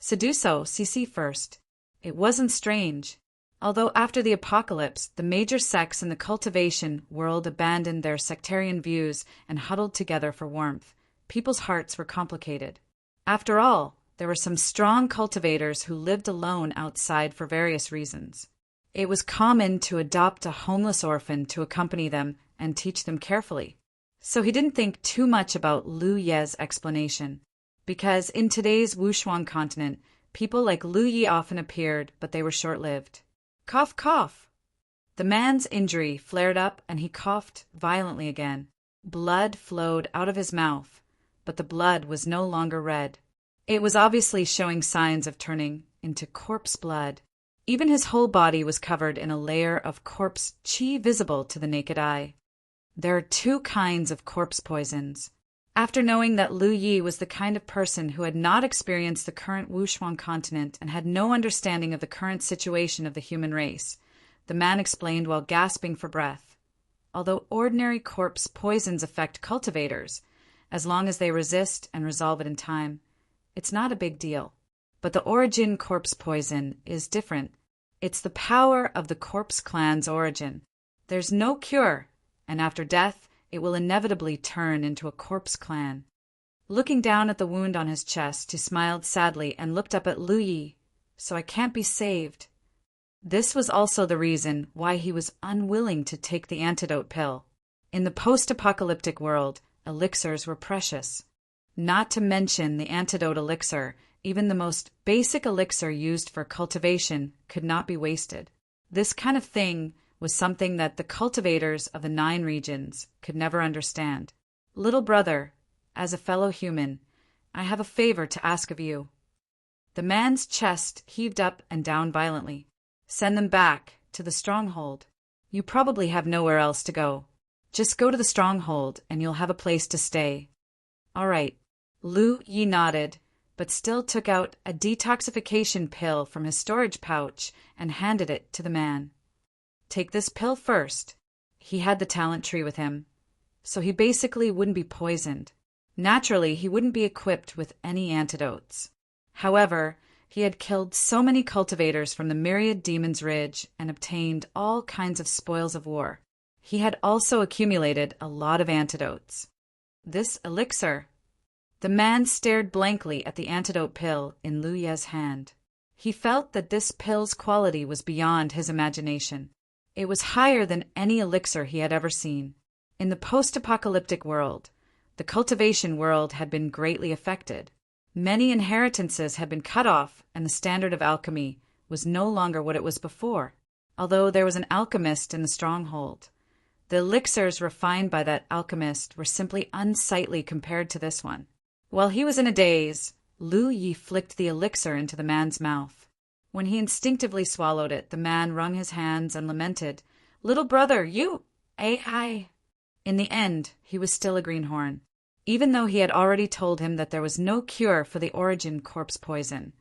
Seduso, CC first. It wasn't strange. Although after the apocalypse, the major sects in the cultivation world abandoned their sectarian views and huddled together for warmth, people's hearts were complicated. After all, there were some strong cultivators who lived alone outside for various reasons. It was common to adopt a homeless orphan to accompany them and teach them carefully. So he didn't think too much about Lu Ye's explanation, because in today's Wushuang continent, people like Lu Yi often appeared, but they were short-lived. Cough, cough. The man's injury flared up and he coughed violently again. Blood flowed out of his mouth, but the blood was no longer red. It was obviously showing signs of turning into corpse blood. Even his whole body was covered in a layer of corpse qi visible to the naked eye. There are 2 kinds of corpse poisons. After knowing that Lu Yi was the kind of person who had not experienced the current Wushuang continent and had no understanding of the current situation of the human race, the man explained while gasping for breath. Although ordinary corpse poisons affect cultivators, as long as they resist and resolve it in time, it's not a big deal. But the origin corpse poison is different. It's the power of the corpse clan's origin. There's no cure, and after death, it will inevitably turn into a corpse clan. Looking down at the wound on his chest, he smiled sadly and looked up at Lu Yi. So I can't be saved. This was also the reason why he was unwilling to take the antidote pill. In the post-apocalyptic world, elixirs were precious. Not to mention the antidote elixir, even the most basic elixir used for cultivation could not be wasted. This kind of thing was something that the cultivators of the 9 regions could never understand. Little brother, as a fellow human, I have a favor to ask of you. The man's chest heaved up and down violently. Send them back to the stronghold. You probably have nowhere else to go. Just go to the stronghold and you'll have a place to stay. All right. Lu Yi nodded, but still took out a detoxification pill from his storage pouch and handed it to the man. Take this pill first. He had the talent tree with him, so he basically wouldn't be poisoned. Naturally, he wouldn't be equipped with any antidotes. However, he had killed so many cultivators from the myriad Demon's Ridge and obtained all kinds of spoils of war. He had also accumulated a lot of antidotes. This elixir. The man stared blankly at the antidote pill in Lu Ye's hand. He felt that this pill's quality was beyond his imagination. It was higher than any elixir he had ever seen. In the post-apocalyptic world, the cultivation world had been greatly affected. Many inheritances had been cut off, and the standard of alchemy was no longer what it was before. Although there was an alchemist in the stronghold, the elixirs refined by that alchemist were simply unsightly compared to this one. While he was in a daze, Lu Yi flicked the elixir into the man's mouth. When he instinctively swallowed it, the man wrung his hands and lamented, "Little brother, you, I." In the end, he was still a greenhorn. Even though he had already told him that there was no cure for the origin corpse poison,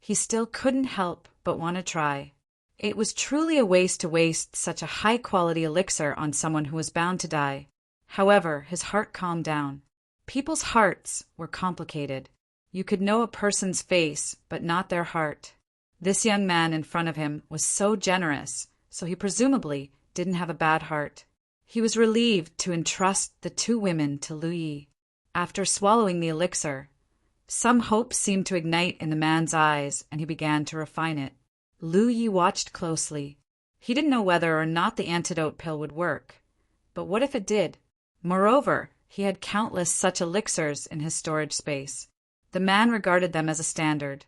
he still couldn't help but want to try. It was truly a waste to waste such a high-quality elixir on someone who was bound to die. However, his heart calmed down. People's hearts were complicated. You could know a person's face, but not their heart. This young man in front of him was so generous, so he presumably didn't have a bad heart. He was relieved to entrust the two women to Lu Yi. After swallowing the elixir, some hope seemed to ignite in the man's eyes, and he began to refine it. Lu Yi watched closely. He didn't know whether or not the antidote pill would work. But what if it did? Moreover, he had countless such elixirs in his storage space. The man regarded them as a standard,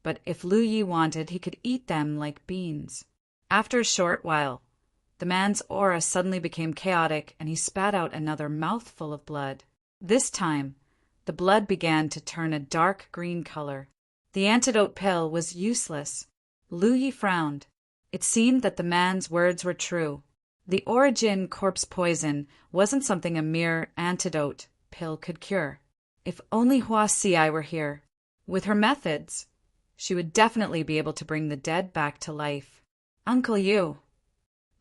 but if Lu Yi wanted, he could eat them like beans. After a short while, the man's aura suddenly became chaotic, and he spat out another mouthful of blood. This time, the blood began to turn a dark green color. The antidote pill was useless. Lu Yi frowned. It seemed that the man's words were true. The origin corpse poison wasn't something a mere antidote pill could cure. If only Hua Xiai were here. With her methods, she would definitely be able to bring the dead back to life. Uncle Yu.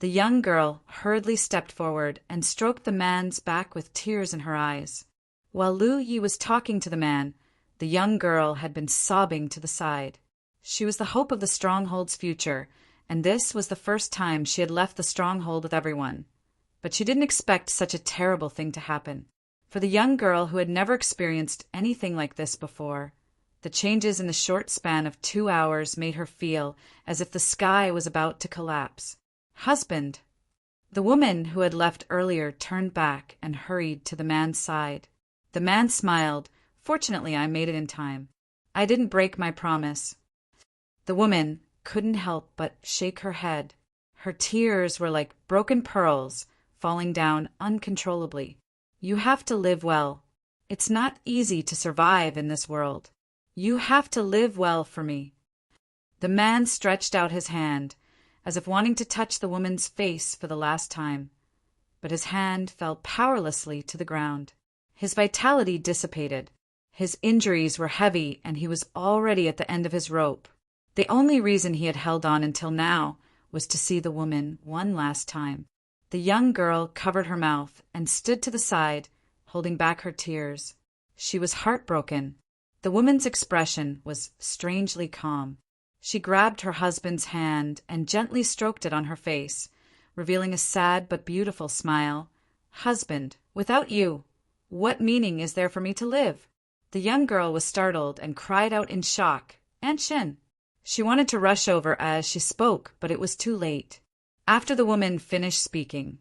The young girl hurriedly stepped forward and stroked the man's back with tears in her eyes. While Lu Yi was talking to the man, the young girl had been sobbing to the side. She was the hope of the stronghold's future, and this was the first time she had left the stronghold with everyone. But she didn't expect such a terrible thing to happen. For the young girl who had never experienced anything like this before, the changes in the short span of 2 hours made her feel as if the sky was about to collapse. Husband! The woman who had left earlier turned back and hurried to the man's side. The man smiled. Fortunately, I made it in time. I didn't break my promise. The woman couldn't help but shake her head. Her tears were like broken pearls falling down uncontrollably. You have to live well. It's not easy to survive in this world. You have to live well for me. The man stretched out his hand, as if wanting to touch the woman's face for the last time, but his hand fell powerlessly to the ground. His vitality dissipated. His injuries were heavy, and he was already at the end of his rope. The only reason he had held on until now was to see the woman one last time. The young girl covered her mouth and stood to the side, holding back her tears. She was heartbroken. The woman's expression was strangely calm. She grabbed her husband's hand and gently stroked it on her face, revealing a sad but beautiful smile. Husband, without you, what meaning is there for me to live? The young girl was startled and cried out in shock, Aunt Shen. She wanted to rush over as she spoke, but it was too late. After the woman finished speaking,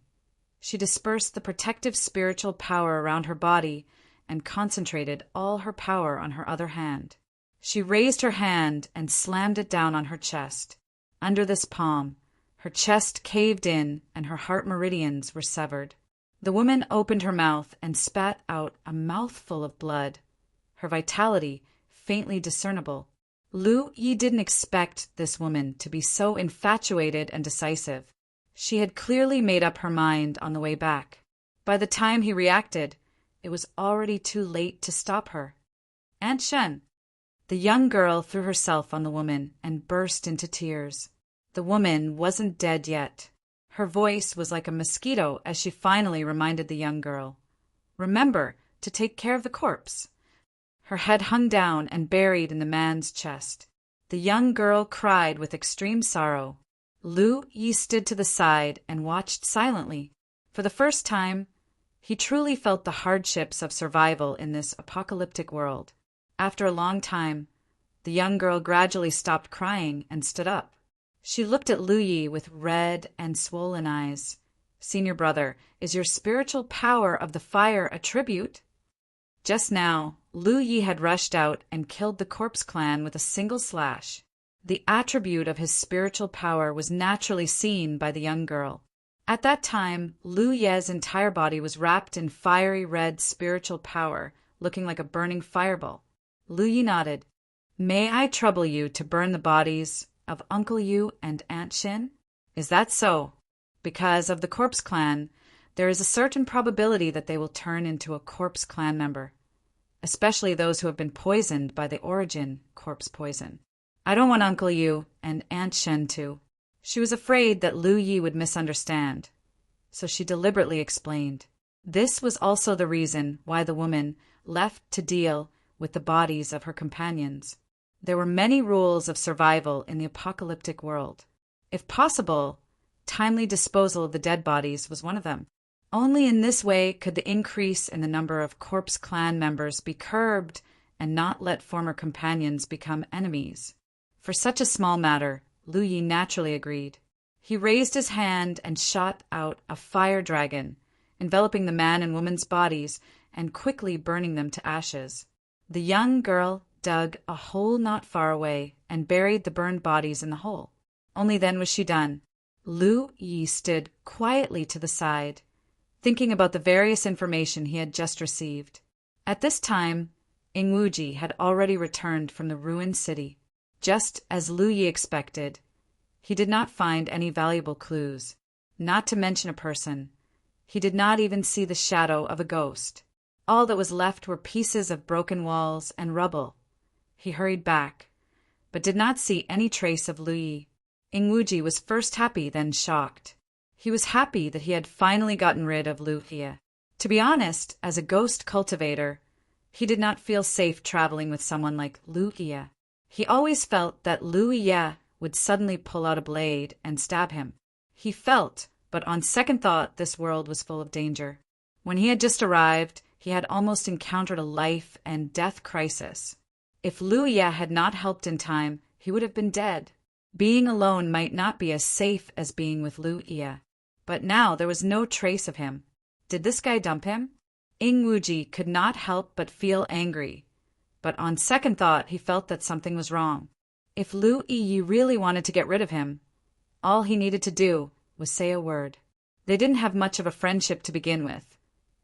she dispersed the protective spiritual power around her body and concentrated all her power on her other hand. She raised her hand and slammed it down on her chest. Under this palm, her chest caved in and her heart meridians were severed. The woman opened her mouth and spat out a mouthful of blood, her vitality faintly discernible. Lu Yi didn't expect this woman to be so infatuated and decisive. She had clearly made up her mind on the way back. By the time he reacted, it was already too late to stop her. Aunt Shen. The young girl threw herself on the woman and burst into tears. The woman wasn't dead yet. Her voice was like a mosquito as she finally reminded the young girl, "Remember to take care of the corpse." Her head hung down and buried in the man's chest. The young girl cried with extreme sorrow. Lu Yi stood to the side and watched silently. For the first time, he truly felt the hardships of survival in this apocalyptic world. After a long time, the young girl gradually stopped crying and stood up. She looked at Lu Yi with red and swollen eyes. "Senior brother, is your spiritual power of the fire a tribute?" Just now, Lu Yi had rushed out and killed the corpse clan with a single slash. The attribute of his spiritual power was naturally seen by the young girl. At that time, Lu Ye's entire body was wrapped in fiery red spiritual power, looking like a burning fireball. Lu Yi nodded. "May I trouble you to burn the bodies of Uncle Yu and Aunt Shin?" "Is that so?" "Because of the corpse clan, there is a certain probability that they will turn into a corpse clan member, especially those who have been poisoned by the origin corpse poison. I don't want Uncle Yu and Aunt Shen to." She was afraid that Lu Yi would misunderstand, so she deliberately explained. This was also the reason why the woman left to deal with the bodies of her companions. There were many rules of survival in the apocalyptic world. If possible, timely disposal of the dead bodies was one of them. Only in this way could the increase in the number of corpse clan members be curbed and not let former companions become enemies. For such a small matter, Lu Yi naturally agreed. He raised his hand and shot out a fire dragon, enveloping the man and woman's bodies and quickly burning them to ashes. The young girl dug a hole not far away and buried the burned bodies in the hole. Only then was she done. Lu Yi stood quietly to the side, thinking about the various information he had just received. At this time, Ingwuji had already returned from the ruined city. Just as Lu Yi expected, he did not find any valuable clues, not to mention a person. He did not even see the shadow of a ghost. All that was left were pieces of broken walls and rubble. He hurried back, but did not see any trace of Lu Yi. Ingwuji was first happy, then shocked. He was happy that he had finally gotten rid of Lu Yi. To be honest, as a ghost cultivator, he did not feel safe traveling with someone like Lu Yi. He always felt that Lu Yi would suddenly pull out a blade and stab him. He felt, but on second thought, this world was full of danger. When he had just arrived, he had almost encountered a life and death crisis. If Lu Yi had not helped in time, he would have been dead. Being alone might not be as safe as being with Lu Yi. But now there was no trace of him. Did this guy dump him? Ingwuji could not help but feel angry. But on second thought, he felt that something was wrong. If Lu Yi really wanted to get rid of him, all he needed to do was say a word. They didn't have much of a friendship to begin with,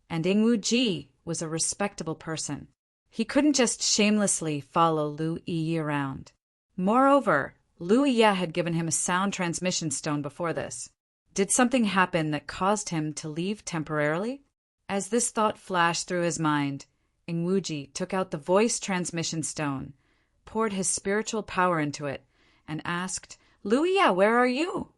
and Ingwuji was a respectable person. He couldn't just shamelessly follow Lu Yi around. Moreover, Lu Yi had given him a sound transmission stone before this. Did something happen that caused him to leave temporarily? As this thought flashed through his mind, Ingwuji took out the voice transmission stone, poured his spiritual power into it, and asked, "Lu Yi, where are you?"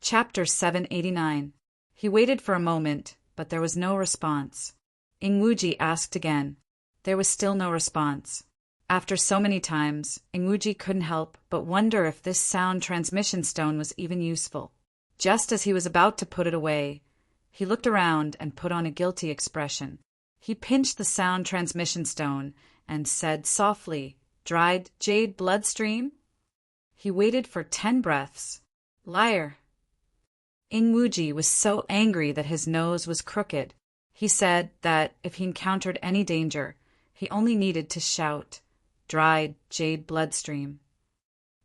Chapter 789. He waited for a moment, but there was no response. Ingwuji asked again. There was still no response. After so many times, Ingwuji couldn't help but wonder if this sound transmission stone was even useful. Just as he was about to put it away, he looked around and put on a guilty expression. He pinched the sound transmission stone and said softly, "Dried jade bloodstream?" He waited for 10 breaths. Liar. Ingwuji was so angry that his nose was crooked. He said that if he encountered any danger, he only needed to shout, "Dried jade bloodstream."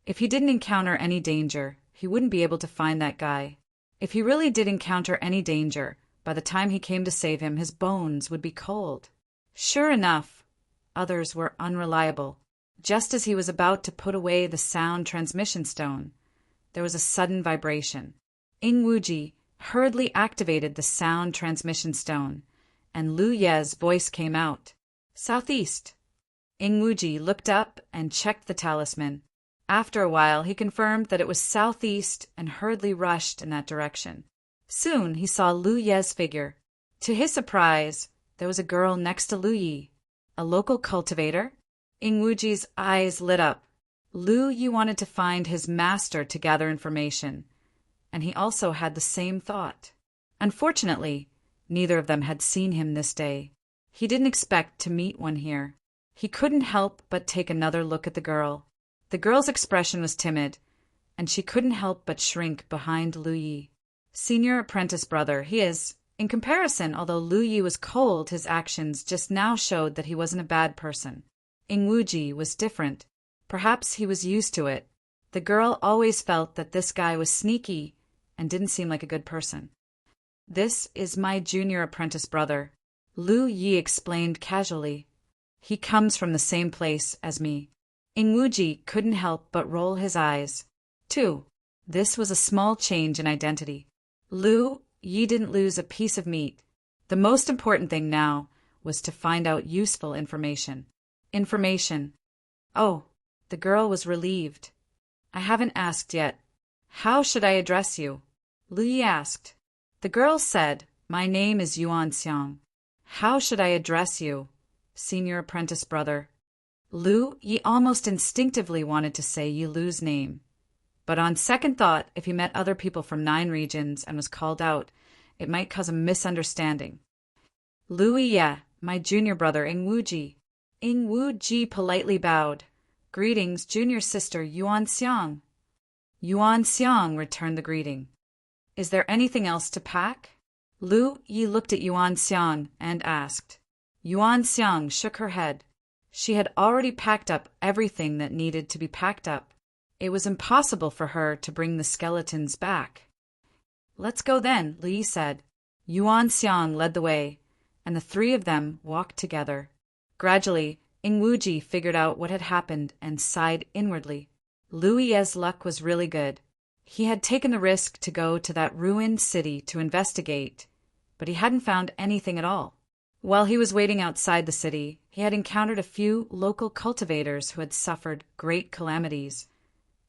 If he didn't encounter any danger, he wouldn't be able to find that guy. If he really did encounter any danger, by the time he came to save him, his bones would be cold. Sure enough, others were unreliable. Just as he was about to put away the sound transmission stone, there was a sudden vibration. Ingwuji hurriedly activated the sound transmission stone, and Lu Yi's voice came out. "Southeast." Ingwuji looked up and checked the talisman. After a while, he confirmed that it was southeast and hurriedly rushed in that direction. Soon he saw Lu Yi's figure. To his surprise, there was a girl next to Lu Yi. A local cultivator? Ingwuji's eyes lit up. Lu Yi wanted to find his master to gather information, and he also had the same thought. Unfortunately, neither of them had seen him this day. He didn't expect to meet one here. He couldn't help but take another look at the girl. The girl's expression was timid, and she couldn't help but shrink behind Lu Yi. Senior apprentice brother, he is. In comparison, although Lu Yi was cold, his actions just now showed that he wasn't a bad person. Ingwuji was different. Perhaps he was used to it. The girl always felt that this guy was sneaky and didn't seem like a good person. "This is my junior apprentice brother," Lu Yi explained casually. "He comes from the same place as me." Ingwuji couldn't help but roll his eyes. 2. This was a small change in identity. Lu Yi didn't lose a piece of meat. The most important thing now was to find out useful information. Information. Oh, the girl was relieved. "I haven't asked yet. How should I address you?" Lu Yi asked. The girl said, My name is Yuan Xiang. How should I address you, senior apprentice brother? Lu Yi almost instinctively wanted to say Yi Lu's name. But on second thought, if he met other people from 9 regions and was called out, it might cause a misunderstanding. Lu Yi, my junior brother Ing Wuji. Ing Wuji politely bowed. Greetings, junior sister Yuan Xiang. Yuan Xiang returned the greeting. Is there anything else to pack? Lu Yi looked at Yuan Xiang and asked. Yuan Xiang shook her head. She had already packed up everything that needed to be packed up. It was impossible for her to bring the skeletons back. Let's go then, Lu Yi said. Yuan Xiang led the way, and the 3 of them walked together. Gradually, Ing Wuji figured out what had happened and sighed inwardly. Lu Yi's luck was really good. He had taken the risk to go to that ruined city to investigate, but he hadn't found anything at all. While he was waiting outside the city, he had encountered a few local cultivators who had suffered great calamities,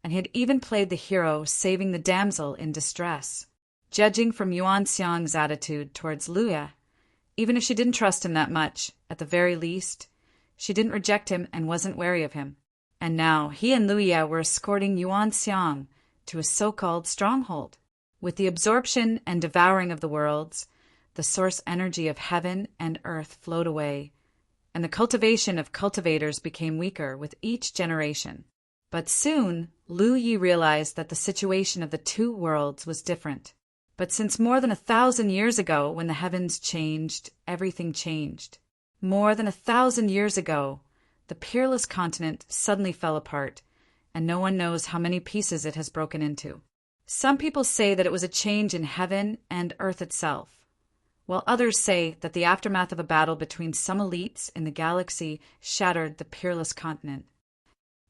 and he had even played the hero saving the damsel in distress. Judging from Yuan Xiang's attitude towards Lu Yi, even if she didn't trust him that much, at the very least, she didn't reject him and wasn't wary of him. And now he and Lu Yi were escorting Yuan Xiang to a so-called stronghold. With the absorption and devouring of the worlds, the source energy of heaven and earth flowed away, and the cultivation of cultivators became weaker with each generation. But soon, Lu Yi realized that the situation of the 2 worlds was different. But since more than 1,000 years ago, when the heavens changed, everything changed. More than 1,000 years ago, the peerless continent suddenly fell apart, and no one knows how many pieces it has broken into. Some people say that it was a change in heaven and earth itself, while others say that the aftermath of a battle between some elites in the galaxy shattered the peerless continent.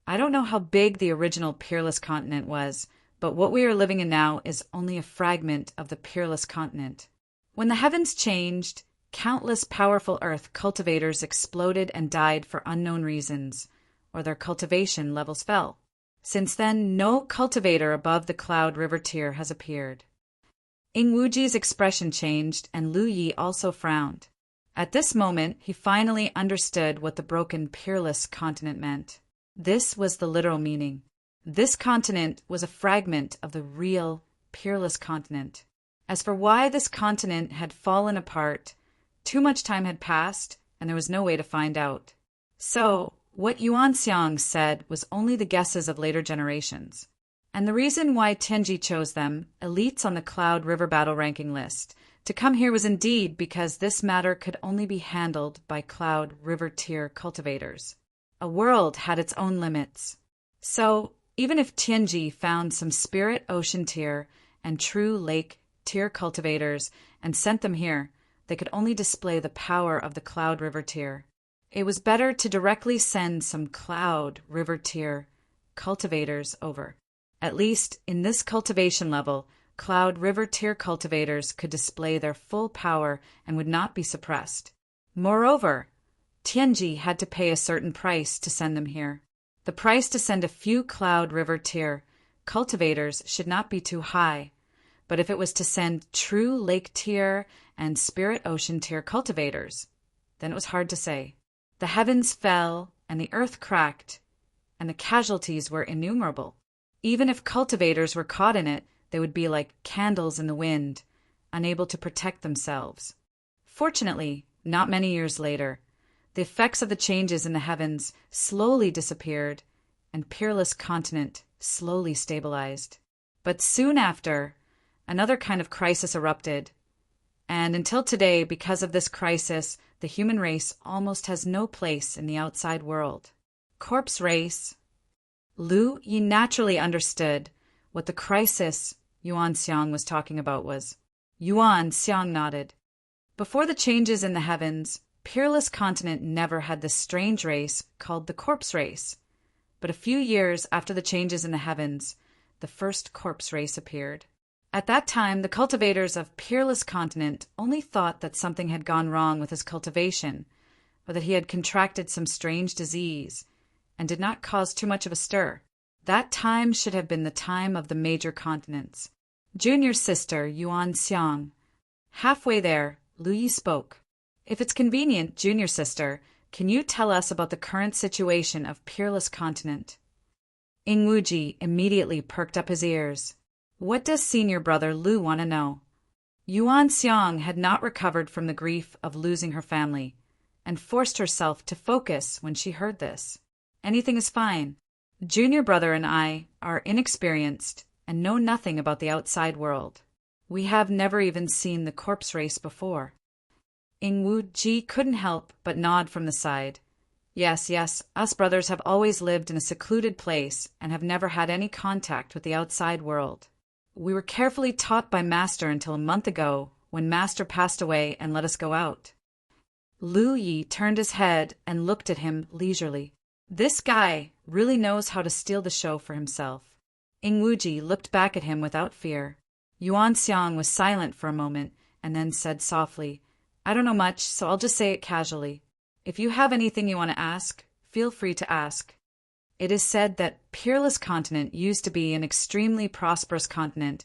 I don't know how big the original peerless continent was, but what we are living in now is only a fragment of the peerless continent. When the heavens changed, countless powerful earth cultivators exploded and died for unknown reasons, or their cultivation levels fell. Since then, no cultivator above the cloud river tier has appeared. Ing Wuji's expression changed, and Lu Yi also frowned. At this moment, he finally understood what the broken peerless continent meant. This was the literal meaning. This continent was a fragment of the real, peerless continent. As for why this continent had fallen apart, too much time had passed, and there was no way to find out. So, what Yuan Xiang said was only the guesses of later generations. And the reason why Tianji chose them, elites on the Cloud River battle ranking list, to come here was indeed because this matter could only be handled by Cloud River tier cultivators. A world had its own limits. So, even if Tianji found some Spirit Ocean tier and True Lake tier cultivators and sent them here, they could only display the power of the Cloud River tier. It was better to directly send some Cloud River tier cultivators over. At least, in this cultivation level, Cloud River tier cultivators could display their full power and would not be suppressed. Moreover, Tianji had to pay a certain price to send them here. The price to send a few Cloud River tier cultivators should not be too high, but if it was to send true Lake tier and Spirit Ocean tier cultivators, then it was hard to say. The heavens fell, and the earth cracked, and the casualties were innumerable. Even if cultivators were caught in it, they would be like candles in the wind, unable to protect themselves. Fortunately, not many years later, the effects of the changes in the heavens slowly disappeared, and Peerless Continent slowly stabilized. But soon after, another kind of crisis erupted, and until today, because of this crisis, the human race almost has no place in the outside world. Corpse race. Lu Yi naturally understood what the crisis Yuan Xiang was talking about was. Yuan Xiang nodded. Before the changes in the heavens, Peerless Continent never had this strange race called the corpse race. But a few years after the changes in the heavens, the first corpse race appeared. At that time, the cultivators of Peerless Continent only thought that something had gone wrong with his cultivation, or that he had contracted some strange disease, and did not cause too much of a stir. That time should have been the time of the major continents. Junior sister Yuan Xiang, Halfway there, Lu Yi spoke. If it's convenient, junior sister, can you tell us about the current situation of Peerless Continent? Ing Wuji immediately perked up his ears. What does senior brother Lu want to know? Yuan Xiang had not recovered from the grief of losing her family, and forced herself to focus when she heard this. Anything is fine. Junior brother and I are inexperienced and know nothing about the outside world. We have never even seen the corpse race before. Ing Wuji couldn't help but nod from the side. Yes, us brothers have always lived in a secluded place and have never had any contact with the outside world. We were carefully taught by Master until a month ago, when Master passed away and let us go out. Lu Yi turned his head and looked at him leisurely. This guy really knows how to steal the show for himself. Ing Wuji looked back at him without fear. Yuan Xiang was silent for a moment and then said softly, I don't know much, so I'll just say it casually. If you have anything you want to ask, feel free to ask. It is said that Peerless Continent used to be an extremely prosperous continent,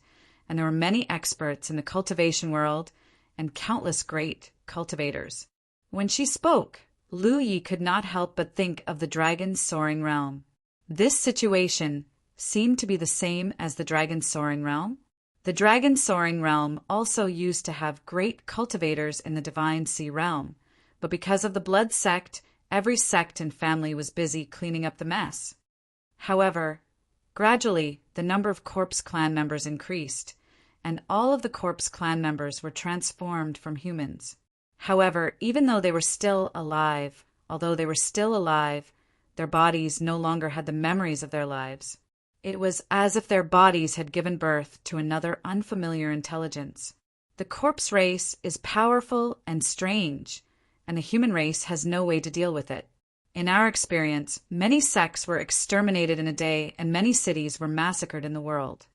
and there were many experts in the cultivation world and countless great cultivators. When she spoke, Lu Yi could not help but think of the dragon's soaring realm. This situation seemed to be the same as the dragon's soaring realm. The dragon soaring realm also used to have great cultivators in the divine sea realm, but because of the blood sect, every sect and family was busy cleaning up the mess. However, gradually the number of corpse clan members increased, and all of the corpse clan members were transformed from humans. However, although they were still alive, their bodies no longer had the memories of their lives. It was as if their bodies had given birth to another unfamiliar intelligence. The corpse race is powerful and strange, and the human race has no way to deal with it. In our experience, many sects were exterminated in a day, and many cities were massacred in the world.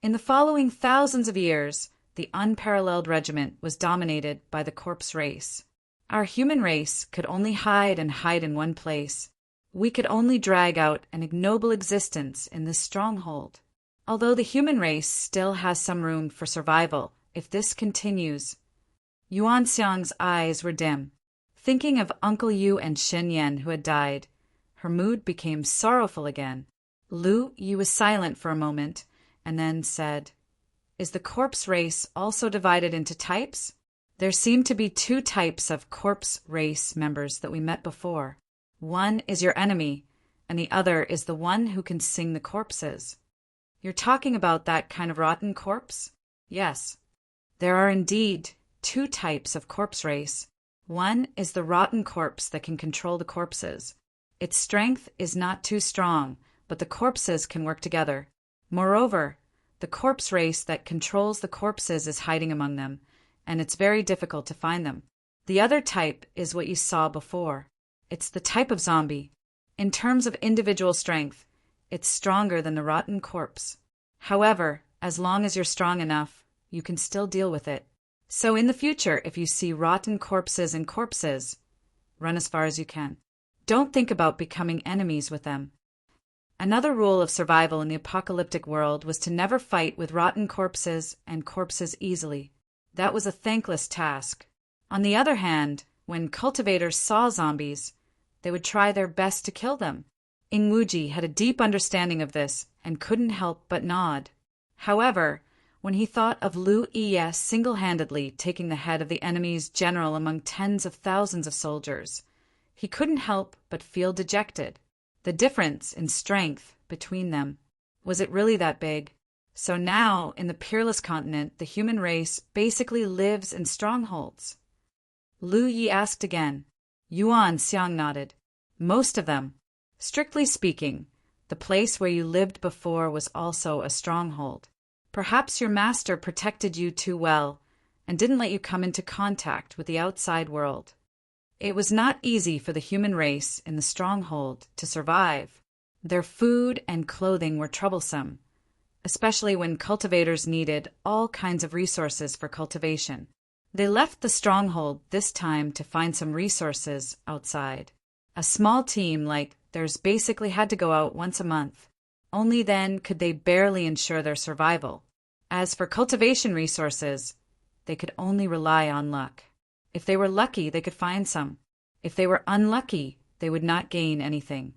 In the following thousands of years, the unparalleled regiment was dominated by the corpse race. Our human race could only hide in one place. We could only drag out an ignoble existence in this stronghold. Although the human race still has some room for survival, if this continues. Yuan Xiang's eyes were dim. Thinking of Uncle Yu and Xin Yan who had died, her mood became sorrowful again. Lu Yi was silent for a moment, and then said, Is the corpse race also divided into types? There seem to be 2 types of corpse race members that we met before. One is your enemy, and the other is the one who can sing the corpses. You're talking about that kind of rotten corpse? Yes. There are indeed 2 types of corpse race. One is the rotten corpse that can control the corpses. Its strength is not too strong, but the corpses can work together. Moreover, the corpse race that controls the corpses is hiding among them, and it's very difficult to find them. The other type is what you saw before. It's the type of zombie. In terms of individual strength, it's stronger than the rotten corpse. However, as long as you're strong enough, you can still deal with it. So in the future, if you see rotten corpses and corpses, run as far as you can. Don't think about becoming enemies with them. Another rule of survival in the apocalyptic world was to never fight with rotten corpses and corpses easily. That was a thankless task. On the other hand, when cultivators saw zombies, they would try their best to kill them. Ing Wuji had a deep understanding of this and couldn't help but nod. However, when he thought of Lu Yi single-handedly taking the head of the enemy's general among tens of thousands of soldiers, he couldn't help but feel dejected. The difference in strength between them, was it really that big? So now, in the Peerless Continent, the human race basically lives in strongholds. Lu Yi asked again. Yuan Xiang nodded. Most of them. Strictly speaking, the place where you lived before was also a stronghold. Perhaps your master protected you too well and didn't let you come into contact with the outside world. It was not easy for the human race in the stronghold to survive. Their food and clothing were troublesome, especially when cultivators needed all kinds of resources for cultivation. They left the stronghold this time to find some resources outside. A small team like theirs basically had to go out once a month. Only then could they barely ensure their survival. As for cultivation resources, they could only rely on luck. If they were lucky, they could find some. If they were unlucky, they would not gain anything.